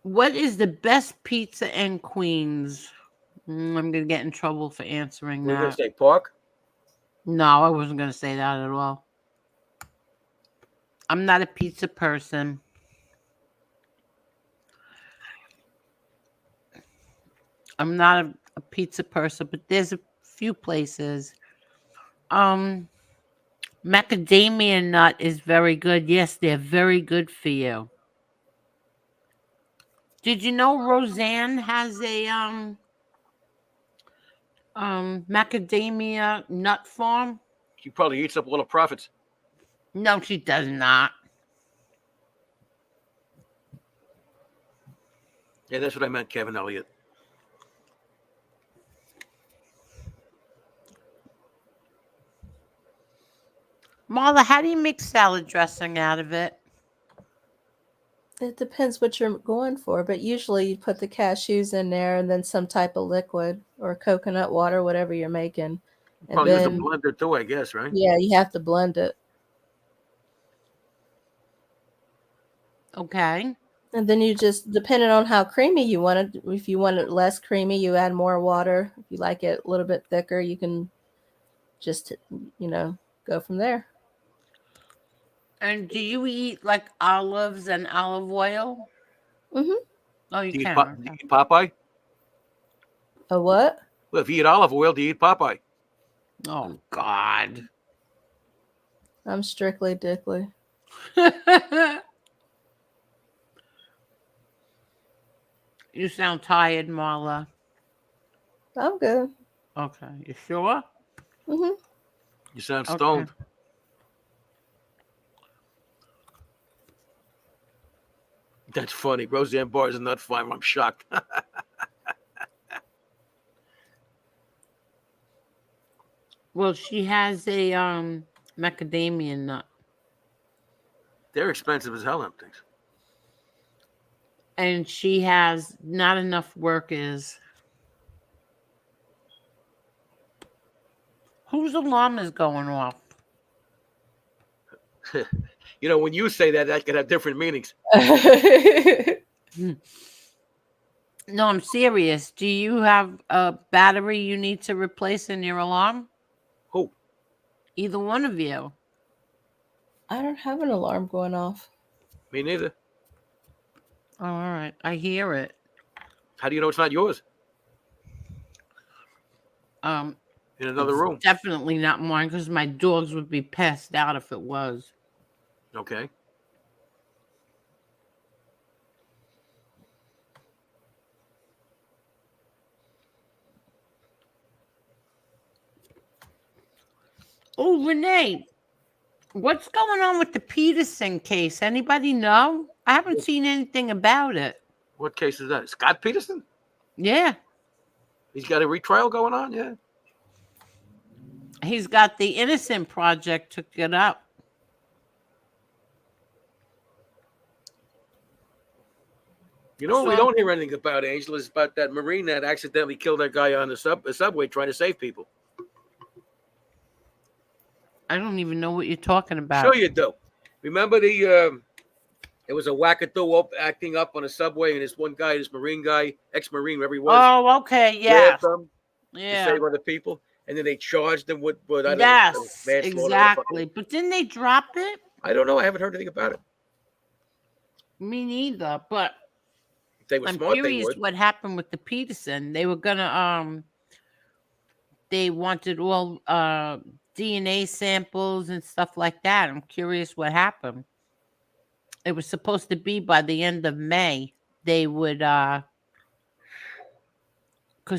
What is the best pizza in Queens? I'm gonna get in trouble for answering We're gonna that. say Park. No, I wasn't gonna say that at all. I'm not a pizza person. I'm not a pizza person, but there's a few places. Macadamia nut is very good. Yes, they're very good for you. Did you know Roseanne has a macadamia nut farm? She probably eats up all the profits. No, she does not. Yeah, that's what I meant, Kevin Elliott. Marla, how do you make salad dressing out of it? It depends what you're going for, but usually you put the cashews in there and then some type of liquid or coconut water, whatever you're making. And Probably use a then, blender too, I guess, right? yeah, you have to blend it. Okay. And then you just, depending on how creamy you want it, if you want it less creamy, you add more water. If you like it a little bit thicker, you can just, go from there. And do you eat like olives and olive oil? Mm-hmm. Oh, you Do you can. eat, do you eat Popeye? A what? Well, if you eat olive oil, do you eat Popeye? Oh, God. I'm strictly dickly. You sound tired, Marla. I'm good. Okay. You sure? Mm-hmm. You sound stoned. Okay. That's funny. Roseanne Barr is not fine. I'm shocked. Well, she has a macadamia nut. They're expensive as hell, them things. And she has not enough workers. Whose alarm is going off? You know, when you say that, that could have different meanings. No, I'm serious. Do you have a battery you need to replace in your alarm? Who? Either one of you. I don't have an alarm going off. Me neither. Oh, all right. I hear it. How do you know it's not yours? In another room. Definitely not mine because my dogs would be passed out if it was. Okay. Oh, Renee, what's going on with the Peterson case? Anybody know? I haven't seen anything about it. What case is that? Scott Peterson? Yeah. He's got a retrial going on? Yeah. He's got the Innocent Project took it up. You know what we don't hear anything about, Angela, is about that Marine that accidentally killed that guy on the subway trying to save people. I don't even know what you're talking about. Sure you do. Remember there was a wackadoo acting up on a subway, and this one guy, this Marine guy, ex-Marine, wherever he was. Oh, okay, yeah. To save other people, and then they charged him with I don't know, yes, manslaughter, exactly. But didn't they drop it? I don't know. I haven't heard anything about it. Me neither. But They were I'm smart. curious They would. what happened with the Peterson. They were gonna they wanted all DNA samples and stuff like that. I'm curious what happened. It was supposed to be by the end of May. They would because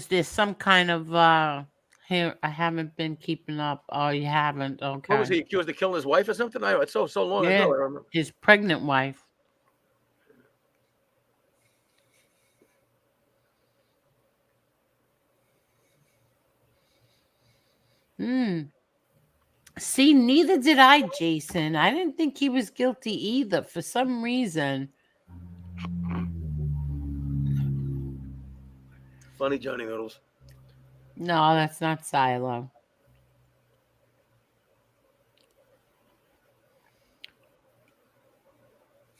there's some kind of here. I haven't been keeping up. Oh, you haven't? Okay. What was he accused of killing his wife or something? It's so long ago. I don't remember. His pregnant wife. See, neither did I, Jason. I didn't think he was guilty either for some reason. Funny Johnny Noodles. No, that's not Silo.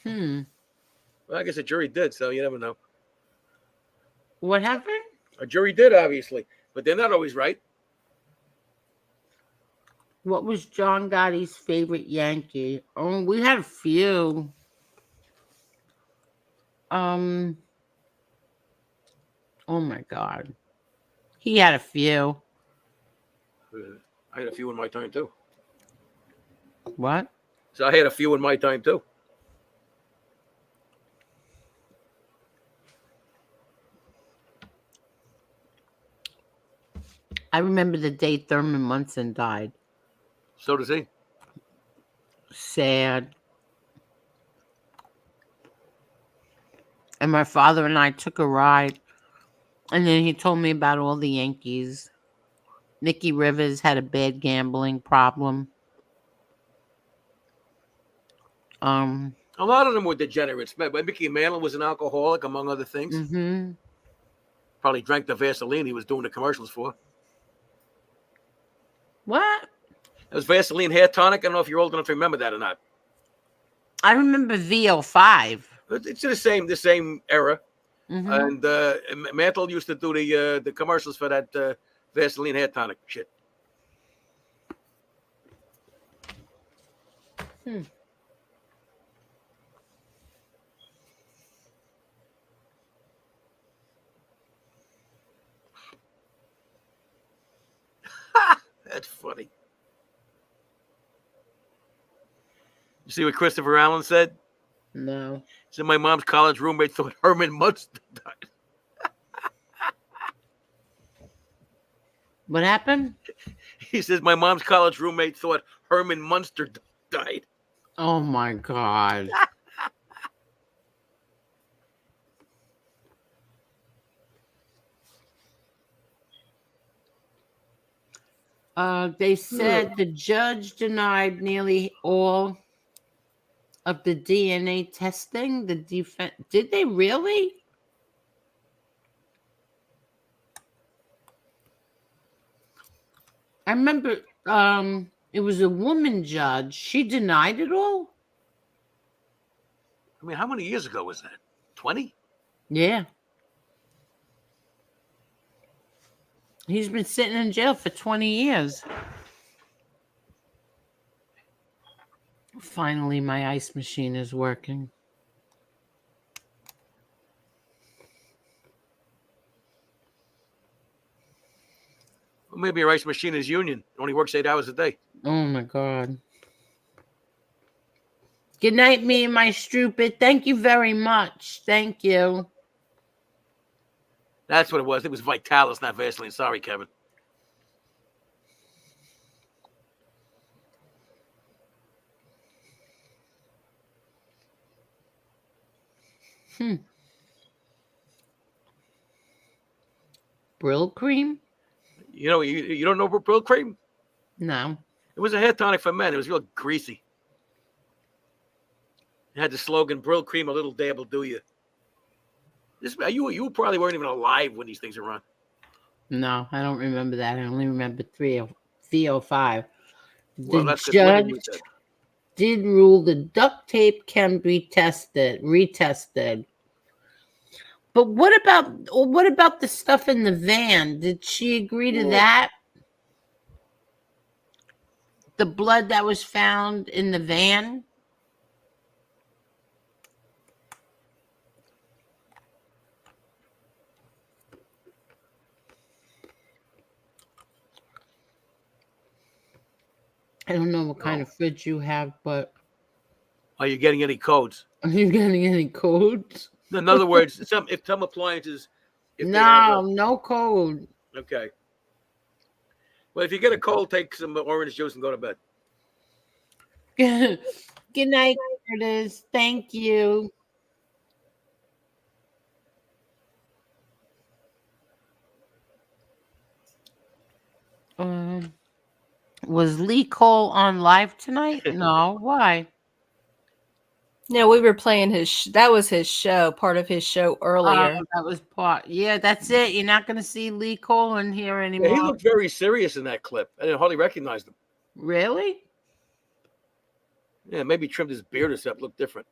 Well, I guess a jury did, so you never know. What happened? A jury did, obviously, but they're not always right. What was John Gotti's favorite Yankee? Oh, we had a few. Oh my God. He had a few. I had a few in my time too. What? So I had a few in my time too. I remember the day Thurman Munson died. So does he. Sad. And my father and I took a ride. And then he told me about all the Yankees. Nicky Rivers had a bad gambling problem. A lot of them were degenerates. Mickey Mantle was an alcoholic, among other things. Mm-hmm. Probably drank the Vaseline he was doing the commercials for. What? It was Vaseline hair tonic. I don't know if you're old enough to remember that or not. I remember VO5. It's the same era. Mm-hmm. And Mantle used to do the commercials for that Vaseline hair tonic shit. That's funny. You see what Christopher Allen said? No. He said my mom's college roommate thought Herman Munster died. What happened? He says my mom's college roommate thought Herman Munster died. Oh my God. They said the judge denied nearly all of the DNA testing. The defense did they really? I remember it was a woman judge. She denied it all. I mean, how many years ago was that? 20? Yeah. He's been sitting in jail for 20 years. Finally, my ice machine is working. Well, maybe your ice machine is union. It only works 8 hours a day. Oh, my God. Good night, me and my stupid. Thank you very much. Thank you. That's what it was. It was Vitalis, not Vaseline. Sorry, Kevin. Brill cream? You know, you don't know about Brill cream? No. It was a hair tonic for men. It was real greasy. It had the slogan, Brill cream, a little dab will do you. You probably weren't even alive when these things were on. No, I don't remember that. I only remember 305. Well, The that's because women use judge that. did rule the duct tape can be retested. But what about the stuff in the van? Did she agree to that? The blood that was found in the van? I don't know what kind of fridge you have, but Are you getting any codes? are you getting any codes? In other words, if some appliances, No code. Okay. Well, if you get a cold, take some orange juice and go to bed. Good night, Curtis. Thank you. Was Lee Cole on live tonight? No. Why? No, we were playing that was his show, part of his show earlier. That was part. Yeah, that's it. You're not going to see Lee Cole in here anymore. Yeah, he looked very serious in that clip. I didn't hardly recognize him. Really? Yeah, maybe trimmed his beard or something. Looked different.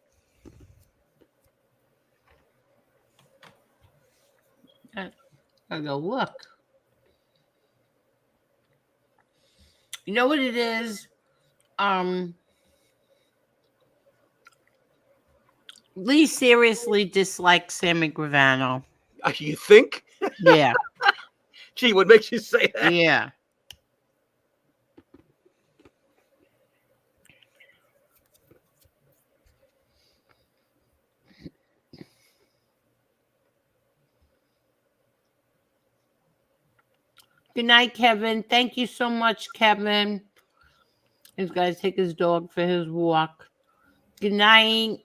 I go, look. You know what it is? Lee seriously dislikes Sammy Gravano. You think? Yeah. Gee, what makes you say that? Yeah. Good night, Kevin. Thank you so much, Kevin. He's got to take his dog for his walk. Good night.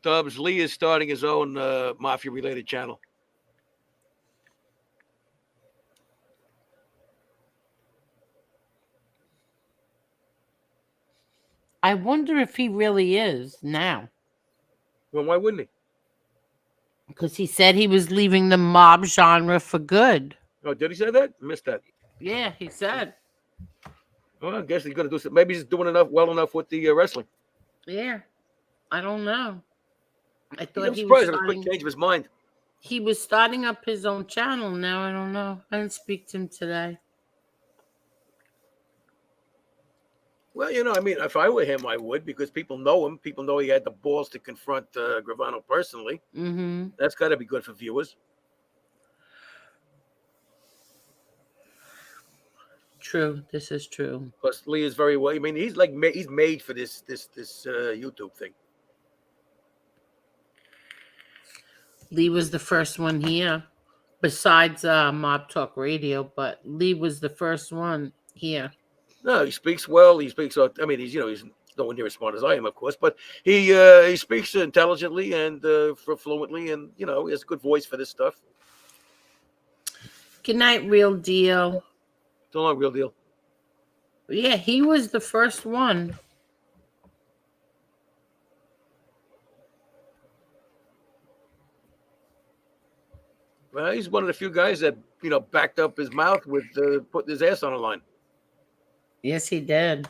Dubs, Lee is starting his own mafia-related channel. I wonder if he really is now. Well, why wouldn't he? Because he said he was leaving the mob genre for good. Oh, did he say that? I missed that. Yeah, he said. Well, I guess he's going to do something. Maybe he's doing well enough with the wrestling. Yeah. I don't know. I thought I'm surprised at a quick change of his mind. He was starting up his own channel now. I don't know. I didn't speak to him today. Well, you know, I mean, if I were him, I would, because people know him. People know he had the balls to confront Gravano personally. Mm-hmm. That's got to be good for viewers. True. This is true. Plus, Lee is very well. I mean, he's made for this YouTube thing. Lee was the first one here, besides Mob Talk Radio, but Lee was the first one here. No, he speaks well. He speaks. I mean, he's nowhere near as smart as I am, of course, but he speaks intelligently and fluently, and he has a good voice for this stuff. Good night, Real Deal. So long, Real Deal. Yeah, he was the first one. Well, he's one of the few guys that backed up his mouth with putting his ass on the line. Yes, he did.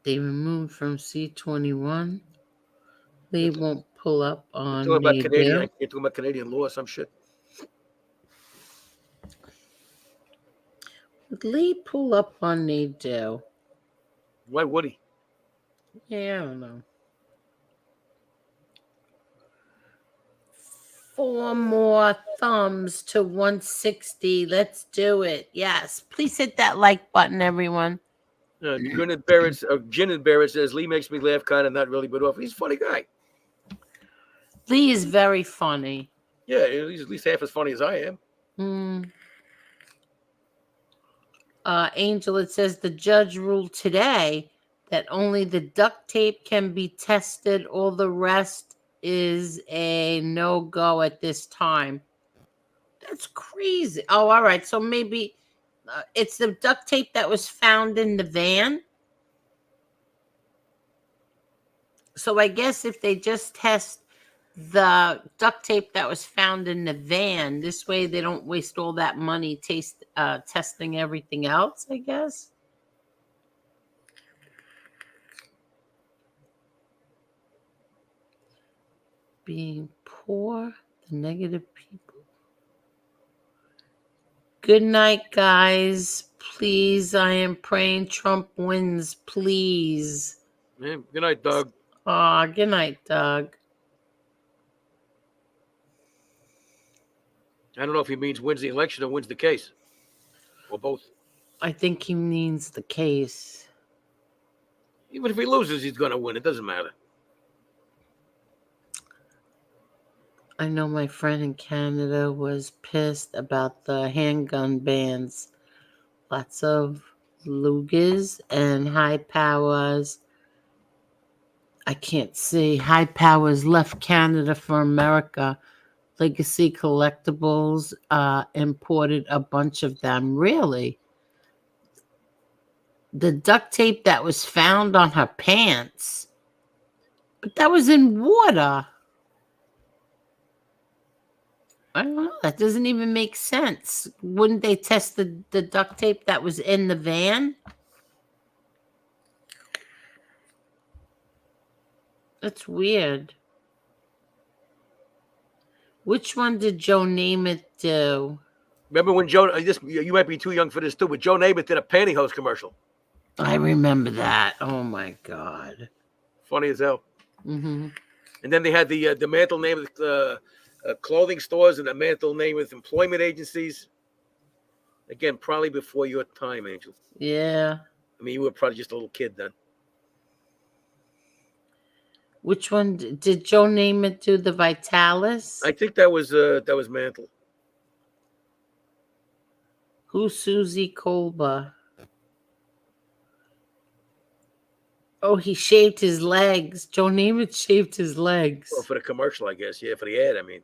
They removed from C21. They won't pull up on You're talking about Canadian. Nadeau. You're talking about Canadian law or some shit. Would Lee pull up on Nadeau? Why would he? Yeah, I don't know. 4 more thumbs to 160. Let's do it. Yes. Please hit that like button, everyone. Gin and Barrett says Lee makes me laugh, kind of not really, but often. He's a funny guy. Lee is very funny. Yeah, he's at least half as funny as I am. Angel, it says the judge ruled today that only the duct tape can be tested. All the rest is a no-go at this time. That's crazy. Oh, all right. So maybe it's the duct tape that was found in the van. So I guess if they just test the duct tape that was found in the van, this way they don't waste all that money testing everything else, I guess. Being poor, the negative people. Good night, guys. Please, I am praying Trump wins, please. Yeah, good night, Doug. Aw, good night, Doug. I don't know if he means wins the election or wins the case. Or both. I think he means the case. Even if he loses, he's going to win. It doesn't matter. I know my friend in Canada was pissed about the handgun bans. Lots of Lugers and high powers. I can't see. High powers left Canada for America. Legacy Collectibles imported a bunch of them. Really? The duct tape that was found on her pants. But that was in water. I don't know. That doesn't even make sense. Wouldn't they test the duct tape that was in the van? That's weird. Which one did Joe Namath do? Remember when Joe, you might be too young for this too, but Joe Namath did a pantyhose commercial. I remember that. Oh my God. Funny as hell. Mm-hmm. And then they had the mantle name of clothing stores and the mantle name with employment agencies. Again, probably before your time, Angel. Yeah. I mean, you were probably just a little kid then. Which one did Joe Namath do? The Vitalis? I think that was Mantle. Who's Susie Colba? Oh, he shaved his legs. Joe Namath shaved his legs. Well, for the commercial, I guess. Yeah, for the ad, I mean.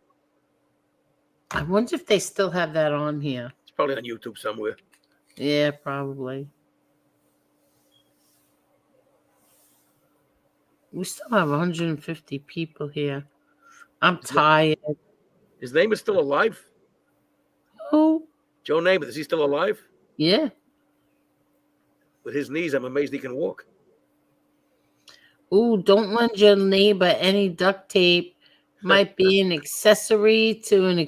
I wonder if they still have that on here. It's probably on YouTube somewhere. Yeah, probably. We still have 150 people here. I'm tired. His name is still alive? Who? Joe Namath. Is he still alive? Yeah. With his knees, I'm amazed he can walk. Ooh, don't lend your neighbor any duct tape. Might be an accessory to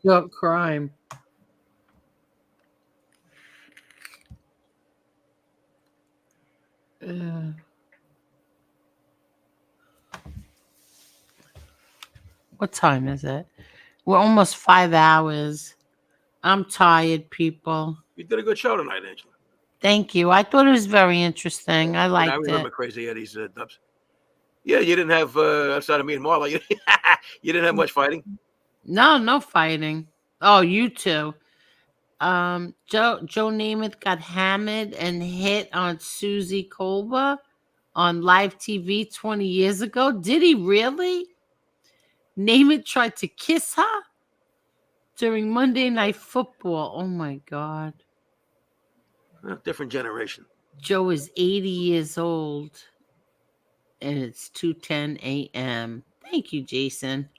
your crime. What time is it? We're almost 5 hours. I'm tired, people. You did a good show tonight, Angela. Thank you. I thought it was very interesting. I liked I remember it. Crazy Eddie's dubs. Yeah, you didn't have, outside of me and Marla, you didn't have much fighting. No fighting. Oh, you two. Joe Namath got hammered and hit on Susie Colba on live TV 20 years ago. Did he really? Namath tried to kiss her during Monday Night Football. Oh my God. Different generation. Joe is 80 years old and it's 2:10 a.m. Thank you, Jason.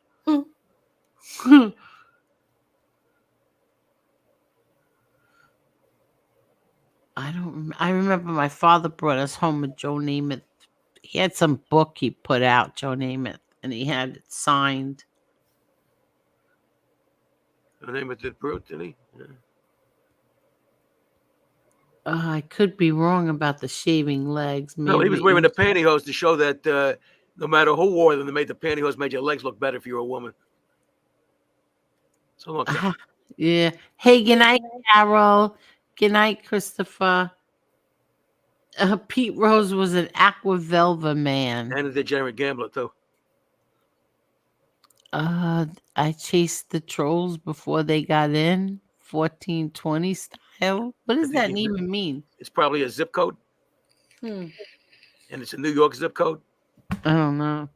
I remember my father brought us home a Joe Namath. He had some book he put out, Joe Namath, and he had it signed. Joe Namath did Brute, didn't he? Yeah. I could be wrong about the shaving legs. Maybe No, he was wearing the pantyhose to show that no matter who wore them, they made the pantyhose made your legs look better if you were a woman. So long time. Yeah. Hey, good night, Carol. Good night, Christopher. Pete Rose was an Aqua Velva man. And a degenerate gambler, too. I chased the trolls before they got in. 1420 style. What does that even mean? It's probably a zip code. And it's a New York zip code. I don't know.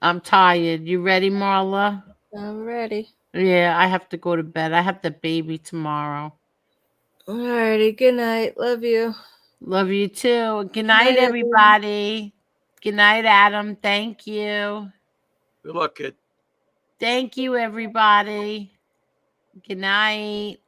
I'm tired. You ready, Marla? I'm ready. Yeah, I have to go to bed. I have the baby tomorrow. Alrighty. Good night. Love you. Love you too. Good night, everybody. Good night, Adam. Thank you. Good luck, kid. Thank you, everybody. Good night.